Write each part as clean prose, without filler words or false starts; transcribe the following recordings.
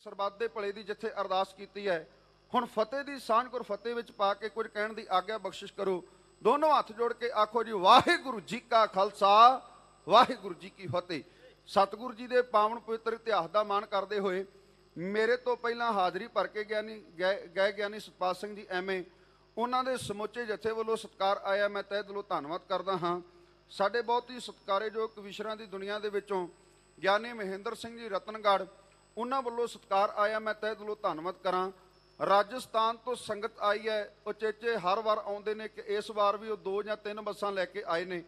ਸਰਬੱਤ ਦੇ ਭਲੇ ਦੀ ਜਿੱਥੇ ਅਰਦਾਸ ਕੀਤੀ ਹੈ, ਹੁਣ ਫਤਿਹ ਦੀ ਸਾਂਝ ਗੁਰ ਫਤਿਹ ਵਿੱਚ ਪਾ ਕੇ ਕੁਝ ਕਹਿਣ ਦੀ ਆਗਿਆ ਬਖਸ਼ਿਸ਼ ਕਰੋ। ਦੋਨੋਂ ਹੱਥ ਜੋੜ ਕੇ ਆਖੋ ਜੀ, ਵਾਹਿਗੁਰੂ ਜੀ ਕਾ ਖਾਲਸਾ, ਵਾਹਿਗੁਰੂ ਜੀ ਕੀ ਫਤਿਹ। ਸਤਿਗੁਰੂ ਜੀ ਦੇ ਪਾਵਨ ਪਵਿੱਤਰ ਇਤਿਹਾਸ ਦਾ ਮਾਣ ਕਰਦੇ ਹੋਏ ਮੇਰੇ ਤੋਂ ਪਹਿਲਾਂ ਹਾਜ਼ਰੀ ਭਰ ਕੇ ਗਏ ਗਿਆਨੀ ਸਤਪਾਲ ਸਿੰਘ ਜੀ ਐਵੇਂ ਉਹਨਾਂ ਦੇ ਸਮੁੱਚੇ ਜਥੇ ਵੱਲੋਂ ਸਤਿਕਾਰ ਆਇਆ, ਮੈਂ ਤਹਿ ਦਿਲੋਂ ਧੰਨਵਾਦ ਕਰਦਾ ਹਾਂ। ਸਾਡੇ ਬਹੁਤ ਹੀ ਸਤਿਕਾਰਯੋਗ ਕਵੀਸ਼ਰਾਂ ਦੀ ਦੁਨੀਆ ਦੇ ਵਿੱਚੋਂ ਗਿਆਨੀ ਮਹਿੰਦਰ ਸਿੰਘ ਜੀ ਰਤਨਗੜ੍ਹ, ਉਹਨਾਂ ਵੱਲੋਂ ਸਤਿਕਾਰ ਆਇਆ, ਮੈਂ ਤਹਿ ਦਿਲੋਂ ਧੰਨਵਾਦ ਕਰਾਂ। ਰਾਜਸਥਾਨ ਤੋਂ ਸੰਗਤ ਆਈ ਹੈ, ਉਚੇਚੇ ਹਰ ਵਾਰ ਆਉਂਦੇ ਨੇ ਕਿ ਇਸ ਵਾਰ ਵੀ ਉਹ 2 ਜਾਂ 3 ਬੱਸਾਂ ਲੈ ਕੇ ਆਏ ਨੇ।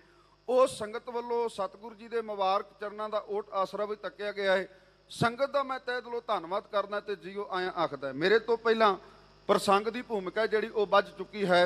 ਉਸ ਸੰਗਤ ਵੱਲੋਂ ਸਤਿਗੁਰੂ ਜੀ ਦੇ ਮੁਬਾਰਕ ਚਰਨਾਂ ਦਾ ਓਟ ਆਸਰਾ ਵੀ ਤੱਕਿਆ ਗਿਆ ਹੈ। ਸੰਗਤ ਦਾ ਮੈਂ ਤਹਿ ਦਿਲੋਂ ਧੰਨਵਾਦ ਕਰਦਾ ਤੇ ਜੀਓ ਆਇਆ ਆਖਦਾ। ਮੇਰੇ ਤੋਂ ਪਹਿਲਾਂ ਪ੍ਰਸੰਗ ਦੀ ਭੂਮਿਕਾ ਜਿਹੜੀ ਉਹ ਵੱਜ ਚੁੱਕੀ ਹੈ।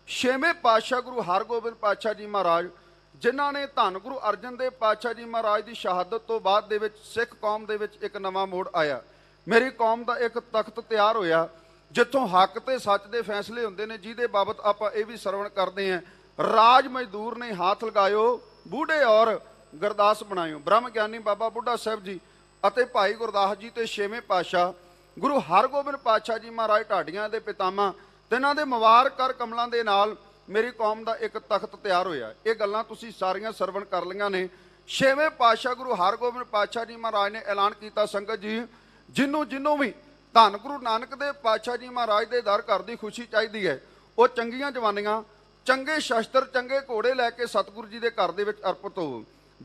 6ਵੇਂ ਪਾਤਸ਼ਾਹ ਗੁਰੂ ਹਰਗੋਬਿੰਦ ਪਾਤਸ਼ਾਹ ਜੀ ਮਹਾਰਾਜ, ਜਿਨ੍ਹਾਂ ਨੇ ਧੰਨ ਗੁਰੂ ਅਰਜਨ ਦੇਵ ਪਾਤਸ਼ਾਹ ਜੀ ਮਹਾਰਾਜ ਦੀ ਸ਼ਹਾਦਤ ਤੋਂ ਬਾਅਦ ਦੇ ਵਿੱਚ ਸਿੱਖ ਕੌਮ ਦੇ ਵਿੱਚ ਇੱਕ ਨਵਾਂ ਮੋੜ ਆਇਆ। ਮੇਰੀ ਕੌਮ ਦਾ ਇੱਕ ਤਖਤ ਤਿਆਰ ਹੋਇਆ ਜਿੱਥੋਂ ਹੱਕ ਤੇ ਸੱਚ ਦੇ ਫੈਸਲੇ ਹੁੰਦੇ ਨੇ, ਜਿਹਦੇ ਬਾਬਤ ਆਪਾਂ ਇਹ ਵੀ ਸਰਵਣ ਕਰਦੇ ਹਾਂ, ਰਾਜ ਮਜ਼ਦੂਰ ਨੇ ਹੱਥ ਲਗਾਇਓ, ਬੂਢੇ ਔਰ ਗੁਰਦਾਸ ਬਣਾਇਓ। ਬ੍ਰਹਮ ਗਿਆਨੀ ਬਾਬਾ ਬੁੱਢਾ ਸਾਹਿਬ ਜੀ ਅਤੇ ਭਾਈ ਗੁਰਦਾਸ ਜੀ ਤੇ 6ਵੇਂ ਪਾਤਸ਼ਾਹ ਗੁਰੂ ਹਰਗੋਬਿੰਦ ਪਾਤਸ਼ਾਹ ਜੀ ਮਹਾਰਾਜ ਢਾਡੀਆਂ ਦੇ ਪਿਤਾਮਾ, ਤਿੰਨਾਂ ਦੇ ਮੁਬਾਰਕ ਕਰ ਕਮਲਾਂ ਦੇ ਨਾਲ ਮੇਰੀ ਕੌਮ ਦਾ ਇੱਕ ਤਖਤ ਤਿਆਰ ਹੋਇਆ। ਇਹ ਗੱਲਾਂ ਤੁਸੀਂ ਸਾਰੀਆਂ ਸਰਵਣ ਕਰ ਲਈਆਂ ਨੇ। 6ਵੇਂ ਪਾਤਸ਼ਾਹ ਗੁਰੂ ਹਰਗੋਬਿੰਦ ਪਾਤਸ਼ਾਹ ਜੀ ਮਹਾਰਾਜ ਨੇ ਐਲਾਨ ਕੀਤਾ, ਸੰਗਤ ਜੀ ਜਿਹਨੂੰ ਵੀ ਧੰਨ ਗੁਰੂ ਨਾਨਕ ਦੇਵ ਪਾਤਸ਼ਾਹ ਜੀ ਮਹਾਰਾਜ ਦੇ ਦਰ ਘਰ ਦੀ ਖੁਸ਼ੀ ਚਾਹੀਦੀ ਹੈ, ਉਹ ਚੰਗੀਆਂ ਜਵਾਨੀਆਂ, ਚੰਗੇ ਸ਼ਸਤਰ, ਚੰਗੇ ਘੋੜੇ ਲੈ ਕੇ ਸਤਿਗੁਰੂ ਜੀ ਦੇ ਘਰ ਦੇ ਵਿੱਚ ਅਰਪਿਤ ਹੋਵੋ।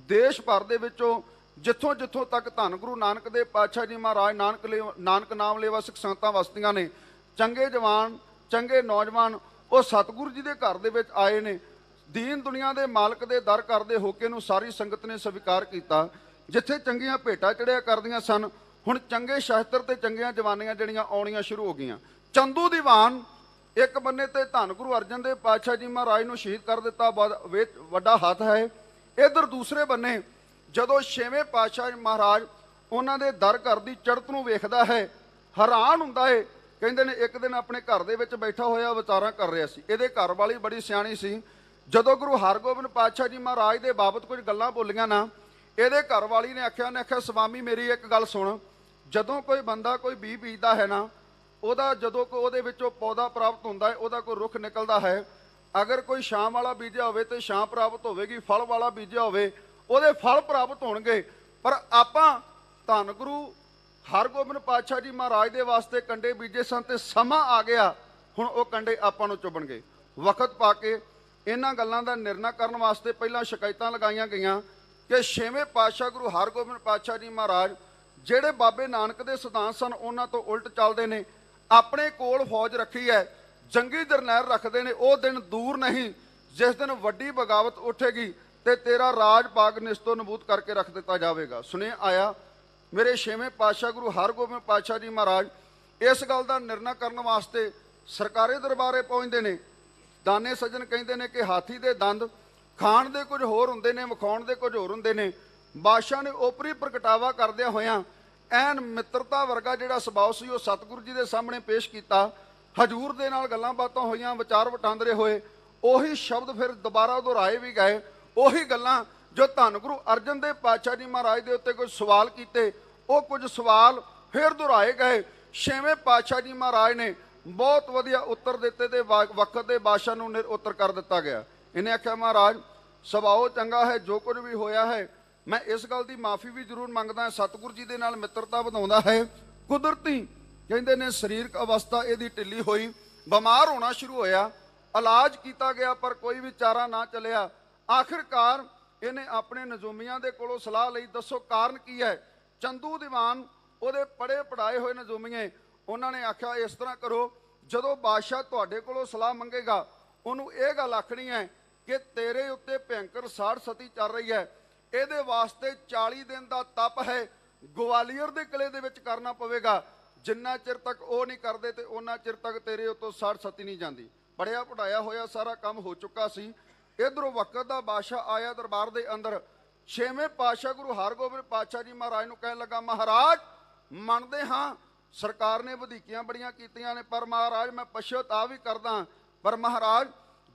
ਦੇਸ਼ ਭਰ ਦੇ ਵਿੱਚੋਂ ਜਿੱਥੋਂ ਜਿੱਥੋਂ ਤੱਕ ਧੰਨ ਗੁਰੂ ਨਾਨਕ ਦੇਵ ਪਾਤਸ਼ਾਹ ਜੀ ਮਹਾਰਾਜ ਨਾਨਕ ਨਾਮ ਲੇਵਾ ਸਿੱਖ ਸੰਗਤਾਂ ਵਸਦੀਆਂ ਨੇ, ਚੰਗੇ ਜਵਾਨ, ਚੰਗੇ ਨੌਜਵਾਨ ਉਹ ਸਤਿਗੁਰੂ ਜੀ ਦੇ ਘਰ ਦੇ ਵਿੱਚ ਆਏ ਨੇ। ਦੀਨ ਦੁਨੀਆ ਦੇ ਮਾਲਕ ਦੇ ਦਰ ਘਰ ਦੇ ਹੋਕੇ ਨੂੰ ਸਾਰੀ ਸੰਗਤ ਨੇ ਸਵੀਕਾਰ ਕੀਤਾ। ਜਿੱਥੇ ਚੰਗੀਆਂ ਭੇਟਾਂ ਚੜਿਆ ਕਰਦੀਆਂ ਸਨ, ਹੁਣ ਚੰਗੇ ਸ਼ਸਤਰ ਤੇ ਚੰਗੀਆਂ ਜਵਾਨੀਆਂ ਜਿਹੜੀਆਂ ਆਉਣੀਆਂ ਸ਼ੁਰੂ ਹੋ ਗਈਆਂ। ਚੰਦੂ ਦੀਵਾਨ ਇੱਕ ਬੰਨੇ ਤੇ ਧੰਨ ਗੁਰੂ ਅਰਜਨ ਦੇਵ ਪਾਤਸ਼ਾਹ ਜੀ ਮਹਾਰਾਜ ਨੂੰ ਸ਼ਹੀਦ ਕਰ ਦਿੱਤਾ, ਵੱਡਾ ਹੱਥ ਹੈ। ਇਧਰ ਦੂਸਰੇ ਬੰਨੇ ਜਦੋਂ 6ਵੇਂ ਪਾਤਸ਼ਾਹ ਮਹਾਰਾਜ ਉਹਨਾਂ ਦੇ ਦਰ ਘਰ ਦੀ ਚੜ੍ਹਤ ਨੂੰ ਵੇਖਦਾ ਹੈ, ਹੈਰਾਨ ਹੁੰਦਾ ਹੈ। ਕਹਿੰਦੇ ਨੇ ਇੱਕ ਦਿਨ ਆਪਣੇ ਘਰ ਦੇ ਵਿੱਚ ਬੈਠਾ ਹੋਇਆ ਵਿਚਾਰਾਂ ਕਰ ਰਿਹਾ ਸੀ। ਇਹਦੇ ਘਰ ਵਾਲੀ ਬੜੀ ਸਿਆਣੀ ਸੀ। ਜਦੋਂ ਗੁਰੂ ਹਰਗੋਬਿੰਦ ਪਾਤਸ਼ਾਹ ਜੀ ਮਹਾਰਾਜ ਦੇ ਬਾਬਤ ਕੁਝ ਗੱਲਾਂ ਬੋਲੀਆਂ ਨਾ, ਇਹਦੇ ਘਰ ਵਾਲੀ ਨੇ ਆਖਿਆ ਸਵਾਮੀ ਮੇਰੀ ਇੱਕ ਗੱਲ ਸੁਣ, ਜਦੋਂ ਕੋਈ ਬੰਦਾ ਕੋਈ ਬੀਜ ਬੀਜਦਾ ਹੈ ਨਾ, ਉਹਦਾ ਜਦੋਂ ਕੋਈ ਉਹਦੇ ਵਿੱਚੋਂ ਪੌਦਾ ਪ੍ਰਾਪਤ ਹੁੰਦਾ ਹੈ, ਉਹਦਾ ਕੋਈ ਰੁੱਖ ਨਿਕਲਦਾ ਹੈ, ਅਗਰ ਕੋਈ ਛਾਂ ਵਾਲਾ ਬੀਜਿਆ ਹੋਵੇ ਤੇ ਛਾਂ ਪ੍ਰਾਪਤ ਹੋਵੇਗੀ, ਫਲ ਵਾਲਾ ਬੀਜਿਆ ਹੋਵੇ ਉਹਦੇ ਫਲ ਪ੍ਰਾਪਤ ਹੋਣਗੇ। ਪਰ ਆਪਾਂ ਧੰਨ ਗੁਰੂ ਹਰਗੋਬਿੰਦ ਪਾਤਸ਼ਾਹ ਜੀ ਮਹਾਰਾਜ ਦੇ ਵਾਸਤੇ ਕੰਡੇ ਬੀਜੇ ਸਨ ਤੇ ਸਮਾਂ ਆ ਗਿਆ, ਹੁਣ ਉਹ ਕੰਡੇ ਆਪਾਂ ਨੂੰ ਚੁਭਣਗੇ। ਵਕਤ ਪਾ ਕੇ ਇਹਨਾਂ ਗੱਲਾਂ ਦਾ ਨਿਰਣਾ ਕਰਨ ਵਾਸਤੇ ਪਹਿਲਾਂ ਸ਼ਿਕਾਇਤਾਂ ਲਗਾਈਆਂ ਗਈਆਂ ਕਿ 6ਵੇਂ ਪਾਤਸ਼ਾਹ ਗੁਰੂ ਹਰਗੋਬਿੰਦ ਪਾਤਸ਼ਾਹ ਜੀ ਮਹਾਰਾਜ ਜਿਹੜੇ ਬਾਬੇ ਨਾਨਕ ਦੇ ਸਿਧਾਂਤ ਸਨ ਉਹਨਾਂ ਤੋਂ ਉਲਟ ਚੱਲਦੇ ਨੇ। ਆਪਣੇ ਕੋਲ ਫੌਜ ਰੱਖੀ ਹੈ, ਜੰਗੀ ਜਰਨੈਲ ਰੱਖਦੇ ਨੇ। ਉਹ ਦਿਨ ਦੂਰ ਨਹੀਂ ਜਿਸ ਦਿਨ ਵੱਡੀ ਬਗਾਵਤ ਉੱਠੇਗੀ ਤੇ ਤੇਰਾ ਰਾਜ ਪਾਕ ਨਿਸਤੋ ਨਬੂਦ ਕਰਕੇ ਰੱਖ ਦਿੱਤਾ ਜਾਵੇਗਾ। ਸੁਨੇਹਾ ਆਇਆ ਮੇਰੇ 6ਵੇਂ ਪਾਤਸ਼ਾਹ ਗੁਰੂ ਹਰਗੋਬਿੰਦ ਪਾਤਸ਼ਾਹ ਜੀ ਮਹਾਰਾਜ ਇਸ ਗੱਲ ਦਾ ਨਿਰਣਾ ਕਰਨ ਵਾਸਤੇ ਸਰਕਾਰੀ ਦਰਬਾਰੇ ਪਹੁੰਚਦੇ ਨੇ। ਦਾਨੇ ਸੱਜਣ ਕਹਿੰਦੇ ਨੇ ਕਿ ਹਾਥੀ ਦੇ ਦੰਦ ਖਾਣ ਦੇ ਕੁਝ ਹੋਰ ਹੁੰਦੇ ਨੇ, ਵਿਖਾਉਣ ਦੇ ਕੁਝ ਹੋਰ ਹੁੰਦੇ ਨੇ। ਬਾਦਸ਼ਾਹ ਨੇ ਓਪਰੀ ਪ੍ਰਗਟਾਵਾ ਕਰਦਿਆਂ ਹੋਇਆਂ ਐਨ ਮਿੱਤਰਤਾ ਵਰਗਾ ਜਿਹੜਾ ਸੁਭਾਅ ਸੀ ਉਹ ਸਤਿਗੁਰੂ ਜੀ ਦੇ ਸਾਹਮਣੇ ਪੇਸ਼ ਕੀਤਾ। ਹਜੂਰ ਦੇ ਨਾਲ ਗੱਲਾਂ ਬਾਤਾਂ ਹੋਈਆਂ, ਵਿਚਾਰ ਵਟਾਂਦਰੇ ਹੋਏ। ਉਹੀ ਸ਼ਬਦ ਫਿਰ ਦੁਬਾਰਾ ਦੁਹਰਾਏ ਵੀ ਗਏ, ਉਹੀ ਗੱਲਾਂ ਜੋ ਧੰਨ ਗੁਰੂ ਅਰਜਨ ਦੇਵ ਪਾਤਸ਼ਾਹ ਜੀ ਮਹਾਰਾਜ ਦੇ ਉੱਤੇ ਕੁਝ ਸਵਾਲ ਕੀਤੇ, ਉਹ ਕੁਝ ਸਵਾਲ ਫਿਰ ਦੁਹਰਾਏ ਗਏ। 6ਵੇਂ ਪਾਤਸ਼ਾਹ ਜੀ ਮਹਾਰਾਜ ਨੇ ਬਹੁਤ ਵਧੀਆ ਉੱਤਰ ਦਿੱਤੇ ਤੇ ਵਕਤ ਦੇ ਬਾਦਸ਼ਾਹ ਨੂੰ ਉੱਤਰ ਕਰ ਦਿੱਤਾ ਗਿਆ। ਇਹਨੇ ਆਖਿਆ ਮਹਾਰਾਜ ਸੁਭਾਅ ਚੰਗਾ ਹੈ, ਜੋ ਕੁਝ ਵੀ ਹੋਇਆ ਹੈ ਮੈਂ ਇਸ ਗੱਲ ਦੀ ਮਾਫੀ ਵੀ ਜ਼ਰੂਰ ਮੰਗਦਾ। ਸਤਿਗੁਰੂ ਜੀ ਦੇ ਨਾਲ ਮਿੱਤਰਤਾ ਵਧਾਉਂਦਾ ਹੈ। ਕੁਦਰਤੀ ਕਹਿੰਦੇ ਨੇ ਸਰੀਰਕ ਅਵਸਥਾ ਇਹਦੀ ਢਿੱਲੀ ਹੋਈ, ਬਿਮਾਰ ਹੋਣਾ ਸ਼ੁਰੂ ਹੋਇਆ। ਇਲਾਜ ਕੀਤਾ ਗਿਆ ਪਰ ਕੋਈ ਵੀ ਚਾਰਾ ਨਾ ਚੱਲਿਆ। ਆਖਿਰਕਾਰ ਇਹਨੇ ਆਪਣੇ ਨਜ਼ੂਮੀਆਂ ਦੇ ਕੋਲੋਂ ਸਲਾਹ ਲਈ, ਦੱਸੋ ਕਾਰਨ ਕੀ ਹੈ। ਚੰਦੂ ਦੀਵਾਨ ਉਹਦੇ ਪੜ੍ਹੇ ਪੜਾਏ ਹੋਏ ਨਜ਼ੂਮੀਏ, ਉਹਨਾਂ ਨੇ ਆਖਿਆ ਇਸ ਤਰ੍ਹਾਂ ਕਰੋ, ਜਦੋਂ ਬਾਦਸ਼ਾਹ ਤੁਹਾਡੇ ਕੋਲੋਂ ਸਲਾਹ ਮੰਗੇਗਾ ਉਹਨੂੰ ਇਹ ਗੱਲ ਆਖਣੀ ਹੈ ਕਿ ਤੇਰੇ ਉੱਤੇ ਭਿਅੰਕਰ ਸਾੜ ਸਤੀ ਚੱਲ ਰਹੀ ਹੈ, ਇਹਦੇ ਵਾਸਤੇ 40 ਦਿਨ ਦਾ ਤਪ ਹੈ, ਗਵਾਲੀਅਰ ਦੇ ਕਿਲੇ ਦੇ ਵਿੱਚ ਕਰਨਾ ਪਵੇਗਾ। ਜਿੰਨਾ ਚਿਰ ਤੱਕ ਉਹ ਨਹੀਂ ਕਰਦੇ ਤੇ ਉਹਨਾਂ ਚਿਰ ਤੱਕ ਤੇਰੇ ਉੱਤੋਂ ਸਾੜ ਸਤੀ ਨਹੀਂ ਜਾਂਦੀ। ਪੜਿਆ ਪੜਾਇਆ ਹੋਇਆ ਸਾਰਾ ਕੰਮ ਹੋ ਚੁੱਕਾ ਸੀ। ਇਧਰੋਂ ਵਕਤ ਦਾ ਬਾਦਸ਼ਾਹ ਆਇਆ ਦਰਬਾਰ ਦੇ ਅੰਦਰ। 6ਵੇਂ ਪਾਤਸ਼ਾਹ ਗੁਰੂ ਹਰਗੋਬਿੰਦ ਪਾਤਸ਼ਾਹ ਜੀ ਮਹਾਰਾਜ ਨੂੰ ਕਹਿਣ ਲੱਗਾ, ਮਹਾਰਾਜ ਮੰਨਦੇ ਹਾਂ ਸਰਕਾਰ ਨੇ ਵਧੀਕੀਆਂ ਬੜੀਆਂ ਕੀਤੀਆਂ ਨੇ, ਪਰ ਮਹਾਰਾਜ ਮੈਂ ਪਛਤਾਵਾ ਵੀ ਕਰਦਾ। ਪਰ ਮਹਾਰਾਜ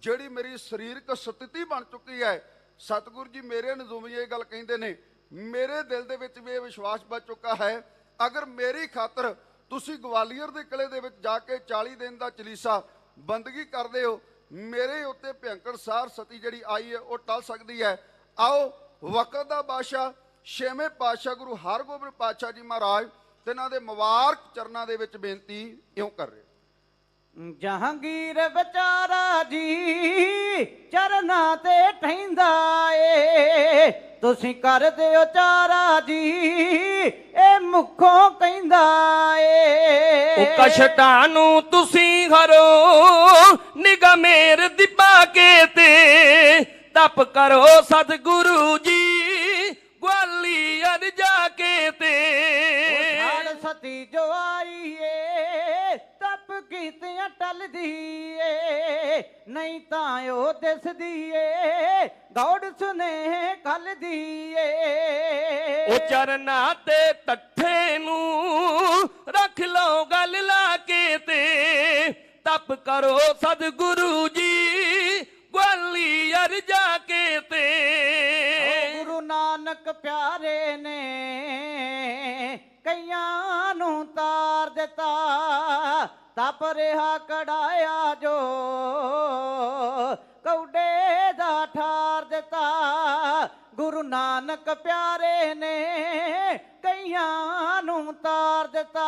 ਜਿਹੜੀ ਮੇਰੀ ਸਰੀਰਕ ਸਥਿਤੀ ਬਣ ਚੁੱਕੀ ਹੈ, ਸਤਿਗੁਰੂ ਜੀ ਮੇਰੇ ਨਜ਼ੂਮੀ ਇਹ ਗੱਲ ਕਹਿੰਦੇ ਨੇ, ਮੇਰੇ ਦਿਲ ਦੇ ਵਿੱਚ ਵੀ ਇਹ ਵਿਸ਼ਵਾਸ ਬਚ ਚੁੱਕਾ ਹੈ अगर मेरी खातर ਤੁਸੀਂ ਗਵਾਲੀਅਰ ਦੇ ਕਿਲੇ ਦੇ ਵਿੱਚ ਜਾ ਕੇ 40 ਦਿਨ ਦਾ ਚਲੀਸਾ ਬੰਦਗੀ ਕਰਦੇ ਹੋ, ਮੇਰੇ ਉੱਤੇ ਭਿਅੰਕਰ ਸਾਰ ਸਤੀ ਜਿਹੜੀ ਆਈ ਹੈ ਉਹ ਟਲ ਸਕਦੀ ਹੈ। ਆਓ ਵਕਤ ਦਾ ਬਾਦਸ਼ਾਹ ਛੇਵੇਂ ਪਾਤਸ਼ਾਹ ਗੁਰੂ ਹਰਗੋਬਿੰਦ ਪਾਤਸ਼ਾਹ ਜੀ ਮਹਾਰਾਜ ਤੇ ਇਹਨਾਂ ਦੇ ਮੁਬਾਰਕ ਚਰਨਾਂ ਦੇ ਵਿੱਚ ਬੇਨਤੀ ਇਉਂ ਕਰ ਰਹੇ। ਜਹਾਂਗੀਰ ਵਿਚਾਰਾ ਜੀ ਚਰਨਾਂ ਤੇ ਠਹਿੰਦਾ ਏ, ਤੁਸੀਂ ਕਰ ਦਿਓ ਚਾਰਾ ਜੀ ਇਹ ਮੁਖੋਂ ਕਹਿੰਦਾ ਏ। ਉਹ ਕਸ਼ਟਾਂ ਨੂੰ ਤੁਸੀਂ ਹਰੋ ਨਿਗਾਹ ਮੇਰ ਦੀ ਪਾ ਕੇ ਤੇ ਤਪ ਕਰੋ ਸਤਿਗੁਰੂ ਜੀ ਗਵਾਲੀਅਰ ਜਾ ਕੇ ਤੇ। ਛਾੜ ਸਤੀ ਜੋ ਆਈ ਏ ਤਪ ਕੀਤਿਆਂ ਟਲਦੀ ਏ, ਨਹੀਂ ਤਾਂ ਉਹ ਦਿਸਦੀ ਏ ਗੌੜ ਸੁਨੇ ਕਲਦੀ ਏ। ਉਹ ਚਰਨਾਂ ਤੇ ਟੱਠੇ ਨੂੰ ਰੱਖ ਲਓ ਗੱਲ ਲਾ ਕੇ ਤੇ ਤਪ ਕਰੋ ਸਤਿਗੁਰੂ ਜੀ ਗਵਾਲੀਅਰ ਜਾ ਕੇ ਤੇ। ਗੁਰੂ ਨਾਨਕ ਪਿਆਰੇ ਨੇ ਕਈਆਂ ਨੂੰ ਤਾਰ ਦਿੱਤਾ, ਤਪ ਰਿਹਾ ਕਢਾਇਆ ਜੋ ਕੌਡੇ ਦਾ ਠਾਰ ਦਿੱਤਾ। ਗੁਰੂ ਨਾਨਕ ਪਿਆਰੇ ਨੇ ਕਈਆਂ ਨੂੰ ਤਾਰ ਦਿੱਤਾ,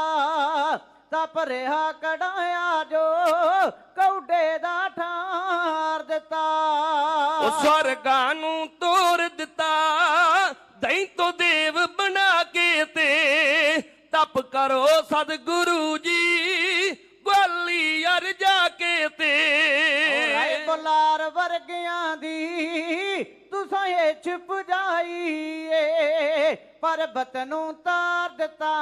ਤਪ ਰਿਹਾ ਕਢਾਇਆ ਜੋ ਕੌਡੇ ਦਾ ਠਾਰ ਦਿੱਤਾ। ਉਹ ਸਵਰਗਾਂ ਨੂੰ ਤੋਰ ਦਿੱਤਾ ਦਹੀਂ ਤੋਂ ਦੇਵ ਬਣਾ ਕੇ ਤੇ ਤਪ ਕਰੋ ਸਤਿਗੁਰੂ ਜੀ ਗਵਾਲੀਅਰ ਜਾ ਕੇ ਤੇ। ਰਾਏ ਬੁਲਾਰ ਵਰਗਿਆਂ ਦੀ ਤੁਸਾਂ ਇਹ ਛਿਪ ਜਾਈਏ, ਪਰਬਤ ਨੂੰ ਤਾਰ ਦਿੱਤਾ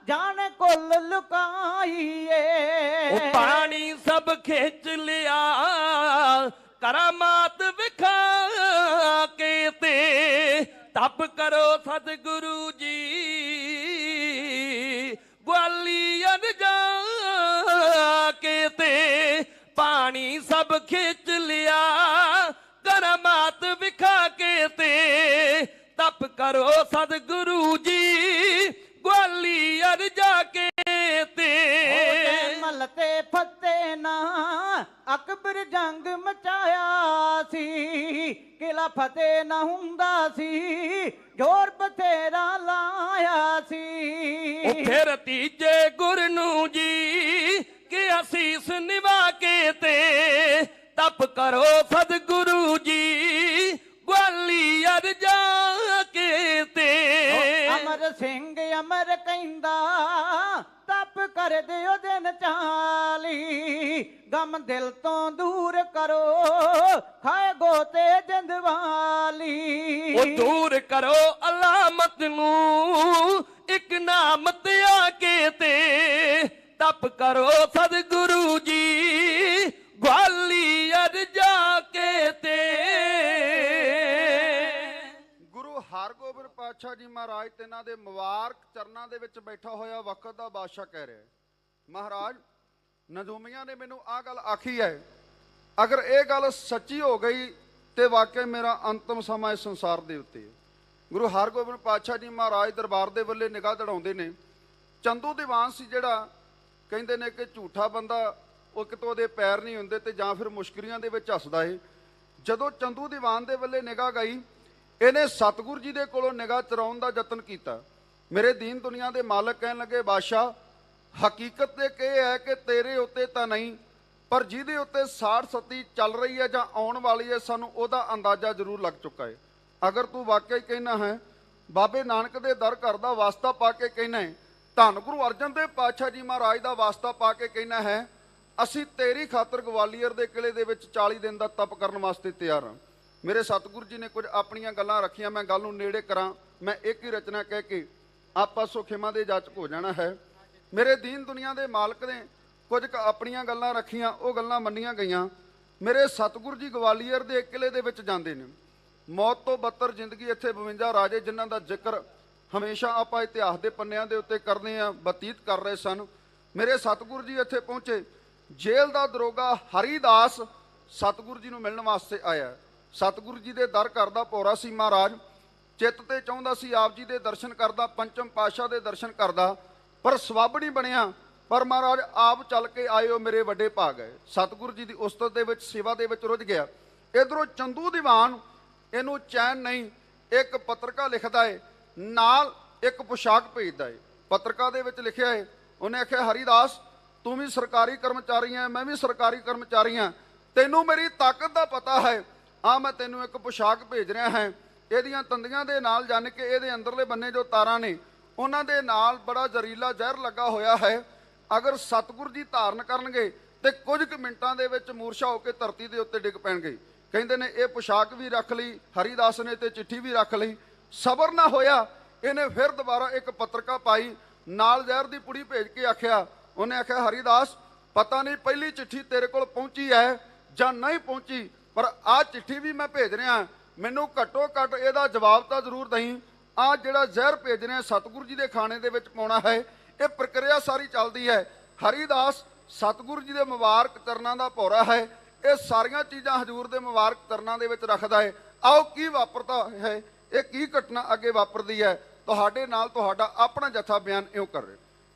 ਜਾਣ ਕੁੱਲ ਲੁਕਾਈਏ। ਉਹ ਪਾਣੀ ਸਭ ਖਿੱਚ ਲਿਆ ਕਰਾਮਾਤ ਵਿਖਾ ਕੇ ਤੇ ਤਪ ਕਰੋ ਸਤਿਗੁਰੂ ਜੀ ਗਵਾਲੀਅਰ ਜਾ ਕੇ ਤੇ। ਪਾਣੀ ਸਭ ਖਿੱਚ ਲਿਆ ਕਰਾਮਾਤ ਵਿਖਾ ਕੇ ਤੇ ਤਪ ਕਰੋ ਸਤਿਗੁਰੂ ਜੀ ਗਵਾਲੀਅਰ ਜਾ ਕੇ ਤੇ। ਮਲ ਤੇ ਫਤਿਹ ਨਾ ਅਕਬਰ ਜੰਗ ਮਚਾਇਆ ਸੀ, ਕਿਲਾ ਫਤਿਹ ਨਾ ਹੁੰਦਾ ਸੀ ਜੋਰ ਬਥੇਰਾ ਲਾਇਆ ਸੀ। ਉਹ ਫਿਰ ਤੀਜੇ ਗੁਰ ਨੂੰ ਜੀ ਕਿ ਅਸੀਸ ਨਿਵਾ ਕੇ ਤੇ ਤਪ ਕਰੋ ਸਤਿਗੁਰੂ ਜੀ ਗਵਾਲੀਅਰ ਜਾ ਕੇ ਤੇ। ਅਮਰ ਸਿੰਘ ਅਮਰ ਕਹਿੰਦਾ ਤਪ ਕਰ ਦਿਓ ਦਿਨ 40, ਗਮ ਦਿਲ ਤੋਂ ਦੂਰ ਕਰੋ ਖਾਏ ਗੋਤੇ ਜਿੰਦਵਾਲੀ। ਉਹ ਦੂਰ ਕਰੋ ਅਲਾਮਤ ਨੂੰ ਇੱਕ ਨਾਮਤ ਆ ਕੇ ਤੇ ਤਪ ਕਰੋ ਸਤਿਗੁਰੂ ਜੀ ਗਵਾਲੀਅਰ ਜਾ ਕੇ ਤੇ। ਗੁਰੂ ਹਰਗੋਬਿੰਦ ਪਾਤਸ਼ਾਹ ਜੀ ਮਹਾਰਾਜ ਤੇ ਇਹਨਾਂ ਦੇ ਮੁਬਾਰਕ ਚਰਨਾਂ ਦੇ ਵਿੱਚ ਬੈਠਾ ਹੋਇਆ ਵਕਤ ਦਾ ਬਾਦਸ਼ਾਹ ਕਹਿ ਰਿਹਾ, ਮਹਾਰਾਜ ਨਜ਼ੂਮੀਆਂ ਨੇ ਮੈਨੂੰ ਆਹ ਗੱਲ ਆਖੀ ਹੈ, ਅਗਰ ਇਹ ਗੱਲ ਸੱਚੀ ਹੋ ਗਈ ਤੇ ਵਾਕਿਆ ਮੇਰਾ ਅੰਤਮ ਸਮਾਂ ਇਸ ਸੰਸਾਰ ਦੇ ਉੱਤੇ। ਗੁਰੂ ਹਰਗੋਬਿੰਦ ਪਾਤਸ਼ਾਹ ਜੀ ਮਹਾਰਾਜ ਦਰਬਾਰ ਦੇ ਵੱਲੇ ਨਿਗਾਹ ਦੜਾਉਂਦੇ ਨੇ। ਚੰਦੂ ਦੀਵਾਨ ਸੀ ਜਿਹੜਾ, ਕਹਿੰਦੇ ਨੇ ਕਿ ਝੂਠਾ ਬੰਦਾ ਉਹ ਕਿਤੋਂ ਉਹਦੇ ਪੈਰ ਨਹੀਂ ਹੁੰਦੇ ਤੇ ਜਾਂ ਫਿਰ ਮੁਸ਼ਕਰੀਆਂ ਦੇ ਵਿੱਚ ਹੱਸਦਾ ਏ। ਜਦੋਂ ਚੰਦੂ ਦੀਵਾਨ ਦੇ ਵੱਲੇ ਨਿਗਾਹ ਗਈ, ਇਹਨੇ ਸਤਿਗੁਰੂ ਜੀ ਦੇ ਕੋਲੋਂ ਨਿਗਾਹ ਚੁਰਾਉਣ ਦਾ ਯਤਨ ਕੀਤਾ। ਮੇਰੇ ਦੀਨ ਦੁਨੀਆ ਦੇ ਮਾਲਕ ਕਹਿਣ ਲੱਗੇ, ਬਾਦਸ਼ਾਹ ਹਕੀਕਤ ਤੇ ਇਹ ਹੈ ਕਿ ਤੇਰੇ ਉੱਤੇ ਤਾਂ ਨਹੀਂ, ਪਰ ਜਿਹਦੇ ਉੱਤੇ ਸਾੜ ਸਤੀ ਚੱਲ ਰਹੀ ਹੈ ਜਾਂ ਆਉਣ ਵਾਲੀ ਹੈ, ਸਾਨੂੰ ਉਹਦਾ ਅੰਦਾਜ਼ਾ ਜ਼ਰੂਰ ਲੱਗ ਚੁੱਕਾ ਹੈ। ਅਗਰ ਤੂੰ ਵਾਕਿਆ ਹੀ ਕਹਿਣਾ ਹੈ, ਬਾਬੇ ਨਾਨਕ ਦੇ ਦਰ ਘਰ ਦਾ ਵਾਸਤਾ ਪਾ ਕੇ ਕਹਿਣਾ ਹੈ, ਧੰਨ ਗੁਰੂ ਅਰਜਨ ਦੇਵ ਪਾਤਸ਼ਾਹ ਜੀ ਮਹਾਰਾਜ ਦਾ ਵਾਸਤਾ ਪਾ ਕੇ ਕਹਿਣਾ ਹੈ, ਅਸੀਂ ਤੇਰੀ ਖਾਤਰ ਗਵਾਲੀਅਰ ਦੇ ਕਿਲੇ ਦੇ ਵਿੱਚ 40 ਦਿਨ ਦਾ ਤਪ ਕਰਨ ਵਾਸਤੇ ਤਿਆਰ ਹਾਂ। ਮੇਰੇ ਸਤਿਗੁਰੂ ਜੀ ਨੇ ਕੁਝ ਆਪਣੀਆਂ ਗੱਲਾਂ ਰੱਖੀਆਂ, ਮੈਂ ਗੱਲ ਨੂੰ ਨੇੜੇ ਕਰਾਂ, ਮੈਂ ਇੱਕ ਹੀ ਰਚਨਾ ਕਹਿ ਕੇ ਆਪਾਂ ਸੁਖੇਮਾ ਦੇ ਜਾਚਕ ਹੋ ਜਾਣਾ ਹੈ। ਮੇਰੇ ਦੀਨ ਦੁਨੀਆ ਦੇ ਮਾਲਕ ਨੇ ਕੁਝ ਆਪਣੀਆਂ ਗੱਲਾਂ ਰੱਖੀਆਂ, ਉਹ ਗੱਲਾਂ ਮੰਨੀਆਂ ਗਈਆਂ। ਮੇਰੇ ਸਤਿਗੁਰੂ ਜੀ ਗਵਾਲੀਅਰ ਦੇ ਕਿਲੇ ਦੇ ਵਿੱਚ ਜਾਂਦੇ ਨੇ। ਮੌਤ ਤੋਂ ਬੱਤਰ ਜ਼ਿੰਦਗੀ ਇੱਥੇ 52 ਰਾਜੇ ਜਿਨ੍ਹਾਂ ਦਾ ਜ਼ਿਕਰ ਹਮੇਸ਼ਾ ਆਪਾਂ ਇਤਿਹਾਸ ਦੇ ਪੰਨਿਆਂ ਦੇ ਉੱਤੇ ਕਰਦੇ ਆ, ਬਤੀਤ ਕਰ ਰਹੇ ਸਨ। ਮੇਰੇ ਸਤਿਗੁਰੂ ਜੀ ਇੱਥੇ ਪਹੁੰਚੇ। ਜੇਲ੍ਹ ਦਾ ਦਰੋਗਾ ਹਰੀਦਾਸ ਸਤਿਗੁਰੂ ਜੀ ਨੂੰ ਮਿਲਣ ਵਾਸਤੇ ਆਇਆ। ਸਤਿਗੁਰੂ ਜੀ ਦੇ ਦਰ ਘਰ ਦਾ ਭੋਰਾ ਸੀ ਮਹਾਰਾਜ। ਚਿੱਤ ਤੇ ਚਾਹੁੰਦਾ ਸੀ ਆਪ ਜੀ ਦੇ ਦਰਸ਼ਨ ਕਰਦਾ, ਪੰਚਮ ਪਾਤਸ਼ਾਹ ਦੇ ਦਰਸ਼ਨ ਕਰਦਾ, ਪਰ ਸਬੱਬ ਨਹੀਂ ਬਣਿਆ। ਪਰ ਮਹਾਰਾਜ ਆਪ ਚੱਲ ਕੇ ਆਏ, ਉਹ ਮੇਰੇ ਵੱਡੇ ਭਾਗ ਹੈ। ਸਤਿਗੁਰੂ ਜੀ ਦੀ ਉਸਤਤ ਦੇ ਵਿੱਚ, ਸੇਵਾ ਦੇ ਵਿੱਚ ਰੁੱਝ ਗਿਆ। ਇਧਰੋਂ ਚੰਦੂ ਦੀਵਾਨ, ਇਹਨੂੰ ਚੈਨ ਨਹੀਂ, ਇੱਕ ਪੱਤਰਕਾ ਲਿਖਦਾ ਹੈ, ਨਾਲ ਇੱਕ ਪੁਸ਼ਾਕ ਭੇਜਦਾ ਹੈ। ਪੱਤਰਕਾ ਦੇ ਵਿੱਚ ਲਿਖਿਆ ਹੈ, ਉਹਨੇ ਆਖਿਆ ਹਰੀਦਾਸ ਤੂੰ ਵੀ ਸਰਕਾਰੀ ਕਰਮਚਾਰੀ ਹੈ, ਮੈਂ ਵੀ ਸਰਕਾਰੀ ਕਰਮਚਾਰੀ ਹਾਂ, ਤੈਨੂੰ ਮੇਰੀ ਤਾਕਤ ਦਾ ਪਤਾ ਹੈ, ਆ ਮੈਂ ਤੈਨੂੰ ਇੱਕ ਪੁਸ਼ਾਕ ਭੇਜ ਰਿਹਾ ਹਾਂ। ਇਹਦੀਆਂ ਤੰਦੀਆਂ ਦੇ ਨਾਲ ਜਾਣ ਕੇ ਇਹਦੇ ਅੰਦਰਲੇ ਬੰਨੇ ਜੋ ਤਾਰਾਂ ਨੇ ਉਹਨਾਂ ਦੇ ਨਾਲ ਬੜਾ ਜ਼ਹਿਰੀਲਾ ਜ਼ਹਿਰ ਲੱਗਾ ਹੋਇਆ ਹੈ। ਅਗਰ ਸਤਿਗੁਰੂ ਜੀ ਧਾਰਨ ਕਰਨਗੇ ਤੇ ਕੁਝ ਕੁ ਮਿੰਟਾਂ ਦੇ ਵਿੱਚ ਮੂਰਛਾ ਹੋ ਕੇ ਧਰਤੀ ਦੇ ਉੱਤੇ ਡਿੱਗ ਪੈਣਗੇ। ਕਹਿੰਦੇ ਨੇ ਇਹ ਪੁਸ਼ਾਕ ਵੀ ਰੱਖ ਲਈ ਹਰੀਦਾਸ ਨੇ ਤੇ ਚਿੱਠੀ ਵੀ ਰੱਖ ਲਈ। ਸਬਰ ਨਾ ਹੋਇਆ, ਇਹਨੇ ਫਿਰ ਦੁਬਾਰਾ ਇੱਕ ਪੱਤਰਕਾ ਪਾਈ, ਨਾਲ ਜ਼ਹਿਰ ਦੀ ਪੁੜੀ ਭੇਜ ਕੇ ਆਖਿਆ, ਉਹਨੇ ਆਖਿਆ ਹਰੀਦਾਸ ਪਤਾ ਨਹੀਂ ਪਹਿਲੀ ਚਿੱਠੀ ਤੇਰੇ ਕੋਲ ਪਹੁੰਚੀ ਹੈ ਜਾਂ ਨਹੀਂ ਪਹੁੰਚੀ, ਪਰ ਆਹ ਚਿੱਠੀ ਵੀ ਮੈਂ ਭੇਜ ਰਿਹਾ, ਮੈਨੂੰ ਘੱਟੋ ਘੱਟ ਇਹਦਾ ਜਵਾਬ ਤਾਂ ਜ਼ਰੂਰ ਦਹੀਂ। ਆਹ ਜਿਹੜਾ ਜ਼ਹਿਰ ਭੇਜ ਰਿਹਾ ਸਤਿਗੁਰੂ ਜੀ ਦੇ ਖਾਣੇ ਦੇ ਵਿੱਚ ਪਾਉਣਾ ਹੈ। ਇਹ ਪ੍ਰਕਿਰਿਆ ਸਾਰੀ ਚੱਲਦੀ ਹੈ। ਹਰੀਦਾਸ ਸਤਿਗੁਰੂ ਜੀ ਦੇ ਮੁਬਾਰਕ ਚਰਨਾਂ ਦਾ ਭੌਰਾ ਹੈ, ਇਹ ਸਾਰੀਆਂ ਚੀਜ਼ਾਂ ਹਜ਼ੂਰ ਦੇ ਮੁਬਾਰਕ ਚਰਨਾਂ ਦੇ ਵਿੱਚ ਰੱਖਦਾ ਹੈ। ਆਓ ਕੀ ਵਾਪਰਦਾ ਹੈ, ਇਹ ਕੀ ਘਟਨਾ ਅੱਗੇ ਵਾਪਰਦੀ ਹੈ, ਤੁਹਾਡੇ ਨਾਲ ਤੁਹਾਡਾ ਆਪਣਾ ਜਥਾ ਬਿਆਨ ਇਉਂ ਕਰ ਰਿਹਾ।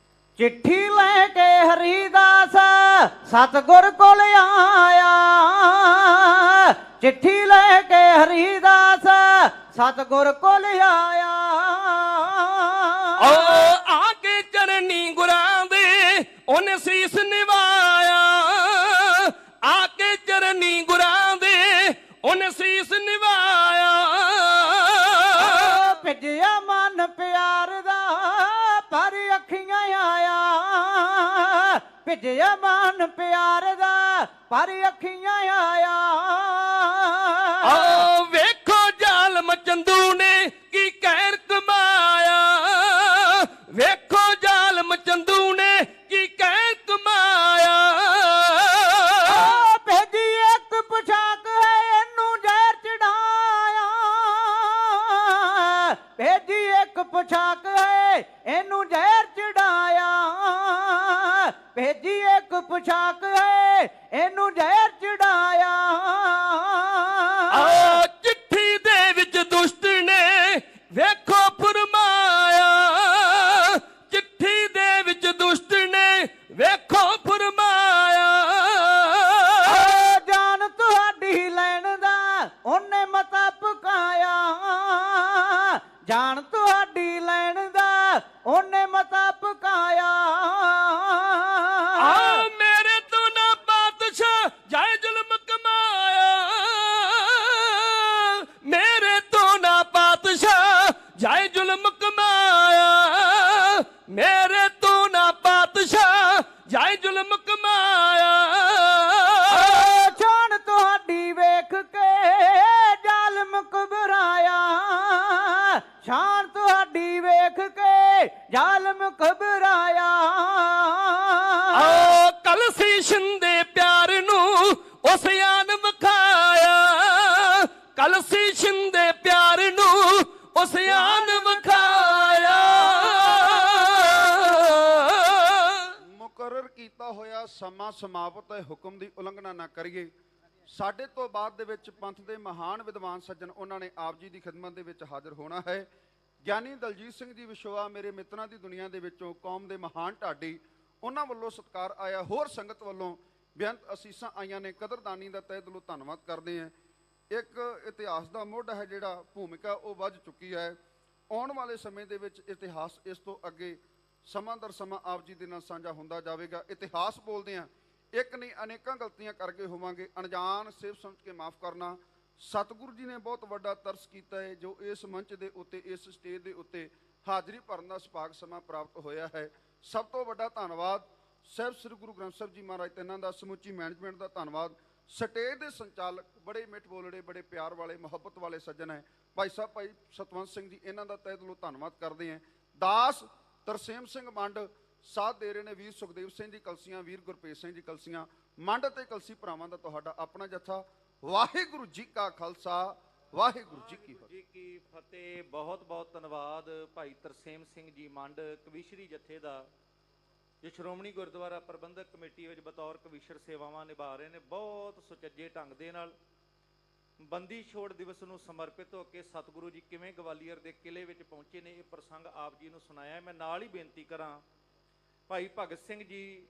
ਚਿੱਠੀ ਲੈ ਕੇ ਹਰੀਦਾਸ ਸਤਿਗੁਰ ਕੋਲ ਆਇਆ, ਚਿੱਠੀ ਲੈ ਕੇ ਹਰੀਦਾਸ ਸਤਿਗੁਰ ਕੋਲ ਆਇਆ। ਆ ਕੇ ਚਰਨੀ ਗੁਰਾਂ ਦੇ ਉਹਨੇ ਸੀਸ ਨਿਵਾਇਆ, ਆ ਕੇ ਚਰਨੀ ਗੁਰਾਂ ਦੇ ਉਹਨੇ ਸੀਸ ਨਿਵਾਇਆ। ਭਿੱਜਿਆ ਮਨ ਪਿਆਰ ਦਾ ਪਰ ਅੱਖੀਆਂ ਆਇਆ, ਭਿੱਜਿਆ ਮਨ ਪਿਆਰ ਦਾ ਪਰ ਅੱਖੀਆਂ ਆਇਆ। ਵੇਖੋ ਜ਼ਾਲਮ ਚੰਦੂ ਨੇ ਕੀ ਕਹਿਰ ਕਮਾਇਆ, ਵੇਖੋ ਜ਼ਾਲਮ ਚੰਦੂ ਨੇ ਕੀ ਕਹਿਰ ਕਮਾਇਆ। ਭੇਜੀ ਇੱਕ ਪੁਸ਼ਾਕ ਹੈ ਇਹਨੂੰ ਜ਼ਹਿਰ ਚੜਾਇਆ, ਭੇਜੀ ਇੱਕ ਪੁਸ਼ਾਕ ਹੈ ਇਹਨੂੰ ਜ਼ਹਿਰ ਚੜਾਇਆ, ਭੇਜੀ ਇੱਕ ਪੁਸ਼ਾਕ ਹੈ ਇਹਨੂੰ ਜ਼ਹਿਰ ਚੜਾਇਆ। ਚਿੱਠੀ ਦੇ ਵਿੱਚ ਦੁਸ਼ਟ ਨੇ ਵੇਖੋ ਫਰਮਾਇਆ, ਚਿੱਠੀ ਦੇ ਵਿੱਚ ਦੁਸ਼ਟ ਨੇ ਵੇਖੋ ਫਰਮਾਇਆ। ਜਾਨ ਤੁਹਾਡੀ ਲੈਣ ਦਾ ਉਹਨੇ ਮਤਾ ਪਕਾਇਆ, ਜਾਨ ਤੁਹਾਡੀ ਲੈਣ ਦਾ ਉਹਨੇ ਮਤਾ ਪਕਾਇਆ। ਮੇਰੇ ਤੋਂ ਨਾ ਬਾਦਸ਼ਾਹ ਜਾਏ ਜ਼ੁਲਮ ਕਮਾਇਆ, ਮੇਰੇ ਤੋਂ ਨਾ ਬਾਦਸ਼ਾਹ ਜਾਏ ਜ਼ੁਲਮ ਕਮਾਇਆ, ਮੇਰੇ ਤੋਂ ਨਾ ਬਾਦਸ਼ਾਹ ਜਾਏ ਜ਼ੁਲਮ ਕਮਾਇਆ। ਜਾਨ ਤੁਹਾਡੀ ਵੇਖ ਕੇ ਜ਼ਾਲਮ ਘਬਰਾਇਆ, ਸ਼ਾਨ ਤੁਹਾਡੀ ਵੇਖ ਕੇ ਜ਼ਾਲਮ ਘਬਰਾਇਆ। ਕਲਸੀ ਸ਼ਿੰਦੇ ਪਿਆਰ ਨੂੰ ਉਸ ਆਨ ਵਿਖਾਇਆ, ਕਲਸੀ ਸ਼ਿੰਦੇ ਪਿਆਰ ਨੂੰ ਉਸ ਆਨ ਵਿਖਾਇਆ। ਮੁਕਰਰ ਕੀਤਾ ਹੋਇਆ ਸਮਾਂ ਸਮਾਪਤ ਹੈ, ਹੁਕਮ ਦੀ ਉਲੰਘਣਾ ਨਾ ਕਰੀਏ। ਸਾਡੇ ਤੋਂ ਬਾਅਦ ਦੇ ਵਿੱਚ ਪੰਥ ਦੇ ਮਹਾਨ ਵਿਦਵਾਨ ਸੱਜਣ ਉਹਨਾਂ ਨੇ ਆਪ ਜੀ ਦੀ ਖਿਦਮਤ ਦੇ ਵਿੱਚ ਹਾਜ਼ਰ ਹੋਣਾ ਹੈ। ਗਿਆਨੀ ਦਲਜੀਤ ਸਿੰਘ ਜੀ ਵਿਸ਼ਵਾ ਮੇਰੇ ਮਿੱਤਰਾਂ ਦੀ ਦੁਨੀਆ ਦੇ ਵਿੱਚੋਂ ਕੌਮ ਦੇ ਮਹਾਨ ਢਾਡੀ, ਉਹਨਾਂ ਵੱਲੋਂ ਸਤਿਕਾਰ ਆਇਆ, ਹੋਰ ਸੰਗਤ ਵੱਲੋਂ ਬੇਅੰਤ ਅਸੀਸਾਂ ਆਈਆਂ ਨੇ। ਕਦਰਦਾਨੀ ਦਾ ਤਹਿ ਦਿਲੋਂ ਧੰਨਵਾਦ ਕਰਦੇ ਹਾਂ। ਇੱਕ ਇਤਿਹਾਸ ਦਾ ਮੁੱਢ ਹੈ ਜਿਹੜਾ ਭੂਮਿਕਾ ਉਹ ਵੱਜ ਚੁੱਕੀ ਹੈ। ਆਉਣ ਵਾਲੇ ਸਮੇਂ ਦੇ ਵਿੱਚ ਇਤਿਹਾਸ ਇਸ ਤੋਂ ਅੱਗੇ ਸਮਾਂ ਦਰ ਸਮਾਂ ਆਪ ਜੀ ਦੇ ਨਾਲ ਸਾਂਝਾ ਹੁੰਦਾ ਜਾਵੇਗਾ। ਇਤਿਹਾਸ ਬੋਲਦੇ ਹਾਂ, ਇੱਕ ਨਹੀਂ ਅਨੇਕਾਂ ਗਲਤੀਆਂ ਕਰਕੇ ਹੋਵਾਂਗੇ, ਅਣਜਾਣ ਸਿਰਫ ਸਮਝ ਕੇ ਮਾਫ ਕਰਨਾ। ਸਤਿਗੁਰੂ ਜੀ ਨੇ ਬਹੁਤ ਵੱਡਾ ਤਰਸ ਕੀਤਾ ਹੈ, ਜੋ ਇਸ ਮੰਚ ਦੇ ਉੱਤੇ, ਇਸ ਸਟੇਜ ਦੇ ਉੱਤੇ ਹਾਜ਼ਰੀ ਭਰਨ ਦਾ ਸੁਭਾਗ ਸਮਾਂ ਪ੍ਰਾਪਤ ਹੋਇਆ ਹੈ। ਸਭ ਤੋਂ ਵੱਡਾ ਧੰਨਵਾਦ ਸਾਹਿਬ ਸ੍ਰੀ ਗੁਰੂ ਗ੍ਰੰਥ ਸਾਹਿਬ ਜੀ ਮਹਾਰਾਜ ਤੇ ਇਹਨਾਂ ਦਾ ਸਮੁੱਚੀ ਮੈਨੇਜਮੈਂਟ ਦਾ ਧੰਨਵਾਦ। ਸਟੇਜ ਦੇ ਸੰਚਾਲਕ ਬੜੇ ਮਿੱਠ ਬੋਲੜੇ, ਬੜੇ ਪਿਆਰ ਵਾਲੇ, ਮੁਹੱਬਤ ਵਾਲੇ ਸੱਜਣ ਹੈ ਭਾਈ ਸਾਹਿਬ, ਭਾਈ ਸਤਵੰਤ ਸਿੰਘ ਜੀ, ਇਹਨਾਂ ਦਾ ਤਹਿ ਦਿਲੋਂ ਧੰਨਵਾਦ ਕਰਦੇ ਹਾਂ। ਦਾਸ ਤਰਸੇਮ ਸਿੰਘ ਮੰਡ ਸਾਥ ਦੇ ਰਹੇ ਨੇ, ਵੀਰ ਸੁਖਦੇਵ ਸਿੰਘ ਜੀ ਕਲਸੀਆਂ, ਵੀਰ ਗੁਰਪ੍ਰੀਤ ਸਿੰਘ ਜੀ ਕਲਸੀਆਂ। ਮੰਡ ਤੇ ਕਲਸੀ ਭਰਾਵਾਂ ਦਾ ਤੁਹਾਡਾ ਆਪਣਾ ਜਥਾ। ਵਾਹਿਗੁਰੂ ਜੀ ਕਾ ਖਾਲਸਾ, ਵਾਹਿਗੁਰੂ ਜੀ ਕੀ ਫਤਿਹ। ਬਹੁਤ ਬਹੁਤ ਧੰਨਵਾਦ ਭਾਈ ਤਰਸੇਮ ਸਿੰਘ ਜੀ ਮੰਡ ਕਵੀਸ਼ਰੀ ਜਥੇ ਦਾ, ਜੋ ਸ਼੍ਰੋਮਣੀ ਗੁਰਦੁਆਰਾ ਪ੍ਰਬੰਧਕ ਕਮੇਟੀ ਵਿੱਚ ਬਤੌਰ ਕਵੀਸ਼ਰ ਸੇਵਾਵਾਂ ਨਿਭਾ ਰਹੇ ਨੇ। ਬਹੁਤ ਸੁਚੱਜੇ ਢੰਗ ਦੇ ਨਾਲ ਬੰਦੀ ਛੋੜ ਦਿਵਸ ਨੂੰ ਸਮਰਪਿਤ ਹੋ ਕੇ ਸਤਿਗੁਰੂ ਜੀ ਕਿਵੇਂ ਗਵਾਲੀਅਰ ਦੇ ਕਿਲੇ ਵਿੱਚ ਪਹੁੰਚੇ ਨੇ, ਇਹ ਪ੍ਰਸੰਗ ਆਪ ਜੀ ਨੂੰ ਸੁਣਾਇਆ। ਮੈਂ ਨਾਲ ਹੀ ਬੇਨਤੀ ਕਰਾਂ, ਭਾਈ ਭਗਤ ਸਿੰਘ ਜੀ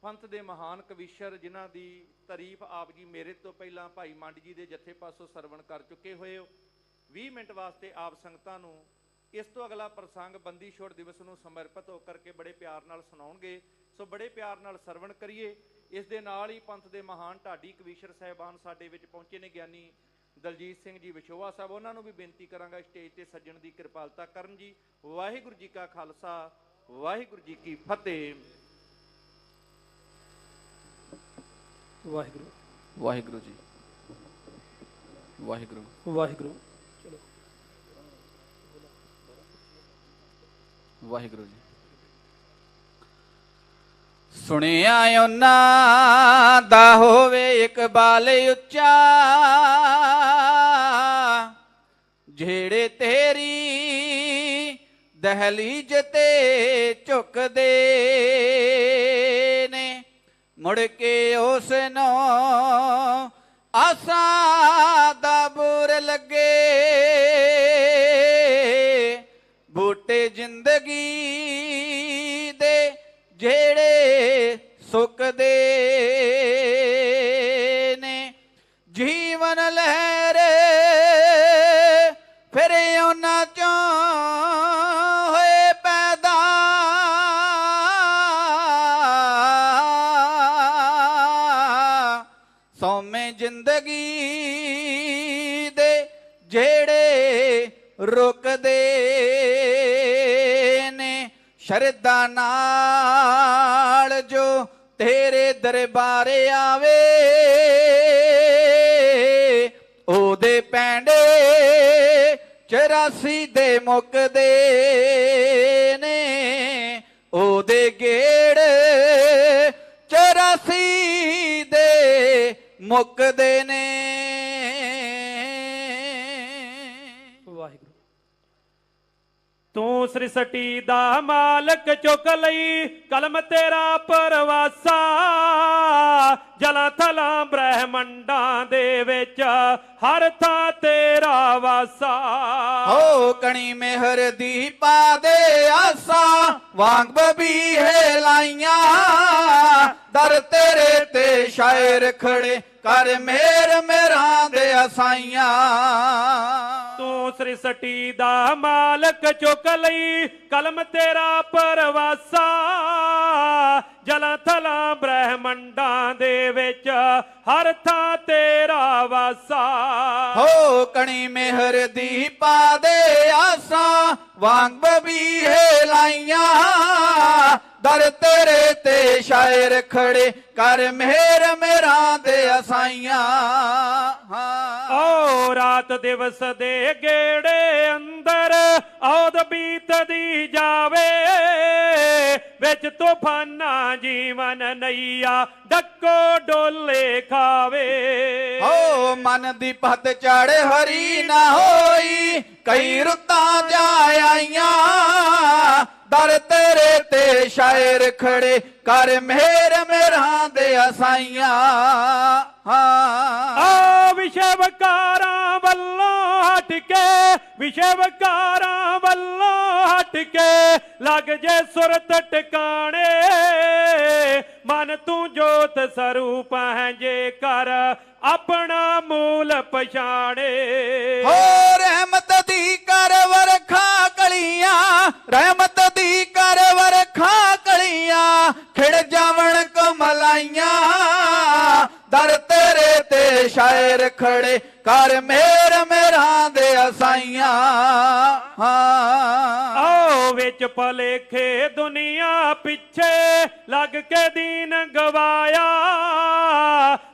ਪੰਥ ਦੇ ਮਹਾਨ ਕਵੀਸ਼ਰ, ਜਿਨ੍ਹਾਂ ਦੀ ਤਾਰੀਫ ਆਪ ਜੀ ਮੇਰੇ ਤੋਂ ਪਹਿਲਾਂ ਭਾਈ ਮੰਡ ਜੀ ਦੇ ਜਥੇ ਪਾਸੋਂ ਸਰਵਣ ਕਰ ਚੁੱਕੇ ਹੋਏ ਹੋ। 20 ਮਿੰਟ ਵਾਸਤੇ ਆਪ ਸੰਗਤਾਂ ਨੂੰ ਇਸ ਤੋਂ ਅਗਲਾ ਪ੍ਰਸੰਗ ਬੰਦੀ ਛੋੜ ਦਿਵਸ ਨੂੰ ਸਮਰਪਿਤ ਹੋ ਕਰਕੇ ਬੜੇ ਪਿਆਰ ਨਾਲ ਸੁਣਾਉਣਗੇ। ਸੋ ਬੜੇ ਪਿਆਰ ਨਾਲ ਸਰਵਣ ਕਰੀਏ। ਇਸ ਦੇ ਨਾਲ ਹੀ ਪੰਥ ਦੇ ਮਹਾਨ ਢਾਡੀ ਕਵੀਸ਼ਰ ਸਾਹਿਬਾਨ ਸਾਡੇ ਵਿੱਚ ਪਹੁੰਚੇ ਨੇ, ਗਿਆਨੀ ਦਲਜੀਤ ਸਿੰਘ ਜੀ ਵਿਛੋਆ ਸਾਹਿਬ। ਉਹਨਾਂ ਨੂੰ ਵੀ ਬੇਨਤੀ ਕਰਾਂਗਾ ਸਟੇਜ ਤੇ ਸੱਜਣ ਦੀ ਕਿਰਪਾਲਤਾ ਕਰਨ ਜੀ। ਵਾਹਿਗੁਰੂ ਜੀ ਕਾ ਖਾਲਸਾ, ਵਾਹਿਗੁਰੂ ਜੀ ਕੀ ਫਤਿਹ। ਵਾਹਿਗੁਰੂ ਵਾਹਿਗੁਰੂ ਜੀ, ਵਾਹਿਗੁਰੂ ਵਾਹਿਗੁਰੂ ਵਾਹਿਗੁਰੂ ਜੀ। ਸੁਣਿਆ ਉਹਨਾਂ ਦਾ ਹੋਵੇ ਇਕਬਾਲ ਉੱਚਾ, ਜਿਹੜੇ ਤੇਰੀ ਦਹਲੀਜ਼ ਤੇ ਝੁਕਦੇ ਨੇ, ਮੁੜ ਕੇ ਉਸ ਨੂੰ ਆਸਾਂ ਦਾ ਬੁਰ ਲੱਗੇ। ਬੂਟੇ ਜ਼ਿੰਦਗੀ ਦੇ ਜਿਹੜੇ ਸੁੱਕਦੇ ਨੇ, ਜੀਵਨ ਲਹਿਰ ਫਿਰ ਉਹਨਾਂ ਚੋਂ ਹੋਏ ਪੈਦਾ। ਸੌਵੇਂ ਜ਼ਿੰਦਗੀ ਦੇ ਜਿਹੜੇ ਰੁਕਦੇ ਨੇ, ਸ਼ਰਧਾ ਨਾਲ ਜੋ ਤੇਰੇ ਦਰਬਾਰ ਆਵੇ, ਉਹਦੇ ਪੈਂਡੇ 84 ਦੇ ਮੁੱਕਦੇ ਨੇ, ਉਹਦੇ ਗੇੜ 84 ਦੇ ਮੁੱਕਦੇ ਨੇ। ਵਾਹਿਗੁਰੂ। ਤੂੰ ਸ੍ਰਿਸ਼ਟੀ ਦਾ ਮਾਲਕ, ਚੁੱਕ ਲਈ ਕਲਮ ਤੇਰਾ ਪਰਵਾਸਾ, ਜਲਾਂ ਥਲਾਂ ਬ੍ਰਹਿਮੰਡਾਂ ਦੇ ਵਿੱਚ ਹਰ ਥਾਂ ਤੇਰਾ ਵਾਸਾ। ਹੋ ਕਣੀ ਮਿਹਰ ਦੀ ਪਾ ਦੇ ਆਸਾਂ, ਵਾਂਗ ਬਬੀਹੇ ਲਾਈਆਂ, ਦਰ ਤੇਰੇ ਤੇ ਸ਼ਾਇਰ ਖੜੇ ਕਰ ਮੇਰ ਮੇਰਾਂ ਦੇ ਅਸਾਈਆਂ। ਤੂੰ ਸ੍ਰਿਸ਼ਟੀ ਦਾ ਮਾਲਕ, ਚੁੱਕ ਲਈ ਕਲਮ ਤੇਰਾ ਪਰਵਾਸਾ, ਜਲਾਂ ਥਲਾਂ ਬ੍ਰਹਿਮੰਡਾਂ ਦੇ ਵਿੱਚ ਹਰ ਥਾਂ ਤੇਰਾ ਵਾਸਾ। ਹੋ ਕਣੀ ਮਿਹਰ ਦੀ ਪਾ ਦੇ ਆਸਾਂ, ਵਾਂਗ ਬਬੀਹੇ ਲਾਈਆਂ, ਦਰ ਤੇਰੇ ਤੇ ਸ਼ਾਇਰ ਖੜੇ ਕਰ ਮਿਹਰ ਮੇਰਾਂ ਦੇ ਅਸਾਈਆਂ। ਓ ਰਾਤ ਦਿਵਸ ਦੇ ਗੇੜੇ ਅੰਦਰ ਔਦ ਬੀਤਦੀ ਜਾਵੇ, ਵਿੱਚ ਤੂਫਾਨਾਂ ਜੀਵਨ ਨਈਆ ਡੱਕੋ ਡੋਲੇ ਖਾਵੇ। ਹੋ ਮਨ ਦੀ ਪਤ ਚੜ ਹਰੀ ਨਾ ਹੋਈ, ਕਈ ਰੁੱਤਾਂ ਜਾ ਆਈਆਂ, ਦਰ ਤੇਰੇ ਤੇ ਸ਼ਾਇਰ ਖੜੇ ਕਰ ਮਿਹਰ ਮੇਰਾਂ ਦੇ ਅਸਾਈਆਂ। ਆ ਵਿਸ਼ੇ ਵਕਾਰਾਂ ਵੱਲੋਂ ਹਟ ਕੇ, ਵਿਸ਼ੇ ਵਕਾਰਾਂ ਵੱਲੋਂ ਹਟ ਕੇ, ਲੱਗ ਜੇ ਸੁਰਤ ਟਿਕਾਣੇ, ਮਨ ਤੂੰ ਜੋਤ ਸਰੂਪ ਹੈ ਜੇ ਕਰ ਆਪਣਾ ਮੂਲ ਪਛਾਣੇ। ਹੋ ਰਹਿਮਤ ਦੀ ਕਰ ਵਰਖਾ ਕਲੀਆਂ, ਰਹਿਮਤ ਦੀ ਕਰ ਵਰਖਾ ਕਲੀਆਂ, ਖਿੜ ਜਾਵਣ ਕਮਲਾਈਆਂ, ਦਰ ਤੇਰੇ ਤੇ ਸ਼ਾਇਰ ਖੜੇ ਕਰ ਮੇਰ ਮੇਰਾਂ ਦੇ ਅਸਾਈਆਂ। ਆਓ ਵਿੱਚ ਭਲੇਖੇ ਦੁਨੀਆ ਪਿੱਛੇ ਲੱਗ ਕੇ ਦੀਨ ਗਵਾਇਆ,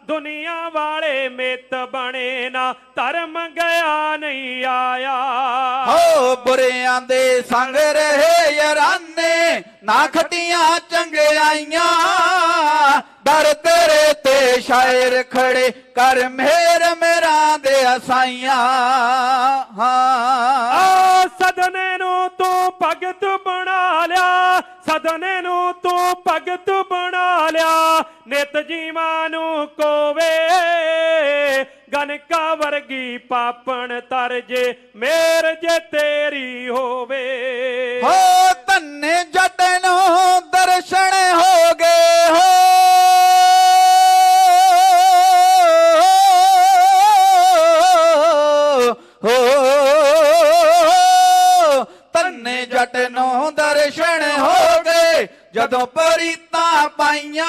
ਦੁਨੀਆ ਵਾਲੇ ਮਿੱਤ ਬਣੇ ਨਾ ਧਰਮ ਗਿਆ ਨਹੀਂ ਆਇਆ। ਹੋ ਬੁਰਿਆਂ ਦੇ ਸੰਗ ਰਹੇ ਯਾਰਾਨੇ, ਨਾ ਖਟੀਆਂ ਚੰਗਿਆਈਆਂ, ਦਰ ਤੇਰੇ ਤੇ ਸ਼ਾਇਰ ਖੜੇ ਕਰ ਮਿਹਰ ਮੇਰਾਂ ਦੇ ਅਸਾਈਆਂ। ਆ ਸਦਨੇ ਨੂੰ ਤੂੰ ਭਗਤ ਬਣਾ ਲਿਆ, ਸਦਨੇ ਨੂੰ ਤੂੰ ਭਗਤ ਬਣਾ ਲਿਆ, ਨਿਤ ਜੀਵਾਂ ਨੂੰ ਕੋਵੇ, ਗਨਕਾ ਵਰਗੀ ਪਾਪਣ ਤਰ ਜੇ ਮੇਰ ਜੇ ਤੇਰੀ ਹੋਵੇ। ਹੋ ਧੰਨੇ ਜੱਟ ਨੂੰ ਦਰਸ਼ਨ ਹੋ ਗਏ ਹੋ, ਧੰਨੇ ਜੱਟ ਨੂੰ ਦਰਸ਼ਨ ਹੋ ਗਏ ਜਦੋਂ ਪਰੀਤਾਂ ਪਾਈਆਂ,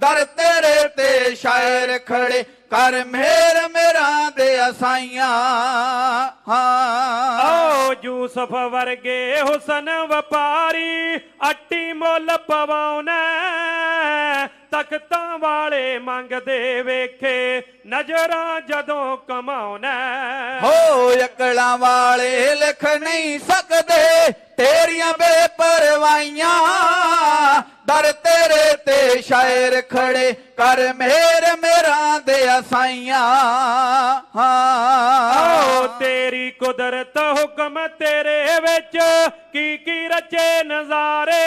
ਦਰ ਤੇਰੇ ਤੇ ਸ਼ਾਇਰ ਖੜੇ ਕਰ ਮੇਰ ਮੇਰਾ ਦੇ ਅਸਾਈਆਂ। ਆਓ ਯੂਸਫ ਵਰਗੇ ਹੁਸਨ ਵਪਾਰੀ ਅੱਟੀ ਮੁੱਲ ਪਵਾਉਣਾ, ਤਖਤਾਂ ਵਾਲੇ ਮੰਗਦੇ ਵੇਖੇ ਨਜ਼ਰਾਂ ਜਦੋਂ ਕਮਾਉਣਾ। ਹੋ ਅਕਲਾਂ ਵਾਲੇ ਲਿਖ ਨਹੀਂ ਸਕਦੇ ਤੇਰੀਆਂ ਬੇਪਰਵਾਹੀਆਂ, ਦਰ ਤੇਰੇ ਤੇ ਸ਼ਾਇਰ ਖੜੇ ਕਰ ਮੇਰ ਮੇਰਾ ਦੇ ਅਸਾਈਆਂ। ਆਓ ਤੇਰੀ ਕੁਦਰਤ ਹੁਕਮ ਤੇਰੇ ਵਿੱਚ ਕੀ ਕੀ ਰਚੇ ਨਜ਼ਾਰੇ,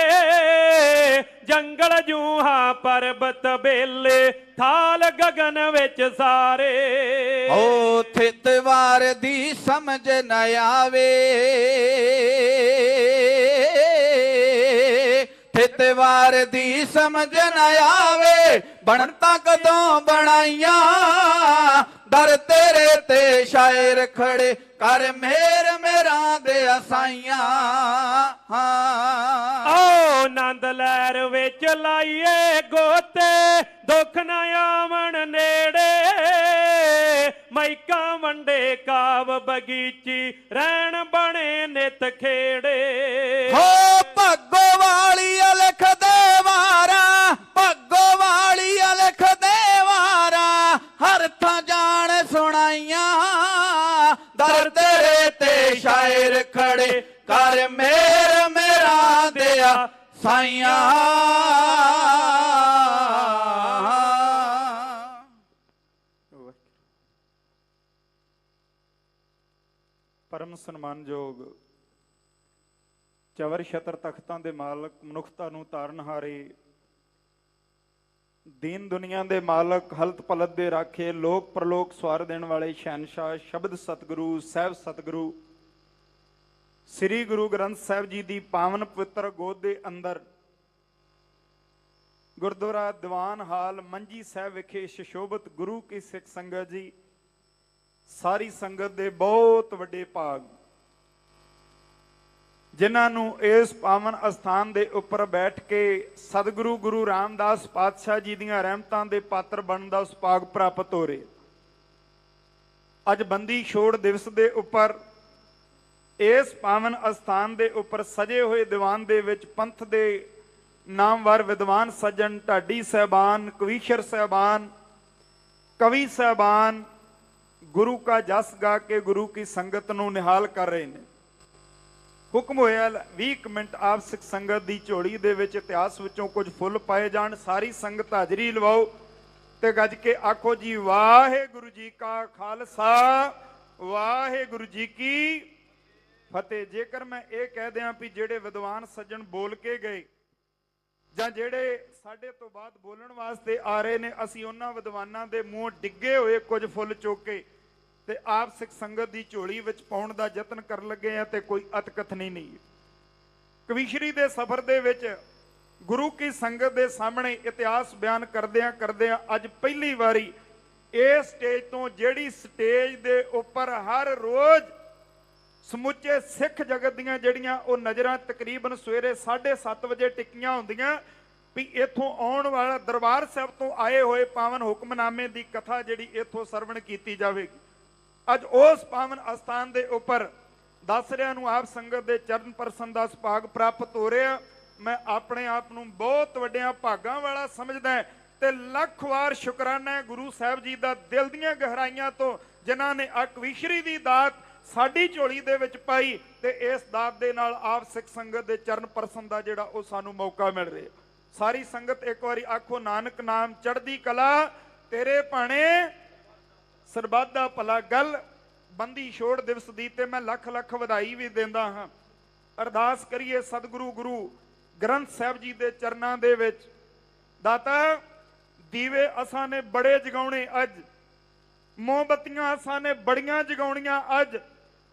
ਜੰਗਲ ਜੂਹਾ ਪਰਬਤ ਬੇਲੇ ਥਾਲ ਗਗਨ ਵਿੱਚ ਸਾਰੇ। ਓ ਥਿਤਵਾਰ ਦੀ ਸਮਝ ਨਾ ਆਵੇ, ਥਿਤਵਾਰ ਦੀ ਸਮਝ ਨਾ ਆਵੇ, ਬਣਤਾ ਕਦੋਂ ਬਣਾਈਆਂ, ਦਰ ਤੇਰੇ ਤੇ ਸ਼ਾਇਰ ਖੜੇ ਕਰ ਮੇਰ ਮੇਰਾ ਦੇ ਅਸਾਈਆਂ। ਆਓ ਨੰਦ ਲਹਿਰ ਵਿੱਚ ਲਾਈਏ ਗੋਤੇ ਦੁੱਖ ਨਾ ਆਵਣ ਨੇੜੇ, ਮਾਈਕਾਂ ਵੰਡੇ ਕਾਵ ਬਗੀਚੀ ਰਹਿਣ ਬਣੇ ਨਿਤ ਖੇੜੇ। ਹੋ ਭੱਗੋ ਵਾਲੀ ਅਲਖ ਦੇਵਾਰਾ, ਭੱਗੋ ਵਾਲੀ ਅਲਖ ਦੇਵਾਰਾ, ਹਰ ਥਾਂ ਜਾਣ ਸੁਣਾਈਆਂ, ਦਰ ਤੇਰੇ ਤੇ ਸ਼ਾਇਰ ਖੜੇ ਕਰ ਮੇਰ ਮੇਰਾ ਦਿਆ ਸਾਈਆਂ। ਪਰਮ ਸਨਮਾਨਯੋਗ ਚਵਰ ਛਤਰ ਤਖਤਾਂ ਦੇ ਮਾਲਕ, ਮਨੁੱਖਤਾ ਨੂੰ ਤਾਰਨਹਾਰੇ, ਦੀਨ ਦੁਨੀਆ ਦੇ ਮਾਲਕ, ਹਲਤ ਪਲਤ ਦੇ ਰਾਖੇ, ਲੋਕ ਪ੍ਰਲੋਕ ਸਵਾਰ ਦੇਣ ਵਾਲੇ ਸ਼ਹਿਨਸ਼ਾਹ, ਸ਼ਬਦ ਸਤਿਗੁਰੂ ਸਾਹਿਬ ਸਤਿਗੁਰੂ ਸ੍ਰੀ ਗੁਰੂ ਗ੍ਰੰਥ ਸਾਹਿਬ ਜੀ ਦੀ ਪਾਵਨ ਪਵਿੱਤਰ ਗੋਦ ਦੇ ਅੰਦਰ ਗੁਰਦੁਆਰਾ ਦੀਵਾਨ ਹਾਲ ਮੰਜੀ ਸਾਹਿਬ ਵਿਖੇ ਸ਼ਸ਼ੋਭਤ ਗੁਰੂ ਕੀ ਸਿੱਖ ਸੰਗਤ ਜੀ, ਸਾਰੀ ਸੰਗਤ ਦੇ ਬਹੁਤ ਵੱਡੇ ਭਾਗ, ਜਿਨ੍ਹਾਂ ਨੂੰ ਇਸ ਪਾਵਨ ਅਸਥਾਨ ਦੇ ਉੱਪਰ ਬੈਠ ਕੇ ਸਤਿਗੁਰੂ ਗੁਰੂ ਰਾਮਦਾਸ ਪਾਤਸ਼ਾਹ ਜੀ ਦੀਆਂ ਰਹਿਮਤਾਂ ਦੇ ਪਾਤਰ ਬਣਨ ਦਾ ਸੁਭਾਗ ਪ੍ਰਾਪਤ ਹੋ ਰਿਹਾ। ਅੱਜ ਬੰਦੀ ਛੋੜ ਦਿਵਸ ਦੇ ਉੱਪਰ ਇਸ ਪਾਵਨ ਅਸਥਾਨ ਦੇ ਉੱਪਰ ਸਜੇ ਹੋਏ ਦੀਵਾਨ ਦੇ ਵਿੱਚ ਪੰਥ ਦੇ ਨਾਮਵਰ ਵਿਦਵਾਨ ਸੱਜਣ, ਢਾਡੀ ਸਾਹਿਬਾਨ, ਕਵੀਸ਼ਰ ਸਾਹਿਬਾਨ, ਕਵੀ ਸਾਹਿਬਾਨ ਗੁਰੂ ਕਾ ਜਸ ਗਾ ਕੇ ਗੁਰੂ ਕੀ ਸੰਗਤ ਨੂੰ ਨਿਹਾਲ ਕਰ ਰਹੇ ਨੇ। ਹੁਕਮ ਹੋਇਆ 20 ਮਿੰਟ ਆਪ ਸਿੱਖ ਸੰਗਤ ਦੀ ਝੋਲੀ ਦੇ ਵਿੱਚ ਇਤਿਹਾਸ ਵਿੱਚੋਂ ਕੁਝ ਫੁੱਲ ਪਾਏ ਜਾਣ। ਸਾਰੀ ਸੰਗਤ ਹਾਜ਼ਰੀ ਲਵਾਓ ਤੇ ਗੱਜ ਕੇ ਆਖੋ ਜੀ ਵਾਹਿਗੁਰੂ ਜੀ ਕਾ ਖਾਲਸਾ, ਵਾਹਿਗੁਰੂ ਜੀ ਕੀ ਫਤਿਹ। ਜੇਕਰ ਮੈਂ ਇਹ ਕਹਿ ਦਿਆਂ ਵੀ ਜਿਹੜੇ ਵਿਦਵਾਨ ਸੱਜਣ ਬੋਲ ਕੇ ਗਏ ਜਾਂ ਜਿਹੜੇ ਸਾਡੇ ਤੋਂ ਬਾਅਦ ਬੋਲਣ ਵਾਸਤੇ ਆ ਰਹੇ ਨੇ, ਅਸੀਂ ਉਹਨਾਂ ਵਿਦਵਾਨਾਂ ਦੇ ਮੂੰਹ ਡਿੱਗੇ ਹੋਏ ਕੁਝ ਫੁੱਲ ਚੁੱਕ ਕੇ ਤੇ ਆਪ ਸਿੱਖ ਸੰਗਤ ਦੀ ਝੋਲੀ ਵਿੱਚ ਪਾਉਣ ਦਾ ਯਤਨ ਕਰਨ ਲੱਗੇ ਆ ਤੇ ਕੋਈ ਅਤਕਥਨੀ ਨਹੀਂ। ਕਵੀਸ਼ਰੀ ਦੇ ਸਫ਼ਰ ਦੇ ਵਿੱਚ ਗੁਰੂ ਕੀ ਸੰਗਤ ਦੇ ਸਾਹਮਣੇ ਇਤਿਹਾਸ ਬਿਆਨ ਕਰਦਿਆਂ ਅੱਜ ਪਹਿਲੀ ਵਾਰੀ ਇਸ ਸਟੇਜ ਤੋਂ, ਜਿਹੜੀ ਸਟੇਜ ਦੇ ਉੱਪਰ ਹਰ ਰੋਜ਼ ਸਮੁੱਚੇ ਸਿੱਖ ਜਗਤ ਦੀਆਂ ਜਿਹੜੀਆਂ ਉਹ ਨਜ਼ਰਾਂ ਤਕਰੀਬਨ ਸਵੇਰੇ 7:30 ਵਜੇ ਟਿੱਕੀਆਂ ਹੁੰਦੀਆਂ ਵੀ ਇੱਥੋਂ ਆਉਣ ਵਾਲਾ ਦਰਬਾਰ ਸਾਹਿਬ ਤੋਂ ਆਏ ਹੋਏ ਪਾਵਨ ਹੁਕਮਨਾਮੇ ਦੀ ਕਥਾ ਜਿਹੜੀ ਇੱਥੋਂ ਸਰਵਣ ਕੀਤੀ ਜਾਵੇਗੀ। ਅੱਜ ਉਸ ਪਾਵਨ ਅਸਥਾਨ ਦੇ ਉੱਪਰ ਦੱਸ ਰਿਹਾ ਨੂੰ ਆਪ ਸੰਗਤ ਦੇ ਚਰਨ ਪਰਸਨ ਦਾ ਸੁਭਾਗ ਪ੍ਰਾਪਤ ਹੋ ਰਿਹਾ। ਮੈਂ ਆਪਣੇ ਆਪ ਨੂੰ ਬਹੁਤ ਵੱਡਿਆਂ ਭਾਗਾਂ ਵਾਲਾ ਸਮਝਦਾ ਤੇ ਲੱਖ ਵਾਰ ਸ਼ੁਕਰਾਨਾ ਹੈ ਗੁਰੂ ਸਾਹਿਬ ਜੀ ਦਾ ਦਿਲ ਦੀਆਂ ਗਹਿਰਾਈਆਂ ਤੋਂ, ਜਿਨ੍ਹਾਂ ਨੇ ਅਕਵੀਸ਼ਰੀ ਦੀ ਦਾਤ ਸਾਡੀ ਝੋਲੀ ਦੇ ਵਿੱਚ ਪਾਈ ਤੇ ਇਸ ਦਾਤ ਦੇ ਨਾਲ ਆਪ ਸਿੱਖ ਸੰਗਤ ਦੇ ਚਰਨ ਪਰਸਨ ਦਾ ਜਿਹੜਾ ਉਹ ਸਾਨੂੰ ਮੌਕਾ ਮਿਲ ਰਿਹਾ। ਸਾਰੀ ਸੰਗਤ ਇੱਕ ਵਾਰੀ ਆਖੋ ਨਾਨਕ ਨਾਮ ਚੜ੍ਹਦੀ ਕਲਾ, ਤੇਰੇ ਭਾਣੇ ਸਰਬੱਤ ਦਾ ਭਲਾ। ਗੱਲ ਬੰਦੀ ਛੋੜ ਦਿਵਸ ਦੀ ਤੇ ਮੈਂ ਲੱਖ ਲੱਖ ਵਧਾਈ ਵੀ ਦਿੰਦਾ ਹਾਂ। ਅਰਦਾਸ ਕਰੀਏ ਸਤਿਗੁਰੂ ਗੁਰੂ ਗ੍ਰੰਥ ਸਾਹਿਬ ਜੀ ਦੇ ਚਰਨਾਂ ਦੇ ਵਿੱਚ। ਦਾਤਾ ਦੀਵੇ ਅਸਾਂ ਨੇ ਬੜੇ ਜਗਾਉਣੇ ਅੱਜ, ਮੋਮਬੱਤੀਆਂ ਆਸਾਂ ਨੇ ਬੜੀਆਂ ਜਗਾਉਣੀਆਂ, ਅੱਜ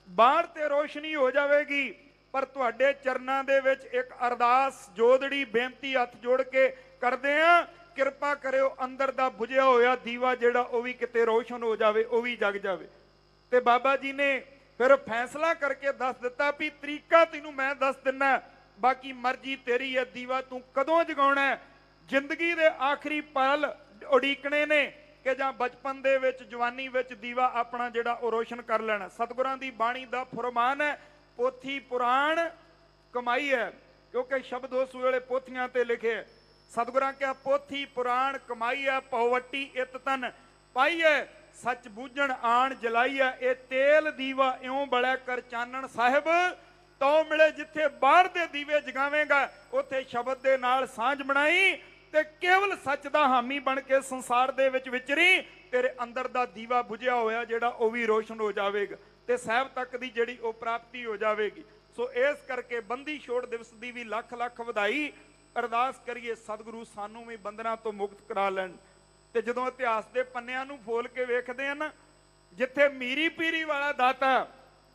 ਬਾਹਰ ਤੇ ਰੋਸ਼ਨੀ ਹੋ ਜਾਵੇਗੀ, ਪਰ ਤੁਹਾਡੇ ਚਰਨਾਂ ਦੇ ਵਿੱਚ ਇੱਕ ਅਰਦਾਸ ਜੋਦੜੀ ਬੇਨਤੀ ਹੱਥ ਜੋੜ ਕੇ ਕਰਦੇ ਆ, ਕਿਰਪਾ ਕਰਿਓ ਅੰਦਰ ਦਾ ਬੁਝਿਆ ਹੋਇਆ ਦੀਵਾ ਜਿਹੜਾ ਉਹ ਵੀ ਕਿਤੇ ਰੋਸ਼ਨ ਹੋ ਜਾਵੇ, ਉਹ ਵੀ ਜਗ ਜਾਵੇ। ਤੇ ਬਾਬਾ ਜੀ ਨੇ ਫਿਰ ਫੈਸਲਾ ਕਰਕੇ ਦੱਸ ਦਿੱਤਾ ਵੀ ਤਰੀਕਾ ਤੈਨੂੰ ਮੈਂ ਦੱਸ ਦਿੰਨਾ, ਬਾਕੀ ਮਰਜ਼ੀ ਤੇਰੀ ਹੈ, ਦੀਵਾ ਤੂੰ ਕਦੋਂ ਜਗਾਉਣਾ ਹੈ, ਜ਼ਿੰਦਗੀ ਦੇ ਆਖਰੀ ਪਲ ਉਡੀਕਣੇ ਨੇ ਕਿ ਜਾਂ ਬਚਪਨ ਦੇ ਵਿੱਚ ਜਵਾਨੀ ਵਿੱਚ ਦੀਵਾ ਆਪਣਾ ਜਿਹੜਾ ਉਹ ਰੋਸ਼ਨ ਕਰ ਲੈਣਾ। ਸਤਿਗੁਰਾਂ ਦੀ ਬਾਣੀ ਦਾ ਫਰਮਾਨ ਹੈ, ਪੋਥੀ ਪੁਰਾਣ ਕਮਾਈ ਹੈ, ਕਿਉਂਕਿ ਸ਼ਬਦ ਉਸ ਵੇਲੇ ਪੋਥੀਆਂ ਤੇ ਲਿਖੇ। ਸਤਿਗੁਰਾਂ ਕਿਹਾ ਪੋਥੀ ਪੁਰਾਣ ਕਮਾਈ ਹੈ, ਪਉਵੱਟੀ ਇਤ ਤਨ ਪਾਈ ਹੈ, ਸੱਚ ਬੂਝਣ ਆਣ ਜਲਾਈ ਹੈ, ਇਹ ਤੇਲ ਦੀਵਾ ਇਉਂ ਬਲਿਆ ਕਰ ਚਾਨਣ ਸਾਹਿਬ ਤਉ ਮਿਲੇ। ਜਿੱਥੇ ਬਾਹਰ ਦੇ ਦੀਵੇ ਜਗਾਵੇਂਗਾ ਉੱਥੇ ਸ਼ਬਦ ਦੇ ਨਾਲ ਸਾਂਝ ਬਣਾਈ ਤੇ ਕੇਵਲ ਸੱਚ ਦਾ ਹਾਮੀ ਬਣ ਕੇ ਸੰਸਾਰ ਦੇ ਵਿੱਚ ਵਿਚਰੀ, ਤੇਰੇ ਅੰਦਰ ਦਾ ਦੀਵਾ ਬੁਝਿਆ ਹੋਇਆ ਜਿਹੜਾ ਉਹ ਵੀ ਰੋਸ਼ਨ ਹੋ ਜਾਵੇਗਾ ਤੇ ਸਾਹਿਬ ਤੱਕ ਦੀ ਜਿਹੜੀ ਉਹ ਪ੍ਰਾਪਤੀ ਹੋ ਜਾਵੇਗੀ। ਸੋ ਇਸ ਕਰਕੇ ਬੰਦੀ ਛੋੜ ਦਿਵਸ ਦੀ ਵੀ ਲੱਖ ਲੱਖ ਵਧਾਈ। ਅਰਦਾਸ ਕਰੀਏ ਸਤਿਗੁਰੂ ਸਾਨੂੰ ਵੀ ਬੰਧਨਾਂ ਤੋਂ ਮੁਕਤ ਕਰਾ ਲੈਣ। ਤੇ ਜਦੋਂ ਇਤਿਹਾਸ ਦੇ ਪੰਨਿਆਂ ਨੂੰ ਫੋਲ ਕੇ ਵੇਖਦੇ ਆ ਨਾ, ਜਿੱਥੇ ਮੀਰੀ ਪੀਰੀ ਵਾਲਾ ਦਾਤਾ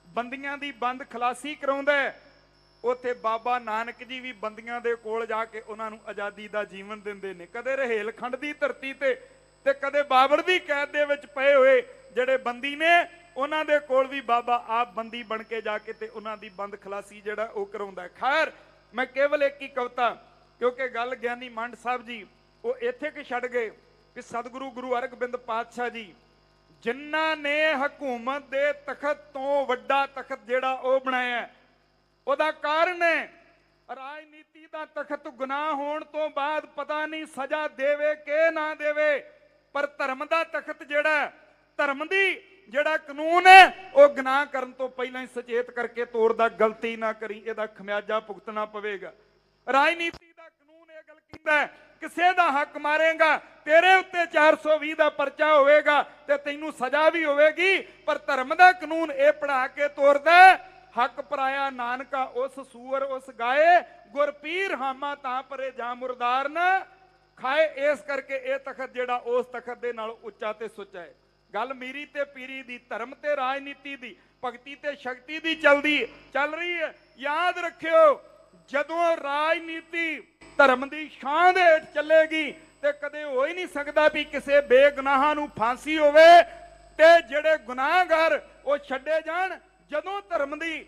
ਬੰਦੀਆਂ ਦੀ ਬੰਦ ਖਲਾਸੀ ਕਰਾਉਂਦਾ, ਉੱਥੇ ਬਾਬਾ ਨਾਨਕ ਜੀ ਵੀ ਬੰਦੀਆਂ ਦੇ ਕੋਲ ਜਾ ਕੇ ਉਹਨਾਂ ਨੂੰ ਆਜ਼ਾਦੀ ਦਾ ਜੀਵਨ ਦਿੰਦੇ ਨੇ। ਕਦੇ ਰਹੇਲਖੰਡ ਦੀ ਧਰਤੀ ਤੇ ਕਦੇ ਬਾਬਰ ਦੀ ਕੈਦ ਦੇ ਵਿੱਚ ਪਏ ਹੋਏ ਜਿਹੜੇ ਬੰਦੀ ਨੇ, ਉਹਨਾਂ ਦੇ ਕੋਲ ਵੀ ਬਾਬਾ ਆਪ ਬੰਦੀ ਬਣ ਕੇ ਜਾ ਕੇ ਤੇ ਉਹਨਾਂ ਦੀ ਬੰਦ ਖਲਾਸੀ ਜਿਹੜਾ ਉਹ ਕਰਾਉਂਦਾ। ਖੈਰ ਮੈਂ ਕੇਵਲ ਇੱਕ ਹੀ ਕਵਿਤਾ, ਕਿਉਂਕਿ ਗੱਲ ਗਿਆਨੀ ਮੰਡ ਸਾਹਿਬ ਜੀ ਉਹ ਇੱਥੇ ਕਿ ਛੱਡ ਗਏ ਕਿ ਸਤਿਗੁਰੂ ਗੁਰੂ ਅਰਜਨ ਪਾਤਸ਼ਾਹ ਜੀ ਜਿਨ੍ਹਾਂ ਨੇ ਹਕੂਮਤ ਦੇ ਤਖਤ ਤੋਂ ਵੱਡਾ ਤਖਤ ਜਿਹੜਾ ਉਹ ਬਣਾਇਆ, ਉਹਦਾ ਕਾਰਨ ਹੈ ਰਾਜਨੀਤੀ ਦਾ ਤਖਤ ਗੁਨਾਹ ਹੋਣ ਤੋਂ ਬਾਅਦ ਪਤਾ ਨਹੀਂ ਸਜ਼ਾ ਦੇਵੇ ਕਿ ਨਾ ਦੇਵੇ, ਪਰ ਧਰਮ ਦਾ ਤਖਤ ਜਿਹੜਾ, ਧਰਮ ਦੀ ਜਿਹੜਾ ਕਾਨੂੰਨ ਹੈ ਉਹ ਗੁਨਾਹ ਕਰਨ ਤੋਂ ਪਹਿਲਾਂ ਹੀ ਸੁਚੇਤ ਕਰਕੇ ਤੋੜਦਾ, ਗਲਤੀ ਨਾ ਕਰੀ ਇਹਦਾ ਖਮਿਆਜਾ ਭੁਗਤਣਾ ਪਵੇਗਾ। ਰਾਜਨੀਤੀ ਦਾ ਕਾਨੂੰਨ ਇਹ ਗੱਲ ਕਹਿੰਦਾ ਕਿਸੇ ਦਾ ਹੱਕ ਮਾਰੇਗਾ ਤੇਰੇ ਉੱਤੇ 420 ਦਾ ਪਰਚਾ ਹੋਵੇਗਾ ਤੇ ਤੈਨੂੰ ਸਜ਼ਾ ਵੀ ਹੋਵੇਗੀ, ਪਰ ਧਰਮ ਦਾ ਕਾਨੂੰਨ ਇਹ ਪੜਾ ਕੇ ਤੋਰਦਾ ਹੱਕ ਪਰਾਇਆ ਨਾਨਕਾ ਉਸ ਸੂਰ ਉਸ ਗਾਏ, ਗੁਰ ਪੀਰ ਹਾਮਾ ਤਾਂ ਪਰੇ ਜਾ ਮੁਰਦਾਰ ਨਾ ਖਾਏ। ਇਸ ਕਰਕੇ ਇਹ ਤਖਤ ਜਿਹੜਾ ਉਸ ਤਖਤ ਦੇ ਨਾਲ ਉੱਚਾ ਤੇ ਸੁੱਚਾ ਹੈ। ਗੱਲ ਮੀਰੀ ਤੇ ਪੀਰੀ ਦੀ, ਧਰਮ ਤੇ ਰਾਜਨੀਤੀ ਦੀ, ਭਗਤੀ ਤੇ ਸ਼ਕਤੀ ਦੀ ਚੱਲ ਰਹੀ ਹੈ। ਯਾਦ ਰੱਖਿਓ ਜਦੋਂ ਰਾਜਨੀਤੀ ਧਰਮ ਦੀ ਛਾਂ ਦੇ ਹੇਠ ਚੱਲੇਗੀ ਤੇ ਕਦੇ ਹੋ ਹੀ ਨਹੀਂ ਸਕਦਾ ਵੀ ਕਿਸੇ ਬੇਗੁਨਾਹਾਂ ਨੂੰ ਫਾਂਸੀ ਹੋਵੇ ਤੇ ਜਿਹੜੇ ਗੁਨਾਹਗਾਰ ਉਹ ਛੱਡੇ ਜਾਣ। ਜਦੋਂ ਧਰਮ ਦੀ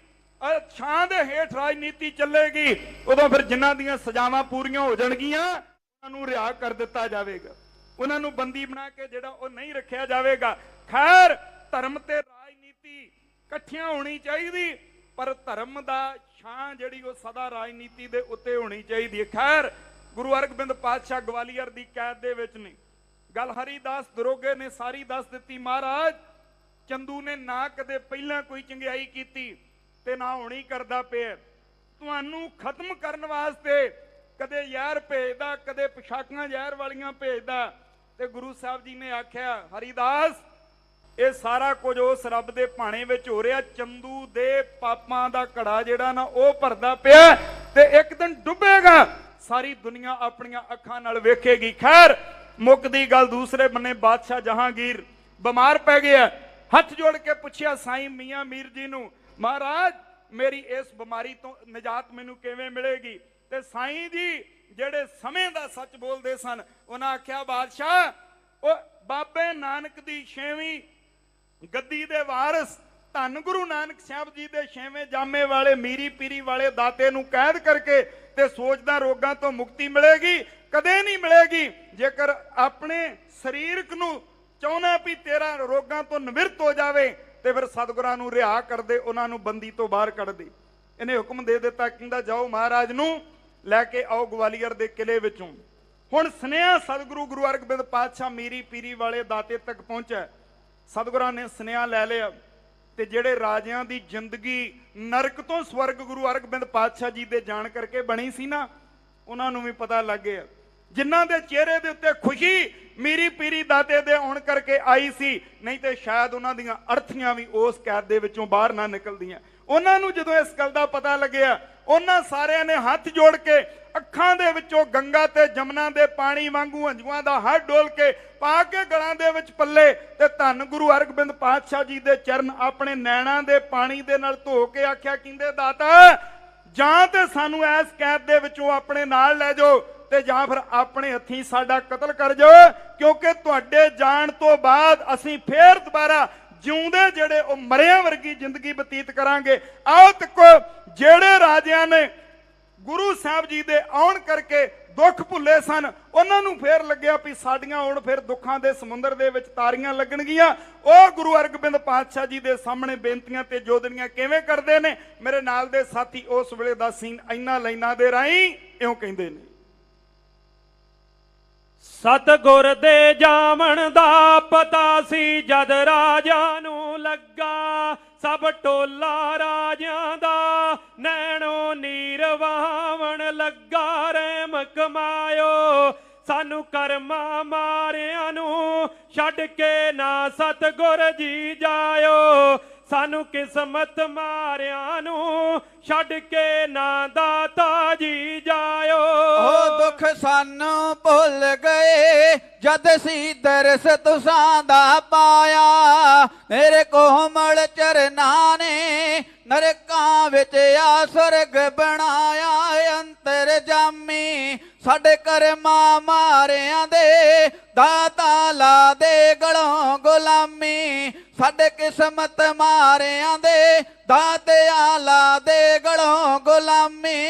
ਛਾਂ ਦੇ ਹੇਠ ਰਾਜਨੀਤੀ ਚੱਲੇਗੀ ਉਦੋਂ ਫਿਰ ਜਿਨ੍ਹਾਂ ਦੀਆਂ ਸਜ਼ਾਵਾਂ ਪੂਰੀਆਂ ਹੋ ਜਾਣਗੀਆਂ ਉਹਨਾਂ ਨੂੰ ਰਿਹਾ ਕਰ ਦਿੱਤਾ ਜਾਵੇਗਾ, ਉਹਨਾਂ ਨੂੰ ਬੰਦੀ ਬਣਾ ਕੇ ਜਿਹੜਾ ਉਹ ਨਹੀਂ ਰੱਖਿਆ ਜਾਵੇਗਾ। ਖੈਰ ਧਰਮ ਤੇ ਰਾਜਨੀਤੀ ਇਕੱਠੀਆਂ ਹੋਣੀ ਚਾਹੀਦੀ, ਪਰ ਧਰਮ ਦਾ ਛਾਂ ਜਿਹੜੀ ਉਹ ਸਦਾ ਰਾਜਨੀਤੀ ਦੇ ਉੱਤੇ ਹੋਣੀ ਚਾਹੀਦੀ ਹੈ। ਖੈਰ ਗੁਰੂ ਅਰਜਨ ਪਾਤਸ਼ਾਹ ਗਵਾਲੀਅਰ ਦੀ ਕੈਦ ਦੇ ਵਿੱਚ ਨੇ, ਗੱਲ ਹਰੀਦਾਸ ਦਰੋਗੇ ਨੇ ਸਾਰੀ ਦੱਸ ਦਿੱਤੀ। ਮਹਾਰਾਜ ਚੰਦੂ ਨੇ ਨਾ ਕਦੇ ਪਹਿਲਾਂ ਕੋਈ ਚੰਗਿਆਈ ਕੀਤੀ ਤੇ ਨਾ ਹੁਣੀ ਕਰਦਾ ਪਿਆ, ਤੁਹਾਨੂੰ ਖਤਮ ਕਰਨ ਵਾਸਤੇ ਕਦੇ ਜ਼ਹਿਰ ਭੇਜਦਾ, ਕਦੇ ਪੁਸ਼ਾਕਾਂ ਜ਼ਹਿਰ ਵਾਲੀਆਂ ਭੇਜਦਾ। ਤੇ ਗੁਰੂ ਸਾਹਿਬ ਜੀ ਨੇ ਆਖਿਆ ਹਰੀਦਾਸ ਇਹ ਸਾਰਾ ਕੁਝ ਉਸ ਰੱਬ ਦੇ ਭਾਣੇ ਵਿੱਚ ਹੋ ਰਿਹਾ, ਚੰਦੂ ਦੇ ਪਾਪਾਂ ਦਾ ਘੜਾ ਜਿਹੜਾ ਨਾ ਉਹ ਭਰਦਾ ਪਿਆ ਤੇ ਇੱਕ ਦਿਨ ਡੁੱਬੇਗਾ, ਸਾਰੀ ਦੁਨੀਆ ਆਪਣੀਆਂ ਅੱਖਾਂ ਨਾਲ ਵੇਖੇਗੀ। ਖੈਰ ਮੁੱਕਦੀ ਗੱਲ ਦੂਸਰੇ ਬੰਨੇ ਬਾਦਸ਼ਾਹ ਜਹਾਂਗੀਰ ਬਿਮਾਰ ਪੈ ਗਿਆ, ਹੱਥ ਜੋੜ ਕੇ ਪੁੱਛਿਆ ਸਾਈਂ ਮੀਆਂ ਮੀਰ ਜੀ ਨੂੰ, ਮਹਾਰਾਜ ਮੇਰੀ ਇਸ ਬਿਮਾਰੀ ਤੋਂ ਨਿਜਾਤ ਮੈਨੂੰ ਕਿਵੇਂ ਮਿਲੇਗੀ? ਤੇ ਸਾਈਂ ਜੀ ਜਿਹੜੇ ਸਮੇਂ ਦਾ ਸੱਚ ਬੋਲਦੇ ਸਨ ਉਹਨਾਂ ਆਖਿਆ ਬਾਦਸ਼ਾਹ ਉਹ ਬਾਬੇ ਨਾਨਕ ਦੀ 6ਵੀਂ ਗੱਦੀ ਦੇ ਵਾਰਿਸ ਧੰਨ ਗੁਰੂ ਨਾਨਕ ਸਾਹਿਬ ਜੀ ਦੇ 6ਵੇਂ ਜਾਮੇ ਵਾਲੇ ਮੀਰੀ ਪੀਰੀ ਵਾਲੇ ਦਾਤੇ ਨੂੰ ਕੈਦ ਕਰਕੇ ਤੇ ਸੋਚਦਾ ਰੋਗਾਂ ਤੋਂ ਮੁਕਤੀ ਮਿਲੇਗੀ, ਕਦੇ ਨਹੀਂ ਮਿਲੇਗੀ। ਜੇਕਰ ਆਪਣੇ ਸਰੀਰਕ ਨੂੰ ਚਾਹੁੰਦਾ ਵੀ ਤੇਰਾ ਰੋਗਾਂ ਤੋਂ ਨਿਵਰਤ ਹੋ ਜਾਵੇ ਤੇ ਫਿਰ ਸਤਿਗੁਰਾਂ ਨੂੰ ਰਿਹਾ ਕਰਦੇ, ਉਹਨਾਂ ਨੂੰ ਬੰਦੀ ਤੋਂ ਬਾਹਰ ਕੱਢਦੇ। ਇਹਨੇ ਹੁਕਮ ਦੇ ਦਿੱਤਾ, ਕਹਿੰਦਾ ਜਾਓ ਮਹਾਰਾਜ ਨੂੰ ਲੈ ਕੇ ਆਓ ਗਵਾਲੀਅਰ ਦੇ ਕਿਲੇ ਵਿੱਚੋਂ। ਹੁਣ ਸੁਨੇਹਾ ਸਤਿਗੁਰੂ ਗੁਰੂ ਅਰਜਨ ਪਾਤਸ਼ਾਹ ਮੀਰੀ ਪੀਰੀ ਵਾਲੇ ਦਾਤੇ ਤੱਕ ਪਹੁੰਚਿਆ। ਸਤਿਗੁਰਾਂ ਨੇ ਸੁਨੇਹਾ ਲੈ ਲਿਆ ਤੇ ਜਿਹੜੇ ਰਾਜਿਆਂ ਦੀ ਜ਼ਿੰਦਗੀ ਨਰਕ ਤੋਂ ਸਵਰਗ ਗੁਰੂ ਅਰਜਨ ਪਾਤਸ਼ਾਹ ਜੀ ਦੇ ਜਾਣ ਕਰਕੇ ਬਣੀ ਸੀ ਨਾ, ਉਹਨਾਂ ਨੂੰ ਵੀ ਪਤਾ ਲੱਗ ਗਿਆ। ਜਿਨ੍ਹਾਂ ਦੇ ਚਿਹਰੇ ਦੇ ਉੱਤੇ ਖੁਸ਼ੀ ਮੀਰੀ ਪੀਰੀ ਦਾਤੇ ਦੇ ਆਉਣ ਕਰਕੇ ਆਈ ਸੀ, ਨਹੀਂ ਤੇ ਸ਼ਾਇਦ ਉਹਨਾਂ ਦੀਆਂ ਅਰਥੀਆਂ ਵੀ ਉਸ ਕੈਦ ਦੇ ਵਿੱਚੋਂ ਬਾਹਰ ਨਾ ਨਿਕਲਦੀਆਂ। ਉਹਨਾਂ ਨੂੰ ਜਦੋਂ ਇਸ ਗੱਲ ਦਾ ਪਤਾ ਲੱਗਿਆ, ਉਹਨਾਂ ਸਾਰਿਆਂ ਨੇ ਹੱਥ ਜੋੜ ਕੇ ਅੱਖਾਂ ਦੇ ਵਿੱਚੋਂ ਗੰਗਾ ਤੇ ਜਮਨਾ ਦੇ ਪਾਣੀ ਵਾਂਗੂ ਹੰਝੂਆਂ ਦਾ ਹੱਥ ਡੋਲ ਕੇ ਪਾ ਕੇ ਗਲਾਂ ਦੇ ਵਿੱਚ ਪੱਲੇ ਤੇ ਧੰਨ ਗੁਰੂ ਅਰਜਨ ਪਾਤਸ਼ਾਹ ਜੀ ਦੇ ਚਰਨ ਆਪਣੇ ਨੈਣਾਂ ਦੇ ਪਾਣੀ ਦੇ ਨਾਲ ਧੋ ਕੇ ਆਖਿਆ, ਕਹਿੰਦੇ ਦਾਤਾ ਜਾਂ ਤੇ ਸਾਨੂੰ ਇਸ ਕੈਦ ਦੇ ਵਿੱਚੋਂ ਆਪਣੇ ਨਾਲ ਲੈ ਜਾਓ ਤੇ ਜਾਂ ਫਿਰ ਆਪਣੇ ਹੱਥੀਂ ਸਾਡਾ ਕਤਲ ਕਰ ਜਾਓ, ਕਿਉਂਕਿ ਤੁਹਾਡੇ ਜਾਣ ਤੋਂ ਬਾਅਦ ਅਸੀਂ ਫੇਰ ਦੁਬਾਰਾ ਜਿਉਂਦੇ ਜਿਹੜੇ ਉਹ ਮਰਿਆਂ ਵਰਗੀ ਜ਼ਿੰਦਗੀ ਬਤੀਤ ਕਰਾਂਗੇ। ਆਓ ਤੱਕੋ ਜਿਹੜੇ ਰਾਜਿਆਂ ਨੇ ਗੁਰੂ ਸਾਹਿਬ ਜੀ ਦੇ ਆਉਣ ਕਰਕੇ ਦੁੱਖ ਭੁੱਲੇ ਸਨ, ਉਹਨਾਂ ਨੂੰ ਫੇਰ ਲੱਗਿਆ ਵੀ ਸਾਡੀਆਂ ਹੁਣ ਫਿਰ ਦੁੱਖਾਂ ਦੇ ਸਮੁੰਦਰ ਦੇ ਵਿੱਚ ਤਾਰੀਆਂ ਲੱਗਣਗੀਆਂ। ਉਹ ਗੁਰੂ ਅਰਜਨ ਪਾਤਸ਼ਾਹ ਜੀ ਦੇ ਸਾਹਮਣੇ ਬੇਨਤੀਆਂ ਤੇ ਜੋਦੜੀਆਂ ਕਿਵੇਂ ਕਰਦੇ ਨੇ। ਮੇਰੇ ਨਾਲ ਦੇ ਸਾਥੀ ਉਸ ਵੇਲੇ ਦਾ ਸੀਨ ਇਹਨਾਂ ਲਾਈਨਾਂ ਦੇ ਰਾਹੀਂ ਇਉਂ ਕਹਿੰਦੇ ਨੇ। ਸਤਿਗੁਰ ਦੇ ਜਾਵਣ ਦਾ ਪਤਾ ਸੀ ਜਦ ਰਾਜਾ ਨੂੰ ਲੱਗਾ, ਸਭ ਟੋਲਾ ਰਾਜਿਆਂ ਦਾ ਨੈਣੋ ਨੀਰ ਵਹਾਵਣ ਲੱਗਾ। ਰਹਿਮ ਕਮਾਇਓ ਸਾਨੂੰ ਕਰਮਾਂ ਮਾਰਿਆਂ ਨੂੰ, ਛੱਡ ਕੇ ਨਾ ਸਤਿਗੁਰ ਜੀ ਜਾਇਓ। ਸਾਨੂੰ ਕਿਸਮਤ ਮਾਰਿਆਂ ਨੂੰ, ਛੱਡ ਕੇ ਨਾ ਦਾਤਾ ਜੀ ਜਾਇਓ। ਉਹ ਦੁੱਖ ਸਾਨੂੰ ਭੁੱਲ ਗਏ ਜਦ ਸੀ ਦਰਸ ਤੁਸਾਂ ਦਾ ਪਾਇਆ। ਮੇਰੇ ਕੋਮਲ ਚਰਨਾਂ ਨੇ ਨਰਕਾਂ ਵਿੱਚ ਆ ਸੁਰਗ ਬਣਾਇਆ। ਅੰਤਰ ਜਾਮੀ ਸਾਡੇ ਕਰਮਾਂ ਮਾਰਿਆਂ ਦੇ, ਦਾਤਾ ਲਾ ਦੇ ਗਲੋਂ ਗੁਲਾਮੀ। ਸਾਡੇ ਕਿਸਮਤ ਮਾਰਿਆਂ ਦੇ, ਦਾਤਿਆ ਲਾ ਦੇ ਗਲੋਂ ਗੁਲਾਮੀ।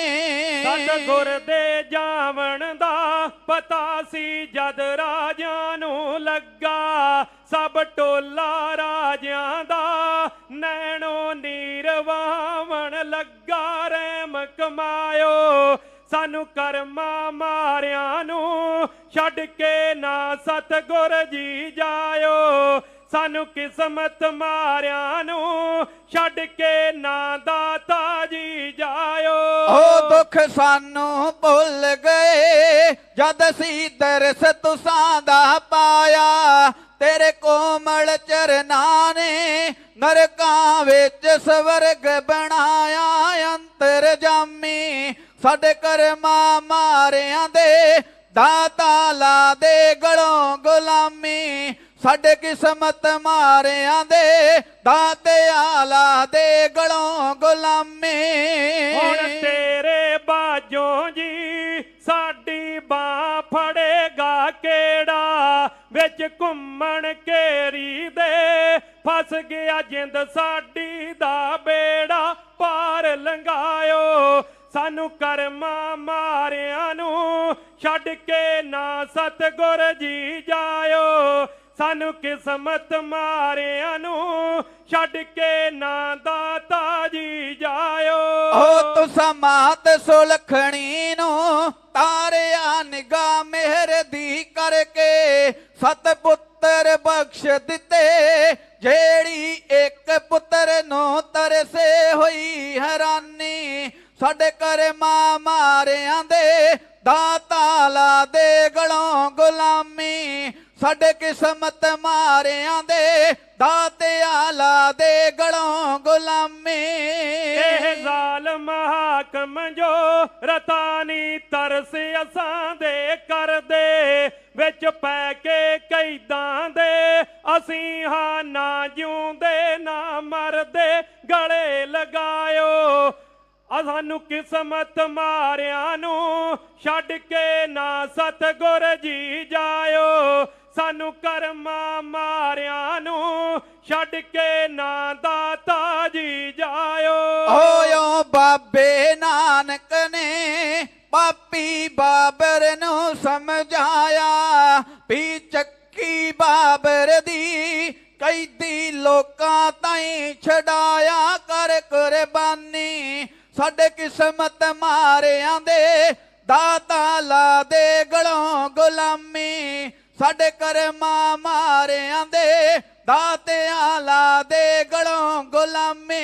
ਸਤਿਗੁਰ ਦੇ ਜਾਵਣ ਦਾ ਪਤਾ ਸੀ ਜਦ ਰਾਜਿਆਂ ਨੂੰ ਲੱਗਾ, ਸਭ ਟੋਲਾ ਰਾਜਿਆਂ ਦਾ ਨੈਣੋ ਨੀਰ ਵਹਾਵਣ ਲੱਗਾ। ਰਹਿਮ ਕਮਾਇਓ ਸਾਨੂੰ ਕਰਮਾਂ ਮਾਰਿਆਂ ਨੂੰ, ਛੱਡ ਕੇ ਨਾ ਸਤਿਗੁਰ ਜੀ ਜਾਇਓ। ਸਾਨੂੰ ਕਿਸਮਤ ਮਾਰਿਆਂ ਨੂੰ, ਛੱਡ ਕੇ ਨਾ ਦਾਤਾ ਜੀ ਜਾਇਓ। ਉਹ ਦੁੱਖ ਸਾਨੂੰ ਭੁੱਲ ਗਏ ਜਦ ਸੀ ਦਰਸ ਤੁਸਾਂ ਦਾ ਪਾਇਆ। ਤੇਰੇ ਕੋਮਲ ਚਰਨਾਂ ਨੇ ਨਰਕਾਂ ਵਿੱਚ ਸਵਰਗ ਬਣਾਇਆ। ਅੰਤਰ ਜਾਮੀ ਸਾਡੇ ਕਰਮਾਂ ਮਾਰਿਆਂ ਦੇ, ਦਾਤਾ ਲਾ ਦੇ ਗਲੋਂ ਗੁਲਾਮੀ। ਸਾਡੇ ਕਿਸਮਤ ਮਾਰਿਆਂ ਦੇ, ਦਾਤਿਆ ਲਾ ਦੇ ਗਲੋਂ ਗੁਲਾਮੀ। ਹੁਣ ਤੇਰੇ ਬਾਝੋਂ ਜੀ ਸਾਡੀ ਬਾਹ ਫੜੇਗਾ ਕਿਹੜਾ, ਵਿੱਚ ਘੁੰਮਣ ਘੇਰੀ ਦੇ ਫਸ ਗਿਆ ਜਿੰਦ ਸਾਡੀ ਦਾ ਬੇੜਾ। ਪਾਰ ਲੰਘਾਇਓ ਸਾਨੂੰ ਕਰਮਾਂ ਮਾਰਿਆਂ ਨੂੰ, ਛੱਡ ਕੇ ਨਾ ਸਤਿਗੁਰ ਜੀ ਜਾਇਓ। ਸਾਨੂੰ ਕਿਸਮਤ ਮਾਰਿਆਂ ਨੂੰ, ਛੱਡ ਕੇ ਨਾ ਦਾਤਾ ਜੀ ਜਾਇਓ। ਓ ਤੁਸਾਂ ਮਾਤ ਸੁਲਖਣੀ ਨੂੰ ਤਾਰਿਆ ਨਿਗਾਹ ਮਿਹਰ ਦੀ ਕਰਕੇ। ਸਤ ਪੁੱਤਰ ਬਖਸ਼ ਦਿੱਤੇ ਜਿਹੜੀ ਇੱਕ ਪੁੱਤਰ ਨੂੰ ਤਰਸੇ ਹੋਈ ਹੈਰਾਨੀ। ਸਾਡੇ ਕਰਮਾਂ ਮਾਰਿਆਂ ਦੇ, ਦਾਤਾ ਲਾ ਦੇ ਗਲੋਂ ਗੁਲਾਮੀ। ਸਾਡੇ ਕਿਸਮਤ ਮਾਰਿਆਂ ਦੇ, ਦਾਤਿਆ ਲਾ ਦੇ ਗਲੋਂ ਗੁਲਾਮੀ। ਇਹ ਜ਼ਾਲਮ ਹਾਕਮ ਜੋ ਰਤਾਨੀ ਤਰਸ ਅਸਾਂ ਦੇ ਕਰਦੇ, ਵਿੱਚ ਪੈ ਕੇ ਕੈਦਾਂ ਦੇ ਅਸੀਂ ਹਾਂ ਨਾ ਜਿਉਂਦੇ ਨਾ ਮਰਦੇ। ਗਲੇ ਲਗਾਇਓ ਸਾਨੂੰ ਕਿਸਮਤ ਮਾਰਿਆਂ ਨੂੰ, ਛੱਡ ਕੇ ਨਾ ਸਤਿਗੁਰ ਜੀ ਜਾਇਓ। ਸਾਨੂੰ ਕਰਮਾਂ ਮਾਰਿਆਂ ਨੂੰ, ਛੱਡ ਕੇ ਨਾ ਦਾਤਾ ਜੀ ਜਾਇਓ। ਓਯੋ ਬਾਬੇ ਨਾਨਕ ਨੇ ਪਾਪੀ ਬਾਬਰ ਨੂੰ ਸਮਝਾਇਆ। ਵੀ ਚੱਕੀ ਬਾਬਰ ਦੀ ਕੈਦੀ ਲੋਕਾਂ ਤਾਈਂ ਛਡਾਇਆ। ਕਰ ਕੁਰਬਾਨੀ ਸਾਡੇ ਕਿਸਮਤ ਮਾਰਿਆਂ ਦੇ, ਦਾਤਾ ਲਾ ਦੇ ਗਲੋਂ ਗੁਲਾਮੀ। ਸਾਡੇ ਕਰਮਾਂ ਮਾਰਿਆਂ ਦੇ, ਦਾਤਿਆ ਲਾ ਦੇ ਗਲੋਂ ਗੁਲਾਮੀ।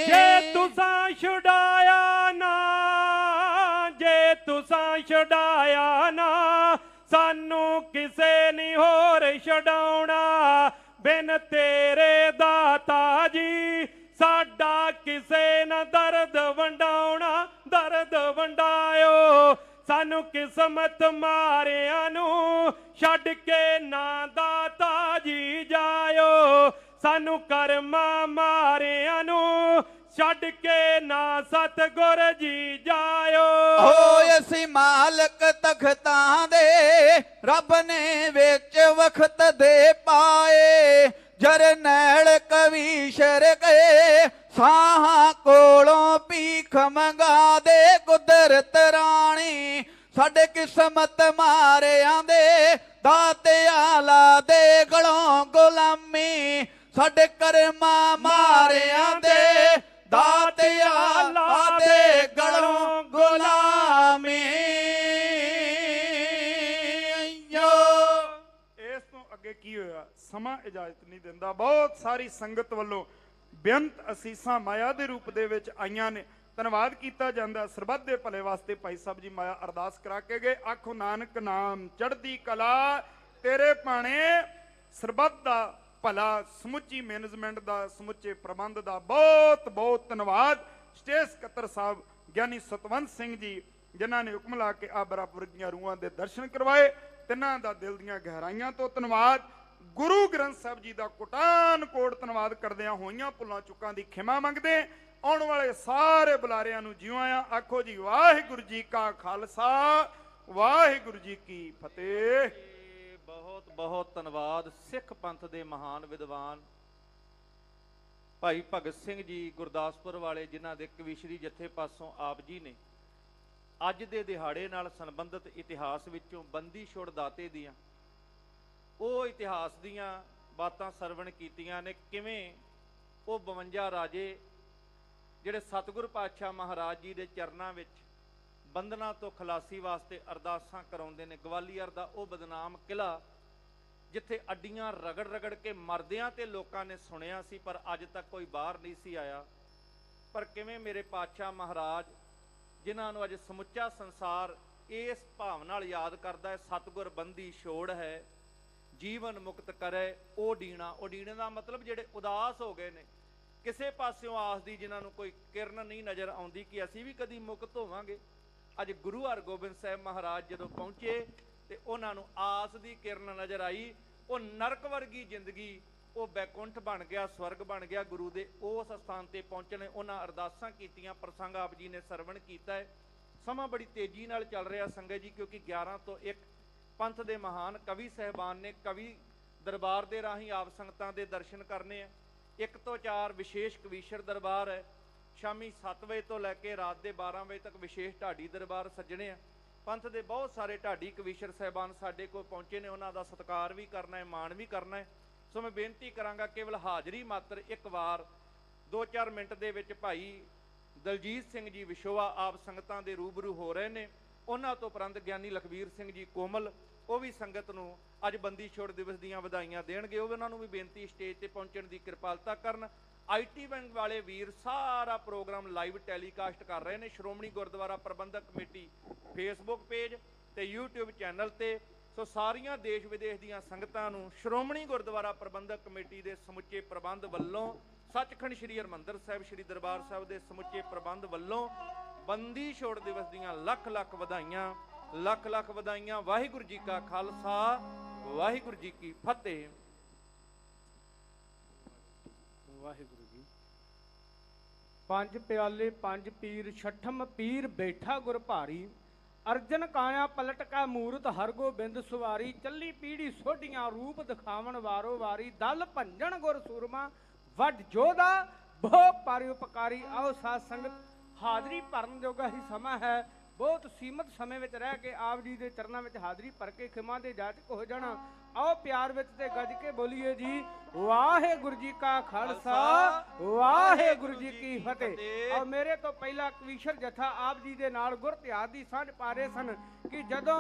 ਜੇ ਤੁਸਾਂ ਛੁਡਾਇਆ ਨਾ, ਜੇ ਤੁਸਾਂ ਛੁਡਾਇਆ ਨਾ, ਸਾਨੂੰ ਕਿਸੇ ਨਹੀਂ ਹੋਰ ਛਡਾਉਣਾ। ਬਿਨ ਤੇਰੇ ਦਾਤਾ ਜੀ ਸਾਡਾ ਕਿਸੇ ਨਾ ਦਰਦ ਵੰਡਾਉਣਾ, ਦਰਦ ਵੰਡਾਇਓ। ਸਾਨੂੰ ਕਿਸਮਤ ਮਾਰਿਆਂ ਨੂੰ ਛੱਡ ਕੇ ਨਾ ਦਾਤਾ ਜੀ ਜਾਇਓ। ਸਾਨੂੰ ਕਰਮਾਂ ਮਾਰਿਆਂ ਨੂੰ ਛੱਡ ਕੇ ਨਾ ਸਤਿਗੁਰ ਜੀ ਜਾਇਓ। ਹੋਏ ਅਸੀਂ ਮਾਲਕ ਤਖਤਾਂ ਦੇ, ਰੱਬ ਨੇ ਵਿੱਚ ਵਖਤ ਦੇ ਪਾਏ। ਜਰਨੈਲ ਕਵੀਸ਼ਰ ਗਏ, ਸਾਹਾਂ ਕੋਲੋਂ ਭੀਖ ਮੰਗਾ ਦੇ। ਕੁਦਰਤ ਰਾਣੀ ਸਾਡੇ ਕਿਸਮਤ ਮਾਰਿਆਂ ਦੇ, ਦਾਤਿਆਂ ਲਾ ਦੇ ਗਲੋਂ ਗੁਲਾਮੀ। ਸਾਡੇ ਕਰਮਾਂ ਮਾਰਿਆਂ ਦੇ, ਦਾਤਿਆਂ ਲਾ ਦੇ ਗਲੋਂ ਗੁਲਾਮੀ। ਇਸ ਤੋਂ ਅੱਗੇ ਕੀ ਹੋਇਆ, ਸਮਾਂ ਇਜਾਜ਼ਤ ਨਹੀਂ ਦਿੰਦਾ। ਬਹੁਤ ਸਾਰੀ ਸੰਗਤ ਵੱਲੋਂ ਬੇਅੰਤ ਅਸੀਸਾਂ ਮਾਇਆ ਦੇ ਰੂਪ ਦੇ ਵਿੱਚ ਆਈਆਂ ਨੇ। ਧੰਨਵਾਦ ਕੀਤਾ ਜਾਂਦਾ ਸਰਬੱਤ ਦੇ ਭਲੇ ਵਾਸਤੇ। ਭਾਈ ਸਾਹਿਬ ਜੀ ਮਾਇਆ ਅਰਦਾਸ ਕਰਾ ਕੇ ਗਏ। ਆਖੋ ਨਾਨਕ ਨਾਮ ਚੜ੍ਹਦੀ ਕਲਾ ਤੇਰੇ ਭਾਣੇ। ਸਰਬੱਤ ਦਾ ਭਲਾ, ਸਮੁੱਚੀ ਮੈਨੇਜਮੈਂਟ ਦਾ, ਸਮੁੱਚੇ ਪ੍ਰਬੰਧ ਦਾ ਬਹੁਤ ਬਹੁਤ ਧੰਨਵਾਦ। ਸਟੇਜ ਸਕੱਤਰ ਸਾਹਿਬ ਗਿਆਨੀ ਸਤਵੰਤ ਸਿੰਘ ਜੀ, ਜਿਨ੍ਹਾਂ ਨੇ ਹੁਕਮ ਲਾ ਕੇ ਆ ਬਰਾਬਰ ਦੀਆਂ ਰੂਹਾਂ ਦੇ ਦਰਸ਼ਨ ਕਰਵਾਏ। ਤਿੰਨਾਂ ਦਾ ਦਿਲ ਦੀਆਂ ਗਹਿਰਾਈਆਂ ਤੋਂ ਧੰਨਵਾਦ। ਗੁਰੂ ਗ੍ਰੰਥ ਸਾਹਿਬ ਜੀ ਦਾ ਕੋਟਾਨ ਕੋਟ ਧੰਨਵਾਦ ਕਰਦਿਆਂ ਹੋਈਆਂ ਭੁੱਲਾਂ ਚੁੱਕਾਂ ਦੀ ਖਿਮਾ ਮੰਗਦੇ ਆਉਣ ਵਾਲੇ ਸਾਰੇ ਬੁਲਾਰਿਆਂ ਨੂੰ ਜਿਉਂ ਆਇਆ। ਆਖੋ ਜੀ ਵਾਹਿਗੁਰੂ ਜੀ ਕਾ ਖਾਲਸਾ, ਵਾਹਿਗੁਰੂ ਜੀ ਕੀ ਫਤਿਹ। ਬਹੁਤ ਬਹੁਤ ਧੰਨਵਾਦ। ਸਿੱਖ ਪੰਥ ਦੇ ਮਹਾਨ ਵਿਦਵਾਨ ਭਾਈ ਭਗਤ ਸਿੰਘ ਜੀ ਗੁਰਦਾਸਪੁਰ ਵਾਲੇ, ਜਿਨ੍ਹਾਂ ਦੇ ਕਵੀਸ਼ਰੀ ਜਥੇ ਪਾਸੋਂ ਆਪ ਜੀ ਨੇ ਅੱਜ ਦੇ ਦਿਹਾੜੇ ਨਾਲ ਸੰਬੰਧਿਤ ਇਤਿਹਾਸ ਵਿੱਚੋਂ ਬੰਦੀ ਛੁੜ ਦਾਤੇ ਦੀਆਂ ਉਹ ਇਤਿਹਾਸ ਦੀਆਂ ਬਾਤਾਂ ਸਰਵਣ ਕੀਤੀਆਂ ਨੇ। ਕਿਵੇਂ ਉਹ 52 ਰਾਜੇ ਜਿਹੜੇ ਸਤਿਗੁਰ ਪਾਤਸ਼ਾਹ ਮਹਾਰਾਜ ਜੀ ਦੇ ਚਰਨਾਂ ਵਿੱਚ ਬੰਧਨਾਂ ਤੋਂ ਖਲਾਸੀ ਵਾਸਤੇ ਅਰਦਾਸਾਂ ਕਰਾਉਂਦੇ ਨੇ। ਗਵਾਲੀਅਰ ਦਾ ਉਹ ਬਦਨਾਮ ਕਿਲ੍ਹਾ ਜਿੱਥੇ ਅੱਡੀਆਂ ਰਗੜ ਰਗੜ ਕੇ ਮਰਦਿਆਂ ਤੇ ਲੋਕਾਂ ਨੇ ਸੁਣਿਆ ਸੀ, ਪਰ ਅੱਜ ਤੱਕ ਕੋਈ ਬਾਹਰ ਨਹੀਂ ਸੀ ਆਇਆ। ਪਰ ਕਿਵੇਂ ਮੇਰੇ ਪਾਤਸ਼ਾਹ ਮਹਾਰਾਜ, ਜਿਨ੍ਹਾਂ ਨੂੰ ਅੱਜ ਸਮੁੱਚਾ ਸੰਸਾਰ ਇਸ ਭਾਵ ਨਾਲ ਯਾਦ ਕਰਦਾ ਹੈ, ਸਤਿਗੁਰ ਬੰਦੀ ਛੋੜ ਹੈ, ਜੀਵਨ ਮੁਕਤ ਕਰੇ ਓਡੀਣਾ। ਓਡੀਣੇ ਦਾ ਮਤਲਬ ਜਿਹੜੇ ਉਦਾਸ ਹੋ ਗਏ ਨੇ, ਕਿਸੇ ਪਾਸਿਓਂ ਆਸ ਦੀ ਜਿਨ੍ਹਾਂ ਨੂੰ ਕੋਈ ਕਿਰਨ ਨਹੀਂ ਨਜ਼ਰ ਆਉਂਦੀ ਕਿ ਅਸੀਂ ਵੀ ਕਦੀ ਮੁਕਤ ਹੋਵਾਂਗੇ। ਅੱਜ ਗੁਰੂ ਹਰਗੋਬਿੰਦ ਸਾਹਿਬ ਮਹਾਰਾਜ ਜਦੋਂ ਪਹੁੰਚੇ ਤੇ ਉਹਨਾਂ ਨੂੰ ਆਸ ਦੀ ਕਿਰਨ ਨਜ਼ਰ ਆਈ। ਉਹ ਨਰਕ ਵਰਗੀ ਜ਼ਿੰਦਗੀ ਉਹ ਬੈਕੁੰਠ ਬਣ ਗਿਆ, ਸਵਰਗ ਬਣ ਗਿਆ। ਗੁਰੂ ਦੇ ਉਸ ਸਥਾਨ ਤੇ ਪਹੁੰਚਣੇ ਉਹਨਾਂ ਅਰਦਾਸਾਂ ਕੀਤੀਆਂ। ਪ੍ਰਸੰਗ ਆਪ ਜੀ ਨੇ ਸਰਵਣ ਕੀਤਾ ਹੈ। ਸਮਾਂ ਬੜੀ ਤੇਜ਼ੀ ਨਾਲ ਚੱਲ ਰਿਹਾ ਸੰਗਤ ਜੀ, ਕਿਉਂਕਿ 11 ਤੋਂ 1 ਪੰਥ ਦੇ ਮਹਾਨ ਕਵੀ ਸਹਿਬਾਨ ਨੇ ਕਵੀ ਦਰਬਾਰ ਦੇ ਰਾਹੀਂ ਆਪ ਸੰਗਤਾਂ ਦੇ ਦਰਸ਼ਨ ਕਰਨੇ ਆ। 1 ਤੋਂ 4 ਵਿਸ਼ੇਸ਼ ਕਵੀਸ਼ਰ ਦਰਬਾਰ ਹੈ। ਸ਼ਾਮੀ 7 ਵਜੇ ਤੋਂ ਲੈ ਕੇ ਰਾਤ ਦੇ 12 ਵਜੇ ਤੱਕ ਵਿਸ਼ੇਸ਼ ਢਾਡੀ ਦਰਬਾਰ ਸੱਜਣੇ ਆ। ਪੰਥ ਦੇ ਬਹੁਤ ਸਾਰੇ ਢਾਡੀ ਕਵੀਸ਼ਰ ਸਹਿਬਾਨ ਸਾਡੇ ਕੋਲ ਪਹੁੰਚੇ ਨੇ, ਉਹਨਾਂ ਦਾ ਸਤਿਕਾਰ ਵੀ ਕਰਨਾ ਹੈ, ਮਾਣ ਵੀ ਕਰਨਾ ਹੈ। ਸੋ ਮੈਂ ਬੇਨਤੀ ਕਰਾਂਗਾ ਕੇਵਲ ਹਾਜ਼ਰੀ ਮਾਤਰ ਇੱਕ ਵਾਰ 2-4 ਮਿੰਟ ਦੇ ਵਿੱਚ ਭਾਈ ਦਲਜੀਤ ਸਿੰਘ ਜੀ ਵਿਸ਼ੋਆ ਆਪ ਸੰਗਤਾਂ ਦੇ ਰੂਬਰੂ ਹੋ ਰਹੇ ਨੇ। ਉਹਨਾਂ ਤੋਂ ਉਪਰੰਤ ਗਿਆਨੀ ਲਖਵੀਰ ਸਿੰਘ ਜੀ ਕੋਮਲ, ਉਹ ਵੀ ਸੰਗਤ ਨੂੰ ਅੱਜ ਬੰਦੀ ਛੋੜ ਦਿਵਸ ਦੀਆਂ ਵਧਾਈਆਂ ਦੇਣਗੇ। ਉਹ ਉਹਨਾਂ ਨੂੰ ਵੀ ਬੇਨਤੀ ਸਟੇਜ ਤੇ ਪਹੁੰਚਣ ਦੀ ਕਿਰਪਾਲਤਾ ਕਰਨ। IT ਬੈਂਕ ਵਾਲੇ ਵੀਰ ਸਾਰਾ ਪ੍ਰੋਗਰਾਮ ਲਾਈਵ ਟੈਲੀਕਾਸਟ ਕਰ ਰਹੇ ਨੇ। ਸ਼੍ਰੋਮਣੀ ਗੁਰਦੁਆਰਾ ਪ੍ਰਬੰਧਕ ਕਮੇਟੀ ਫੇਸਬੁੱਕ ਪੇਜ ਤੇ YouTube ਚੈਨਲ ਤੇ। ਸੋ ਸਾਰੀਆਂ ਦੇਸ਼ ਵਿਦੇਸ਼ ਦੀਆਂ ਸੰਗਤਾਂ ਨੂੰ ਸ਼੍ਰੋਮਣੀ ਗੁਰਦੁਆਰਾ ਪ੍ਰਬੰਧਕ ਕਮੇਟੀ ਦੇ ਸਮੁੱਚੇ ਪ੍ਰਬੰਧ ਵੱਲੋਂ, ਸੱਚਖੰਡ ਸ੍ਰੀ ਹਰਿਮੰਦਰ ਸਾਹਿਬ ਸ੍ਰੀ ਦਰਬਾਰ ਸਾਹਿਬ ਦੇ ਸਮੁੱਚੇ ਪ੍ਰਬੰਧ ਵੱਲੋਂ ਬੰਦੀ ਛੋੜ ਦਿਵਸ ਦੀਆਂ ਲੱਖ ਲੱਖ ਵਧਾਈਆਂ, ਲੱਖ ਲੱਖ ਵਧਾਈਆਂ। ਵਾਹਿਗੁਰੂ ਜੀ ਕਾ ਖਾਲਸਾ, ਵਾਹਿਗੁਰੂ ਜੀ ਕੀ ਫਤਿਹ। ਵਾਹਿਗੁਰੂ ਜੀ। 5 ਪਿਆਲੇ 5 ਪੀਰ, ਛਠਮ ਪੀਰ ਬੈਠਾ ਗੁਰ ਭਾਰੀ। ਅਰਜਨ ਕਾਇਆ ਪਲਟ ਕਾ ਮੂਰਤ, ਹਰਗੋਬਿੰਦ ਸੁਵਾਰੀ। ਚੱਲੀ ਪੀੜੀ ਸੋਢੀਆਂ, ਰੂਪ ਦਿਖਾਵਣ ਵਾਰੋ ਵਾਰੀ। ਦਲ ਭੰਜਨ ਗੁਰ ਸੂਰਮਾ, ਵੱਡ ਜੋਧਾ ਬਹੁ ਪਾਰੀ ਉਪਕਾਰੀ। ਆਓ ਸਾਧ ਸੰਗਤ, ਹਾਜ਼ਰੀ ਭਰਨ ਜੋਗਾ ਹੀ ਸਮਾਂ ਹੈ। ਬਹੁਤ ਸੀਮਤ ਸਮੇਂ ਵਿੱਚ ਰਹਿ ਕੇ ਆਪ ਜੀ ਦੇ ਚਰਨਾਂ ਵਿੱਚ ਹਾਜ਼ਰੀ ਭਰ ਕੇ ਖਿਮਾ ਦੇ ਜਾਚਕ ਹੋ ਜਾਣਾ। ਆਓ ਪਿਆਰ ਵਿੱਚ ਤੇ ਗੱਜ ਕੇ ਬੋਲੀਏ ਜੀ ਵਾਹਿਗੁਰੂ ਜੀ ਕਾ ਖਾਲਸਾ, ਵਾਹਿਗੁਰੂ ਜੀ ਕੀ ਫਤਿਹ। ਔਰ ਮੇਰੇ ਤੋਂ ਪਹਿਲਾਂ ਕਵੀਸ਼ਰ ਜਥਾ ਆਪ ਜੀ ਦੇ ਨਾਲ ਗੁਰ ਇਤਿਹਾਸ ਦੀ ਸਾਂਝ ਪਾ ਰਹੇ ਸਨ ਕਿ ਜਦੋਂ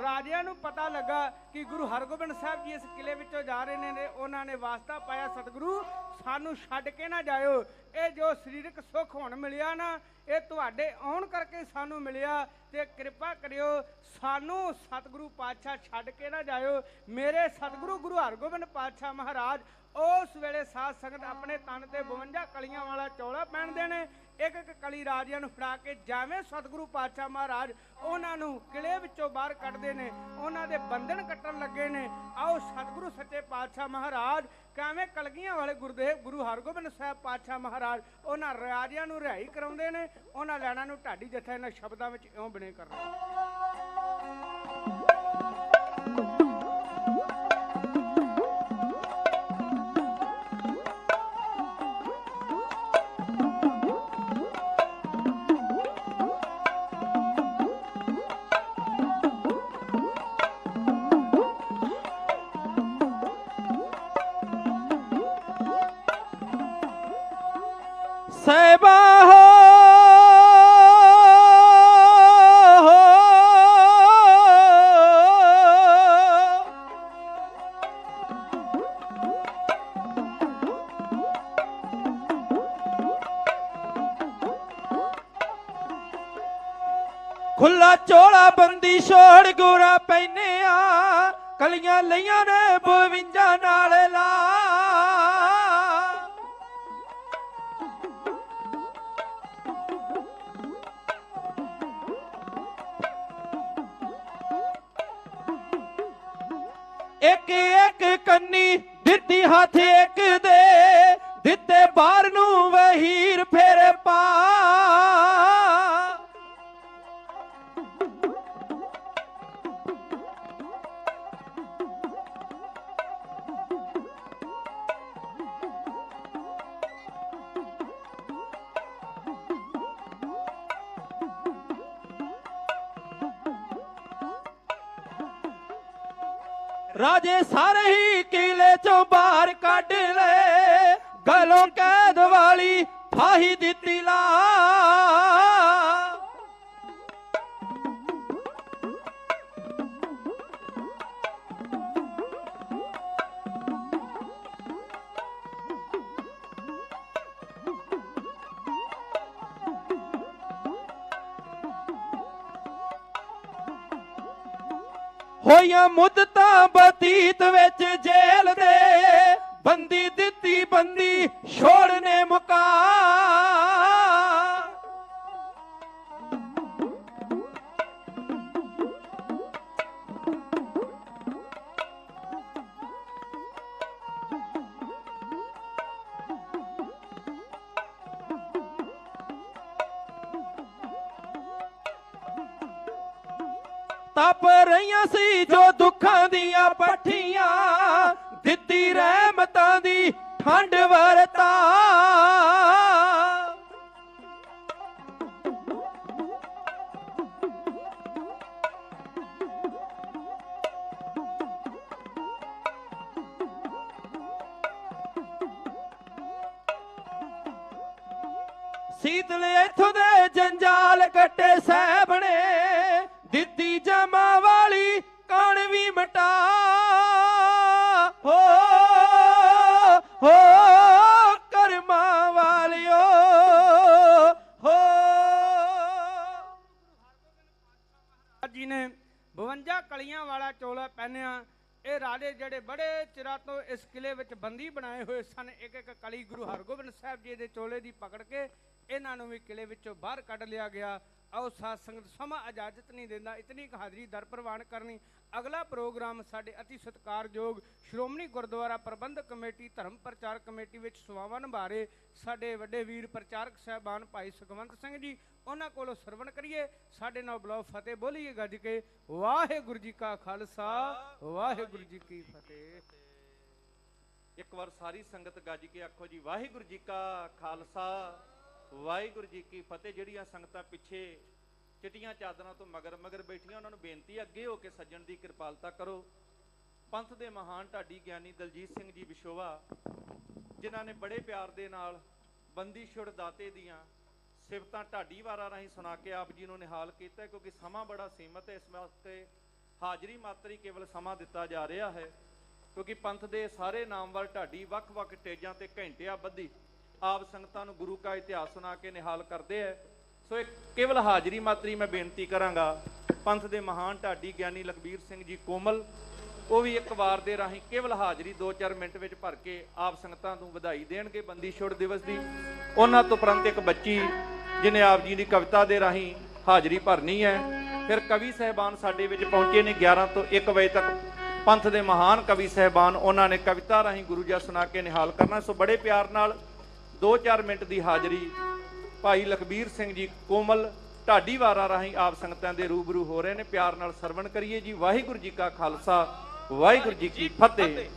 ਰਾਜਿਆਂ ਨੂੰ ਪਤਾ ਲੱਗਾ ਕਿ ਗੁਰੂ ਹਰਗੋਬਿੰਦ ਸਾਹਿਬ ਜੀ ਇਸ ਕਿਲੇ ਵਿੱਚੋਂ ਜਾ ਰਹੇ ਨੇ, ਉਹਨਾਂ ਨੇ ਵਾਸਤਾ ਪਾਇਆ, ਸਤਿਗੁਰੂ ਸਾਨੂੰ ਛੱਡ ਕੇ ਨਾ ਜਾਇਓ। ਇਹ ਜੋ ਸਰੀਰਕ ਸੁੱਖ ਹੁਣ ਮਿਲਿਆ ਨਾ, ਇਹ ਤੁਹਾਡੇ ਆਉਣ ਕਰਕੇ ਸਾਨੂੰ ਮਿਲਿਆ, ਤੇ ਕਿਰਪਾ ਕਰਿਓ ਸਾਨੂੰ ਸਤਿਗੁਰੂ ਪਾਤਸ਼ਾਹ ਛੱਡ ਕੇ ਨਾ ਜਾਇਓ। ਮੇਰੇ ਸਤਿਗੁਰੂ ਗੁਰੂ ਹਰਗੋਬਿੰਦ ਪਾਤਸ਼ਾਹ ਮਹਾਰਾਜ ਉਸ ਵੇਲੇ ਸਾਧ ਸੰਗਤ ਆਪਣੇ ਤਨ ਤੇ 52 ਕਲੀਆਂ ਵਾਲਾ ਚੋਲਾ ਪਹਿਨਦੇ ਨੇ। ਇੱਕ ਇੱਕ ਕਲੀ ਰਾਜਿਆਂ ਨੂੰ ਫੜਾ ਕੇ ਜਾਵੇਂ ਸਤਿਗੁਰੂ ਪਾਤਸ਼ਾਹ ਮਹਾਰਾਜ ਉਹਨਾਂ ਨੂੰ ਕਿਲੇ ਵਿੱਚੋਂ ਬਾਹਰ ਕੱਢਦੇ ਨੇ, ਉਹਨਾਂ ਦੇ ਬੰਧਨ ਕੱਟਣ ਲੱਗੇ ਨੇ। ਆਓ ਸਤਿਗੁਰੂ ਸੱਚੇ ਪਾਤਸ਼ਾਹ ਮਹਾਰਾਜ ਕਿਵੇਂ ਕਲਗੀਆਂ ਵਾਲੇ ਗੁਰਦੇਵ ਗੁਰੂ ਹਰਗੋਬਿੰਦ ਸਾਹਿਬ ਪਾਤਸ਼ਾਹ ਮਹਾਰਾਜ ਉਹਨਾਂ ਰਾਜਿਆਂ ਨੂੰ ਰਿਹਾਈ ਕਰਾਉਂਦੇ ਨੇ। ਉਹਨਾਂ ਲੈਣਾ ਨੂੰ ਢਾਡੀ ਜੱਥਾ ਇਹਨਾਂ ਸ਼ਬਦਾਂ ਵਿੱਚ ਇਉਂ ਬਣੇ ਕਰਨਾ। ਸਹਿਬਾ ਹੋ ਖੁੱਲਾ ਚੋਲਾ ਬੰਦੀ ਛੋੜ ਗੋਰਾ ਪੈਨਿਆ ਕਲੀਆਂ ਲਈਆਂ ਨੇ 52 ਨਾਲ ਲਾ। ਇੱਕ ਇੱਕ ਕੰਨੀ ਦਿੱਤੀ ਹੱਥ ਇੱਕ ਦੇ ਦਿੱਤੇ ਬਾਹਰ ਨੂੰ ਵਹੀਰ ਫੇਰ ਪਾ। ਰਾਜੇ ਸਾਰੇ ਹੀ ਕਿਲੇ ਚੋਂ ਬਾਹਰ ਕੱਢ ਲੈ ਗਲੋਂ ਕੈਦ ਵਾਲੀ ਫਾਹੀ ਦਿੱਤੀ ਲਾ। ਹੋਈਆਂ ਮੁੱਦਤਾਂ ਬਤੀਤ ਵਿੱਚ ਜੇਲ੍ਹ ਦੇ ਬੰਦੀ ਦਿੱਤੀ ਬੰਦੀ ਛੋੜਨੇ ਮੁਕਾ। ਤਪ ਰਹੀਆਂ ਸੀ ਜੋ ਦੁੱਖਾਂ ਦੀਆਂ ਪੱਠੀਆਂ ਦਿੱਤੀ ਰਹਿਮਤਾਂ ਦੀ ਠੰਡ ਵਰਤਾ। ਸੀਤਲ ਇੱਥੋਂ ਦੇ ਜੰਜਾਲ ਕੱਟੇ ਸਾਹਿਬ ਨੇ ਦਿੱਤੀ ਜਮਾ ਵਾਲੀ ਕਣ ਵੀ ਮਟਾ। ਹੋ ਕਰਮਾਂ ਵਾਲਿਓ ਹੋ। ਜੀ ਨੇ 52 ਕਲੀਆਂ ਵਾਲਾ ਚੋਲਾ ਪਹਿਨਿਆ। ਇਹ ਰਾਜੇ ਜਿਹੜੇ ਬੜੇ ਚਿਰਾਂ ਤੋਂ ਇਸ ਕਿਲੇ ਵਿੱਚ ਬੰਦੀ ਬਣਾਏ ਹੋਏ ਸਨ, ਇੱਕ ਇੱਕ ਕਲੀ ਗੁਰੂ ਹਰਗੋਬਿੰਦ ਸਾਹਿਬ ਜੀ ਦੇ ਚੋਲੇ ਦੀ ਪਕੜ ਕੇ ਇਹਨਾਂ ਨੂੰ ਵੀ ਕਿਲੇ ਵਿੱਚੋਂ ਬਾਹਰ ਕੱਢ ਲਿਆ ਗਿਆ। ਆਓ ਸਾਧ ਸੰਗਤ ਸਮਾਂ ਇਜਾਜ਼ਤ ਨਹੀਂ ਦਿੰਦਾ, ਇਤਨੀ ਕੁ ਹਾਜ਼ਰੀ ਦਰ ਪ੍ਰਵਾਨ ਕਰਨੀ। ਅਗਲਾ ਪ੍ਰੋਗਰਾਮ ਸਾਡੇ ਅਤੀ ਸਤਿਕਾਰਯੋਗ ਸ਼੍ਰੋਮਣੀ ਗੁਰਦੁਆਰਾ ਪ੍ਰਬੰਧਕ ਕਮੇਟੀ ਧਰਮ ਪ੍ਰਚਾਰ ਕਮੇਟੀ ਵਿੱਚ ਸੇਵਾਵਾਂ ਨਿਭਾ ਰਹੇ ਸਾਡੇ ਵੱਡੇ ਵੀਰ ਪ੍ਰਚਾਰਕ ਸਾਹਿਬਾਨ ਭਾਈ ਸੁਖਵੰਤ ਸਿੰਘ ਜੀ, ਉਹਨਾਂ ਕੋਲੋਂ ਸਰਵਣ ਕਰੀਏ। ਸਾਡੇ ਨਾਲ ਬੁਲਾਓ, ਫਤਿਹ ਬੋਲੀਏ ਗੱਜ ਕੇ। ਵਾਹਿਗੁਰੂ ਜੀ ਕਾ ਖਾਲਸਾ ਵਾਹਿਗੁਰੂ ਜੀ ਕੀ ਫਤਿਹ। ਇੱਕ ਵਾਰ ਸਾਰੀ ਸੰਗਤ ਗੱਜ ਕੇ ਆਖੋ ਜੀ, ਵਾਹਿਗੁਰੂ ਜੀ ਕਾ ਖਾਲਸਾ ਵਾਹਿਗੁਰੂ ਜੀ ਕੀ ਫਤਿਹ। ਜਿਹੜੀਆਂ ਸੰਗਤਾਂ ਪਿੱਛੇ ਚਿੱਟੀਆਂ ਚਾਦਰਾਂ ਤੋਂ ਮਗਰ ਮਗਰ ਬੈਠੀਆਂ, ਉਹਨਾਂ ਨੂੰ ਬੇਨਤੀ ਅੱਗੇ ਹੋ ਕੇ ਸੱਜਣ ਦੀ ਕਿਰਪਾਲਤਾ ਕਰੋ। ਪੰਥ ਦੇ ਮਹਾਨ ਢਾਡੀ ਗਿਆਨੀ ਦਲਜੀਤ ਸਿੰਘ ਜੀ ਵਿਸ਼ੋਵਾ, ਜਿਨ੍ਹਾਂ ਨੇ ਬੜੇ ਪਿਆਰ ਦੇ ਨਾਲ ਬੰਦੀ ਛੁੜ ਦਾਤੇ ਦੀਆਂ ਸਿਫਤਾਂ ਢਾਡੀ ਵਾਰਾਂ ਰਾਹੀਂ ਸੁਣਾ ਕੇ ਆਪ ਜੀ ਨੂੰ ਨਿਹਾਲ ਕੀਤਾ। ਕਿਉਂਕਿ ਸਮਾਂ ਬੜਾ ਸੀਮਤ ਹੈ, ਇਸ ਵਾਸਤੇ ਹਾਜ਼ਰੀ ਮਾਤਰ ਹੀ ਕੇਵਲ ਸਮਾਂ ਦਿੱਤਾ ਜਾ ਰਿਹਾ ਹੈ। ਕਿਉਂਕਿ ਪੰਥ ਦੇ ਸਾਰੇ ਨਾਮਵਰ ਢਾਡੀ ਵੱਖ-ਵੱਖ ਸਟੇਜਾਂ ਤੇ ਘੰਟਿਆਂ ਬੱਧੀ ਆਪ ਸੰਗਤਾਂ ਨੂੰ ਗੁਰੂ ਕਾ ਇਤਿਹਾਸ ਸੁਣਾ ਕੇ ਨਿਹਾਲ ਕਰਦੇ ਹੈ। ਸੋ ਇਹ ਕੇਵਲ ਹਾਜ਼ਰੀ ਮਾਤਰੀ ਮੈਂ ਬੇਨਤੀ ਕਰਾਂਗਾ। ਪੰਥ ਦੇ ਮਹਾਨ ਢਾਡੀ ਗਿਆਨੀ ਲਖਬੀਰ ਸਿੰਘ ਜੀ ਕੋਮਲ, ਉਹ ਵੀ ਇੱਕ ਵਾਰ ਦੇ ਰਾਹੀਂ ਕੇਵਲ ਹਾਜ਼ਰੀ 2-4 ਮਿੰਟ ਵਿੱਚ ਭਰ ਕੇ ਆਪ ਸੰਗਤਾਂ ਨੂੰ ਵਧਾਈ ਦੇਣਗੇ ਬੰਦੀ ਛੋੜ ਦਿਵਸ ਦੀ। ਉਹਨਾਂ ਤੋਂ ਉਪਰੰਤ ਇੱਕ ਬੱਚੀ ਜਿਹਨੇ ਆਪ ਜੀ ਦੀ ਕਵਿਤਾ ਦੇ ਰਾਹੀਂ ਹਾਜ਼ਰੀ ਭਰਨੀ ਹੈ। ਫਿਰ ਕਵੀ ਸਹਿਬਾਨ ਸਾਡੇ ਵਿੱਚ ਪਹੁੰਚੇ ਨੇ 11 ਤੋਂ 1 ਵਜੇ ਤੱਕ। ਪੰਥ ਦੇ ਮਹਾਨ ਕਵੀ ਸਹਿਬਾਨ, ਉਹਨਾਂ ਨੇ ਕਵਿਤਾ ਰਾਹੀਂ ਗੁਰੂ ਜੀ ਸੁਣਾ ਕੇ ਨਿਹਾਲ ਕਰਨਾ। ਸੋ ਬੜੇ ਪਿਆਰ ਨਾਲ 2-4 ਮਿੰਟ ਦੀ ਹਾਜ਼ਰੀ ਭਾਈ ਲਖਬੀਰ ਸਿੰਘ ਜੀ ਕੋਮਲ ਢਾਡੀ ਵਾਰਾ ਰਾਹੀਂ ਆਪ ਸੰਗਤਾਂ ਦੇ ਰੂਬਰੂ ਹੋ ਰਹੇ ਨੇ। ਪਿਆਰ ਨਾਲ ਸਰਵਣ ਕਰੀਏ ਜੀ। ਵਾਹਿਗੁਰੂ ਜੀ ਕਾ ਖਾਲਸਾ, ਵਾਹਿਗੁਰੂ ਜੀ ਕੀ ਫਤਿਹ।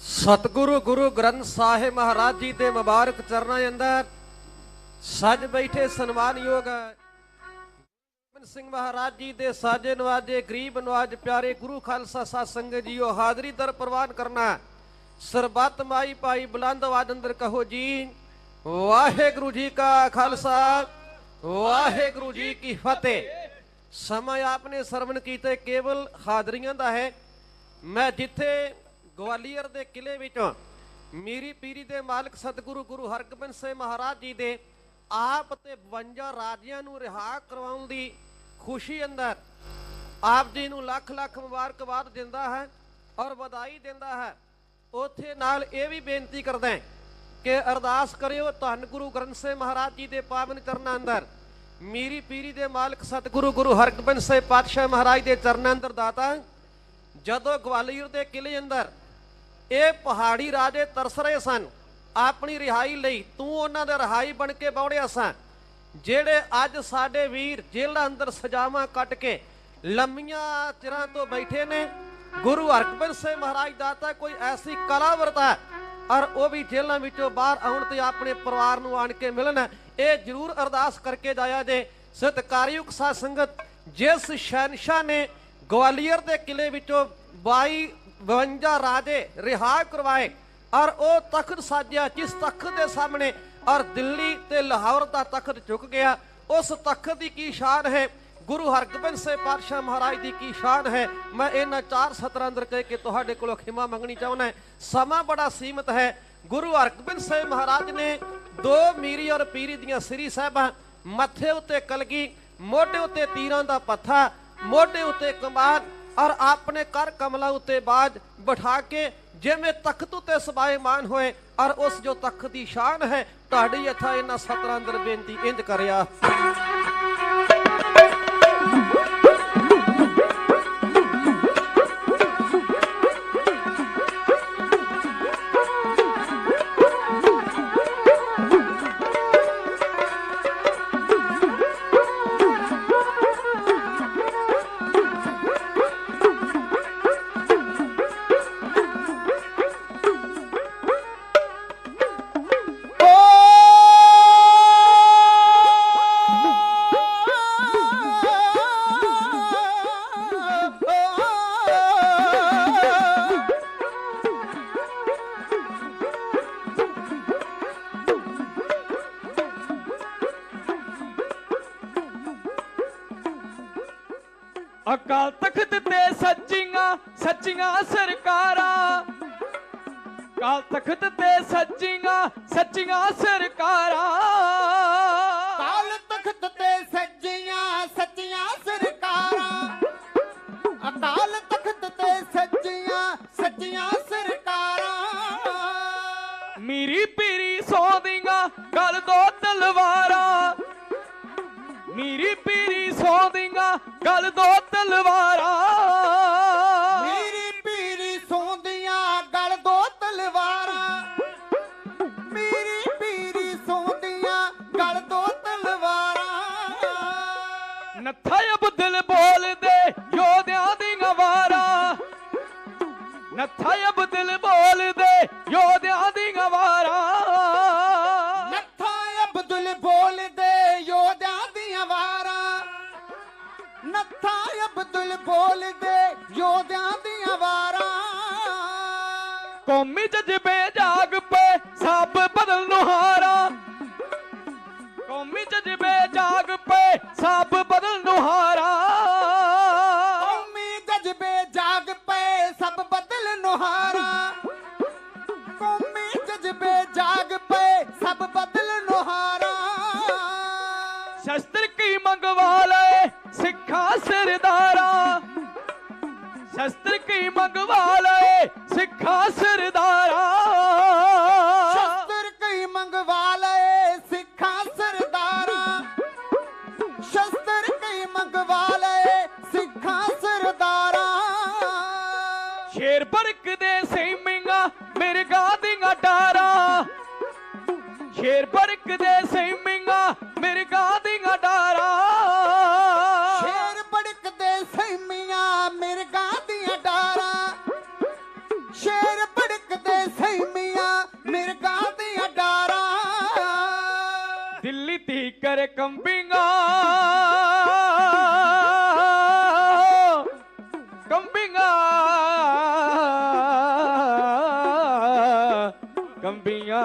ਸਤਿਗੁਰੂ ਗੁਰੂ ਗ੍ਰੰਥ ਸਾਹਿਬ ਮਹਾਰਾਜ ਜੀ ਦੇ ਮੁਬਾਰਕ ਚਰਨਾਂ ਅੰਦਰ ਸੱਜ ਬੈਠੇ ਸਨਮਾਨਯੋਗ ਗੋਬਿੰਦ ਸਿੰਘ ਮਹਾਰਾਜ ਜੀ ਦੇ ਸਾਜੇ ਨਵਾਜੇ ਗਰੀਬ ਨਵਾਜ ਪਿਆਰੇ ਗੁਰੂ ਖਾਲਸਾ ਸਾਧ ਸੰਗਤ ਜੀਓ, ਹਾਜ਼ਰੀ ਦਰ ਪ੍ਰਵਾਨ ਕਰਨਾ। ਸਰਬੱਤ ਮਾਈ ਭਾਈ ਬੁਲੰਦ ਆਵਾਜ਼ ਅੰਦਰ ਕਹੋ ਜੀ ਵਾਹਿਗੁਰੂ ਜੀ ਕਾ ਖਾਲਸਾ, ਵਾਹਿਗੁਰੂ ਜੀ ਕੀ ਫਤਿਹ। ਸਮਾਂ ਆਪਨੇ ਸਰਵਣ ਕੀਤੇ ਕੇਵਲ ਹਾਜ਼ਰੀਆਂ ਦਾ ਹੈ। ਮੈਂ ਜਿੱਥੇ ਗਵਾਲੀਅਰ ਦੇ ਕਿਲੇ ਵਿੱਚੋਂ ਮੀਰੀ ਪੀਰੀ ਦੇ ਮਾਲਕ ਸਤਿਗੁਰੂ ਗੁਰੂ ਹਰਗੋਬਿੰਦ ਸਾਹਿਬ ਮਹਾਰਾਜ ਜੀ ਦੇ ਆਪ ਤੇ 52 ਰਾਜਿਆਂ ਨੂੰ ਰਿਹਾ ਕਰਵਾਉਣ ਦੀ ਖੁਸ਼ੀ ਅੰਦਰ ਆਪ ਜੀ ਨੂੰ ਲੱਖ ਲੱਖ ਮੁਬਾਰਕਬਾਦ ਦਿੰਦਾ ਹੈ ਔਰ ਵਧਾਈ ਦਿੰਦਾ ਹੈ। ਉੱਥੇ ਨਾਲ ਇਹ ਵੀ ਬੇਨਤੀ ਕਰਦਾ ਹੈ ਕਿ ਅਰਦਾਸ ਕਰਿਓ ਧੰਨ ਗੁਰੂ ਗ੍ਰੰਥ ਸਾਹਿਬ ਮਹਾਰਾਜ ਜੀ ਦੇ ਪਾਵਨ ਚਰਨਾਂ ਅੰਦਰ ਮੀਰੀ ਪੀਰੀ ਦੇ ਮਾਲਕ ਸਤਿਗੁਰੂ ਗੁਰੂ ਹਰਗੋਬਿੰਦ ਸਾਹਿਬ ਪਾਤਸ਼ਾਹ ਮਹਾਰਾਜ ਦੇ ਚਰਨਾਂ ਅੰਦਰ ਦਾਤਾ ਜਦੋਂ ਗਵਾਲੀਅਰ ਦੇ ਕਿਲੇ ਅੰਦਰ ਇਹ ਪਹਾੜੀ ਰਾਜੇ ਤਰਸ ਰਹੇ ਸਨ ਆਪਣੀ ਰਿਹਾਈ ਲਈ, ਤੂੰ ਉਹਨਾਂ ਦੇ ਰਿਹਾਈ ਬਣ ਕੇ ਬੌੜਿਆ ਸਾਂ। ਜਿਹੜੇ ਅੱਜ ਸਾਡੇ ਵੀਰ ਜੇਲ੍ਹਾਂ ਅੰਦਰ ਸਜ਼ਾਵਾਂ ਕੱਟ ਕੇ ਲੰਮੀਆਂ ਚਿਰਾਂ ਤੋਂ ਬੈਠੇ ਨੇ, ਗੁਰੂ ਹਰਗੋਬਿੰਦ ਸਾਹਿਬ ਮਹਾਰਾਜ ਦਾਤਾ ਕੋਈ ਐਸੀ ਕਲਾ ਵਰਤਾ ਔਰ ਉਹ ਵੀ ਜੇਲ੍ਹਾਂ ਵਿੱਚੋਂ ਬਾਹਰ ਆਉਣ ਤੇ ਆਪਣੇ ਪਰਿਵਾਰ ਨੂੰ ਆਣ ਕੇ ਮਿਲਣ। ਇਹ ਜ਼ਰੂਰ ਅਰਦਾਸ ਕਰਕੇ ਜਾਇਆ ਜੇ। ਸਤਿਕਾਰਯੋਗ ਸਾਧ ਸੰਗਤ, ਜਿਸ ਸ਼ਹਿਨशाह ਨੇ ਗਵਾਲੀਅਰ ਦੇ ਕਿਲੇ ਵਿੱਚੋਂ 52 ਰਾਜੇ ਰਿਹਾ ਕਰਵਾਏ ਔਰ ਉਹ ਤਖਤ ਸਾਜਿਆ, ਜਿਸ ਤਖਤ ਦੇ ਸਾਹਮਣੇ ਔਰ ਦਿੱਲੀ ਤੇ ਲਾਹੌਰ ਦਾ ਤਖਤ ਝੁਕ ਗਿਆ, ਉਸ ਤਖਤ ਦੀ ਕੀ ਸ਼ਾਨ ਹੈ, ਗੁਰੂ ਹਰਗੋਬਿੰਦ ਸਾਹਿਬ ਪਾਤਸ਼ਾਹ ਮਹਾਰਾਜ ਦੀ ਕੀ ਸ਼ਾਨ ਹੈ। ਮੈਂ ਇਹਨਾਂ 4 ਸਤਰਾਂ ਅੰਦਰ ਕਹਿ ਕੇ ਤੁਹਾਡੇ ਕੋਲੋਂ ਖਿਮਾ ਮੰਗਣੀ ਚਾਹੁੰਦਾ। ਸਮਾਂ ਬੜਾ ਸੀਮਤ ਹੈ। ਗੁਰੂ ਹਰਗੋਬਿੰਦ ਸਾਹਿਬ ਮਹਾਰਾਜ ਨੇ 2 ਮੀਰੀ ਔਰ ਪੀਰੀ ਦੀਆਂ ਸ੍ਰੀ ਸਾਹਿਬਾਂ, ਮੱਥੇ ਉੱਤੇ ਕਲਗੀ, ਮੋਢੇ ਉੱਤੇ ਤੀਰਾਂ ਦਾ ਪੱਥਾ, ਮੋਢੇ ਉੱਤੇ ਕਮਾਨ ਔਰ ਆਪਣੇ ਕਰ ਕਮਲਾ ਉੱਤੇ ਬਾਜ ਬਿਠਾ ਕੇ ਜਿਵੇਂ ਤਖਤ ਉੱਤੇ ਸਬਾਇਮਾਨ ਹੋਏ ਔਰ ਉਸ ਜੋ ਤਖਤ ਦੀ ਸ਼ਾਨ ਹੈ, ਤੁਹਾਡੀ ਇੱਥਾ ਇਹਨਾਂ ਸਤਰਾਂ ਅੰਦਰ ਬੇਨਤੀ ਇੰਜ ਕਰਿਆ। ਅਕਾਲ ਤਖਤ ਤੇ ਸੱਚੀਆਂ ਸਰਕਾਰਾਂ, ਅਕਾਲ ਤਖਤ ਤੇ ਸੱਚੀਆਂ ਸਰਕਾਰਾਂ, ਅਕਾਲ ਤਖਤ ਤੇ ਸੱਚੀਆਂ ਸਰਕਾਰਾਂ, ਅਕਾਲ ਤਖਤ ਤੇ ਸੱਚੀਆਂ ਸਰਕਾਰਾਂ। ਮੀਰੀ ਪੀਰੀ ਸੌਂਦੀਆਂ ਗਲ 2 ਤਲਵਾਰਾਂ, ਮੀਰੀ ਪੀਰੀ ਸੌਂਦੀਆਂ ਗਲ 2 ਤਲਵਾਰਾਂ, ਮੀਰੀ ਪੀਰੀ ਸੌਂਦੀਆਂ ਗਲ 2 ਤਲਵਾਰਾਂ, ਮੀਰੀ ਪੀਰੀ ਸੌਂਦੀਆਂ ਗਲ 2 ਤਲਵਾਰਾਂ। ਨੱਥਾ ਅਬਦੁਲ ਬੋਲਦੇ ਯੋਧਿਆਂ ਦੀਆਂ ਵਾਰਾਂ, ਨੱਥਾ ਅਬਦੁਲ ਬੋਲਦੇ ਯੋਧਿਆਂ ਦੀਆਂ ਵਾਰਾਂ, ਨੱਥਾ ਅਬਦੁਲ ਬੋਲਦੇ ਯੋਧਿਆਂ ਦੀਆਂ ਵਾਰਾਂ, ਨੱਥਾ ਅਬਦੁਲ ਬੋਲਦੇ ਯੋਧਿਆਂ ਦੀਆਂ ਵਾਰਾਂ। ਕੌਮੀ ਜਜ਼ਬੇ ਜਾਗ ਪਏ ਸਭ ਬਦਲ ਨੁਹਾਰਾ, ਕੌਮੀ ਜਜ਼ਬੇ ਜਾਗ ਪਏ ਸਭ ਬਦਲ ਨੁਹਾਰਾ, ਕੌਮੀ ਜਜ਼ਬੇ ਜਾਗ ਪਏ ਸਭ ਬਦਲ ਨੁਹਾਰਾ, ਕੌਮੀ ਜਜ਼ਬੇ ਜਾਗ ਪਏ ਸਭ ਬਦਲ ਨੁਹਾਰਾ। ਸ਼ਸਤਰ ਕੀ ਮੰਗਵਾ ਲਏ ਸਿੱਖਾਂ ਸਰਦਾਰਾਂ, ਕਈ ਮੰਗਵਾ ਲਏ ਸਿੱਖਾਂ ਸਰਦਾਰਾ ਸ਼ਸਤਰ ਕਈ ਮੰਗਵਾ ਲਏ ਸਿੱਖਾਂ ਸਰਦਾਰਾਂ ਸ਼ਸਤਰ ਕਈ ਮੰਗਵਾ ਲਏ ਸਿੱਖਾਂ ਸਰਦਾਰਾਂ ਸ਼ੇਰ ਬਰਕਦੇ ਸੈਮੀਆਂ ਮਿਰਗਾ ਦੀਆਂ ਡਾਰਾਂ ਸ਼ੇਰ ਬਰਕਦੇ ਸੈਮੀਆਂ ਮਿਰਗਾ ਦੀਆਂ ਡਾਰਾਂ ਸ਼ੇਰ ਬੜਕਦੇ ਸੈਮੀਆਂ ਮਿਰਗਾਂ ਦੀਆਂ ਡਾਰਾਂ ਸ਼ੇਰ ਬੜਕਦੇ ਸੈਮੀਆਂ ਮਿਰਗਾਂ ਦੀਆਂ ਡਾਰਾਂ ਦਿੱਲੀ ਤੀਕਰ ਕੰਬੀਆਂ ਕੰਬੀਆਂ ਕੰਬੀਆਂ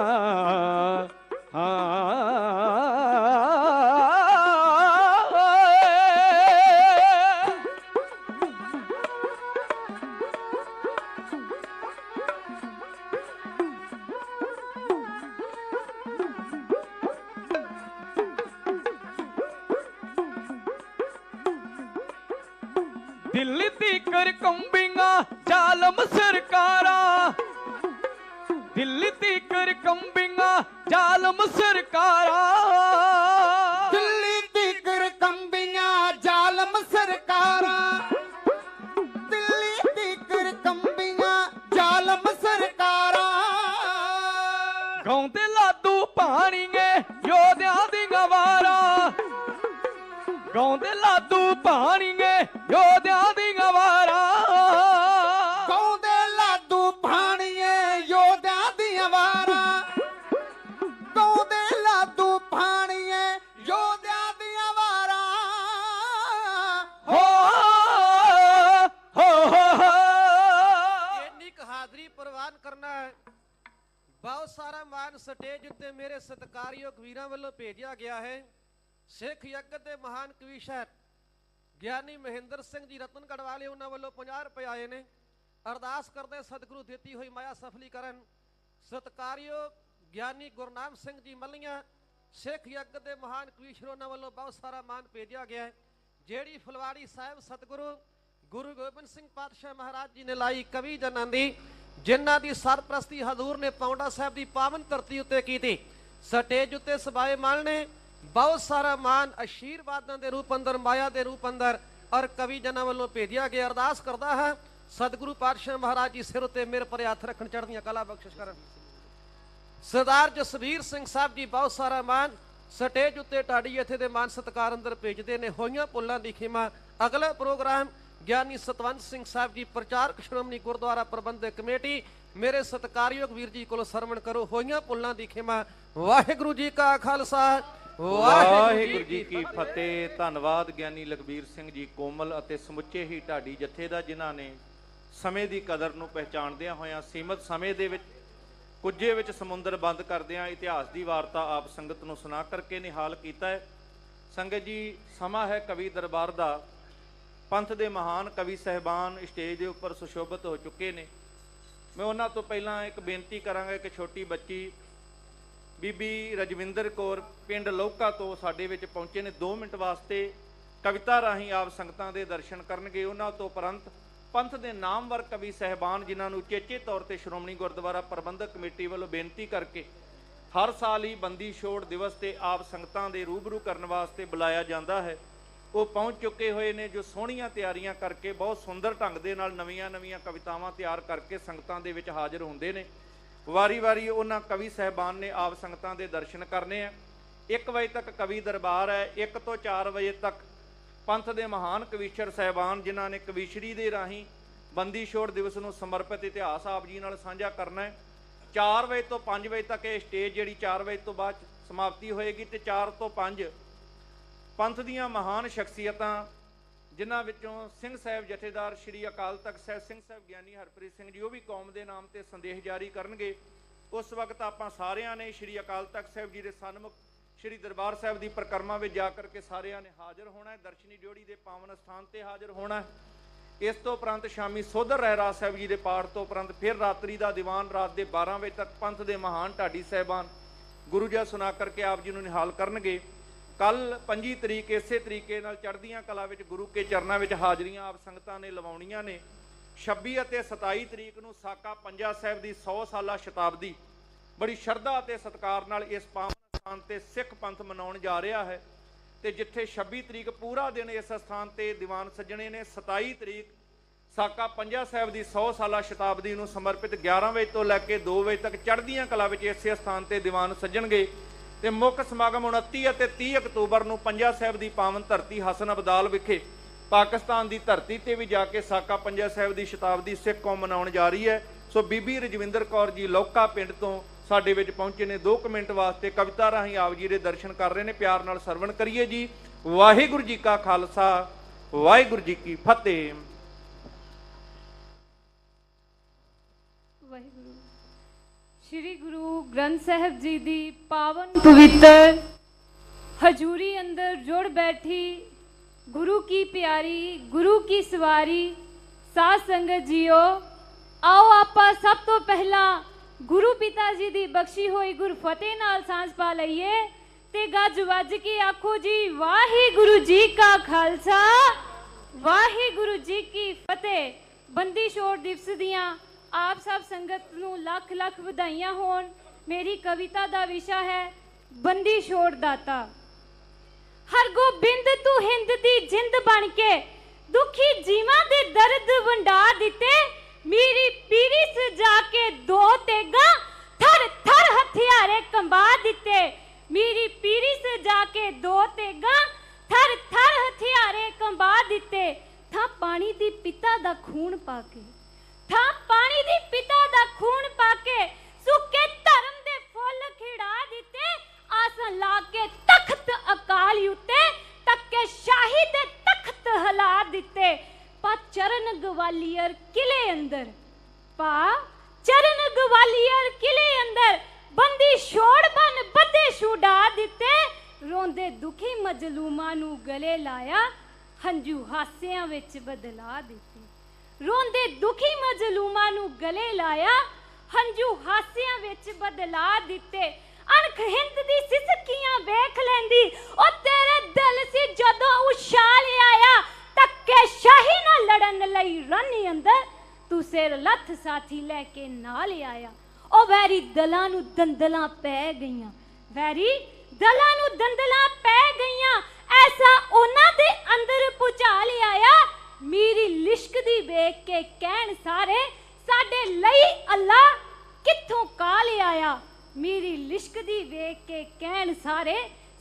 ਦਿੱਲੀ ਤੀਕਰ ਕੰਬੀਆਂ ਜ਼ਾਲਮ ਸਰਕਾਰਾਂ ਦਿੱਲੀ ਤੀਕਰ ਕੰਬੀਆਂ ਜ਼ਾਲਮ ਸਰਕਾਰਾਂ ਦਿੱਲੀ ਤੀਕਰ ਕੰਬੀਆਂ ਜ਼ਾਲਮ ਸਰਕਾਰਾਂ ਦਿੱਲੀ ਤੀਕਰ ਕੰਬੀਆਂ ਜ਼ਾਲਮ ਸਰਕਾਰਾਂ ਗਾਉਂਦੇ ਲਾਦੂ ਪਾਣੀਏ ਯੋਧਿਆਂ ਦੀ ਗਵਾਰਾਂ ਗਾਉਂਦੇ ਲਾਦੂ ਪਾਣੀਏ ਯੋਧਿਆਂ ਦੀ ਗਵਾਰਾਂ ਗਾਉਂਦੇ ਲਾਦੂ ਭਾਣੀਏ ਯੋਧਿਆਂ ਦੀਆਂ ਵਾਰਾਂ ਗਾਉਂਦੇ ਲਾਦੂ ਭਾਣੀਏ ਯੋਧਿਆਂ ਦੀਆਂ ਵਾਰਾਂ ਹੋ ਇੰਨੀ ਕੁ ਹਾਜ਼ਰੀ ਪ੍ਰਵਾਨ ਕਰਨਾ ਹੈ। ਬਹੁਤ ਸਾਰਾ ਮਾਨ ਸਟੇਜ ਉੱਤੇ ਮੇਰੇ ਸਤਿਕਾਰਯੋਗ ਵੀਰਾਂ ਵੱਲੋਂ ਭੇਜਿਆ ਗਿਆ ਹੈ। ਸਿੱਖ ਯੱਗ ਦੇ ਮਹਾਨ ਕਵੀਸ਼ਰ ਗਿਆਨੀ ਮਹਿੰਦਰ ਸਿੰਘ ਜੀ ਰਤਨਗੜ੍ਹ ਵਾਲੇ, ਉਹਨਾਂ ਵੱਲੋਂ 50 ਰੁਪਏ ਆਏ ਨੇ। ਅਰਦਾਸ ਕਰਦੇ ਸਤਿਗੁਰੂ ਦਿੱਤੀ ਹੋਈ ਮਾਇਆ ਸਫਲੀ ਕਰਨ। ਸਤਿਕਾਰਯੋਗ ਗਿਆਨੀ ਗੁਰਨਾਮ ਸਿੰਘ ਜੀ ਮੱਲੀਆਂ ਸਿੱਖ ਯੱਗ ਦੇ ਮਹਾਨ ਕਵੀਸ਼ਰ, ਉਹਨਾਂ ਵੱਲੋਂ ਬਹੁਤ ਸਾਰਾ ਮਾਨ ਭੇਜਿਆ ਗਿਆ ਹੈ। ਜਿਹੜੀ ਫੁਲਵਾੜੀ ਸਾਹਿਬ ਸਤਿਗੁਰੂ ਗੁਰੂ ਗੋਬਿੰਦ ਸਿੰਘ ਪਾਤਸ਼ਾਹ ਮਹਾਰਾਜ ਜੀ ਨੇ ਲਾਈ ਕਵੀ ਜਨਾਂ ਦੀ, ਜਿਨ੍ਹਾਂ ਦੀ ਸਰਪ੍ਰਸਤੀ ਹਜ਼ੂਰ ਨੇ ਪੌਂਡਾ ਸਾਹਿਬ ਦੀ ਪਾਵਨ ਧਰਤੀ ਉੱਤੇ ਕੀਤੀ। ਸਟੇਜ ਉੱਤੇ ਸਬਾਏ ਮਾਨ ਨੇ ਬਹੁਤ ਸਾਰਾ ਮਾਨ ਆਸ਼ੀਰਵਾਦਾਂ ਦੇ ਰੂਪ ਅੰਦਰ, ਮਾਇਆ ਦੇ ਰੂਪ ਅੰਦਰ ਔਰ ਕਵੀ ਜਨਾਂ ਵੱਲੋਂ ਭੇਜਿਆ ਗਿਆ। ਅਰਦਾਸ ਕਰਦਾ ਹੈ ਸਤਿਗੁਰੂ ਪਾਤਸ਼ਾਹ ਮਹਾਰਾਜ ਜੀ ਸਿਰ ਉੱਤੇ ਮੇਰੇ ਪਰੇ ਹੱਥ ਰੱਖਣ, ਚੜ੍ਹਦੀਆਂ ਕਲਾ ਬਖਸ਼ਿਸ਼ ਕਰਨ। ਸਰਦਾਰ ਜਸਵੀਰ ਸਿੰਘ ਸਾਹਿਬ ਜੀ ਬਹੁਤ ਸਾਰਾ ਮਾਨ ਸਟੇਜ ਉੱਤੇ ਢਾਡੀ ਇੱਥੇ ਦੇ ਮਾਨ ਸਤਿਕਾਰ ਅੰਦਰ ਭੇਜਦੇ ਨੇ। ਹੋਈਆਂ ਪੁੱਲਾਂ ਦੀ ਖਿਮਾ। ਅਗਲਾ ਪ੍ਰੋਗਰਾਮ ਗਿਆਨੀ ਸਤਵੰਤ ਸਿੰਘ ਸਾਹਿਬ ਜੀ ਪ੍ਰਚਾਰਕ ਸ਼੍ਰੋਮਣੀ ਗੁਰਦੁਆਰਾ ਪ੍ਰਬੰਧਕ ਕਮੇਟੀ, ਮੇਰੇ ਸਤਿਕਾਰਯੋਗ ਵੀਰ ਜੀ ਕੋਲੋਂ ਸਰਵਣ ਕਰੋ। ਹੋਈਆਂ ਪੁੱਲਾਂ ਦੀ ਖਿਮਾ। ਵਾਹਿਗੁਰੂ ਜੀ ਕਾ ਖਾਲਸਾ ਵਾਹਿਗੁਰੂ ਜੀ ਕੀ ਫਤਿਹ। ਧੰਨਵਾਦ ਗਿਆਨੀ ਲਖਬੀਰ ਸਿੰਘ ਜੀ ਕੋਮਲ ਅਤੇ ਸਮੁੱਚੇ ਹੀ ਢਾਡੀ ਜਥੇ ਦਾ, ਜਿਨ੍ਹਾਂ ਨੇ ਸਮੇਂ ਦੀ ਕਦਰ ਨੂੰ ਪਹਿਚਾਣਦਿਆਂ ਹੋਇਆਂ ਸੀਮਤ ਸਮੇਂ ਦੇ ਵਿੱਚ ਕੁੱਜੇ ਵਿੱਚ ਸਮੁੰਦਰ ਬੰਦ ਕਰਦਿਆਂ ਇਤਿਹਾਸ ਦੀ ਵਾਰਤਾ ਆਪ ਸੰਗਤ ਨੂੰ ਸੁਣਾ ਕਰਕੇ ਨਿਹਾਲ ਕੀਤਾ ਹੈ। ਸੰਗਤ ਜੀ, ਸਮਾਂ ਹੈ ਕਵੀ ਦਰਬਾਰ ਦਾ। ਪੰਥ ਦੇ ਮਹਾਨ ਕਵੀ ਸਹਿਬਾਨ ਸਟੇਜ ਦੇ ਉੱਪਰ ਸੁਸ਼ੋਭਿਤ ਹੋ ਚੁੱਕੇ ਨੇ। ਮੈਂ ਉਹਨਾਂ ਤੋਂ ਪਹਿਲਾਂ ਇੱਕ ਬੇਨਤੀ ਕਰਾਂਗਾ। ਇੱਕ ਛੋਟੀ ਬੱਚੀ ਬੀਬੀ ਰਜਵਿੰਦਰ ਕੌਰ ਪਿੰਡ ਲੌਕਾ ਤੋਂ ਸਾਡੇ ਵਿੱਚ ਪਹੁੰਚੇ ਨੇ। 2 ਮਿੰਟ ਵਾਸਤੇ ਕਵਿਤਾ ਰਾਹੀਂ ਆਪ ਸੰਗਤਾਂ ਦੇ ਦਰਸ਼ਨ ਕਰਨਗੇ। ਉਹਨਾਂ ਤੋਂ ਉਪਰੰਤ ਪੰਥ ਦੇ ਨਾਮਵਰ ਕਵੀ ਸਹਿਬਾਨ, ਜਿਨ੍ਹਾਂ ਨੂੰ ਉਚੇਚੇ ਤੌਰ ਤੇ ਸ਼੍ਰੋਮਣੀ ਗੁਰਦੁਆਰਾ ਪ੍ਰਬੰਧਕ ਕਮੇਟੀ ਵੱਲੋਂ ਬੇਨਤੀ ਕਰਕੇ ਹਰ ਸਾਲ ਹੀ ਬੰਦੀ ਛੋੜ ਦਿਵਸ ਤੇ ਆਪ ਸੰਗਤਾਂ ਦੇ ਰੂਬਰੂ ਕਰਨ ਵਾਸਤੇ ਬੁਲਾਇਆ ਜਾਂਦਾ ਹੈ, ਉਹ ਪਹੁੰਚ ਚੁੱਕੇ ਹੋਏ ਨੇ, ਜੋ ਸੋਹਣੀਆਂ ਤਿਆਰੀਆਂ ਕਰਕੇ ਬਹੁਤ ਸੁੰਦਰ ਢੰਗ ਦੇ ਨਾਲ ਨਵੀਆਂ ਕਵਿਤਾਵਾਂ ਤਿਆਰ ਕਰਕੇ ਸੰਗਤਾਂ ਦੇ ਵਿੱਚ ਹਾਜ਼ਰ ਹੁੰਦੇ ਨੇ। ਵਾਰੀ-ਵਾਰੀ ਉਹਨਾਂ ਕਵੀ ਸਹਿਬਾਨ ਨੇ ਆਪ ਸੰਗਤਾਂ ਦੇ ਦਰਸ਼ਨ ਕਰਨੇ ਆ। 1 ਵਜੇ ਤੱਕ ਕਵੀ ਦਰਬਾਰ ਹੈ। 1 ਤੋਂ 4 ਵਜੇ ਤੱਕ ਪੰਥ ਦੇ ਮਹਾਨ ਕਵੀਸ਼ਰ ਸਹਿਬਾਨ, ਜਿਨ੍ਹਾਂ ਨੇ ਕਵੀਸ਼ਰੀ ਦੇ ਰਾਹੀਂ ਬੰਦੀ ਛੋੜ ਦਿਵਸ ਨੂੰ ਸਮਰਪਿਤ ਇਤਿਹਾਸ ਆਪ ਜੀ ਨਾਲ ਸਾਂਝਾ ਕਰਨਾ ਹੈ। 4 ਵਜੇ ਤੋਂ 5 ਵਜੇ ਤੱਕ ਇਹ ਸਟੇਜ ਜਿਹੜੀ 4 ਵਜੇ ਤੋਂ ਬਾਅਦ ਸਮਾਪਤੀ ਹੋਏਗੀ ਤੇ 4 ਤੋਂ 5 ਪੰਥ ਦੀਆਂ ਮਹਾਨ ਸ਼ਖਸੀਅਤਾਂ, ਜਿਨ੍ਹਾਂ ਵਿੱਚੋਂ ਸਿੰਘ ਸਾਹਿਬ ਜਥੇਦਾਰ ਸ਼੍ਰੀ ਅਕਾਲ ਤਖਤ ਸਾਹਿਬ ਸਿੰਘ ਸਾਹਿਬ ਗਿਆਨੀ ਹਰਪ੍ਰੀਤ ਸਿੰਘ ਜੀ, ਉਹ ਵੀ ਕੌਮ ਦੇ ਨਾਮ ਤੇ ਸੰਦੇਸ਼ ਜਾਰੀ ਕਰਨਗੇ। ਉਸ ਵਕਤ ਆਪਾਂ ਸਾਰਿਆਂ ਨੇ ਸ਼੍ਰੀ ਅਕਾਲ ਤਖਤ ਸਾਹਿਬ ਜੀ ਦੇ ਸਨਮੁਖ ਸ਼੍ਰੀ ਦਰਬਾਰ ਸਾਹਿਬ ਦੀ ਪਰਿਕਰਮਾ ਵਿੱਚ ਜਾ ਕਰਕੇ ਸਾਰਿਆਂ ਨੇ ਹਾਜ਼ਰ ਹੋਣਾ ਹੈ। ਦਰਸ਼ਨੀ ਡਿਓੜੀ ਦੇ ਪਾਵਨ ਸਥਾਨ ਤੇ ਹਾਜ਼ਰ ਹੋਣਾ ਹੈ। ਇਸ ਤੋਂ ਉਪਰੰਤ ਸ਼ਾਮੀ ਸੋਧਰ ਰਹਿਰਾਸ ਸਾਹਿਬ ਜੀ ਦੇ ਪਾਠ ਤੋਂ ਉਪਰੰਤ ਫਿਰ ਰਾਤਰੀ ਦਾ ਦੀਵਾਨ ਰਾਤ ਦੇ 12 ਵਜੇ ਤੱਕ ਪੰਥ ਦੇ ਮਹਾਨ ਢਾਡੀ ਸਾਹਿਬਾਨ ਗੁਰੂ ਜੀ ਸੁਣਾ ਕਰਕੇ ਆਪ ਜੀ ਨੂੰ ਨਿਹਾਲ ਕਰਨਗੇ। ਕੱਲ 25 ਤਰੀਕ ਇਸੇ ਤਰੀਕੇ ਨਾਲ ਚੜ੍ਹਦੀਆਂ ਕਲਾ ਵਿੱਚ ਗੁਰੂ ਕੇ ਚਰਨਾਂ ਵਿੱਚ ਹਾਜ਼ਰੀਆਂ ਆਪ ਸੰਗਤਾਂ ਨੇ ਲਵਾਉਣੀਆਂ ਨੇ। 26 ਅਤੇ 27 ਤਰੀਕ ਨੂੰ ਸਾਕਾ ਪੰਜਾ ਸਾਹਿਬ ਦੀ 100 ਸਾਲਾ ਸ਼ਤਾਬਦੀ ਬੜੀ ਸ਼ਰਧਾ ਅਤੇ ਸਤਿਕਾਰ ਨਾਲ ਇਸ ਪਾਵਨ ਸਥਾਨ ਤੇ ਸਿੱਖ ਪੰਥ ਮਨਾਉਣ ਜਾ ਰਿਹਾ ਹੈ। ਤੇ ਜਿੱਥੇ 26 ਤਰੀਕ ਪੂਰਾ ਦਿਨ ਇਸ ਸਥਾਨ ਤੇ ਦੀਵਾਨ ਸੱਜਣੇ ਨੇ, 27 ਤਰੀਕ ਸਾਕਾ ਪੰਜਾ ਸਾਹਿਬ ਦੀ 100 ਸਾਲਾ ਸ਼ਤਾਬਦੀ ਨੂੰ ਸਮਰਪਿਤ 11 ਵਜੇ ਤੋਂ ਲੈ ਕੇ 2 ਵਜੇ ਤੱਕ ਚੜ੍ਹਦੀਆਂ ਕਲਾ ਵਿੱਚ ਇਸੇ ਸਥਾਨ ਤੇ ਦੀਵਾਨ ਸੱਜਣਗੇ। ਤੇ ਮੁੱਖ ਸਮਾਗਮ 29 ਅਤੇ 30 ਅਕਤੂਬਰ ਨੂੰ ਪੰਜਾ ਸਾਹਿਬ ਦੀ ਪਾਵਨ ਧਰਤੀ ਹਸਨ ਅਬਦਾਲ ਵਿਖੇ ਪਾਕਿਸਤਾਨ ਦੀ ਧਰਤੀ ਤੇ ਵੀ ਜਾ ਕੇ ਸਾਕਾ ਪੰਜਾ ਸਾਹਿਬ ਦੀ ਸ਼ਤਾਬਦੀ ਸਿੱਖ ਕੌਮ ਮਨਾਉਣ ਜਾ ਰਹੀ ਹੈ। ਸੋ ਬੀਬੀ ਰਜਵਿੰਦਰ ਕੌਰ ਜੀ ਲੌਕਾ ਪਿੰਡ ਤੋਂ ਸਾਡੇ ਵਿੱਚ ਪਹੁੰਚੇ ਨੇ। 2 ਮਿੰਟ ਵਾਸਤੇ ਕਵਿਤਾ ਰਾਹੀਂ ਆਪ ਜੀ ਦੇ ਦਰਸ਼ਨ ਕਰ ਰਹੇ ਨੇ। ਪਿਆਰ ਨਾਲ ਸਰਵਣ ਕਰੀਏ ਜੀ। ਵਾਹਿਗੁਰੂ ਜੀ ਕਾ ਖਾਲਸਾ, ਵਾਹਿਗੁਰੂ ਜੀ ਕੀ ਫਤਿਹ। ਵਾਹਿਗੁਰੂ। ਸ਼੍ਰੀ ਗੁਰੂ ਗ੍ਰੰਥ ਸਾਹਿਬ ਜੀ ਦੀ ਪਾਵਨ ਪਵਿੱਤਰ ਹਜ਼ੂਰੀ ਅੰਦਰ ਜੁੜ ਬੈਠੀ ਗੁਰੂ ਕੀ ਪਿਆਰੀ, ਗੁਰੂ ਕੀ ਸਵਾਰੀ ਸਾਧ ਸੰਗਤ ਜੀਓ, ਆਓ ਆਪਾਂ ਸਭ ਤੋਂ ਪਹਿਲਾਂ ਗੁਰੂ ਪਿਤਾ ਜੀ ਦੀ ਬਖਸ਼ੀ ਹੋਈ ਗੁਰਫਤਿਹ ਨਾਲ ਸਾਂਝ ਪਾ ਲਈਏ ਤੇ ਗੱਜ ਵੱਜ ਕੇ ਆਖੋ ਜੀ ਵਾਹਿਗੁਰੂ ਜੀ ਕਾ ਖਾਲਸਾ, ਵਾਹਿਗੁਰੂ ਜੀ ਕੀ ਫਤਿਹ। ਬੰਦੀ ਛੋੜ ਦਿਵਸ ਦੀਆਂ ਆਪ ਸਭ ਸੰਗਤ ਨੂੰ ਲੱਖ ਲੱਖ ਵਧਾਈਆਂ ਹੋਣ। ਮੇਰੀ ਕਵਿਤਾ ਦਾ ਵਿਸ਼ਾ ਹੈ ਬੰਦੀ ਛੋੜ ਦਾਤਾ। ਹਰਗੋਬਿੰਦ ਤੂੰ ਹਿੰਦ ਦੀ ਜਿੰਦ ਬਣ ਕੇ ਦੁਖੀ ਜੀਵਾਂ ਦੇ ਦਰਦ ਵੰਡਾ ਦਿੱਤੇ। ਮੇਰੀ ਪੀਰੀ ਸਜਾ ਕੇ 2 ਤੇਗਾ ਥਰ ਥਰ ਹਥਿਆਰੇ ਕੰਬਾ ਦਿੱਤੇ। ਮੇਰੀ ਪੀਰੀ ਸਜਾ ਕੇ 2 ਤੇਗਾ ਥਰ ਥਰ ਹਥਿਆਰੇ ਕੰਬਾ ਦਿੱਤੇ। ਥਾਂ ਪਾਣੀ ਦੀ ਪਿਤਾ ਦਾ ਖੂਨ ਪਾ ਕੇ, ਥਾਂ ਪਾਣੀ ਦੀ ਪਿਤਾ ਦਾ ਖੂਨ ਪਾ ਕੇ ਸੁੱਕੇ ਧਰਮ ਦੇ ਫੁੱਲ ਖਿੜਾ ਦਿੱਤੇ। ਆਸਨ ਲਾ ਕੇ ਤਖਤ ਅਕਾਲ ਉੱਤੇ ਟੱਕੇ ਸ਼ਾਹੀ ਦੇ ਤਖਤ ਹਿਲਾ ਦਿੱਤੇ। ਪਾ ਚਰਨ ਗਵਾਲੀਅਰ ਕਿਲੇ ਅੰਦਰ, ਪਾ ਚਰਨ ਗਵਾਲੀਅਰ ਕਿਲੇ ਅੰਦਰ ਬੰਦੀ ਛੋੜ ਬਨ ਬੱਦੇ ਛੁਡਾ ਦਿੱਤੇ। ਰੋਂਦੇ ਦੁਖੀ ਮਜਲੂਮਾਂ ਨੂੰ ਗਲੇ ਲਾਇਆ, ਹੰਝੂ ਹਾਸਿਆਂ ਵਿੱਚ ਬਦਲਾ ਦਿੱਤੇ। ਰੋਂਦੇ ਦੁਖੀ ਮਜਲੂਮਾਂ ਨੂੰ ਗਲੇ ਲਾਇਆ, ਹੰਝੂ ਹਾਸਿਆਂ ਵਿੱਚ ਬਦਲਾ ਦਿੱਤੇ। ਅਣਖ ਹਿੰਦ ਦੀ ਸਿਸਕੀਆਂ ਵੇਖ ਲੈਂਦੀ, ਉਹ ਤੇਰੇ ਦਿਲ ਸੀ ਜਦੋਂ ਉਛਾਲ ਆਇਆ। ਧੱਕੇ ਸ਼ਾਹੀ ਨਾਲ ਲੜਨ ਲਈ ਰਣ ਅੰਦਰ ਤੂੰ ਸਿਰ ਲੱਥ ਸਾਥੀ ਲੈ ਕੇ ਨਾਲ ਆਇਆ। ਉਹ ਵੈਰੀ ਦਲਾਂ ਨੂੰ ਦੰਦਲਾਂ ਪੈ ਗਈਆਂ, ਵੈਰੀ ਦਲਾਂ ਨੂੰ ਦੰਦਲਾਂ ਪੈ ਗਈਆਂ। ਐਸਾ ਉਹਨਾਂ ਦੇ ਅੰਦਰ ਭੁਚਾਲ ਆਇਆ। ਮੇਰੀ ਲਿਸ਼ਕ ਦੀ ਵੇਖ ਕੇ ਕਹਿਣ ਸਾਰੇ ਸਾਡੇ ਲਈ ਅੱਲਾ ਕਿੱਥੋਂ ਕਾਲ ਆਇਆ। ਮੇਰੀ ਲਿਸ਼ਕ ਦੀ ਵੇਖ ਕੇ ਕਹਿਣ ਸਾਰੇ